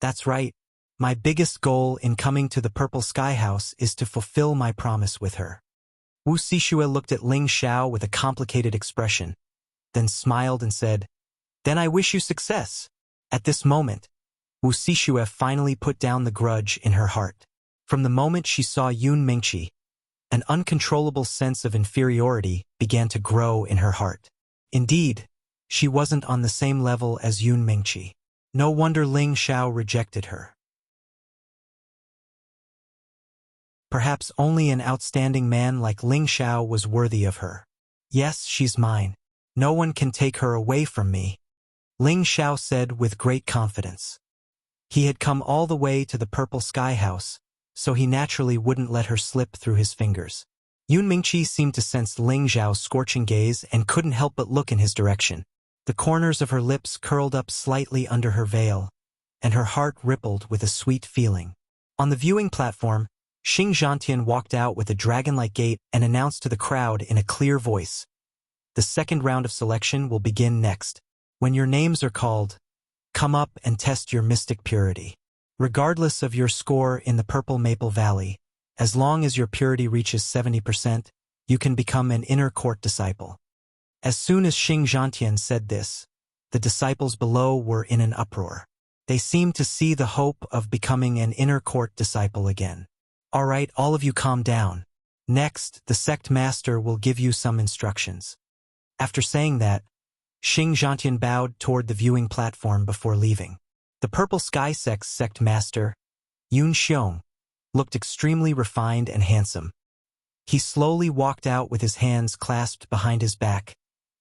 That's right. My biggest goal in coming to the Purple Sky House is to fulfill my promise with her. Wu Sixue looked at Ling Xiao with a complicated expression, then smiled and said, Then I wish you success. At this moment, Wu Sixue finally put down the grudge in her heart. From the moment she saw Yun Mingqi, an uncontrollable sense of inferiority began to grow in her heart. Indeed, she wasn't on the same level as Yun Mingqi. No wonder Ling Xiao rejected her. Perhaps only an outstanding man like Ling Xiao was worthy of her. Yes, she's mine. No one can take her away from me, Ling Xiao said with great confidence. He had come all the way to the Purple Sky House, so he naturally wouldn't let her slip through his fingers. Yun Mingqi seemed to sense Ling Xiao's scorching gaze and couldn't help but look in his direction. The corners of her lips curled up slightly under her veil, and her heart rippled with a sweet feeling. On the viewing platform, Xing Zhantian walked out with a dragon-like gait and announced to the crowd in a clear voice, "The second round of selection will begin next. When your names are called, come up and test your mystic purity. Regardless of your score in the Purple Maple Valley, as long as your purity reaches 70%, you can become an inner court disciple." As soon as Xing Zhantian said this, the disciples below were in an uproar. They seemed to see the hope of becoming an inner court disciple again. All right, all of you calm down. Next, the sect master will give you some instructions. After saying that, Xing Zhantian bowed toward the viewing platform before leaving. The Purple Sky Sect's sect master, Yun Xiong, looked extremely refined and handsome. He slowly walked out with his hands clasped behind his back,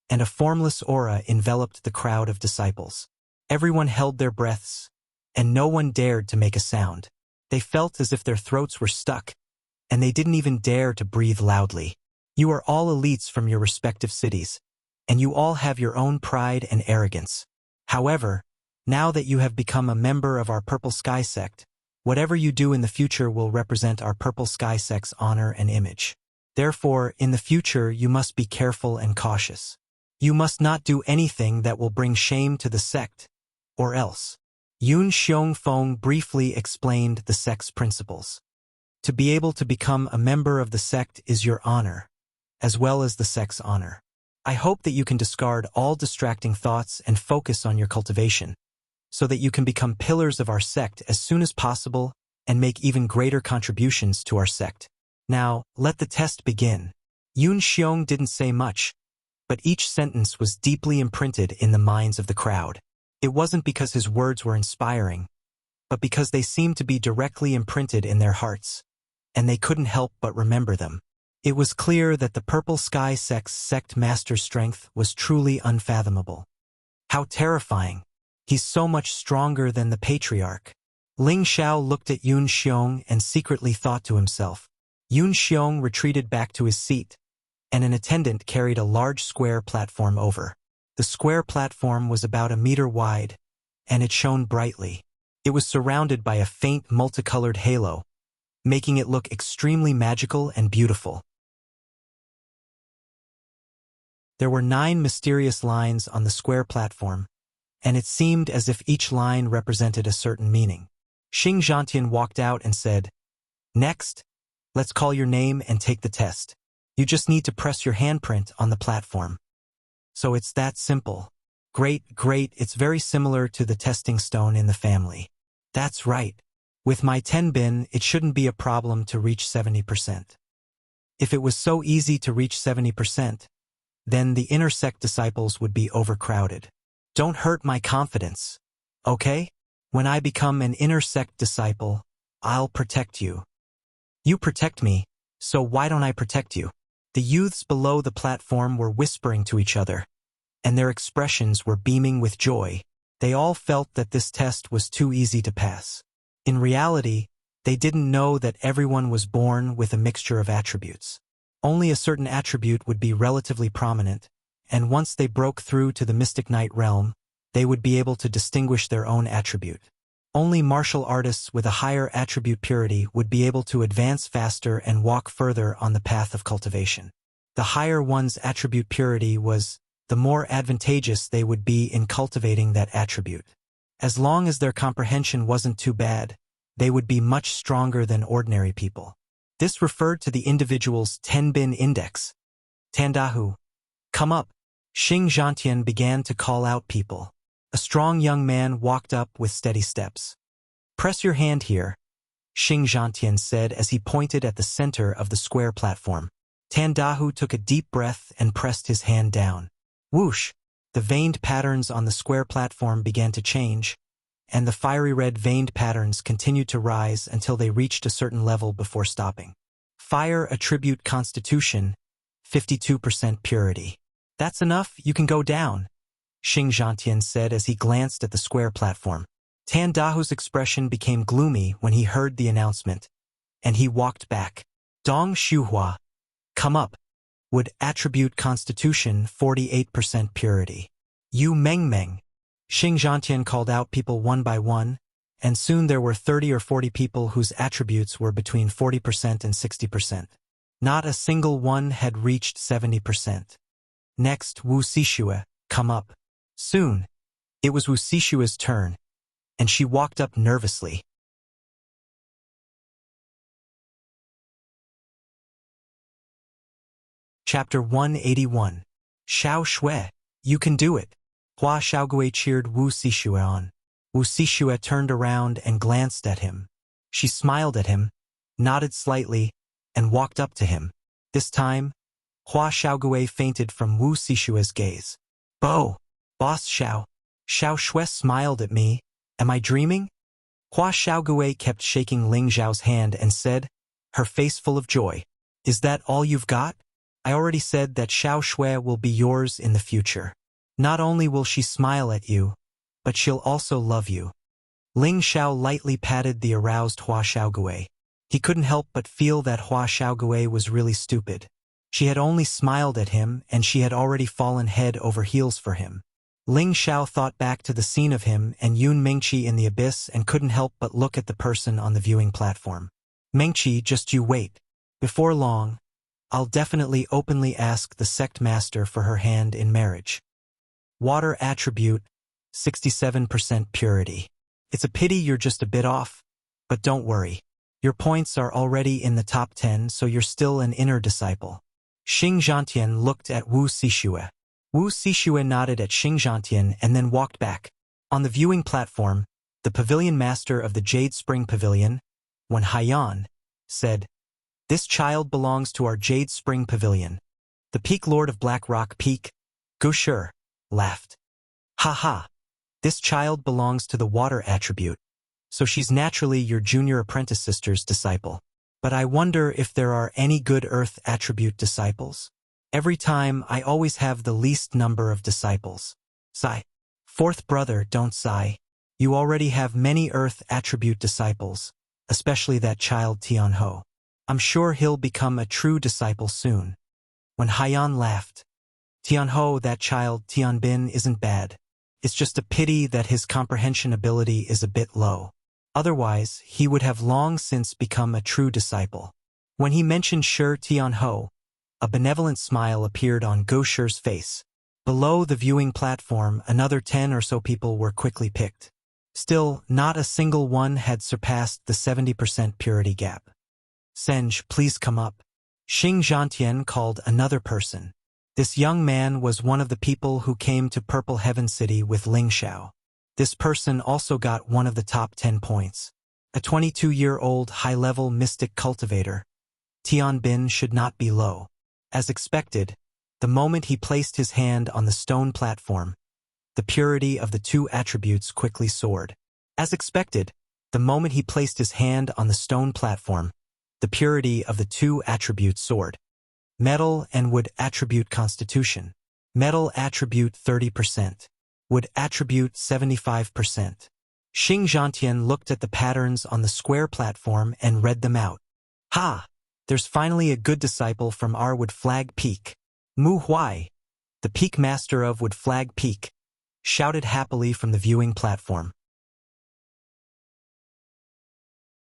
and a formless aura enveloped the crowd of disciples. Everyone held their breaths, and no one dared to make a sound. They felt as if their throats were stuck, and they didn't even dare to breathe loudly. You are all elites from your respective cities, and you all have your own pride and arrogance. However, now that you have become a member of our Purple Sky Sect, whatever you do in the future will represent our Purple Sky Sect's honor and image. Therefore, in the future, you must be careful and cautious. You must not do anything that will bring shame to the sect, or else. Yun Xiongfeng briefly explained the sect's principles. To be able to become a member of the sect is your honor, as well as the sect's honor. I hope that you can discard all distracting thoughts and focus on your cultivation, so that you can become pillars of our sect as soon as possible and make even greater contributions to our sect. Now, let the test begin. Yun Xiong didn't say much, but each sentence was deeply imprinted in the minds of the crowd. It wasn't because his words were inspiring, but because they seemed to be directly imprinted in their hearts, and they couldn't help but remember them. It was clear that the Purple Sky Sect's sect master's strength was truly unfathomable. How terrifying! He's so much stronger than the patriarch. Ling Xiao looked at Yun Xiong and secretly thought to himself. Yun Xiong retreated back to his seat, and an attendant carried a large square platform over. The square platform was about 1 meter wide, and it shone brightly. It was surrounded by a faint multicolored halo, making it look extremely magical and beautiful. There were 9 mysterious lines on the square platform, and it seemed as if each line represented a certain meaning. Xing Zhantian walked out and said, "Next, let's call your name and take the test. You just need to press your handprint on the platform." So it's that simple. Great, it's very similar to the testing stone in the family. That's right. With my 10 bin, it shouldn't be a problem to reach 70%. If it was so easy to reach 70%, then the inner sect disciples would be overcrowded. Don't hurt my confidence, okay? When I become an inner sect disciple, I'll protect you. You protect me, so why don't I protect you? The youths below the platform were whispering to each other, and their expressions were beaming with joy. They all felt that this test was too easy to pass. In reality, they didn't know that everyone was born with a mixture of attributes. Only a certain attribute would be relatively prominent, and once they broke through to the Mystic Knight realm, they would be able to distinguish their own attribute. Only martial artists with a higher attribute purity would be able to advance faster and walk further on the path of cultivation. The higher one's attribute purity was, the more advantageous they would be in cultivating that attribute. As long as their comprehension wasn't too bad, they would be much stronger than ordinary people. This referred to the individual's 10-bin index. Tandahu, come up. Xing Zhantian began to call out people. A strong young man walked up with steady steps. Press your hand here, Xing Zhantian said as he pointed at the center of the square platform. Tandahu took a deep breath and pressed his hand down. Whoosh! The veined patterns on the square platform began to change, and the fiery red veined patterns continued to rise until they reached a certain level before stopping. Fire attribute constitution, 52% purity. That's enough, you can go down, Xing Zhantian said as he glanced at the square platform. Tandahu's expression became gloomy when he heard the announcement, and he walked back. Dong Shuhua, come up. Would attribute constitution 48% purity. Yu Mengmeng. Xing Zhantian called out people one by one, and soon there were 30 or 40 people whose attributes were between 40% and 60%. Not a single one had reached 70%. Next, Wu Sishue, come up. Soon, it was Wu Sishue's turn, and she walked up nervously. Chapter 181. Xiao Shui, you can do it. Hua Xiaogui cheered Wu Sishue on. Wu Sishue turned around and glanced at him. She smiled at him, nodded slightly, and walked up to him. This time, Hua Xiaogui fainted from Wu Sishue's gaze. Bo, Boss Xiao. Xiao Shui smiled at me. Am I dreaming? Hua Xiaogui kept shaking Ling Zhao's hand and said, her face full of joy. Is that all you've got? I already said that Xiao Shui will be yours in the future. Not only will she smile at you, but she'll also love you. Ling Xiao lightly patted the aroused Hua Xiaogui. He couldn't help but feel that Hua Xiaogui was really stupid. She had only smiled at him and she had already fallen head over heels for him. Ling Xiao thought back to the scene of him and Yun Mengqi in the abyss and couldn't help but look at the person on the viewing platform. Mengqi, just you wait. Before long, I'll definitely openly ask the sect master for her hand in marriage. Water attribute, 67% purity. It's a pity you're just a bit off, but don't worry. Your points are already in the top 10, so you're still an inner disciple. Xing Zhantian looked at Wu Sishue. Wu Sishue nodded at Xing Zhantian and then walked back. On the viewing platform, the pavilion master of the Jade Spring Pavilion, Wen Haiyan, said, this child belongs to our Jade Spring Pavilion. The Peak Lord of Black Rock Peak, Gushur, laughed. Ha ha. This child belongs to the water attribute, so she's naturally your junior apprentice sister's disciple. But I wonder if there are any good earth attribute disciples? Every time I always have the least number of disciples. Sigh. Fourth brother, don't sigh. You already have many earth attribute disciples, especially that child Tianho. I'm sure he'll become a true disciple soon. When Haiyan laughed, Tianho, that child Tianbin isn't bad. It's just a pity that his comprehension ability is a bit low. Otherwise, he would have long since become a true disciple. When he mentioned Shi Tianho, a benevolent smile appeared on Go Shi's face. Below the viewing platform, another 10 or so people were quickly picked. Still, not a single one had surpassed the 70% purity gap. Senj, please come up. Xing Zhantian called another person. This young man was one of the people who came to Purple Heaven City with Ling Xiao. This person also got one of the top 10 points. A 22-year-old high-level mystic cultivator. Tian Bin should not be low. As expected, the moment he placed his hand on the stone platform, the purity of the two attributes quickly soared. As expected, the moment he placed his hand on the stone platform, the purity of the two attributes soared. Metal and wood attribute constitution. Metal attribute 30%. Wood attribute 75%. Xing Zhantian looked at the patterns on the square platform and read them out. Ha! There's finally a good disciple from our Wood Flag Peak. Mu Huai, the peak master of Wood Flag Peak, shouted happily from the viewing platform.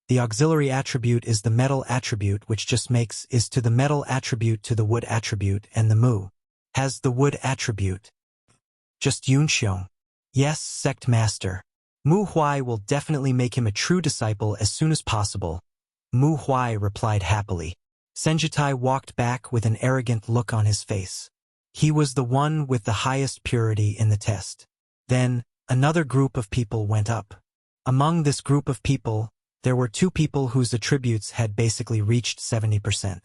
The auxiliary attribute is the metal attribute, which just makes is to the metal attribute to the wood attribute, and the Mu has the wood attribute. Just Yun Xiong. Yes, sect master. Mu Huai will definitely make him a true disciple as soon as possible. Mu Huai replied happily. Senjitai walked back with an arrogant look on his face. He was the one with the highest purity in the test. Then, another group of people went up. Among this group of people, there were two people whose attributes had basically reached 70%.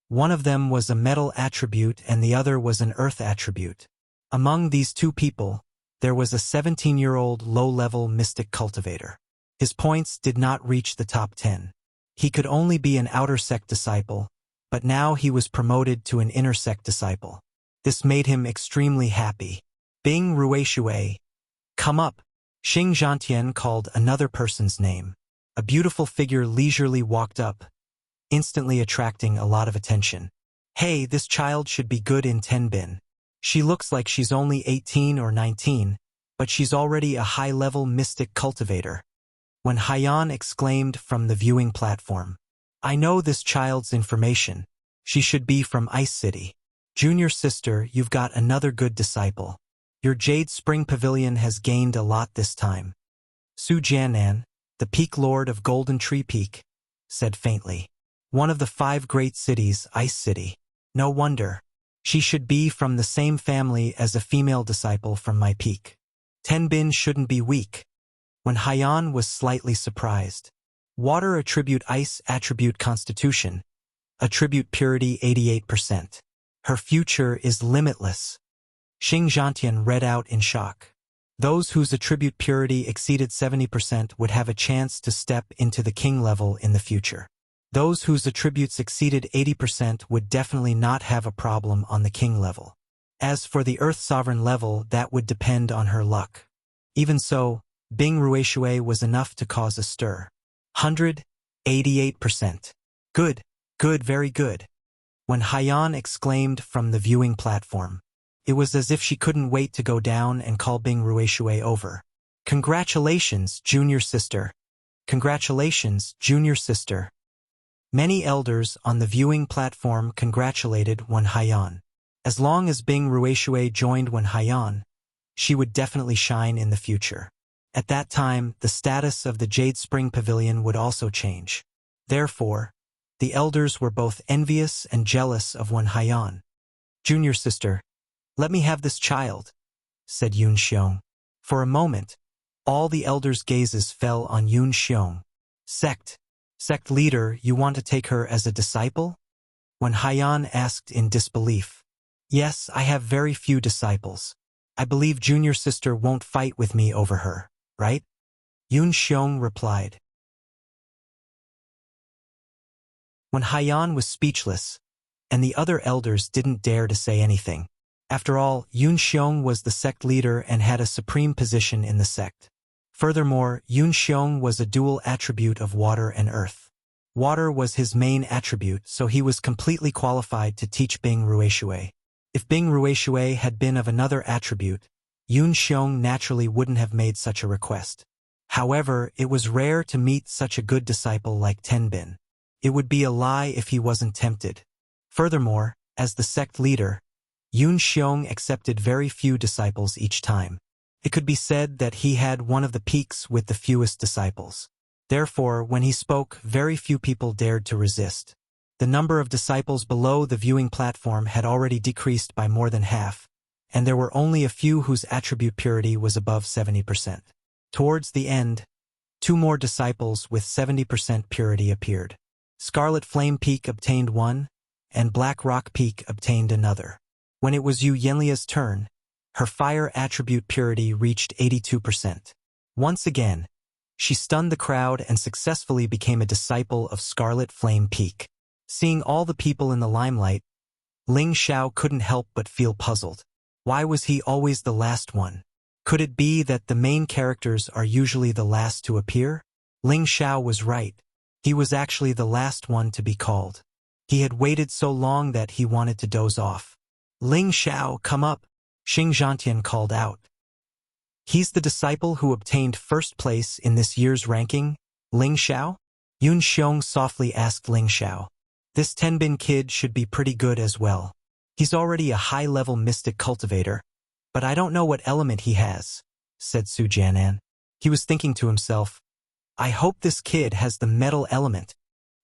One of them was a metal attribute and the other was an earth attribute. Among these two people, there was a 17-year-old low-level mystic cultivator. His points did not reach the top 10. He could only be an outer sect disciple, but now he was promoted to an inner sect disciple. This made him extremely happy. Bing Ruishui. Come up. Xing Zhantian called another person's name. A beautiful figure leisurely walked up, instantly attracting a lot of attention. Hey, this child should be good in 10 bin. She looks like she's only 18 or 19, but she's already a high-level mystic cultivator. When Haiyan exclaimed from the viewing platform, I know this child's information. She should be from Ice City. Junior sister, you've got another good disciple. Your Jade Spring Pavilion has gained a lot this time. Su Jianan, the Peak Lord of Golden Tree Peak, said faintly. One of the 5 great cities, Ice City. No wonder. She should be from the same family as a female disciple from my peak. Tenbin shouldn't be weak. When Haiyan was slightly surprised. Water attribute ice attribute constitution. Attribute purity 88%. Her future is limitless. Xing Zhantian read out in shock. Those whose attribute purity exceeded 70% would have a chance to step into the king level in the future. Those whose attributes exceeded 80% would definitely not have a problem on the king level. As for the Earth Sovereign level, that would depend on her luck. Even so, Bing Ruishui was enough to cause a stir. 188%. Good, good, very good. When Haiyan exclaimed from the viewing platform, it was as if she couldn't wait to go down and call Bing Ruishui over. Congratulations, junior sister. Congratulations, junior sister. Many elders on the viewing platform congratulated Wen Haiyan. As long as Bing Ruishui joined Wen Haiyan, she would definitely shine in the future. At that time, the status of the Jade Spring Pavilion would also change. Therefore, the elders were both envious and jealous of Wen Haiyan. Junior sister, let me have this child, said Yun Xiong. For a moment, all the elders' gazes fell on Yun Xiong. Sect leader, you want to take her as a disciple? Wen Haiyan asked in disbelief. Yes, I have very few disciples. I believe junior sister won't fight with me over her, right? Yun Xiong replied. Wen Haiyan was speechless, and the other elders didn't dare to say anything. After all, Yun Xiong was the sect leader and had a supreme position in the sect. Furthermore, Yun Xiong was a dual attribute of water and earth. Water was his main attribute, so he was completely qualified to teach Bing Ruishui. If Bing Ruishui had been of another attribute, Yun Xiong naturally wouldn't have made such a request. However, it was rare to meet such a good disciple like Tenbin. It would be a lie if he wasn't tempted. Furthermore, as the sect leader, Yun Xiong accepted very few disciples each time. It could be said that he had one of the peaks with the fewest disciples. Therefore, when he spoke, very few people dared to resist. The number of disciples below the viewing platform had already decreased by more than half, and there were only a few whose attribute purity was above 70%. Towards the end, 2 more disciples with 70% purity appeared. Scarlet Flame Peak obtained one, and Black Rock Peak obtained another. When it was Yu Yenlia's turn, her fire attribute purity reached 82%. Once again, she stunned the crowd and successfully became a disciple of Scarlet Flame Peak. Seeing all the people in the limelight, Ling Xiao couldn't help but feel puzzled. Why was he always the last one? Could it be that the main characters are usually the last to appear? Ling Xiao was right. He was actually the last one to be called. He had waited so long that he wanted to doze off. Ling Xiao, come up, Xing Zhantian called out. He's the disciple who obtained first place in this year's ranking, Ling Xiao? Yun Xiong softly asked Ling Xiao. This Tenbin kid should be pretty good as well. He's already a high-level mystic cultivator, but I don't know what element he has, said Su Jianan. He was thinking to himself, I hope this kid has the metal element.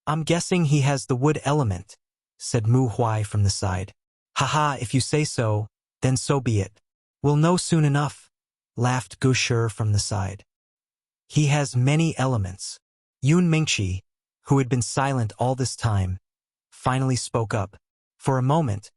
I'm guessing he has the wood element, said Mu Huai from the side. Haha, if you say so, then so be it. We'll know soon enough, laughed Gu Shi from the side. He has many elements. Yun Mingqi, who had been silent all this time, finally spoke up. For a moment,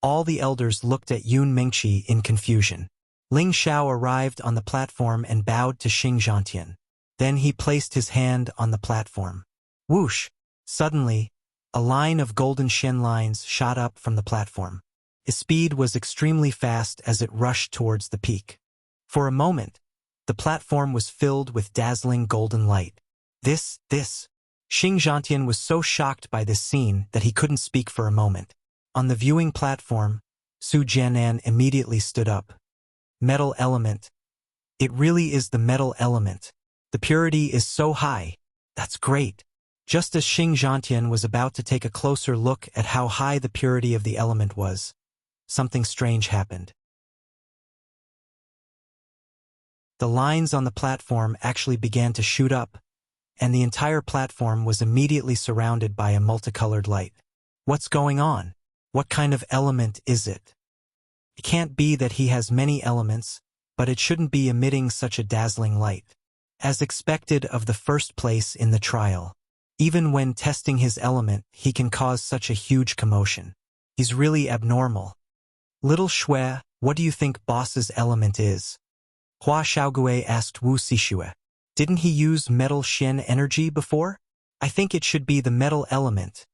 all the elders looked at Yun Mingqi in confusion. Ling Xiao arrived on the platform and bowed to Xing Zhantian. Then he placed his hand on the platform. Whoosh! Suddenly, a line of golden shen lines shot up from the platform. Its speed was extremely fast as it rushed towards the peak. For a moment, the platform was filled with dazzling golden light. This. Xing Zhantian was so shocked by this scene that he couldn't speak for a moment. On the viewing platform, Su Jianan immediately stood up. Metal element. It really is the metal element. The purity is so high. That's great. Just as Xing Zhantian was about to take a closer look at how high the purity of the element was, something strange happened. The lines on the platform actually began to shoot up, and the entire platform was immediately surrounded by a multicolored light. What's going on? What kind of element is it? It can't be that he has many elements, but it shouldn't be emitting such a dazzling light. As expected of the first place in the trial, even when testing his element, he can cause such a huge commotion. He's really abnormal. Little Shui, what do you think boss's element is? Hua Xiaogui asked Wu Sixue. Didn't he use metal shen energy before? I think it should be the metal element,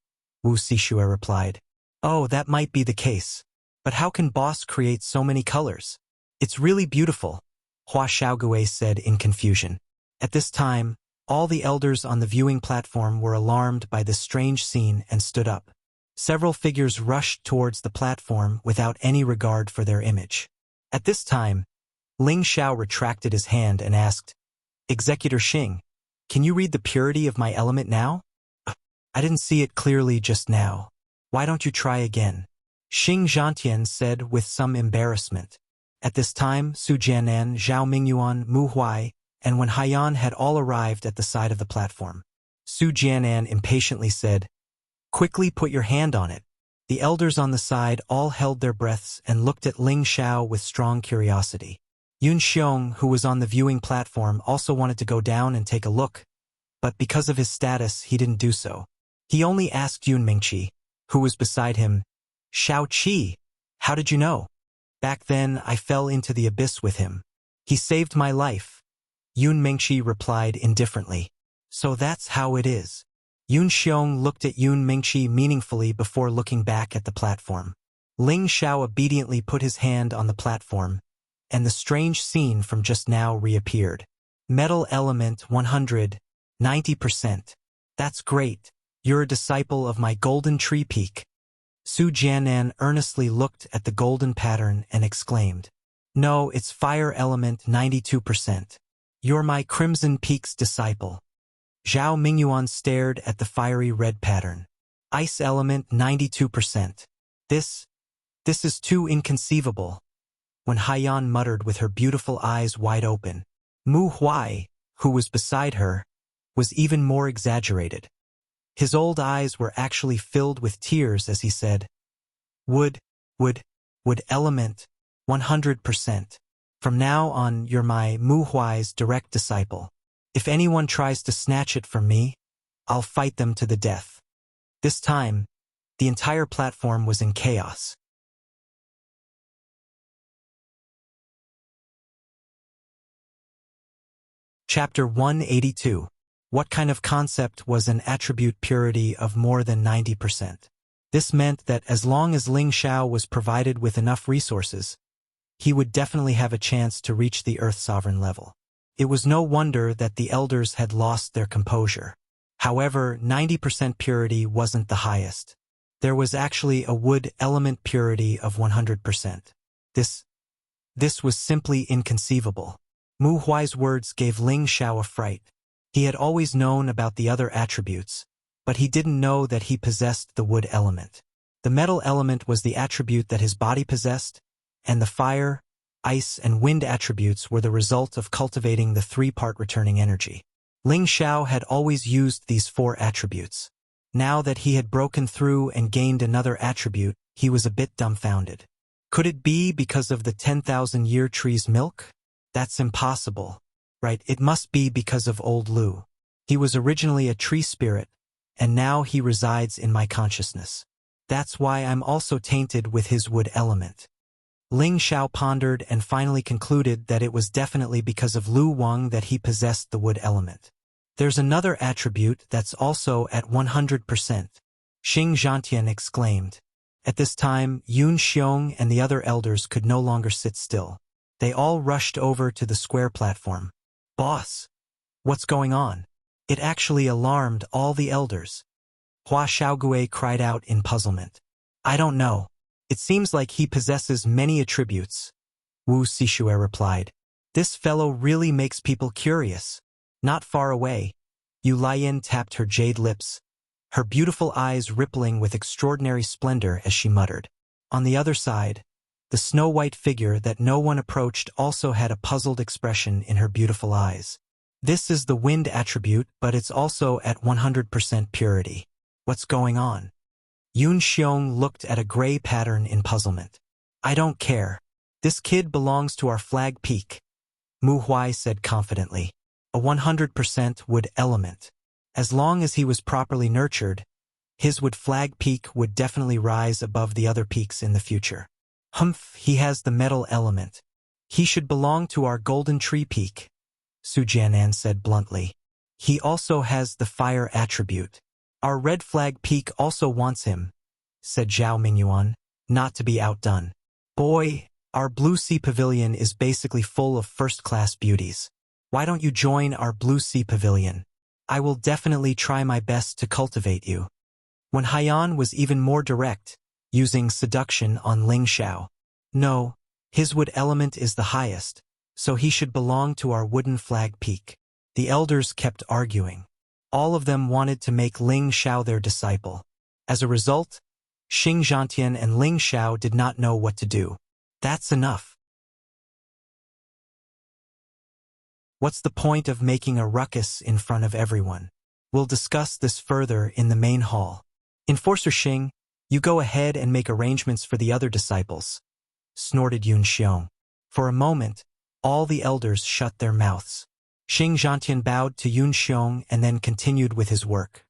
Wu Sixue replied. Oh, that might be the case. But how can boss create so many colors? It's really beautiful, Hua Xiaogui said in confusion. At this time, all the elders on the viewing platform were alarmed by this strange scene and stood up. Several figures rushed towards the platform without any regard for their image. At this time, Ling Xiao retracted his hand and asked, Executor Xing, can you read the purity of my element now? I didn't see it clearly just now. Why don't you try again? Xing Zhantian said with some embarrassment. At this time, Su Jianan, Zhao Mingyuan, Mu Huai, and when Haiyan had all arrived at the side of the platform, Su Jianan impatiently said, Quickly put your hand on it. The elders on the side all held their breaths and looked at Ling Xiao with strong curiosity. Yun Xiong, who was on the viewing platform, also wanted to go down and take a look, but because of his status, he didn't do so. He only asked Yun Mingqi, who was beside him, Xiao Qi, how did you know? Back then, I fell into the abyss with him. He saved my life. Yun Mingqi replied indifferently. So that's how it is. Yun Xiong looked at Yun Mingqi meaningfully before looking back at the platform. Ling Xiao obediently put his hand on the platform, and the strange scene from just now reappeared. Metal element 190%. That's great. You're a disciple of my golden tree peak. Su Jianan earnestly looked at the golden pattern and exclaimed. No, it's fire element 92%. You're my Crimson Peak's disciple. Zhao Mingyuan stared at the fiery red pattern. Ice element 92%. This is too inconceivable. When Haiyan muttered with her beautiful eyes wide open, Mu Huai, who was beside her, was even more exaggerated. His old eyes were actually filled with tears as he said, Wood element, 100%. From now on, you're my Mu Huai's direct disciple. If anyone tries to snatch it from me, I'll fight them to the death. This time, the entire platform was in chaos. Chapter 182. What kind of concept was an attribute purity of more than 90%? This meant that as long as Ling Xiao was provided with enough resources, he would definitely have a chance to reach the Earth Sovereign level. It was no wonder that the elders had lost their composure. However, 90% purity wasn't the highest. There was actually a wood element purity of 100%. This was simply inconceivable. Mu Huai's words gave Ling Xiao a fright. He had always known about the other attributes, but he didn't know that he possessed the wood element. The metal element was the attribute that his body possessed, and the fire, ice, and wind attributes were the result of cultivating the three-part returning energy. Ling Xiao had always used these 4 attributes. Now that he had broken through and gained another attribute, he was a bit dumbfounded. Could it be because of the 10,000-year tree's milk? That's impossible, right? It must be because of old Lu. He was originally a tree spirit, and now he resides in my consciousness. That's why I'm also tainted with his wood element. Ling Xiao pondered and finally concluded that it was definitely because of Lu Wang that he possessed the wood element. There's another attribute that's also at 100%, Xing Zhantian exclaimed. At this time, Yun Xiong and the other elders could no longer sit still. They all rushed over to the square platform. Boss, what's going on? It actually alarmed all the elders. Hua Xiaogui cried out in puzzlement. I don't know. It seems like he possesses many attributes. Wu Sixue replied. This fellow really makes people curious. Not far away, Yu Lian tapped her jade lips, her beautiful eyes rippling with extraordinary splendor as she muttered. On the other side, the snow-white figure that no one approached also had a puzzled expression in her beautiful eyes. This is the wind attribute, but it's also at 100% purity. What's going on? Yun Xiong looked at a gray pattern in puzzlement. I don't care. This kid belongs to our flag peak, Mu Huai said confidently. A 100% wood element. As long as he was properly nurtured, his wood flag peak would definitely rise above the other peaks in the future. Humph, he has the metal element. He should belong to our golden tree peak, Su Jianan said bluntly. He also has the fire attribute. Our red flag peak also wants him, said Zhao Mingyuan, not to be outdone. Boy, our Blue Sea Pavilion is basically full of first-class beauties. Why don't you join our Blue Sea Pavilion? I will definitely try my best to cultivate you. When Haiyan was even more direct, using seduction on Ling Xiao. No, his wood element is the highest, so he should belong to our wooden flag peak. The elders kept arguing. All of them wanted to make Ling Xiao their disciple. As a result, Xing Zhantian and Ling Xiao did not know what to do. That's enough. What's the point of making a ruckus in front of everyone? We'll discuss this further in the main hall. Enforcer Xing, you go ahead and make arrangements for the other disciples, snorted Yun Xiong. For a moment, all the elders shut their mouths. Xing Zhantian bowed to Yun Xiong and then continued with his work.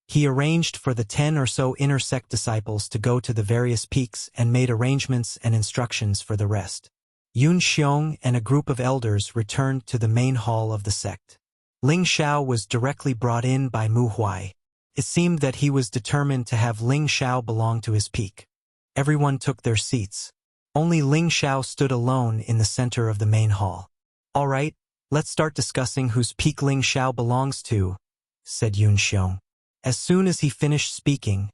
He arranged for the 10 or so inner sect disciples to go to the various peaks and made arrangements and instructions for the rest. Yun Xiong and a group of elders returned to the main hall of the sect. Ling Xiao was directly brought in by Mu Huai. It seemed that he was determined to have Ling Xiao belong to his peak. Everyone took their seats. Only Ling Xiao stood alone in the center of the main hall. All right, let's start discussing whose peak Ling Xiao belongs to, said Yun Xiong. As soon as he finished speaking,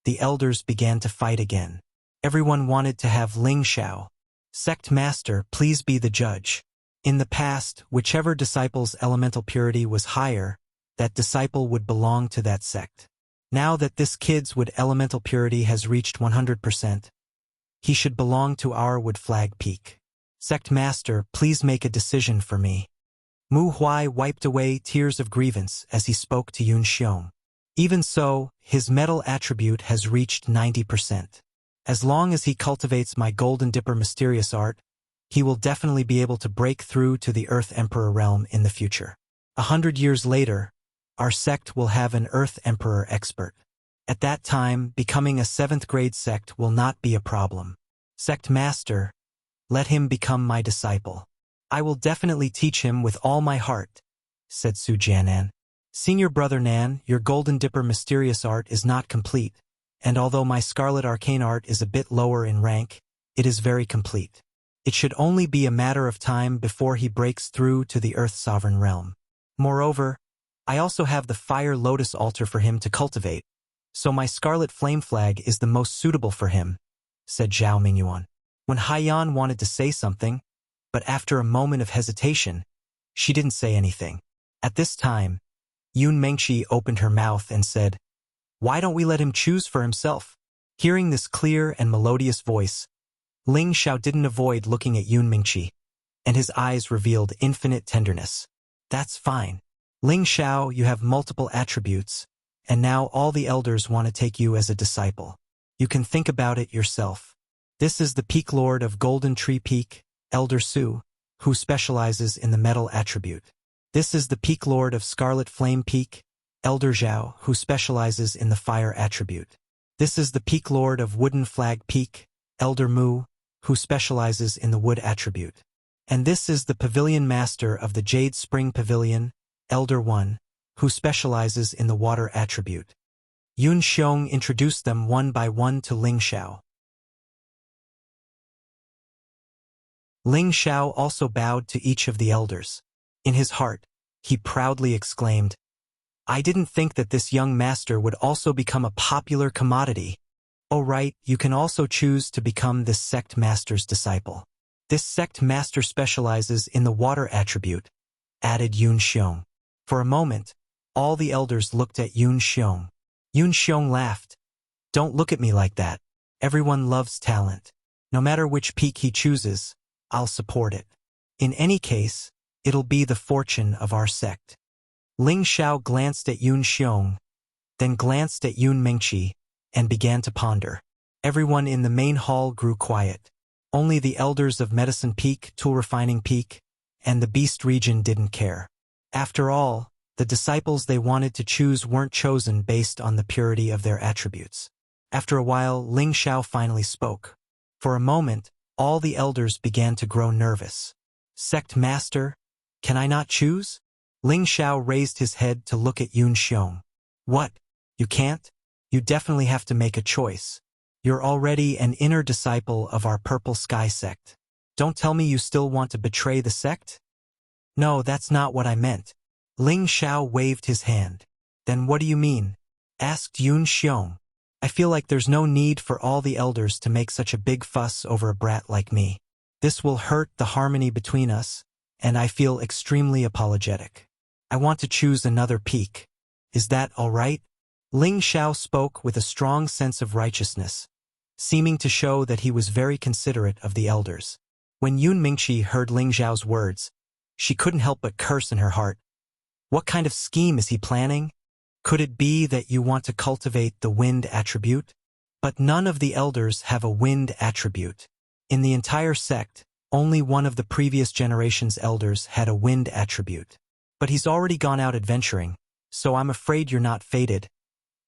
the elders began to fight again. Everyone wanted to have Ling Xiao. Sect Master, please be the judge. In the past, whichever disciple's elemental purity was higher, that disciple would belong to that sect. Now that this kid's wood elemental purity has reached 100%, he should belong to our wood flag peak. Sect Master, please make a decision for me. Mu Huai wiped away tears of grievance as he spoke to Yun Xiong. Even so, his metal attribute has reached 90%. As long as he cultivates my Golden Dipper mysterious art, he will definitely be able to break through to the Earth Emperor realm in the future. 100 years later, our sect will have an Earth Emperor expert. At that time, becoming a 7th grade sect will not be a problem. Sect Master, let him become my disciple. I will definitely teach him with all my heart, said Su Jianan. Senior Brother Nan, your Golden Dipper mysterious art is not complete, and although my Scarlet Arcane art is a bit lower in rank, it is very complete. It should only be a matter of time before he breaks through to the Earth Sovereign realm. Moreover, I also have the Fire Lotus altar for him to cultivate, so my Scarlet Flame Flag is the most suitable for him, said Zhao Mingyuan. When Haiyan wanted to say something, but after a moment of hesitation, she didn't say anything. At this time, Yun Mengqi opened her mouth and said, "Why don't we let him choose for himself?" Hearing this clear and melodious voice, Ling Xiao didn't avoid looking at Yun Mengqi, and his eyes revealed infinite tenderness. That's fine. Ling Xiao, you have multiple attributes, and now all the elders want to take you as a disciple. You can think about it yourself. This is the Peak Lord of Golden Tree Peak, Elder Su, who specializes in the metal attribute. This is the Peak Lord of Scarlet Flame Peak, Elder Zhao, who specializes in the fire attribute. This is the Peak Lord of Wooden Flag Peak, Elder Mu, who specializes in the wood attribute. And this is the Pavilion Master of the Jade Spring Pavilion, Elder One, who specializes in the water attribute. Yun Xiong introduced them one by one to Ling Xiao. Ling Xiao also bowed to each of the elders. In his heart, he proudly exclaimed, "I didn't think that this young master would also become a popular commodity. Oh right, you can also choose to become this sect master's disciple. This sect master specializes in the water attribute," added Yun Xiong. For a moment, all the elders looked at Yun Xiong. Yun Xiong laughed. "Don't look at me like that. Everyone loves talent. No matter which peak he chooses, I'll support it. In any case, it'll be the fortune of our sect." Ling Xiao glanced at Yun Xiong, then glanced at Yun Mengqi, and began to ponder. Everyone in the main hall grew quiet. Only the elders of Medicine Peak, Tool Refining Peak, and the Beast region didn't care. After all, the disciples they wanted to choose weren't chosen based on the purity of their attributes. After a while, Ling Xiao finally spoke. For a moment, all the elders began to grow nervous. "Sect Master, can I not choose?" Ling Xiao raised his head to look at Yun Xiong. "What? You can't? You definitely have to make a choice. You're already an inner disciple of our Purple Sky sect. Don't tell me you still want to betray the sect?" "No, that's not what I meant." Ling Xiao waved his hand. "Then what do you mean?" asked Yun Xiong. "I feel like there's no need for all the elders to make such a big fuss over a brat like me. This will hurt the harmony between us, and I feel extremely apologetic. I want to choose another peak. Is that all right?" Ling Xiao spoke with a strong sense of righteousness, seeming to show that he was very considerate of the elders. When Yun Mingqi heard Ling Xiao's words, she couldn't help but curse in her heart. What kind of scheme is he planning? Could it be that you want to cultivate the wind attribute? But none of the elders have a wind attribute. In the entire sect, only one of the previous generation's elders had a wind attribute. But he's already gone out adventuring, so I'm afraid you're not fated,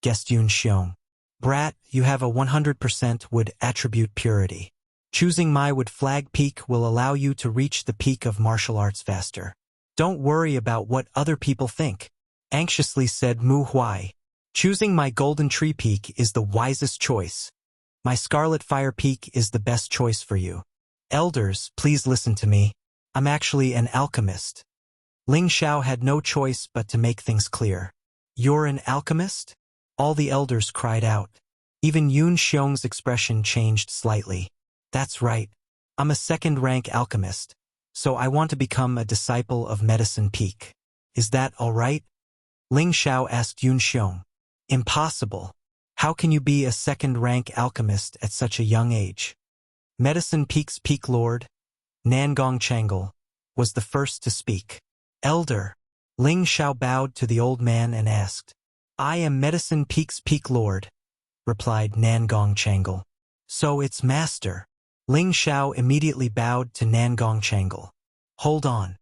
guessed Yun Xiong. Brat, you have a 100% wood attribute purity. Choosing my wood flag peak will allow you to reach the peak of martial arts faster. Don't worry about what other people think, anxiously said Mu Huai. Choosing my Golden Tree Peak is the wisest choice. My Scarlet Fire Peak is the best choice for you. Elders, please listen to me. I'm actually an alchemist. Ling Xiao had no choice but to make things clear. You're an alchemist? All the elders cried out. Even Yun Xiong's expression changed slightly. That's right. I'm a second-rank alchemist, so I want to become a disciple of Medicine Peak. Is that all right? Ling Xiao asked Yun Xiong. Impossible. How can you be a second-rank alchemist at such a young age? Medicine Peak's Peak Lord, Nangong Changle, was the first to speak. Elder. Ling Xiao bowed to the old man and asked. I am Medicine Peak's Peak Lord, replied Nangong Changle. So it's Master. Ling Xiao immediately bowed to Nangong Changle. Hold on.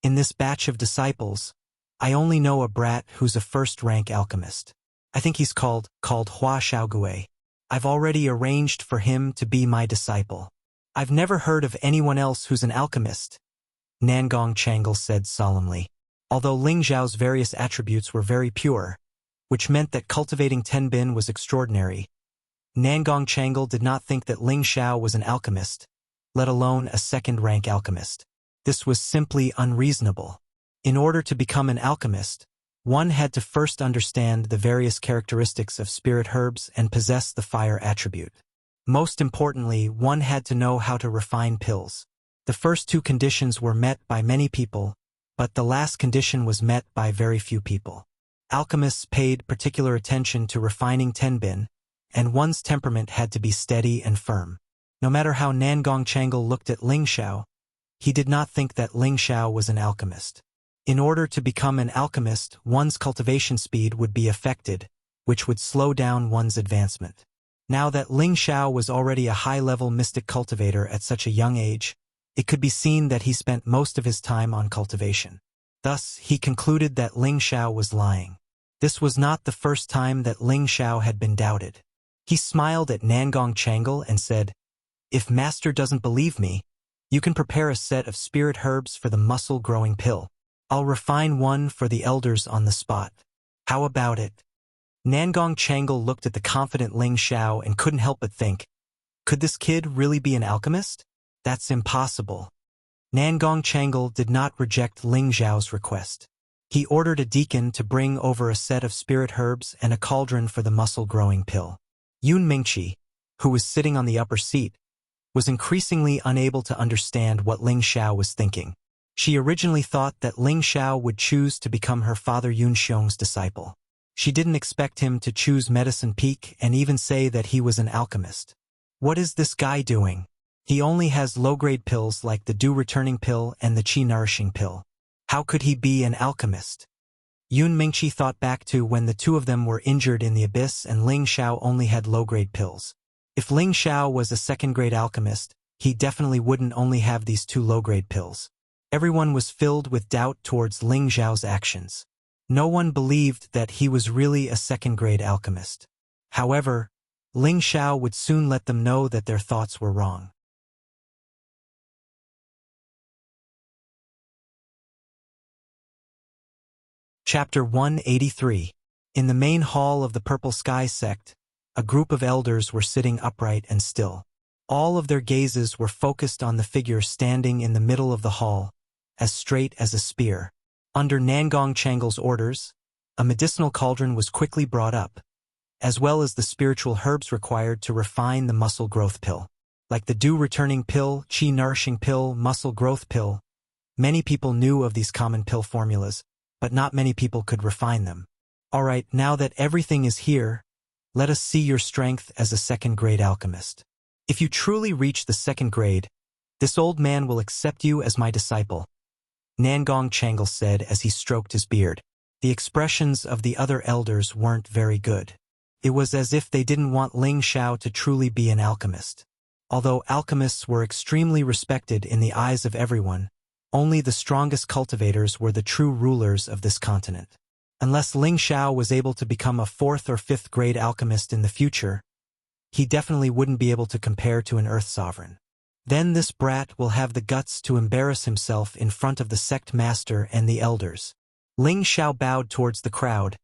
In this batch of disciples, I only know a brat who's a first-rank alchemist. I think he's called Hua Xiaogui. I've already arranged for him to be my disciple. I've never heard of anyone else who's an alchemist, Nangong Changle said solemnly. Although Ling Xiao's various attributes were very pure, which meant that cultivating Tenbin was extraordinary, Nangong Changle did not think that Ling Xiao was an alchemist, let alone a second-rank alchemist. This was simply unreasonable. In order to become an alchemist, one had to first understand the various characteristics of spirit herbs and possess the fire attribute. Most importantly, one had to know how to refine pills. The first two conditions were met by many people, but the last condition was met by very few people. Alchemists paid particular attention to refining Tenbin, and one's temperament had to be steady and firm. No matter how Nangong Changle looked at Ling Xiao, he did not think that Ling Xiao was an alchemist. In order to become an alchemist, one's cultivation speed would be affected, which would slow down one's advancement. Now that Ling Xiao was already a high-level mystic cultivator at such a young age, it could be seen that he spent most of his time on cultivation. Thus, he concluded that Ling Xiao was lying. This was not the first time that Ling Xiao had been doubted. He smiled at Nangong Changle and said, If Master doesn't believe me, you can prepare a set of spirit herbs for the muscle-growing pill. I'll refine one for the elders on the spot. How about it? Nangong Changle looked at the confident Ling Xiao and couldn't help but think, could this kid really be an alchemist? That's impossible. Nangong Changle did not reject Ling Xiao's request. He ordered a deacon to bring over a set of spirit herbs and a cauldron for the muscle-growing pill. Yun Mingqi, who was sitting on the upper seat, was increasingly unable to understand what Ling Xiao was thinking. She originally thought that Ling Xiao would choose to become her father Yun Xiong's disciple. She didn't expect him to choose Medicine Peak and even say that he was an alchemist. What is this guy doing? He only has low-grade pills like the dew-returning pill and the qi-nourishing pill. How could he be an alchemist? Yun Mingqi thought back to when the two of them were injured in the abyss and Ling Xiao only had low-grade pills. If Ling Xiao was a second-grade alchemist, he definitely wouldn't only have these two low-grade pills. Everyone was filled with doubt towards Ling Xiao's actions. No one believed that he was really a second-grade alchemist. However, Ling Xiao would soon let them know that their thoughts were wrong. Chapter 183. In the main hall of the Purple Sky sect, a group of elders were sitting upright and still. All of their gazes were focused on the figure standing in the middle of the hall, as straight as a spear. Under Nangong Changle's orders, a medicinal cauldron was quickly brought up, as well as the spiritual herbs required to refine the muscle growth pill. Like the dew-returning pill, qi-nourishing pill, muscle growth pill, many people knew of these common pill formulas, but not many people could refine them. Alright, now that everything is here, let us see your strength as a second-grade alchemist. If you truly reach the second grade, this old man will accept you as my disciple, Nangong Changle said as he stroked his beard. The expressions of the other elders weren't very good. It was as if they didn't want Ling Xiao to truly be an alchemist. Although alchemists were extremely respected in the eyes of everyone, only the strongest cultivators were the true rulers of this continent. Unless Ling Xiao was able to become a 4th or 5th grade alchemist in the future, he definitely wouldn't be able to compare to an Earth sovereign. Then this brat will have the guts to embarrass himself in front of the sect master and the elders. Ling Xiao bowed towards the crowd,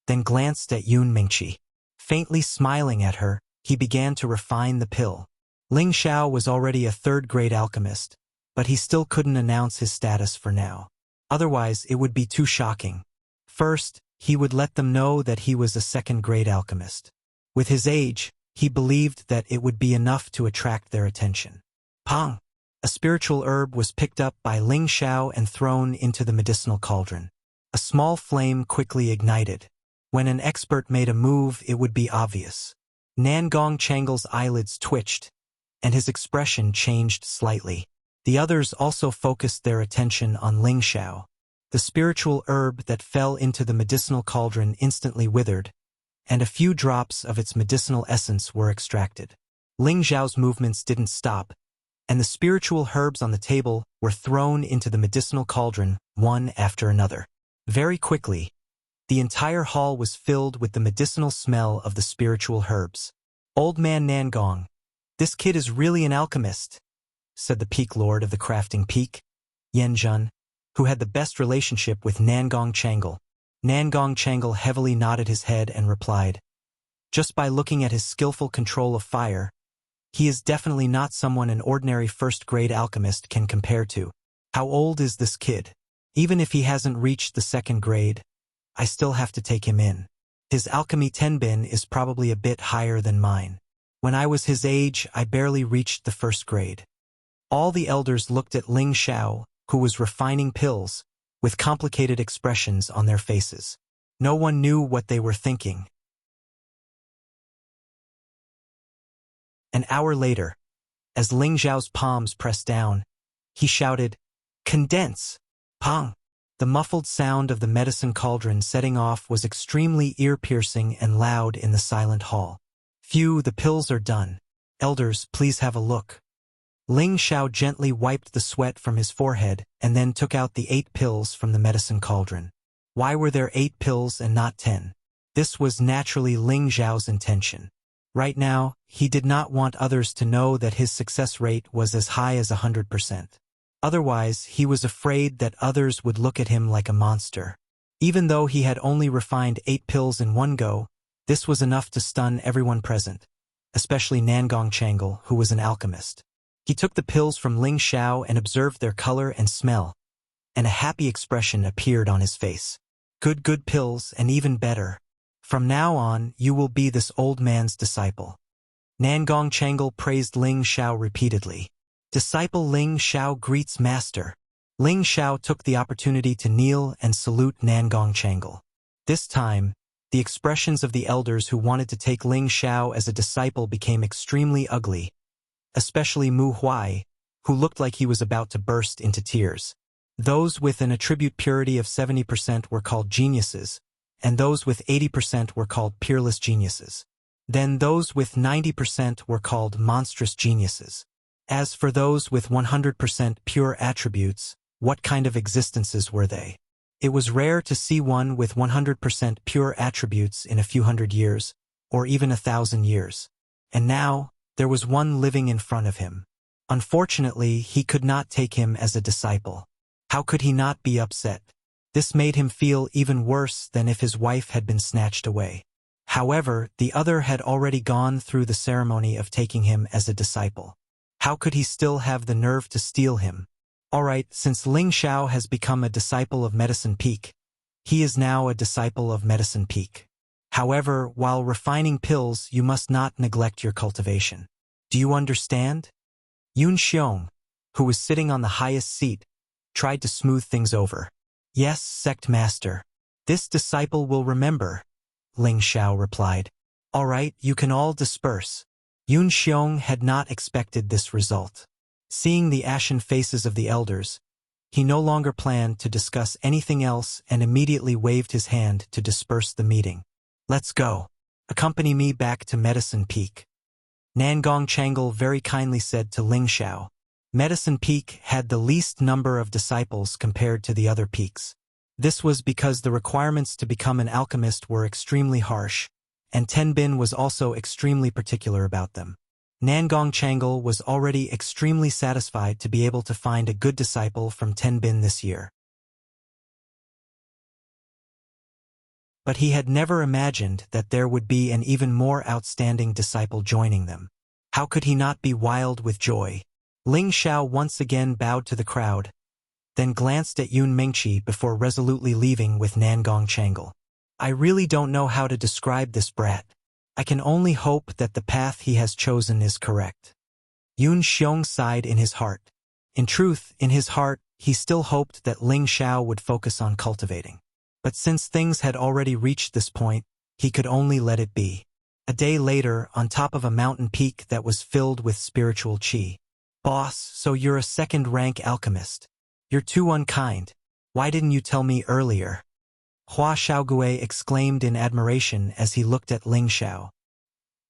then glanced at Yun Mingqi. Faintly smiling at her, he began to refine the pill. Ling Xiao was already a 3rd-grade alchemist, but he still couldn't announce his status for now. Otherwise, it would be too shocking. First, he would let them know that he was a 2nd-grade alchemist. With his age, He believed that it would be enough to attract their attention. Pang! A spiritual herb was picked up by Ling Xiao and thrown into the medicinal cauldron. A small flame quickly ignited. When an expert made a move, it would be obvious. Nangong Changle's eyelids twitched, and his expression changed slightly. The others also focused their attention on Ling Xiao. The spiritual herb that fell into the medicinal cauldron instantly withered, and a few drops of its medicinal essence were extracted. Ling Xiao's movements didn't stop, and the spiritual herbs on the table were thrown into the medicinal cauldron, one after another. Very quickly, the entire hall was filled with the medicinal smell of the spiritual herbs. "Old man Nangong, this kid is really an alchemist," said the peak lord of the crafting peak, Yan Jun, who had the best relationship with Nangong Changle. Nangong Changle heavily nodded his head and replied, "Just by looking at his skillful control of fire, he is definitely not someone an ordinary first-grade alchemist can compare to. How old is this kid? Even if he hasn't reached the second grade, I still have to take him in. His alchemy tenbin is probably a bit higher than mine. When I was his age, I barely reached the first grade." All the elders looked at Ling Xiao, who was refining pills, with complicated expressions on their faces. No one knew what they were thinking. An hour later, as Ling Xiao's palms pressed down, he shouted, "Condense!" Pang! The muffled sound of the medicine cauldron setting off was extremely ear-piercing and loud in the silent hall. "Phew, the pills are done. Elders, please have a look." Ling Xiao gently wiped the sweat from his forehead and then took out the 8 pills from the medicine cauldron. Why were there 8 pills and not 10? This was naturally Ling Xiao's intention. Right now, he did not want others to know that his success rate was as high as 100%. Otherwise, he was afraid that others would look at him like a monster. Even though he had only refined 8 pills in one go, this was enough to stun everyone present, especially Nangong Changle, who was an alchemist. He took the pills from Ling Xiao and observed their color and smell, and a happy expression appeared on his face. Good pills, and even better. From now on, you will be this old man's disciple." Nangong Changle praised Ling Xiao repeatedly. "Disciple Ling Xiao greets master." Ling Xiao took the opportunity to kneel and salute Nangong Changle. This time, the expressions of the elders who wanted to take Ling Xiao as a disciple became extremely ugly, especially Mu Huai, who looked like he was about to burst into tears. Those with an attribute purity of 70% were called geniuses, and those with 80% were called peerless geniuses. Then those with 90% were called monstrous geniuses. As for those with 100% pure attributes, what kind of existences were they? It was rare to see one with 100% pure attributes in a few hundred years, or even 1,000 years. And now, there was one living in front of him. Unfortunately, he could not take him as a disciple. How could he not be upset? This made him feel even worse than if his wife had been snatched away. However, the other had already gone through the ceremony of taking him as a disciple. How could he still have the nerve to steal him? Alright, since Ling Xiao has become a disciple of Medicine Peak, he is now a disciple of Medicine Peak. However, while refining pills, you must not neglect your cultivation. Do you understand? Yun Xiong, who was sitting on the highest seat, tried to smooth things over. "Yes, sect master. This disciple will remember," Ling Xiao replied. "Alright, you can all disperse." Yun Xiong had not expected this result. Seeing the ashen faces of the elders, he no longer planned to discuss anything else and immediately waved his hand to disperse the meeting. "Let's go. Accompany me back to Medicine Peak." Nangong Changle very kindly said to Ling Xiao. Medicine Peak had the least number of disciples compared to the other peaks. This was because the requirements to become an alchemist were extremely harsh, and Tenbin was also extremely particular about them. Nangong Changle was already extremely satisfied to be able to find a good disciple from Tenbin this year. But he had never imagined that there would be an even more outstanding disciple joining them. How could he not be wild with joy? Ling Xiao once again bowed to the crowd, then glanced at Yun Mingqi before resolutely leaving with Nangong Changle. "I really don't know how to describe this brat. I can only hope that the path he has chosen is correct. Yun Xiong sighed in his heart. In truth, in his heart, he still hoped that Ling Xiao would focus on cultivating. But since things had already reached this point, he could only let it be. A day later, on top of a mountain peak that was filled with spiritual qi. Boss, so you're a second-rank alchemist. You're too unkind. Why didn't you tell me earlier? Hua Xiaogui exclaimed in admiration as he looked at Ling Xiao.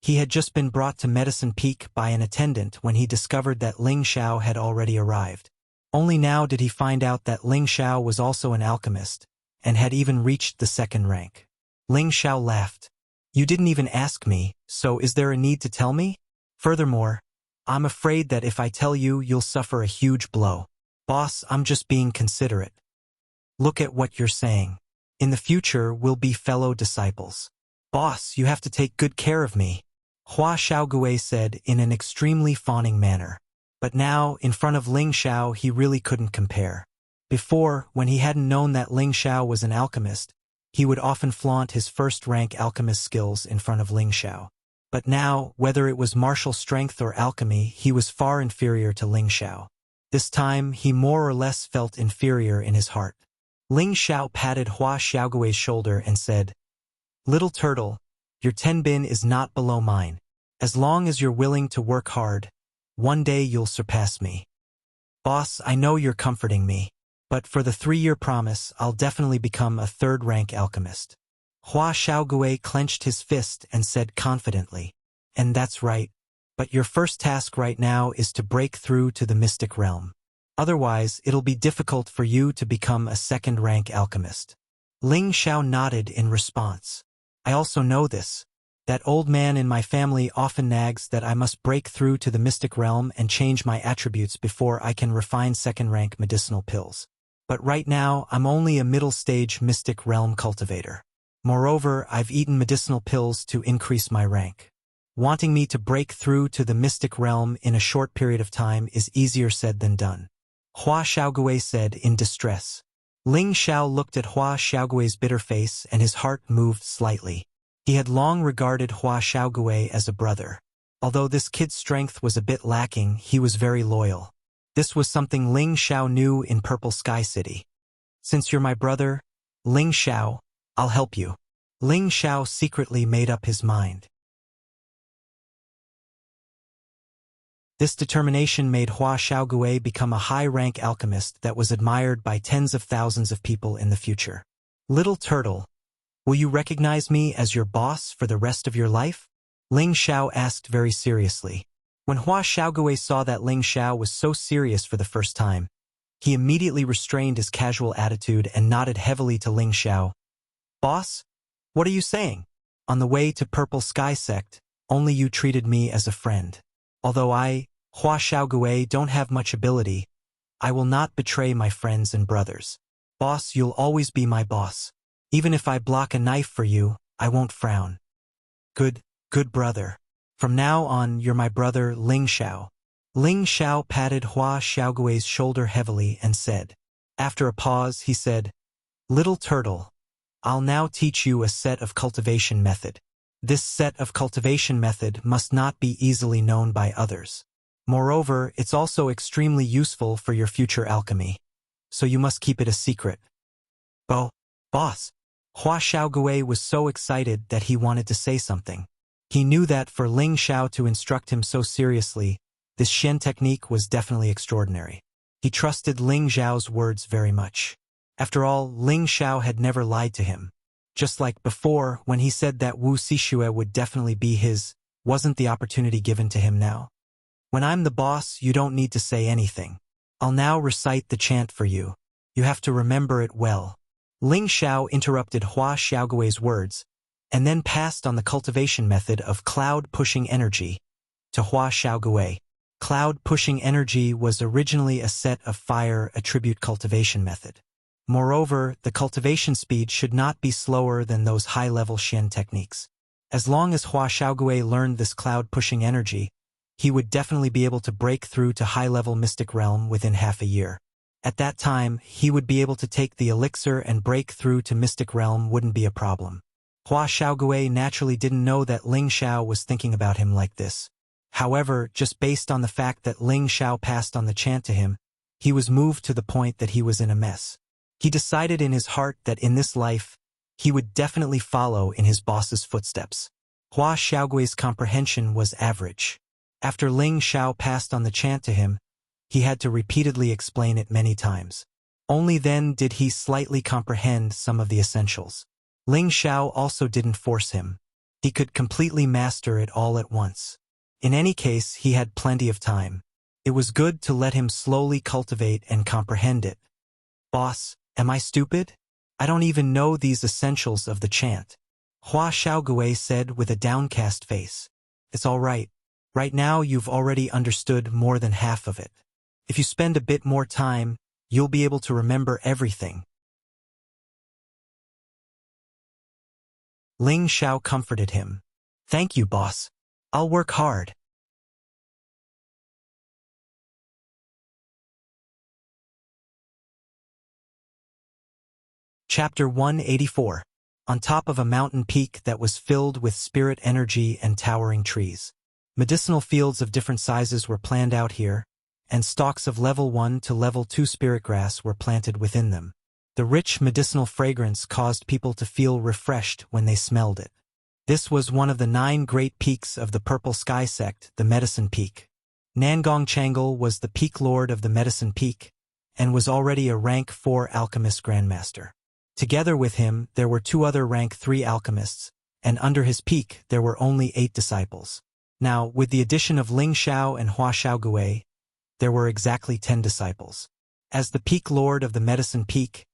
He had just been brought to Medicine Peak by an attendant when he discovered that Ling Xiao had already arrived. Only now did he find out that Ling Xiao was also an alchemist, and had even reached the second rank. Ling Xiao laughed. You didn't even ask me, so is there a need to tell me? Furthermore, I'm afraid that if I tell you, you'll suffer a huge blow. Boss, I'm just being considerate. Look at what you're saying. In the future, we'll be fellow disciples. Boss, you have to take good care of me, Hua Xiaogui said in an extremely fawning manner. But now, in front of Ling Xiao, he really couldn't compare. Before, when he hadn't known that Ling Xiao was an alchemist, he would often flaunt his first-rank alchemist skills in front of Ling Xiao. But now, whether it was martial strength or alchemy, he was far inferior to Ling Xiao. This time, he more or less felt inferior in his heart. Ling Xiao patted Hua Xiaogui's shoulder and said, Little turtle, your tenbin is not below mine. As long as you're willing to work hard, one day you'll surpass me. Boss, I know you're comforting me, but for the 3-year promise, I'll definitely become a third-rank alchemist. Hua Xiaogui clenched his fist and said confidently, And that's right, but your first task right now is to break through to the mystic realm. Otherwise, it'll be difficult for you to become a second-rank alchemist. Ling Xiao nodded in response. I also know this. That old man in my family often nags that I must break through to the mystic realm and change my attributes before I can refine second-rank medicinal pills. But right now, I'm only a middle-stage mystic realm cultivator. Moreover, I've eaten medicinal pills to increase my rank. Wanting me to break through to the mystic realm in a short period of time is easier said than done, Hua Xiaogui said in distress. Ling Xiao looked at Hua Xiaogui's bitter face and his heart moved slightly. He had long regarded Hua Xiaogui as a brother. Although this kid's strength was a bit lacking, he was very loyal. This was something Ling Xiao knew in Purple Sky City. Since you're my brother, Ling Xiao, I'll help you. Ling Xiao secretly made up his mind. This determination made Hua Xiaogui become a high-rank alchemist that was admired by tens of thousands of people in the future. Little turtle, will you recognize me as your boss for the rest of your life? Ling Xiao asked very seriously. When Hua Xiaogui saw that Ling Xiao was so serious for the first time, he immediately restrained his casual attitude and nodded heavily to Ling Xiao. Boss, what are you saying? On the way to Purple Sky Sect, only you treated me as a friend. Although I, Hua Xiaogui, don't have much ability, I will not betray my friends and brothers. Boss, you'll always be my boss. Even if I block a knife for you, I won't frown. Good brother. From now on, you're my brother Ling Xiao. Ling Xiao patted Hua Xiaogui's shoulder heavily and said. After a pause, he said, Little turtle, I'll now teach you a set of cultivation method. This set of cultivation method must not be easily known by others. Moreover, it's also extremely useful for your future alchemy. So you must keep it a secret. Boss. Hua Xiaogui was so excited that he wanted to say something. He knew that for Ling Xiao to instruct him so seriously, this Shen technique was definitely extraordinary. He trusted Ling Xiao's words very much. After all, Ling Xiao had never lied to him. Just like before, when he said that Wu Sixue would definitely be his, wasn't the opportunity given to him now? When I'm the boss, you don't need to say anything. I'll now recite the chant for you. You have to remember it well. Ling Xiao interrupted Hua Xiaogui's words, and then passed on the cultivation method of cloud-pushing energy to Hua Xiaogui. Cloud-pushing energy was originally a set of fire attribute cultivation method. Moreover, the cultivation speed should not be slower than those high-level Shen techniques. As long as Hua Xiaogui learned this cloud-pushing energy, he would definitely be able to break through to high-level mystic realm within half a year. At that time, he would be able to take the elixir and break through to mystic realm wouldn't be a problem. Hua Xiaogui naturally didn't know that Ling Xiao was thinking about him like this. However, just based on the fact that Ling Xiao passed on the chant to him, he was moved to the point that he was in a mess. He decided in his heart that in this life, he would definitely follow in his boss's footsteps. Hua Xiaogui's comprehension was average. After Ling Xiao passed on the chant to him, he had to repeatedly explain it many times. Only then did he slightly comprehend some of the essentials. Ling Xiao also didn't force him. He could completely master it all at once. In any case, he had plenty of time. It was good to let him slowly cultivate and comprehend it. Boss, am I stupid? I don't even know these essentials of the chant. Hua Xiaogui said with a downcast face. It's all right. Right now you've already understood more than half of it. If you spend a bit more time, you'll be able to remember everything. Ling Xiao comforted him. Thank you, boss. I'll work hard. Chapter 184. On top of a mountain peak that was filled with spirit energy and towering trees. Medicinal fields of different sizes were planned out here, and stalks of level 1 to level 2 spirit grass were planted within them. The rich medicinal fragrance caused people to feel refreshed when they smelled it. This was one of the 9 great peaks of the Purple Sky sect, the Medicine Peak. Nangong Changle was the peak lord of the Medicine Peak, and was already a rank 4 alchemist grandmaster. Together with him, there were 2 other rank 3 alchemists, and under his peak there were only 8 disciples. Now, with the addition of Ling Xiao and Hua Xiaogui, there were exactly 10 disciples. As the peak lord of the Medicine Peak,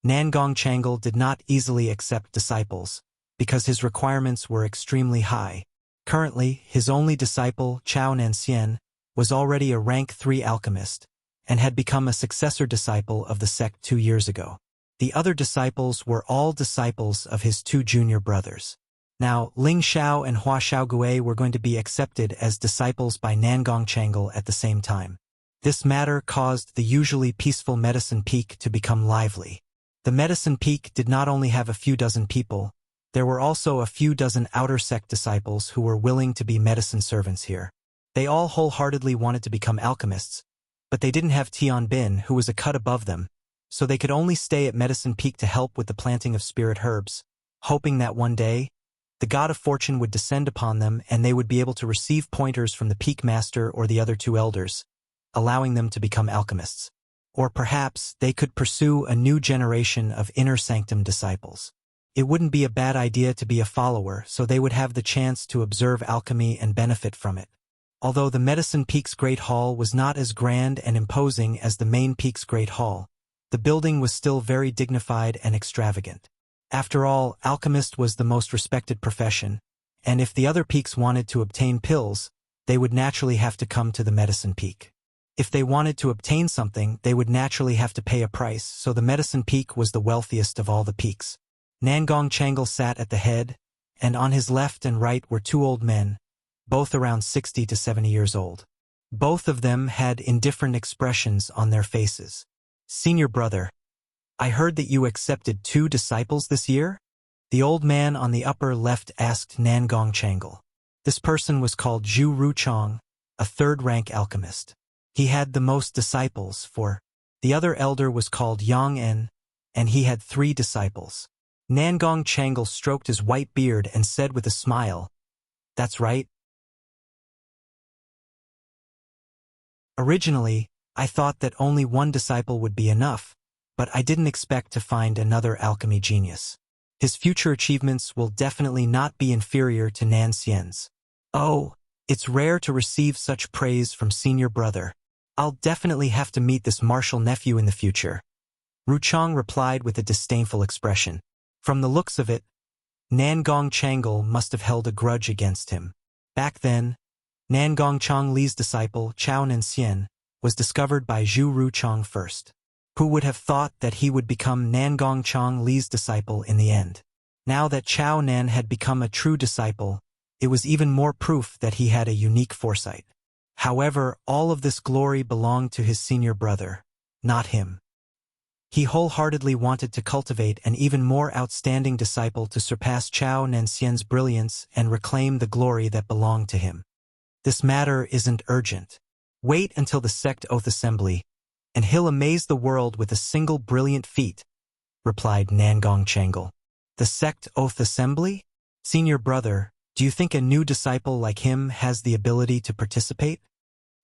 Nangong Changle did not easily accept disciples, because his requirements were extremely high. Currently, his only disciple, Chao Nanxian, was already a rank 3 alchemist, and had become a successor disciple of the sect 2 years ago. The other disciples were all disciples of his 2 junior brothers. Now, Ling Xiao and Hua Xiaogui were going to be accepted as disciples by Nangong Changle at the same time. This matter caused the usually peaceful Medicine Peak to become lively. The Medicine Peak did not only have a few dozen people, there were also a few dozen outer sect disciples who were willing to be medicine servants here. They all wholeheartedly wanted to become alchemists, but they didn't have Tian Bin, who was a cut above them, so they could only stay at Medicine Peak to help with the planting of spirit herbs, hoping that one day, the god of fortune would descend upon them and they would be able to receive pointers from the Peak Master or the other 2 elders, allowing them to become alchemists. Or perhaps they could pursue a new generation of inner sanctum disciples. It wouldn't be a bad idea to be a follower, so they would have the chance to observe alchemy and benefit from it. Although the Medicine Peak's Great Hall was not as grand and imposing as the main peak's Great Hall, the building was still very dignified and extravagant. After all, alchemist was the most respected profession, and if the other peaks wanted to obtain pills, they would naturally have to come to the Medicine Peak. If they wanted to obtain something, they would naturally have to pay a price, so the Medicine Peak was the wealthiest of all the peaks. Nangong Changle sat at the head, and on his left and right were 2 old men, both around 60 to 70 years old. Both of them had indifferent expressions on their faces. Senior brother, I heard that you accepted 2 disciples this year? The old man on the upper left asked Nangong Changle. This person was called Zhu Ruchong, a 3rd-rank alchemist. He had the most disciples, for the other elder was called Yang En, and he had 3 disciples. Nangong Changle stroked his white beard and said with a smile, That's right. Originally, I thought that only 1 disciple would be enough, but I didn't expect to find another alchemy genius. His future achievements will definitely not be inferior to Nan Xian's. Oh, it's rare to receive such praise from senior brother. I'll definitely have to meet this martial nephew in the future. Ruchong replied with a disdainful expression. From the looks of it, Nangong Changle must have held a grudge against him. Back then, Nangong Changli's disciple, Chao Nanxian, was discovered by Zhu Ruchong first. Who would have thought that he would become Nangong Changli's disciple in the end? Now that Chao Nan had become a true disciple, it was even more proof that he had a unique foresight. However, all of this glory belonged to his senior brother, not him. He wholeheartedly wanted to cultivate an even more outstanding disciple to surpass Chao Nanxian's brilliance and reclaim the glory that belonged to him. This matter isn't urgent. Wait until the sect oath assembly, and he'll amaze the world with a single brilliant feat, replied Nangong Changle. The sect oath assembly? Senior brother, do you think a new disciple like him has the ability to participate?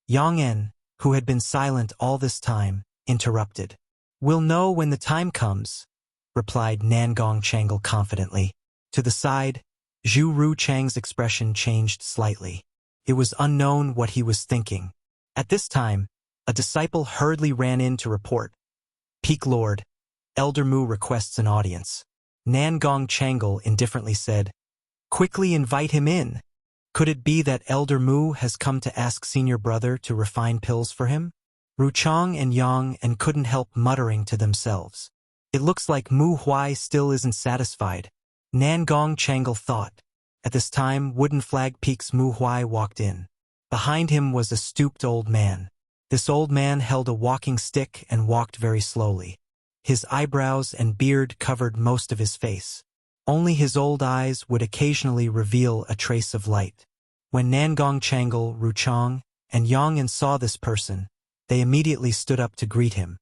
Yang En, who had been silent all this time, interrupted. We'll know when the time comes, replied Nangong Changle confidently. To the side, Zhu Ru Chang's expression changed slightly. It was unknown what he was thinking. At this time, a disciple hurriedly ran in to report. Peak Lord, Elder Mu requests an audience. Nangong Changle indifferently said, Quickly invite him in. Could it be that Elder Mu has come to ask senior brother to refine pills for him? Ruchang and Yang and couldn't help muttering to themselves. It looks like Mu Huai still isn't satisfied. Nangong Changle thought. At this time, Wooden Flag Peak's Mu Huai walked in. Behind him was a stooped old man. This old man held a walking stick and walked very slowly. His eyebrows and beard covered most of his face. Only his old eyes would occasionally reveal a trace of light. When Nangong Changle, Ruchang, and Yang saw this person, they immediately stood up to greet him.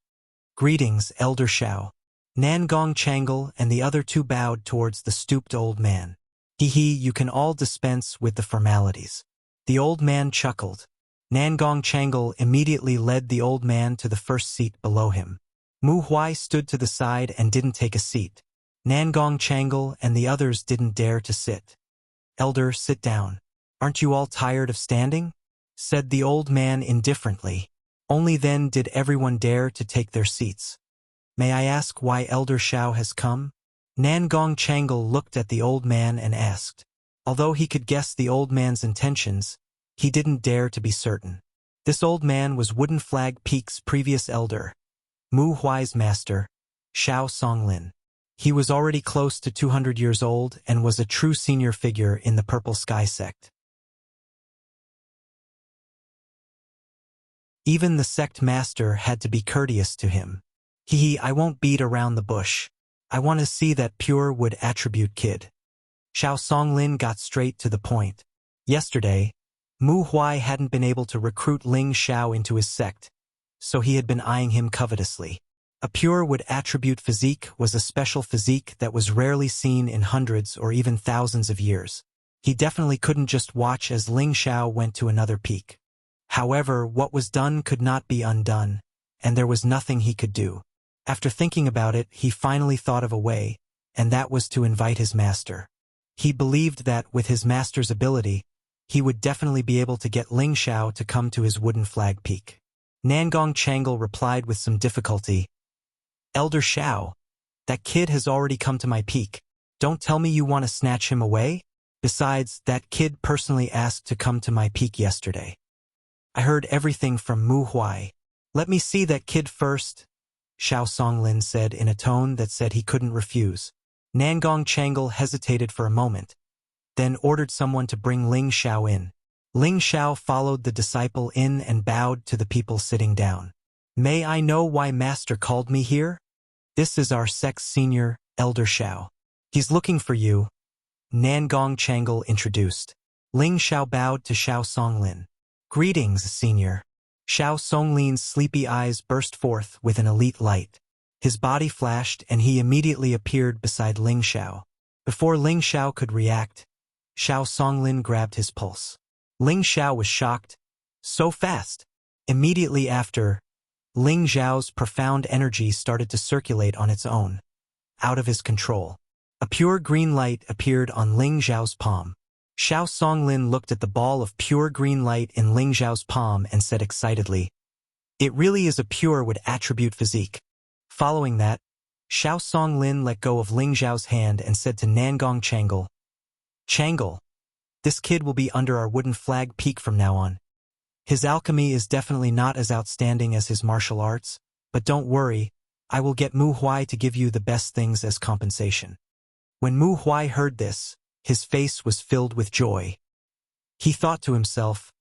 Greetings, Elder Shao. Nangong Changle and the other two bowed towards the stooped old man. Hee, you can all dispense with the formalities. The old man chuckled. Nangong Changle immediately led the old man to the first seat below him. Mu Huai stood to the side and didn't take a seat. Nangong Changle and the others didn't dare to sit. Elder, sit down. Aren't you all tired of standing? Said the old man indifferently. Only then did everyone dare to take their seats. May I ask why Elder Shao has come? Nangong Changle looked at the old man and asked. Although he could guess the old man's intentions, he didn't dare to be certain. This old man was Wooden Flag Peak's previous elder, Mu Huai's master, Shao Songlin. He was already close to 200 years old and was a true senior figure in the Purple Sky sect. Even the sect master had to be courteous to him. I won't beat around the bush. I want to see that pure wood attribute kid. Shao Songlin got straight to the point. Yesterday, Mu Huai hadn't been able to recruit Ling Shao into his sect, so he had been eyeing him covetously. A pure wood attribute physique was a special physique that was rarely seen in hundreds or even thousands of years. He definitely couldn't just watch as Ling Shao went to another peak. However, what was done could not be undone, and there was nothing he could do. After thinking about it, he finally thought of a way, and that was to invite his master. He believed that, with his master's ability, he would definitely be able to get Ling Shao to come to his Wooden Flag Peak. Nangong Changle replied with some difficulty. Elder Shao, that kid has already come to my peak. Don't tell me you want to snatch him away? Besides, that kid personally asked to come to my peak yesterday. I heard everything from Mu Huai. Let me see that kid first, Shao Songlin said in a tone that said he couldn't refuse. Nangong Changle hesitated for a moment, then ordered someone to bring Ling Shao in. Ling Shao followed the disciple in and bowed to the people sitting down. May I know why Master called me here? This is our sect's senior, Elder Shao. He's looking for you, Nangong Changle introduced. Ling Shao bowed to Shao Songlin. Greetings, senior. Shao Songlin's sleepy eyes burst forth with an elite light. His body flashed and he immediately appeared beside Ling Shao. Before Ling Shao could react, Shao Songlin grabbed his pulse. Ling Shao was shocked. So fast. Immediately after, Ling Zhao's profound energy started to circulate on its own, out of his control. A pure green light appeared on Ling Zhao's palm. Shao Songlin looked at the ball of pure green light in Ling Zhao's palm and said excitedly, It really is a pure wood attribute physique. Following that, Shao Songlin let go of Ling Zhao's hand and said to Nangong Changle, Changle, this kid will be under our Wooden Flag Peak from now on. His alchemy is definitely not as outstanding as his martial arts, but don't worry, I will get Mu Huai to give you the best things as compensation. When Mu Huai heard this, his face was filled with joy. He thought to himself,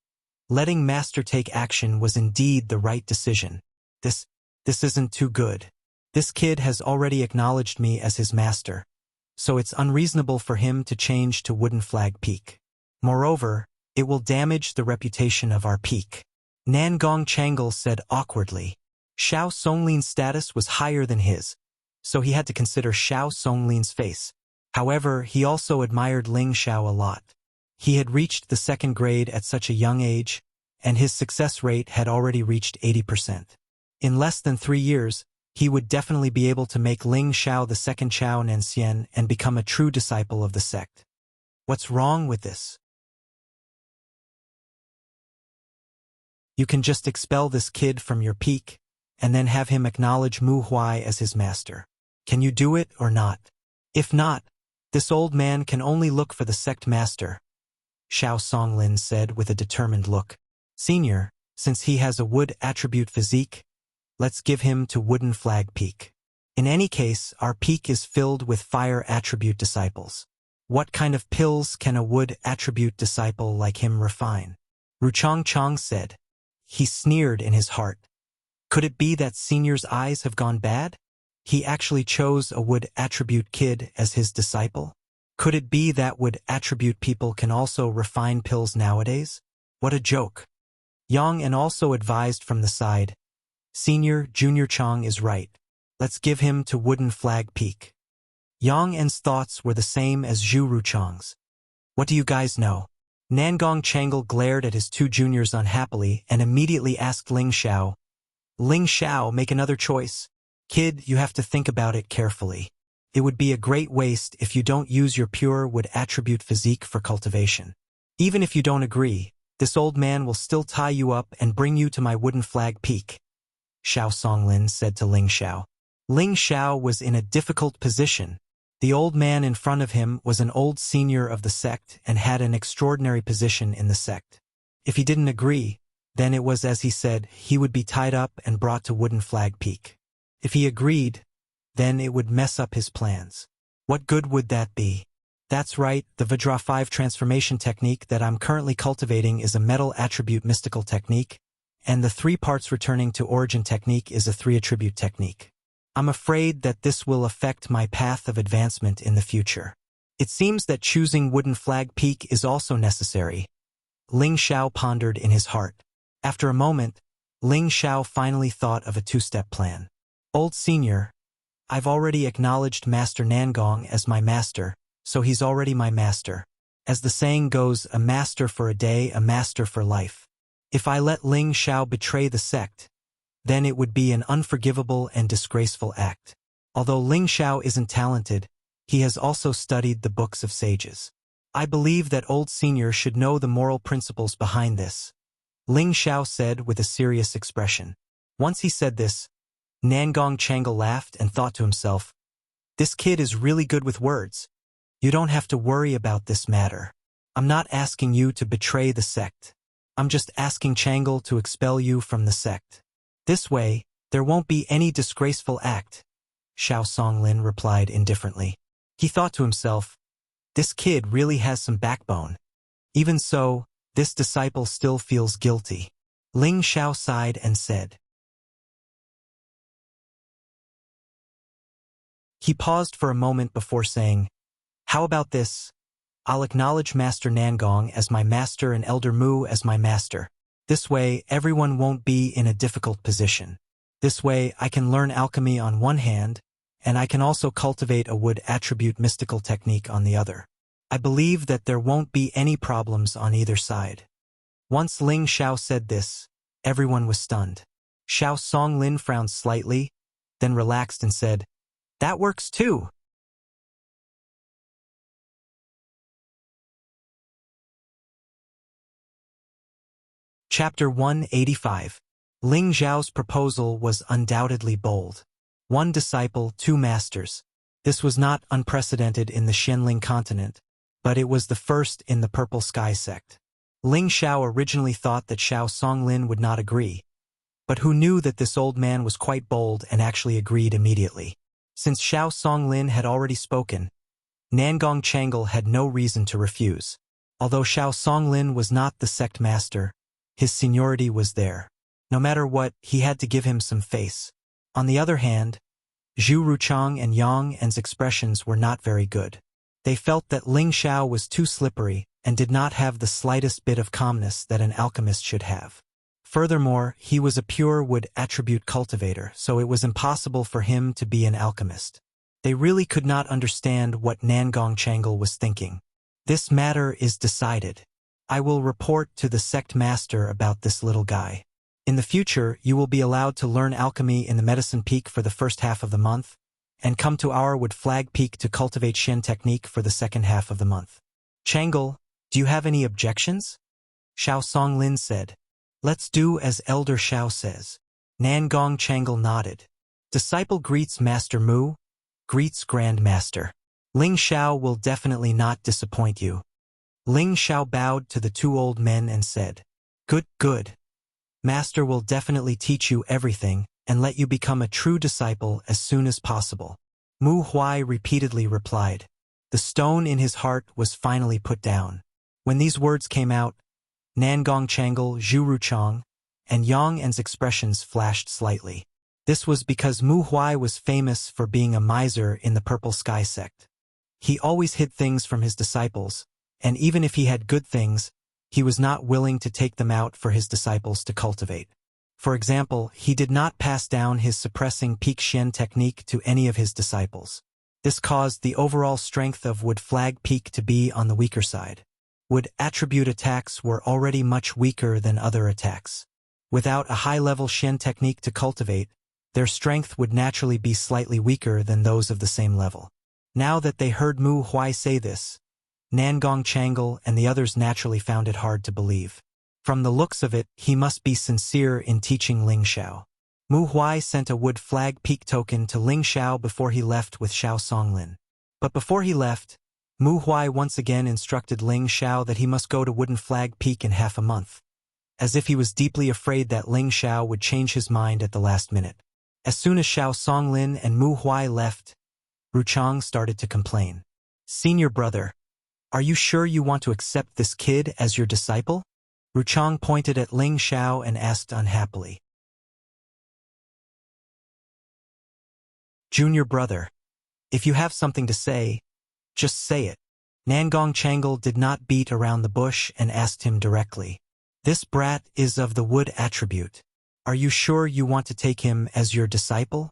letting Master take action was indeed the right decision. This isn't too good. This kid has already acknowledged me as his master, so it's unreasonable for him to change to Wooden Flag Peak. Moreover, it will damage the reputation of our peak. Nangong Changle said awkwardly. Xiao Songlin's status was higher than his, so he had to consider Xiao Songlin's face. However, he also admired Ling Xiao a lot. He had reached the 2nd grade at such a young age, and his success rate had already reached 80%. In less than 3 years, he would definitely be able to make Ling Xiao the 2nd Chao Nanxian and become a true disciple of the sect. What's wrong with this? You can just expel this kid from your peak, and then have him acknowledge Mu Huai as his master. Can you do it or not? If not, this old man can only look for the sect master, Xiao Songlin said with a determined look. Senior, since he has a wood attribute physique, let's give him to Wooden Flag Peak. In any case, our peak is filled with fire attribute disciples. What kind of pills can a wood attribute disciple like him refine? Ruchong Chong said. He sneered in his heart. Could it be that Senior's eyes have gone bad? He actually chose a wood attribute kid as his disciple? Could it be that wood attribute people can also refine pills nowadays? What a joke. Yang and also advised from the side. Senior, Junior Chong is right. Let's give him to Wooden Flag Peak. Yang En's thoughts were the same as Zhu Ruchong's. What do you guys know? Nangong Changle glared at his 2 juniors unhappily and immediately asked Ling Xiao. Ling Xiao, make another choice. Kid, you have to think about it carefully. It would be a great waste if you don't use your pure wood attribute physique for cultivation. Even if you don't agree, this old man will still tie you up and bring you to my Wooden Flag Peak, Xiao Songlin said to Ling Xiao. Ling Xiao was in a difficult position. The old man in front of him was an old senior of the sect and had an extraordinary position in the sect. If he didn't agree, then it was as he said, he would be tied up and brought to Wooden Flag Peak. If he agreed, then it would mess up his plans. What good would that be? That's right, the Vajra 5 transformation technique that I'm currently cultivating is a metal attribute mystical technique, and the 3 parts returning to origin technique is a 3 attribute technique. I'm afraid that this will affect my path of advancement in the future. It seems that choosing Wooden Flag Peak is also necessary. Ling Xiao pondered in his heart. After a moment, Ling Xiao finally thought of a 2-step plan. Old Senior, I've already acknowledged Master Nangong as my master, so he's already my master. As the saying goes, a master for a day, a master for life. If I let Ling Xiao betray the sect, then it would be an unforgivable and disgraceful act. Although Ling Xiao isn't talented, he has also studied the books of sages. I believe that Old Senior should know the moral principles behind this, Ling Xiao said with a serious expression. Once he said this, Nangong Changle laughed and thought to himself, this kid is really good with words. You don't have to worry about this matter. I'm not asking you to betray the sect. I'm just asking Changle to expel you from the sect. This way, there won't be any disgraceful act, Xiao Songlin replied indifferently. He thought to himself, this kid really has some backbone. Even so, this disciple still feels guilty. Ling Xiao sighed and said. He paused for a moment before saying, how about this? I'll acknowledge Master Nangong as my master and Elder Mu as my master. This way, everyone won't be in a difficult position. This way, I can learn alchemy on one hand, and I can also cultivate a wood attribute mystical technique on the other. I believe that there won't be any problems on either side. Once Ling Xiao said this, everyone was stunned. Xiao Songlin frowned slightly, then relaxed and said, that works too. Chapter 185. Ling Xiao's proposal was undoubtedly bold. 1 disciple, 2 masters. This was not unprecedented in the Xianling continent, but it was the first in the Purple Sky sect. Ling Xiao originally thought that Xiao Songlin would not agree, but who knew that this old man was quite bold and actually agreed immediately. Since Xiao Songlin had already spoken, Nangong Changle had no reason to refuse. Although Xiao Songlin was not the sect master, his seniority was there. No matter what, he had to give him some face. On the other hand, Zhu Ruchang and Yang An's expressions were not very good. They felt that Ling Xiao was too slippery and did not have the slightest bit of calmness that an alchemist should have. Furthermore, he was a pure wood attribute cultivator, so it was impossible for him to be an alchemist. They really could not understand what Nangong Changle was thinking. This matter is decided. I will report to the sect master about this little guy. In the future, you will be allowed to learn alchemy in the Medicine Peak for the first half of the month, and come to our Wood Flag Peak to cultivate Shen technique for the second half of the month. Changle, do you have any objections? Xiao Songlin said. Let's do as Elder Xiao says. Nangong Changle nodded. Disciple greets Master Mu, greets Grand Master. Ling Xiao will definitely not disappoint you. Ling Xiao bowed to the two old men and said, Good, good. Master will definitely teach you everything and let you become a true disciple as soon as possible. Mu Huai repeatedly replied. The stone in his heart was finally put down. When these words came out, Nangong Changle, Zhu Ruchang, and Yang An's expressions flashed slightly. This was because Mu Huai was famous for being a miser in the Purple Sky sect. He always hid things from his disciples, and even if he had good things, he was not willing to take them out for his disciples to cultivate. For example, he did not pass down his suppressing peak Shen technique to any of his disciples. This caused the overall strength of Wood Flag Peak to be on the weaker side. Wood attribute attacks were already much weaker than other attacks. Without a high-level Shen technique to cultivate, their strength would naturally be slightly weaker than those of the same level. Now that they heard Mu Huai say this, Nangong Changle and the others naturally found it hard to believe. From the looks of it, he must be sincere in teaching Ling Xiao. Mu Huai sent a Wood Flag Peak token to Ling Xiao before he left with Xiao Songlin. But before he left, Mu Huai once again instructed Ling Xiao that he must go to Wooden Flag Peak in half a month, as if he was deeply afraid that Ling Xiao would change his mind at the last minute. As soon as Xiao Songlin and Mu Huai left, Ruchang started to complain. Senior brother, are you sure you want to accept this kid as your disciple? Ruchang pointed at Ling Xiao and asked unhappily. Junior brother, if you have something to say, just say it. Nangong Changle did not beat around the bush and asked him directly. This brat is of the wood attribute. Are you sure you want to take him as your disciple?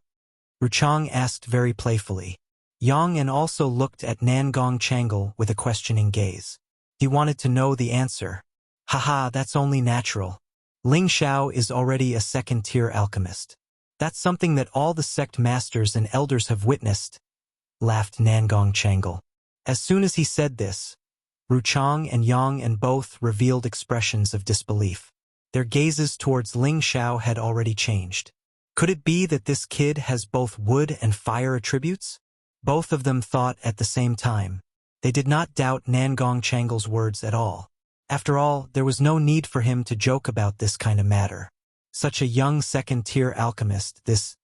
Ruchang asked very playfully. Yang An also looked at Nangong Changle with a questioning gaze. He wanted to know the answer. Haha, that's only natural. Ling Xiao is already a second-tier alchemist. That's something that all the sect masters and elders have witnessed, laughed Nangong Changle. As soon as he said this, Ruchang and Yang An both revealed expressions of disbelief. Their gazes towards Ling Xiao had already changed. Could it be that this kid has both wood and fire attributes? Both of them thought at the same time. They did not doubt Nangong Changle's words at all. After all, there was no need for him to joke about this kind of matter. Such a young second-tier alchemist, this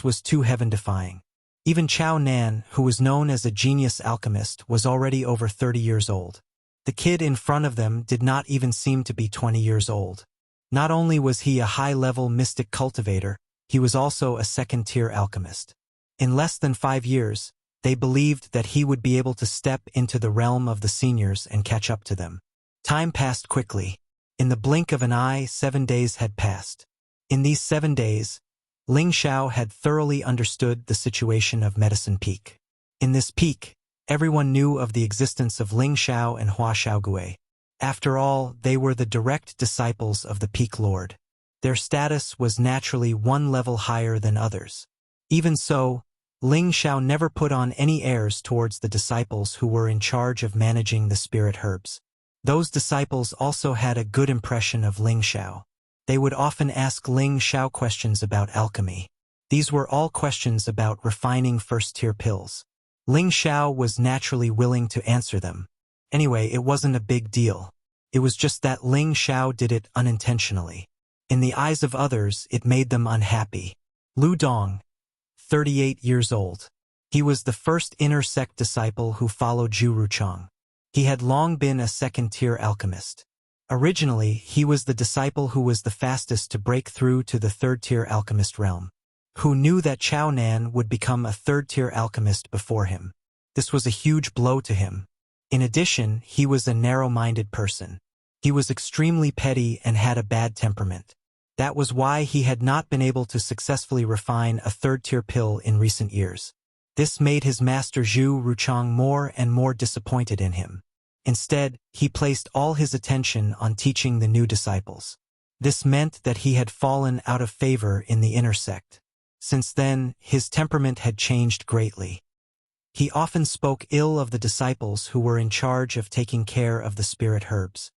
was too heaven-defying. Even Chao Nan, who was known as a genius alchemist, was already over 30 years old. The kid in front of them did not even seem to be 20 years old. Not only was he a high-level mystic cultivator, he was also a second-tier alchemist. In less than 5 years, they believed that he would be able to step into the realm of the seniors and catch up to them. Time passed quickly. In the blink of an eye, 7 days had passed. In these 7 days, Ling Xiao had thoroughly understood the situation of Medicine Peak. In this peak, everyone knew of the existence of Ling Xiao and Hua Xiaogui. After all, they were the direct disciples of the Peak Lord. Their status was naturally one level higher than others. Even so, Ling Xiao never put on any airs towards the disciples who were in charge of managing the spirit herbs. Those disciples also had a good impression of Ling Xiao. They would often ask Ling Xiao questions about alchemy. These were all questions about refining first-tier pills. Ling Xiao was naturally willing to answer them. Anyway, it wasn't a big deal. It was just that Ling Xiao did it unintentionally. In the eyes of others, it made them unhappy. Lu Dong, 38 years old. He was the first inner sect disciple who followed Zhu Ruchang. He had long been a second-tier alchemist. Originally, he was the disciple who was the fastest to break through to the third-tier alchemist realm. who knew that Chao Nan would become a third-tier alchemist before him. This was a huge blow to him. In addition, he was a narrow-minded person. He was extremely petty and had a bad temperament. That was why he had not been able to successfully refine a third-tier pill in recent years. This made his master Zhu Ruchang more and more disappointed in him. Instead, he placed all his attention on teaching the new disciples. This meant that he had fallen out of favor in the inner sect. Since then, his temperament had changed greatly. He often spoke ill of the disciples who were in charge of taking care of the spirit herbs.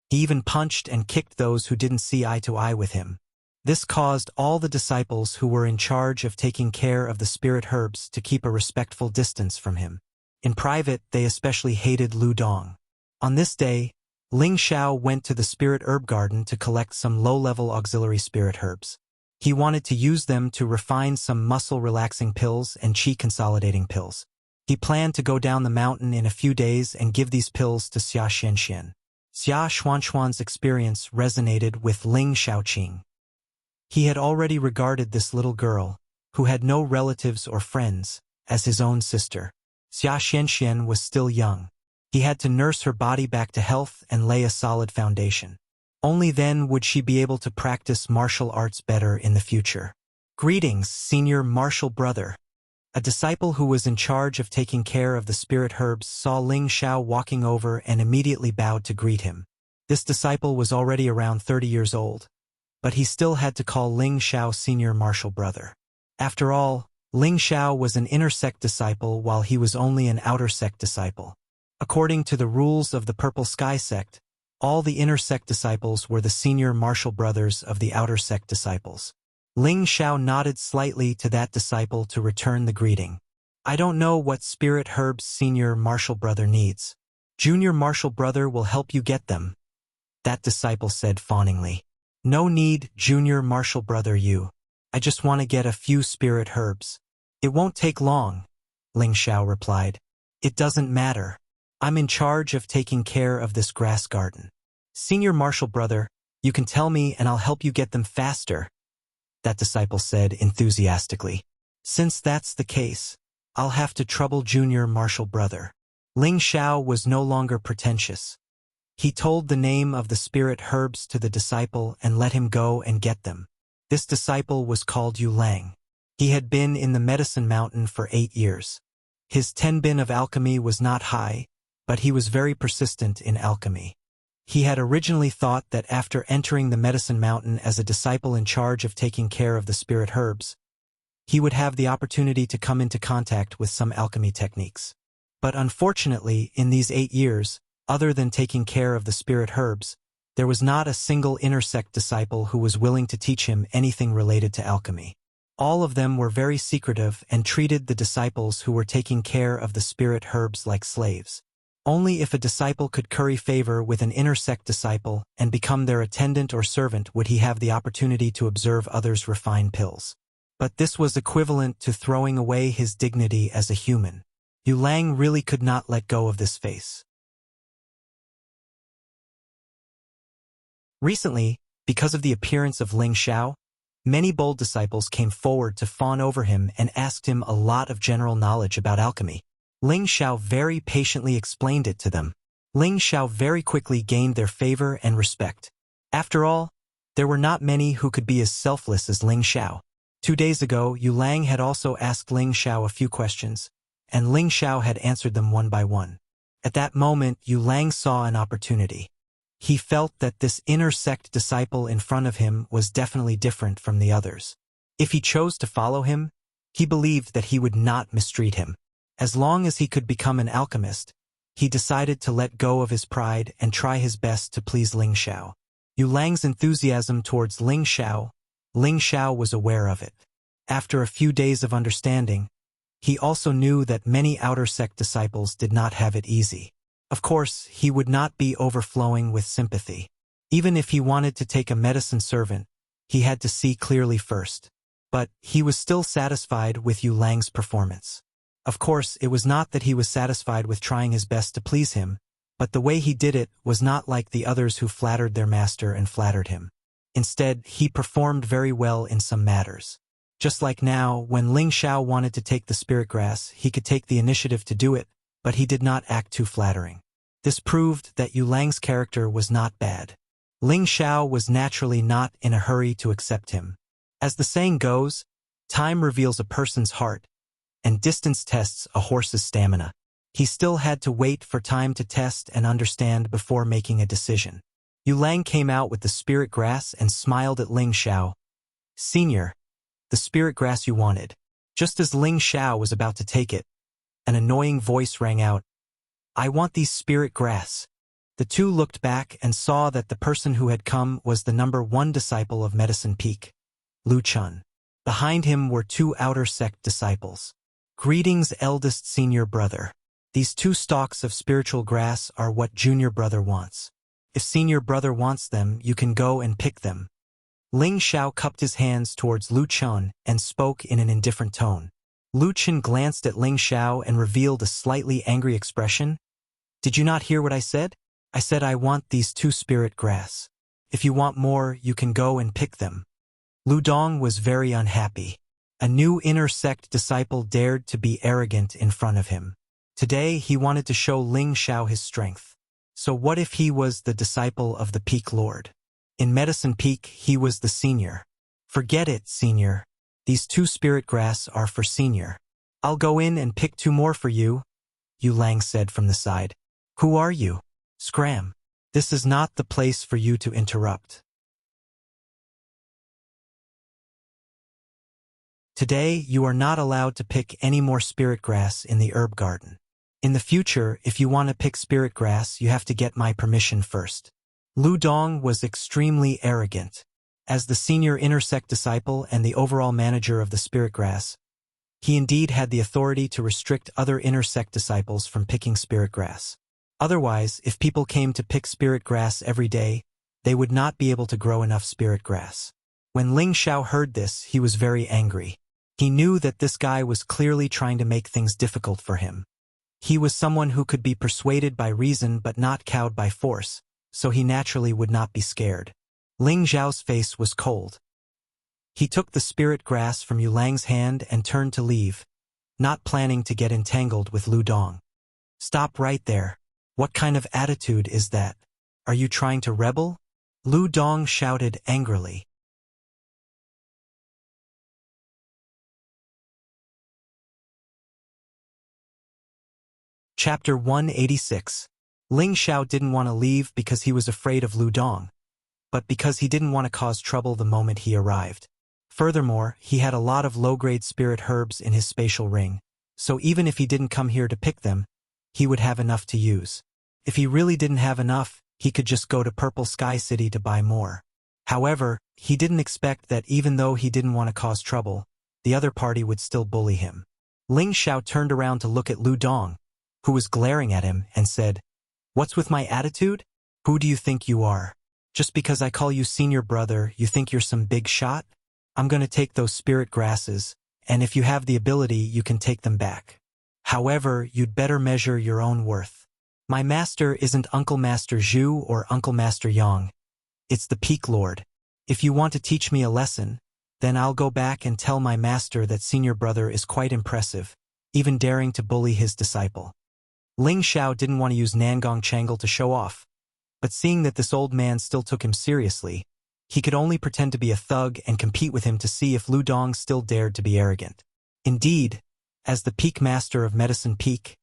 He even punched and kicked those who didn't see eye to eye with him. This caused all the disciples who were in charge of taking care of the spirit herbs to keep a respectful distance from him. In private, they especially hated Lu Dong. On this day, Ling Xiao went to the spirit herb garden to collect some low-level auxiliary spirit herbs. He wanted to use them to refine some muscle-relaxing pills and qi-consolidating pills. He planned to go down the mountain in a few days and give these pills to Xia Xianxian. Xia Xuanxuan's experience resonated with Ling Xiaoqing. He had already regarded this little girl, who had no relatives or friends, as his own sister. Xia Xianxian was still young. He had to nurse her body back to health and lay a solid foundation. Only then would she be able to practice martial arts better in the future. Greetings, senior martial brother. A disciple who was in charge of taking care of the spirit herbs saw Ling Xiao walking over and immediately bowed to greet him. This disciple was already around 30 years old, but he still had to call Ling Xiao senior martial brother. After all, Ling Xiao was an inner sect disciple while he was only an outer sect disciple. According to the rules of the Purple Sky sect, all the inner sect disciples were the senior martial brothers of the outer sect disciples. Ling Xiao nodded slightly to that disciple to return the greeting. I don't know what spirit herbs senior martial brother needs. Junior martial brother will help you get them, that disciple said fawningly. No need, junior martial brother you. I just want to get a few spirit herbs. It won't take long, Ling Xiao replied. It doesn't matter. I'm in charge of taking care of this grass garden. Senior martial brother, you can tell me and I'll help you get them faster, that disciple said enthusiastically. Since that's the case, I'll have to trouble junior martial brother. Ling Xiao was no longer pretentious. He told the name of the spirit herbs to the disciple and let him go and get them. This disciple was called Yu Lang. He had been in the medicine mountain for 8 years. His tenbin of alchemy was not high, but he was very persistent in alchemy. He had originally thought that after entering the medicine mountain as a disciple in charge of taking care of the spirit herbs, he would have the opportunity to come into contact with some alchemy techniques. But unfortunately, in these 8 years, other than taking care of the spirit herbs, there was not a single inner sect disciple who was willing to teach him anything related to alchemy. All of them were very secretive and treated the disciples who were taking care of the spirit herbs like slaves. Only if a disciple could curry favor with an inner sect disciple and become their attendant or servant would he have the opportunity to observe others refine pills. But this was equivalent to throwing away his dignity as a human. Yu Lang really could not let go of this face. Recently, because of the appearance of Ling Xiao, many bold disciples came forward to fawn over him and asked him a lot of general knowledge about alchemy. Ling Xiao very patiently explained it to them. Ling Xiao very quickly gained their favor and respect. After all, there were not many who could be as selfless as Ling Xiao. 2 days ago, Yu Lang had also asked Ling Xiao a few questions, and Ling Xiao had answered them one by one. At that moment, Yu Lang saw an opportunity. He felt that this inner sect disciple in front of him was definitely different from the others. If he chose to follow him, he believed that he would not mistreat him. As long as he could become an alchemist, he decided to let go of his pride and try his best to please Ling Xiao. Yu Lang's enthusiasm towards Ling Xiao was aware of it. After a few days of understanding, he also knew that many outer sect disciples did not have it easy. Of course, he would not be overflowing with sympathy. Even if he wanted to take a medicine servant, he had to see clearly first. But he was still satisfied with Yu Lang's performance. Of course, it was not that he was satisfied with trying his best to please him, but the way he did it was not like the others who flattered their master and flattered him. Instead, he performed very well in some matters. Just like now, when Ling Xiao wanted to take the spirit grass, he could take the initiative to do it, but he did not act too flattering. This proved that Yu Lang's character was not bad. Ling Xiao was naturally not in a hurry to accept him. As the saying goes, time reveals a person's heart, and distance tests a horse's stamina. He still had to wait for time to test and understand before making a decision. Yu Lang came out with the spirit grass and smiled at Ling Xiao. "Senior, the spirit grass you wanted." Just as Ling Xiao was about to take it, an annoying voice rang out, "I want these spirit grass." The two looked back and saw that the person who had come was the #1 disciple of Medicine Peak, Lu Chun. Behind him were 2 outer sect disciples. "Greetings, eldest senior brother. These 2 stalks of spiritual grass are what junior brother wants. If senior brother wants them, you can go and pick them." Ling Xiao cupped his hands towards Lu Chun and spoke in an indifferent tone. Lu Chun glanced at Ling Xiao and revealed a slightly angry expression. "Did you not hear what I said? I said I want these 2 spirit grass. If you want more, you can go and pick them." Lu Dong was very unhappy. A new inner sect disciple dared to be arrogant in front of him. Today, he wanted to show Ling Xiao his strength. So what if he was the disciple of the Peak Lord? In Medicine Peak, he was the senior. "Forget it, senior. These 2 spirit grass are for senior. I'll go in and pick 2 more for you," Yu Lang said from the side. "Who are you? Scram. This is not the place for you to interrupt. Today, you are not allowed to pick any more spirit grass in the herb garden. In the future, if you want to pick spirit grass, you have to get my permission first." Lu Dong was extremely arrogant. As the senior inner sect disciple and the overall manager of the spirit grass, he indeed had the authority to restrict other inner sect disciples from picking spirit grass. Otherwise, if people came to pick spirit grass every day, they would not be able to grow enough spirit grass. When Ling Xiao heard this, he was very angry. He knew that this guy was clearly trying to make things difficult for him. He was someone who could be persuaded by reason but not cowed by force, so he naturally would not be scared. Ling Xiao's face was cold. He took the spirit grass from Yu Lang's hand and turned to leave, not planning to get entangled with Lu Dong. "Stop right there. What kind of attitude is that? Are you trying to rebel?" Lu Dong shouted angrily. Chapter 186. Ling Xiao didn't want to leave because he was afraid of Lu Dong, but because he didn't want to cause trouble the moment he arrived. Furthermore, he had a lot of low-grade spirit herbs in his spatial ring, so even if he didn't come here to pick them, he would have enough to use. If he really didn't have enough, he could just go to Purple Sky City to buy more. However, he didn't expect that even though he didn't want to cause trouble, the other party would still bully him. Ling Xiao turned around to look at Lu Dong, who was glaring at him, and said, "What's with my attitude? Who do you think you are? Just because I call you senior brother, you think you're some big shot? I'm going to take those spirit grasses, and if you have the ability, you can take them back. However, you'd better measure your own worth. My master isn't Uncle Master Zhu or Uncle Master Yang. It's the Peak Lord. If you want to teach me a lesson, then I'll go back and tell my master that senior brother is quite impressive, even daring to bully his disciple." Ling Xiao didn't want to use Nangong Changle to show off, but seeing that this old man still took him seriously, he could only pretend to be a thug and compete with him to see if Lu Dong still dared to be arrogant. Indeed, as the Peak Master of Medicine Peak,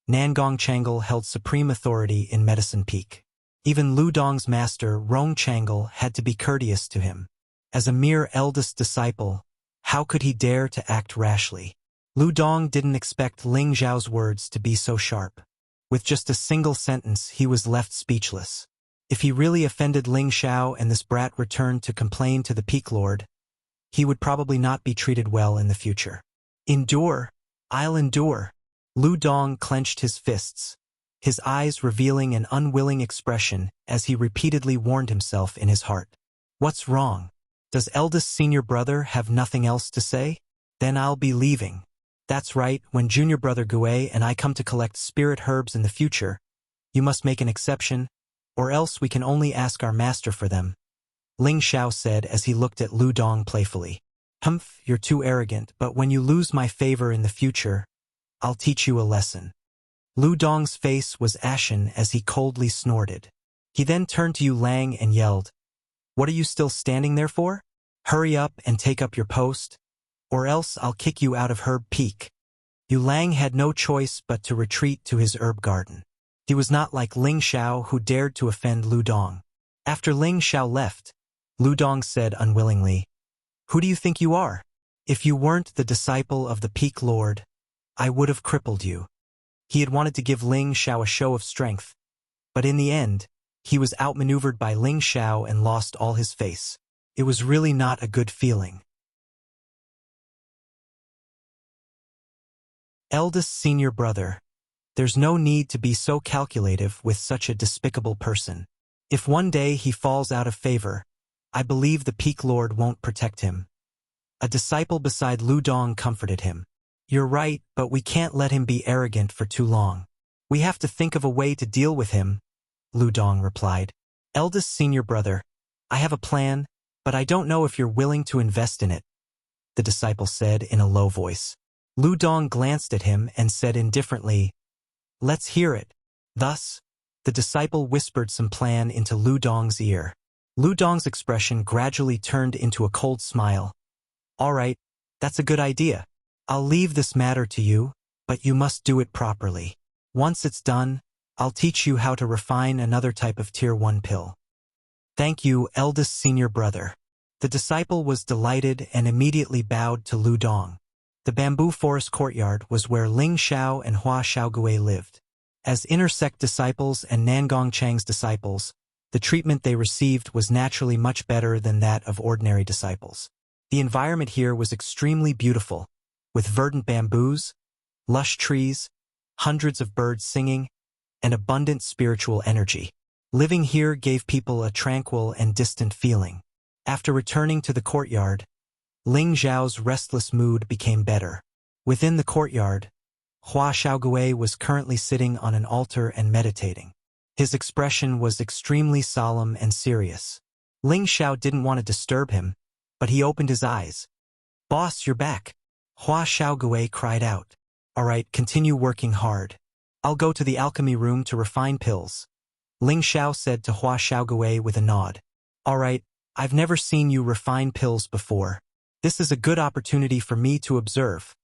Nangong Changle held supreme authority in Medicine Peak. Even Lu Dong's master, Rong Changle, had to be courteous to him. As a mere eldest disciple, how could he dare to act rashly? Lu Dong didn't expect Ling Xiao's words to be so sharp. With just a single sentence, he was left speechless. If he really offended Ling Xiao and this brat returned to complain to the Peak Lord, he would probably not be treated well in the future. "Endure. I'll endure." Lu Dong clenched his fists, his eyes revealing an unwilling expression as he repeatedly warned himself in his heart. "What's wrong? Does eldest senior brother have nothing else to say? Then I'll be leaving. That's right, when junior brother Gue and I come to collect spirit herbs in the future, you must make an exception, or else we can only ask our master for them. Ling Xiao said as he looked at Lu Dong playfully. Humph, you're too arrogant, but when you lose my favor in the future, I'll teach you a lesson. Lu Dong's face was ashen as he coldly snorted. He then turned to Yu Lang and yelled, "What are you still standing there for? Hurry up and take up your post, or else I'll kick you out of Herb Peak." Yu Lang had no choice but to retreat to his herb garden. He was not like Ling Xiao, who dared to offend Lu Dong. After Ling Xiao left, Lu Dong said unwillingly, "Who do you think you are? If you weren't the disciple of the Peak Lord, I would have crippled you." He had wanted to give Ling Xiao a show of strength, but in the end, he was outmaneuvered by Ling Xiao and lost all his face. It was really not a good feeling. Eldest senior brother. There's no need to be so calculative with such a despicable person. If one day he falls out of favor, I believe the Peak Lord won't protect him. A disciple beside Lu Dong comforted him. You're right, but we can't let him be arrogant for too long. We have to think of a way to deal with him, Lu Dong replied. Eldest senior brother, I have a plan, but I don't know if you're willing to invest in it, the disciple said in a low voice. Lu Dong glanced at him and said indifferently, "Let's hear it." Thus, the disciple whispered some plan into Lu Dong's ear. Lu Dong's expression gradually turned into a cold smile. "All right, that's a good idea. I'll leave this matter to you, but you must do it properly. Once it's done, I'll teach you how to refine another type of Tier 1 pill." "Thank you, eldest senior brother." The disciple was delighted and immediately bowed to Lu Dong. The bamboo forest courtyard was where Ling Xiao and Hua Xiaogui lived. As inner sect disciples and Nangong Chang's disciples, the treatment they received was naturally much better than that of ordinary disciples. The environment here was extremely beautiful, with verdant bamboos, lush trees, hundreds of birds singing, and abundant spiritual energy. Living here gave people a tranquil and distant feeling. After returning to the courtyard, Ling Zhao's restless mood became better. Within the courtyard, Hua Xiaogui was currently sitting on an altar and meditating. His expression was extremely solemn and serious. Ling Xiao didn't want to disturb him, but he opened his eyes. "Boss, you're back," Hua Xiaogui cried out. "All right, continue working hard. I'll go to the alchemy room to refine pills," Ling Xiao said to Hua Xiaogui with a nod. "All right, I've never seen you refine pills before. This is a good opportunity for me to observe,"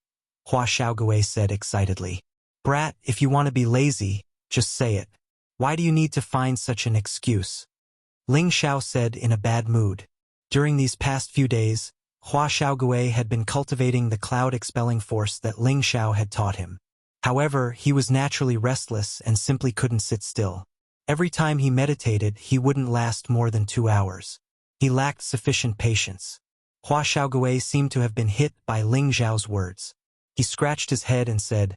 Hua Xiaogui said excitedly. "Brat, if you want to be lazy, just say it. Why do you need to find such an excuse?" Ling Xiao said in a bad mood. During these past few days, Hua Xiaogui had been cultivating the cloud-expelling force that Ling Xiao had taught him. However, he was naturally restless and simply couldn't sit still. Every time he meditated, he wouldn't last more than 2 hours. He lacked sufficient patience. Hua Xiaogui seemed to have been hit by Ling Zhao's words. He scratched his head and said,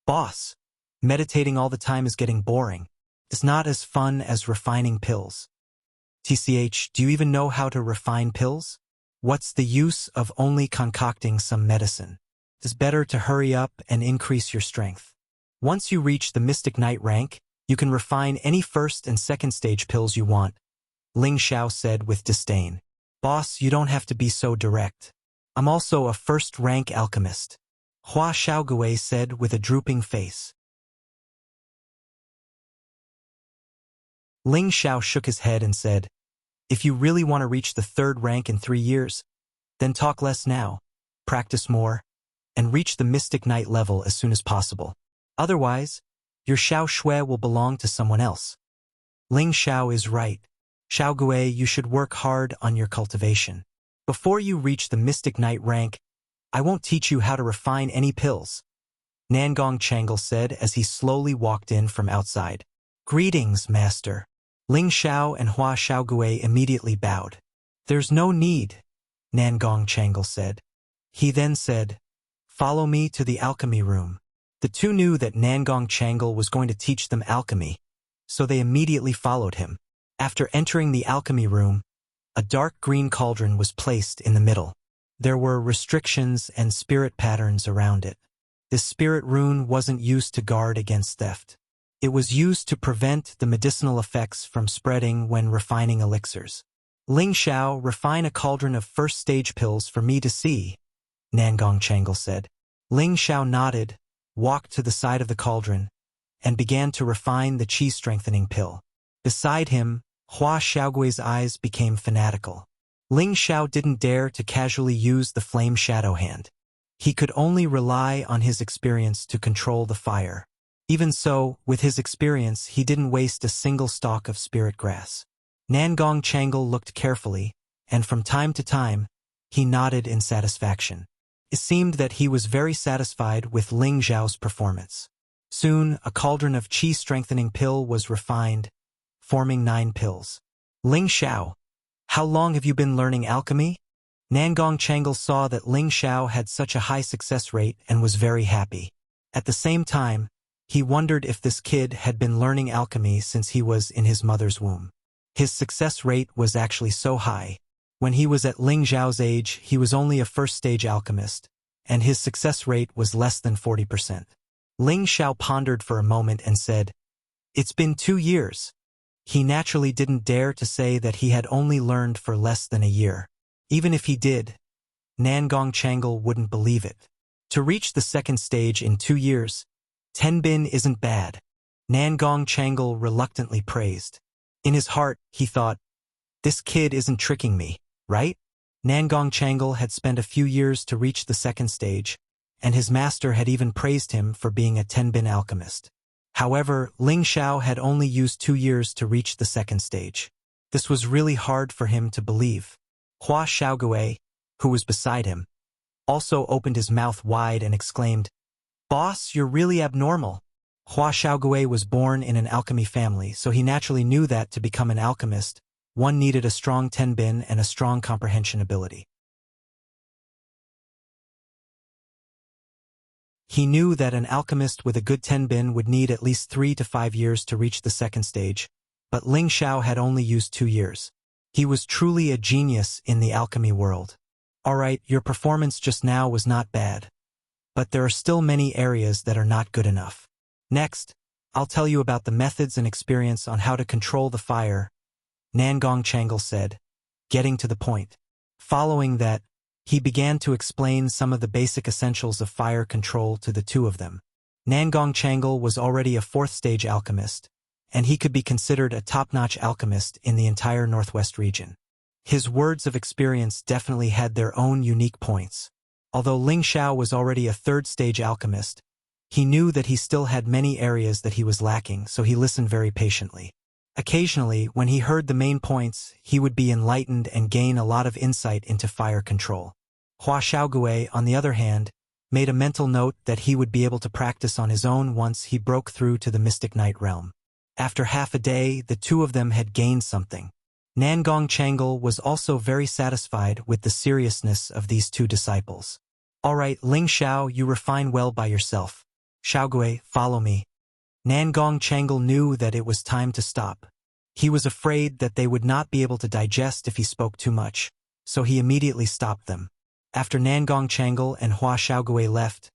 "Boss, meditating all the time is getting boring. It's not as fun as refining pills." "TCH, do you even know how to refine pills? What's the use of only concocting some medicine? It's better to hurry up and increase your strength. Once you reach the Mystic Knight rank, you can refine any first and second stage pills you want," Ling Xiao said with disdain. "Boss, you don't have to be so direct. I'm also a first-rank alchemist," Hua Xiaogui said with a drooping face. Ling Xiao shook his head and said, "If you really want to reach the 3rd rank in 3 years, then talk less now, practice more, and reach the Mystic Knight level as soon as possible. Otherwise, your Xiao Shui will belong to someone else." Ling Xiao is right. Xiaogui, you should work hard on your cultivation. Before you reach the Mystic Knight rank, I won't teach you how to refine any pills, Nangong Changle said as he slowly walked in from outside. "Greetings, master." Ling Xiao and Hua Xiaogui immediately bowed. "There's no need," Nangong Changle said. He then said, "Follow me to the alchemy room." The two knew that Nangong Changle was going to teach them alchemy, so they immediately followed him. After entering the alchemy room, a dark green cauldron was placed in the middle. There were restrictions and spirit patterns around it. This spirit rune wasn't used to guard against theft. It was used to prevent the medicinal effects from spreading when refining elixirs. Ling Xiao, refine a cauldron of first-stage pills for me to see, Nangong Changle said. Ling Xiao nodded, walked to the side of the cauldron, and began to refine the qi-strengthening pill. Beside him, Hua Xiaogui's eyes became fanatical. Ling Xiao didn't dare to casually use the flame shadow hand. He could only rely on his experience to control the fire. Even so, with his experience, he didn't waste a single stalk of spirit grass. Nangong Changle looked carefully, and from time to time, he nodded in satisfaction. It seemed that he was very satisfied with Ling Xiao's performance. Soon, a cauldron of qi-strengthening pill was refined, forming 9 pills. Ling Xiao, how long have you been learning alchemy? Nangong Changle saw that Ling Xiao had such a high success rate and was very happy. At the same time, he wondered if this kid had been learning alchemy since he was in his mother's womb. His success rate was actually so high. When he was at Ling Xiao's age, he was only a first-stage alchemist, and his success rate was less than 40%. Ling Xiao pondered for a moment and said, "It's been 2 years." He naturally didn't dare to say that he had only learned for less than a year. Even if he did, Nangong Changle wouldn't believe it. To reach the second stage in 2 years, Tenbin isn't bad, Nangong Changle reluctantly praised. In his heart, he thought, this kid isn't tricking me, right? Nangong Changle had spent a few years to reach the second stage, and his master had even praised him for being a Tenbin alchemist. However, Ling Xiao had only used 2 years to reach the second stage. This was really hard for him to believe. Hua Xiaogui, who was beside him, also opened his mouth wide and exclaimed, "Boss, you're really abnormal." Hua Xiaogui was born in an alchemy family, so he naturally knew that to become an alchemist, one needed a strong tenbin and a strong comprehension ability. He knew that an alchemist with a good tenbin would need at least 3 to 5 years to reach the second stage, but Ling Xiao had only used 2 years. He was truly a genius in the alchemy world. Alright, your performance just now was not bad, but there are still many areas that are not good enough. Next, I'll tell you about the methods and experience on how to control the fire, Nangong Changle said, getting to the point. Following that, he began to explain some of the basic essentials of fire control to the two of them. Nangong Changle was already a 4th-stage alchemist, and he could be considered a top-notch alchemist in the entire Northwest region. His words of experience definitely had their own unique points. Although Ling Xiao was already a 3rd-stage alchemist, he knew that he still had many areas that he was lacking, so he listened very patiently. Occasionally, when he heard the main points, he would be enlightened and gain a lot of insight into fire control. Hua Xiaogui, on the other hand, made a mental note that he would be able to practice on his own once he broke through to the Mystic Night realm. After half a day, the two of them had gained something. Nangong Changle was also very satisfied with the seriousness of these two disciples. Alright, Ling Xiao, you refine well by yourself. Xiaogui, follow me. Nangong Changle knew that it was time to stop. He was afraid that they would not be able to digest if he spoke too much, so he immediately stopped them. After Nangong Changle and Hua Xiaogui left,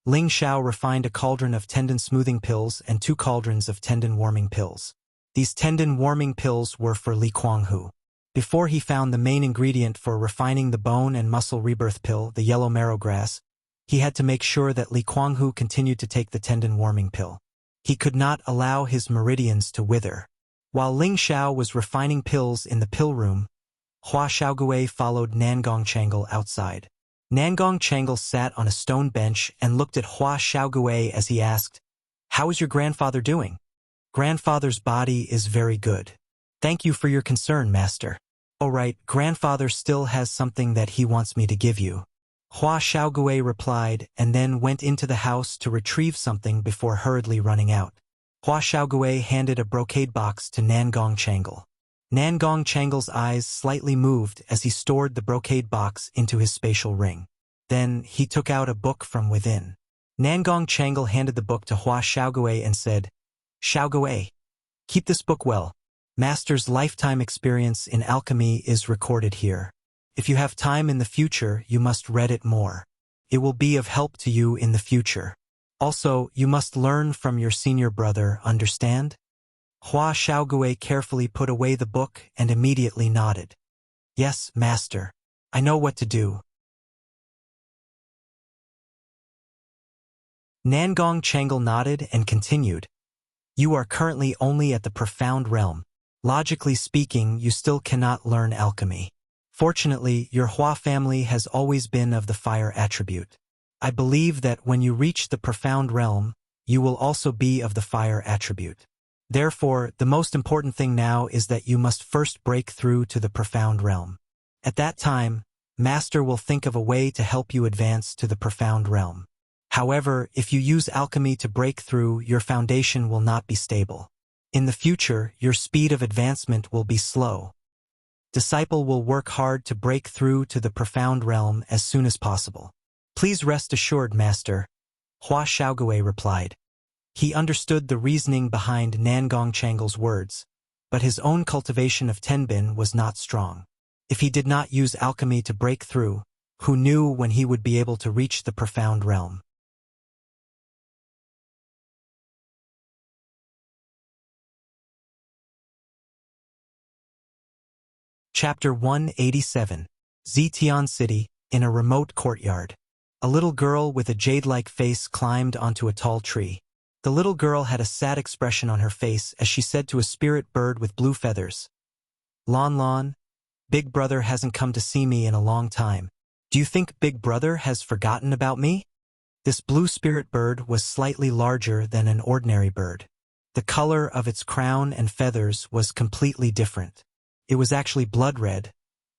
Ling Xiao refined a cauldron of tendon-smoothing pills and 2 cauldrons of tendon-warming pills. These tendon-warming pills were for Li Kuanghu. Before he found the main ingredient for refining the bone and muscle rebirth pill, the yellow marrow grass, he had to make sure that Li Kuanghu continued to take the tendon-warming pill. He could not allow his meridians to wither. While Ling Xiao was refining pills in the pill room, Hua Xiaogui followed Nangong Changle outside. Nangong Changle sat on a stone bench and looked at Hua Xiaogui as he asked, "How is your grandfather doing?" "Grandfather's body is very good. Thank you for your concern, master." "Alright, grandfather still has something that he wants me to give you." Hua Xiaogui replied and then went into the house to retrieve something before hurriedly running out. Hua Xiaogui handed a brocade box to Nangong Changle. Nangong Changle's eyes slightly moved as he stored the brocade box into his spatial ring. Then he took out a book from within. Nangong Changle handed the book to Hua Xiaogui and said, "Xiaogui, keep this book well. Master's lifetime experience in alchemy is recorded here. If you have time in the future, you must read it more. It will be of help to you in the future. Also, you must learn from your senior brother, understand?" Hua Xiaogui carefully put away the book and immediately nodded. Yes, master. I know what to do. Nangong Changle nodded and continued. You are currently only at the profound realm. Logically speaking, you still cannot learn alchemy. Fortunately, your Hua family has always been of the fire attribute. I believe that when you reach the profound realm, you will also be of the fire attribute. Therefore, the most important thing now is that you must first break through to the profound realm. At that time, Master will think of a way to help you advance to the profound realm. However, if you use alchemy to break through, your foundation will not be stable. In the future, your speed of advancement will be slow. Disciple will work hard to break through to the profound realm as soon as possible. Please rest assured, Master, Hua Xiaogui replied. He understood the reasoning behind Nangong Changle's words, but his own cultivation of Tenbin was not strong. If he did not use alchemy to break through, who knew when he would be able to reach the profound realm? Chapter 187. Zetian City, in a remote courtyard. A little girl with a jade-like face climbed onto a tall tree. The little girl had a sad expression on her face as she said to a spirit bird with blue feathers, Lon Lon, Big Brother hasn't come to see me in a long time. Do you think Big Brother has forgotten about me? This blue spirit bird was slightly larger than an ordinary bird. The color of its crown and feathers was completely different. It was actually blood red,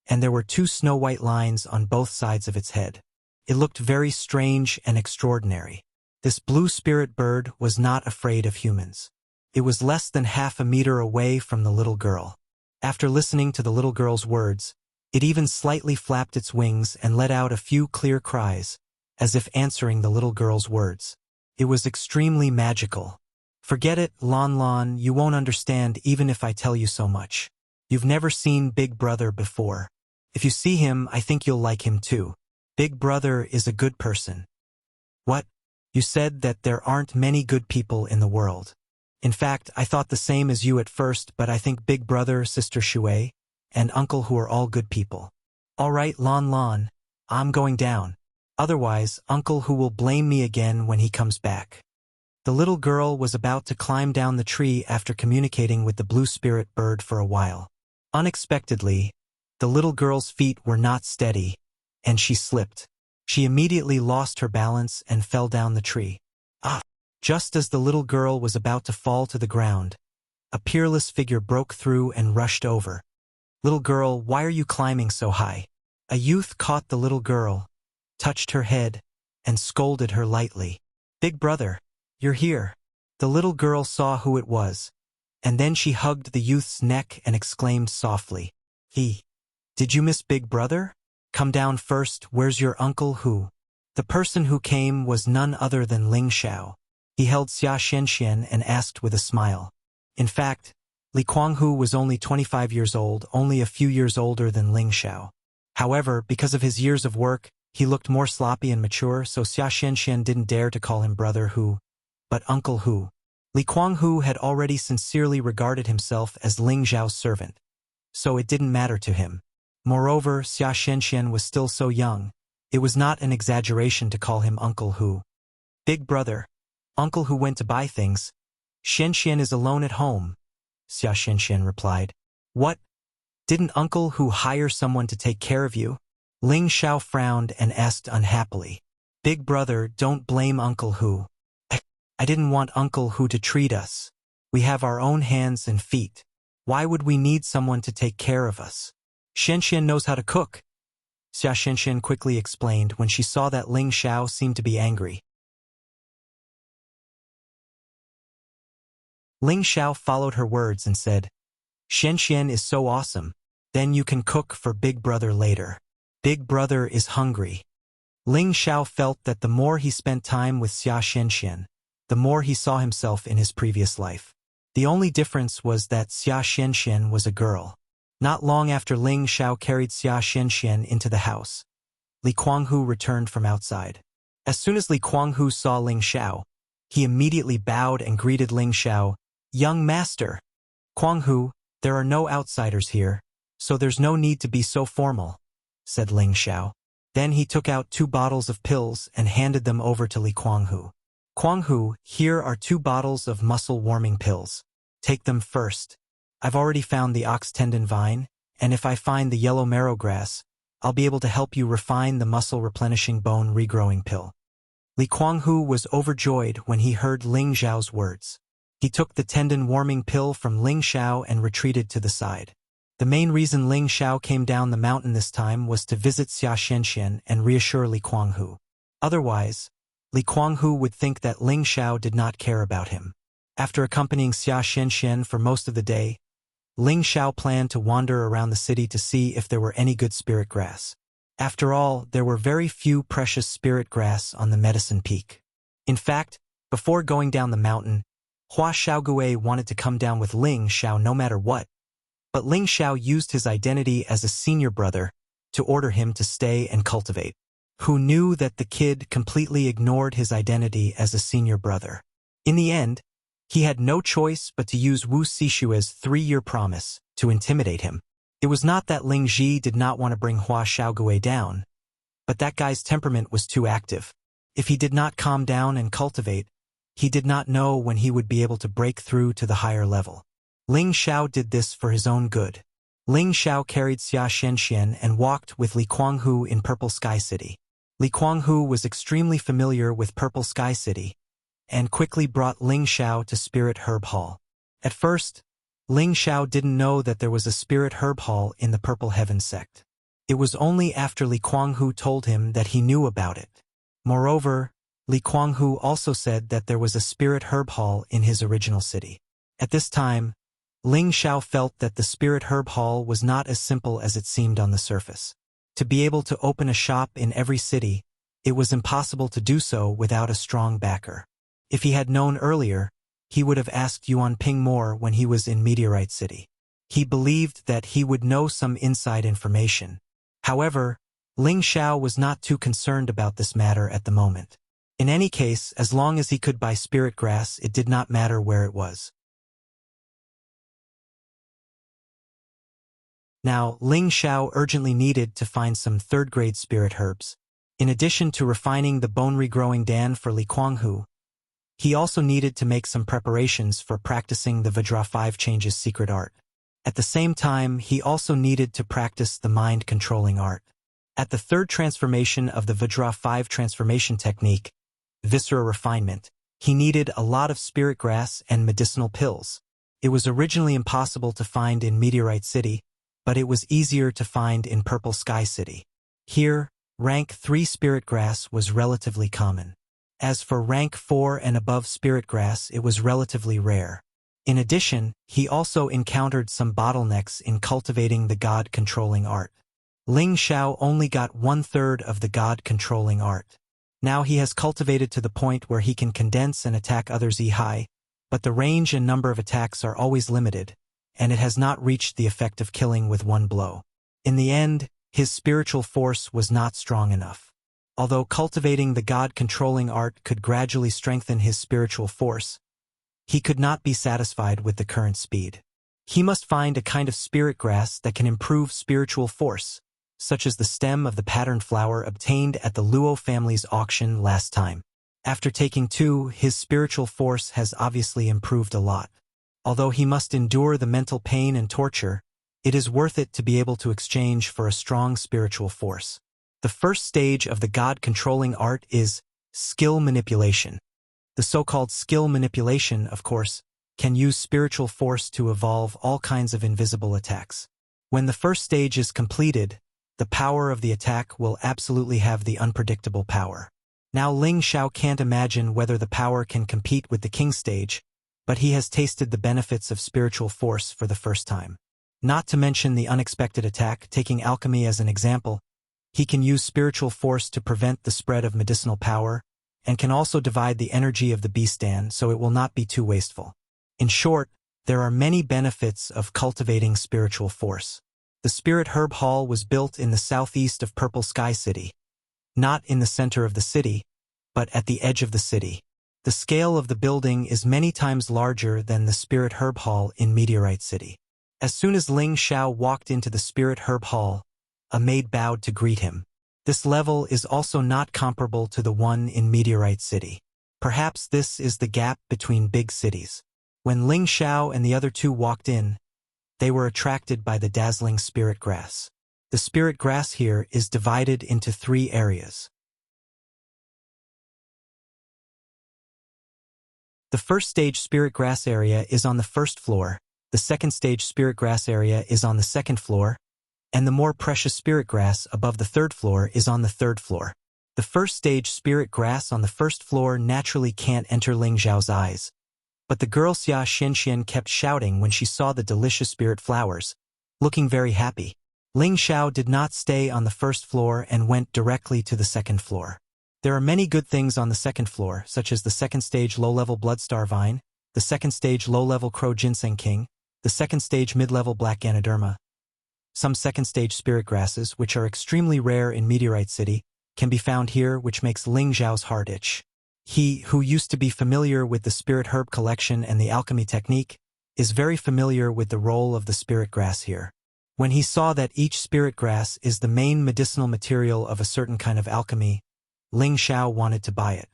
and there were 2 snow-white lines on both sides of its head. It looked very strange and extraordinary. This blue spirit bird was not afraid of humans. It was less than half a meter away from the little girl. After listening to the little girl's words, it even slightly flapped its wings and let out a few clear cries, as if answering the little girl's words. It was extremely magical. Forget it, Lon Lon, you won't understand even if I tell you so much. You've never seen Big Brother before. If you see him, I think you'll like him too. Big Brother is a good person. What? You said that there aren't many good people in the world. In fact, I thought the same as you at first, but I think Big Brother, Sister Shui, and Uncle Hu are all good people. All right, Lon Lon, I'm going down. Otherwise, Uncle Hu will blame me again when he comes back. The little girl was about to climb down the tree after communicating with the blue spirit bird for a while. Unexpectedly, the little girl's feet were not steady, and she slipped. She immediately lost her balance and fell down the tree. Just as the little girl was about to fall to the ground, a peerless figure broke through and rushed over. Little girl, why are you climbing so high? A youth caught the little girl, touched her head, and scolded her lightly. Big Brother, you're here. The little girl saw who it was, and then she hugged the youth's neck and exclaimed softly, Did you miss Big Brother? Come down first, where's your Uncle Hu? The person who came was none other than Ling Xiao. He held Xia Xianxian and asked with a smile. In fact, Li Kuanghu was only 25 years old, only a few years older than Ling Xiao. However, because of his years of work, he looked more sloppy and mature, so Xia Xianxian didn't dare to call him Brother Hu, but Uncle Hu. Li Kuanghu had already sincerely regarded himself as Ling Xiao's servant, so it didn't matter to him. Moreover, Xia Xianxian was still so young, it was not an exaggeration to call him Uncle Hu. Big Brother, Uncle Hu went to buy things. Xianxian is alone at home, Xia Xianxian replied. What? Didn't Uncle Hu hire someone to take care of you? Ling Xiao frowned and asked unhappily. Big Brother, don't blame Uncle Hu. I didn't want Uncle Hu to treat us. We have our own hands and feet. Why would we need someone to take care of us? Xianxian knows how to cook, Xia Xianxian quickly explained when she saw that Ling Xiao seemed to be angry. Ling Xiao followed her words and said, Xianxian is so awesome. Then you can cook for Big Brother later. Big Brother is hungry. Ling Xiao felt that the more he spent time with Xia Xianxian, the more he saw himself in his previous life. The only difference was that Xia Xianxian was a girl. Not long after Ling Xiao carried Xia Xianxian into the house, Li Kuanghu returned from outside. As soon as Li Kuanghu saw Ling Xiao, he immediately bowed and greeted Ling Xiao, Young Master. Kuanghu, there are no outsiders here, So there's no need to be so formal, said Ling Xiao. Then he took out 2 bottles of pills and handed them over to Li Kuanghu. Kuanghu, here are 2 bottles of muscle-warming pills. Take them first. I've already found the ox tendon vine, and if I find the yellow marrow grass, I'll be able to help you refine the muscle-replenishing bone regrowing pill. Li Kuanghu was overjoyed when he heard Ling Xiao's words. He took the tendon-warming pill from Ling Xiao and retreated to the side. The main reason Ling Xiao came down the mountain this time was to visit Xia Xianxian and reassure Li Kuanghu. Otherwise, Li Kuanghu would think that Ling Xiao did not care about him. After accompanying Xia Xianxian for most of the day, Ling Xiao planned to wander around the city to see if there were any good spirit grass. After all, there were very few precious spirit grass on the Medicine Peak. In fact, before going down the mountain, Hua Xiaogui wanted to come down with Ling Xiao no matter what, but Ling Xiao used his identity as a senior brother to order him to stay and cultivate. Who knew that the kid completely ignored his identity as a senior brother? In the end, he had no choice but to use Wu Sishua's 3-year promise to intimidate him. It was not that Ling Ji did not want to bring Hua Xiaogui down, but that guy's temperament was too active. If he did not calm down and cultivate, he did not know when he would be able to break through to the higher level. Ling Xiao did this for his own good. Ling Xiao carried Xia Xianxian and walked with Li Kuanghu in Purple Sky City. Li Kuanghu was extremely familiar with Purple Sky City, and quickly brought Ling Xiao to Spirit Herb Hall. At first, Ling Xiao didn't know that there was a Spirit Herb Hall in the Purple Heaven sect. It was only after Li Kuanghu told him that he knew about it. Moreover, Li Kuanghu also said that there was a Spirit Herb Hall in his original city. At this time, Ling Xiao felt that the Spirit Herb Hall was not as simple as it seemed on the surface. To be able to open a shop in every city, it was impossible to do so without a strong backer. If he had known earlier, he would have asked Yuan Ping more when he was in Meteorite City. He believed that he would know some inside information. However, Ling Xiao was not too concerned about this matter at the moment. In any case, as long as he could buy spirit grass, it did not matter where it was. Now, Ling Xiao urgently needed to find some 3rd-grade spirit herbs. In addition to refining the bone regrowing dan for Li Kuanghu, he also needed to make some preparations for practicing the Vajra 5 Changes secret art. At the same time, he also needed to practice the mind-controlling art. At the 3rd transformation of the Vajra 5 transformation technique, Viscera Refinement, he needed a lot of spirit grass and medicinal pills. It was originally impossible to find in Meteorite City, but it was easier to find in Purple Sky City. Here, rank 3 spirit grass was relatively common. As for rank 4 and above spirit grass, it was relatively rare. In addition, he also encountered some bottlenecks in cultivating the god-controlling art. Ling Xiao only got 1/3 of the god-controlling art. Now he has cultivated to the point where he can condense and attack others high, but the range and number of attacks are always limited, and it has not reached the effect of killing with one blow. In the end, his spiritual force was not strong enough. Although cultivating the god-controlling art could gradually strengthen his spiritual force, he could not be satisfied with the current speed. He must find a kind of spirit grass that can improve spiritual force, such as the stem of the patterned flower obtained at the Luo family's auction last time. After taking 2, his spiritual force has obviously improved a lot. Although he must endure the mental pain and torture, it is worth it to be able to exchange for a strong spiritual force. The first stage of the god-controlling art is skill manipulation. The so-called skill manipulation, of course, can use spiritual force to evolve all kinds of invisible attacks. When the first stage is completed, the power of the attack will absolutely have the unpredictable power. Now Ling Xiao can't imagine whether the power can compete with the king stage, but he has tasted the benefits of spiritual force for the first time. Not to mention the unexpected attack, taking alchemy as an example, he can use spiritual force to prevent the spread of medicinal power, and can also divide the energy of the beastdan so it will not be too wasteful. In short, there are many benefits of cultivating spiritual force. The Spirit Herb Hall was built in the southeast of Purple Sky City, not in the center of the city, but at the edge of the city. The scale of the building is many times larger than the Spirit Herb Hall in Meteorite City. As soon as Ling Xiao walked into the Spirit Herb Hall, a maid bowed to greet him. This level is also not comparable to the one in Meteorite City. Perhaps this is the gap between big cities. When Ling Xiao and the other two walked in, they were attracted by the dazzling spirit grass. The spirit grass here is divided into 3 areas. The first stage spirit grass area is on the first floor, the second stage spirit grass area is on the second floor, and the more precious spirit grass above the third floor is on the third floor. The first stage spirit grass on the first floor naturally can't enter Ling Xiao's eyes, but the girl Xia Xianxian kept shouting when she saw the delicious spirit flowers, looking very happy. Ling Xiao did not stay on the first floor and went directly to the second floor. There are many good things on the second floor, such as the second stage low-level Bloodstar Vine, the second stage low-level Crow Ginseng King, the second stage mid-level Black Ganoderma. Some second stage spirit grasses, which are extremely rare in Meteorite City, can be found here, which makes Ling Xiao's heart itch. He, who used to be familiar with the spirit herb collection and the alchemy technique, is very familiar with the role of the spirit grass here. When he saw that each spirit grass is the main medicinal material of a certain kind of alchemy, Ling Xiao wanted to buy it.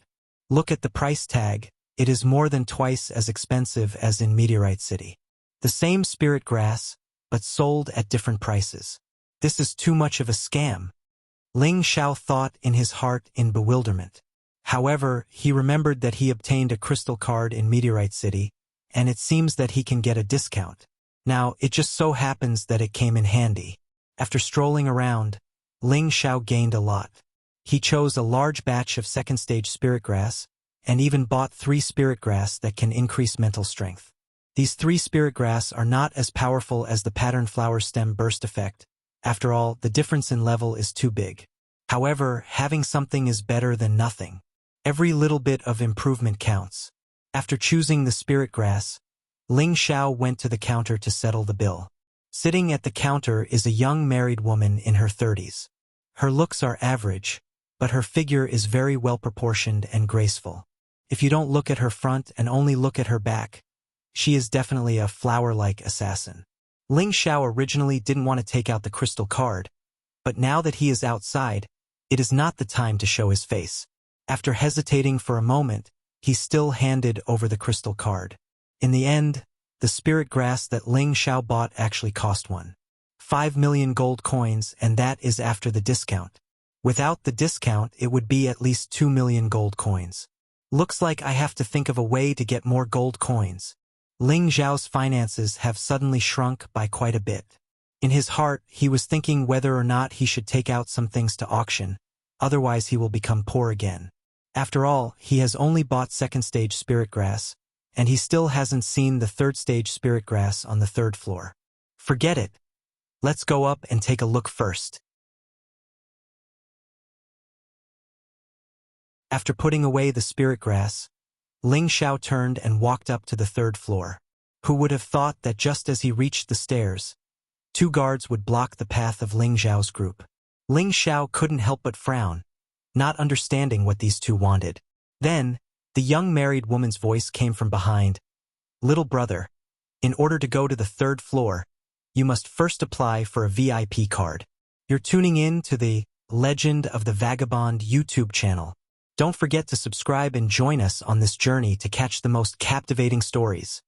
Look at the price tag, it is more than twice as expensive as in Meteorite City. The same spirit grass, but sold at different prices. This is too much of a scam. Ling Xiao thought in his heart in bewilderment. However, he remembered that he obtained a crystal card in Meteorite City, and it seems that he can get a discount. Now, it just so happens that it came in handy. After strolling around, Ling Xiao gained a lot. He chose a large batch of second stage spirit grass, and even bought 3 spirit grass that can increase mental strength. These 3 spirit grass are not as powerful as the pattern flower stem burst effect. After all, the difference in level is too big. However, having something is better than nothing. Every little bit of improvement counts. After choosing the spirit grass, Ling Xiao went to the counter to settle the bill. Sitting at the counter is a young married woman in her 30s. Her looks are average, but her figure is very well proportioned and graceful. If you don't look at her front and only look at her back, she is definitely a flower-like assassin. Ling Xiao originally didn't want to take out the crystal card, but now that he is outside, it is not the time to show his face. After hesitating for a moment, he still handed over the crystal card. In the end, the spirit grass that Ling Xiao bought actually cost 5 million gold coins, and that is after the discount. Without the discount, it would be at least 2 million gold coins. Looks like I have to think of a way to get more gold coins. Ling Xiao's finances have suddenly shrunk by quite a bit. In his heart, he was thinking whether or not he should take out some things to auction, otherwise he will become poor again. After all, he has only bought second stage spirit grass, and he still hasn't seen the third stage spirit grass on the third floor. Forget it. Let's go up and take a look first. After putting away the spirit grass, Ling Xiao turned and walked up to the third floor. Who would have thought that just as he reached the stairs, 2 guards would block the path of Ling Xiao's group. Ling Xiao couldn't help but frown, not understanding what these 2 wanted. Then, the young married woman's voice came from behind. Little brother, in order to go to the third floor, you must first apply for a VIP card. You're tuning in to the Legend of the Vagabond YouTube channel. Don't forget to subscribe and join us on this journey to catch the most captivating stories.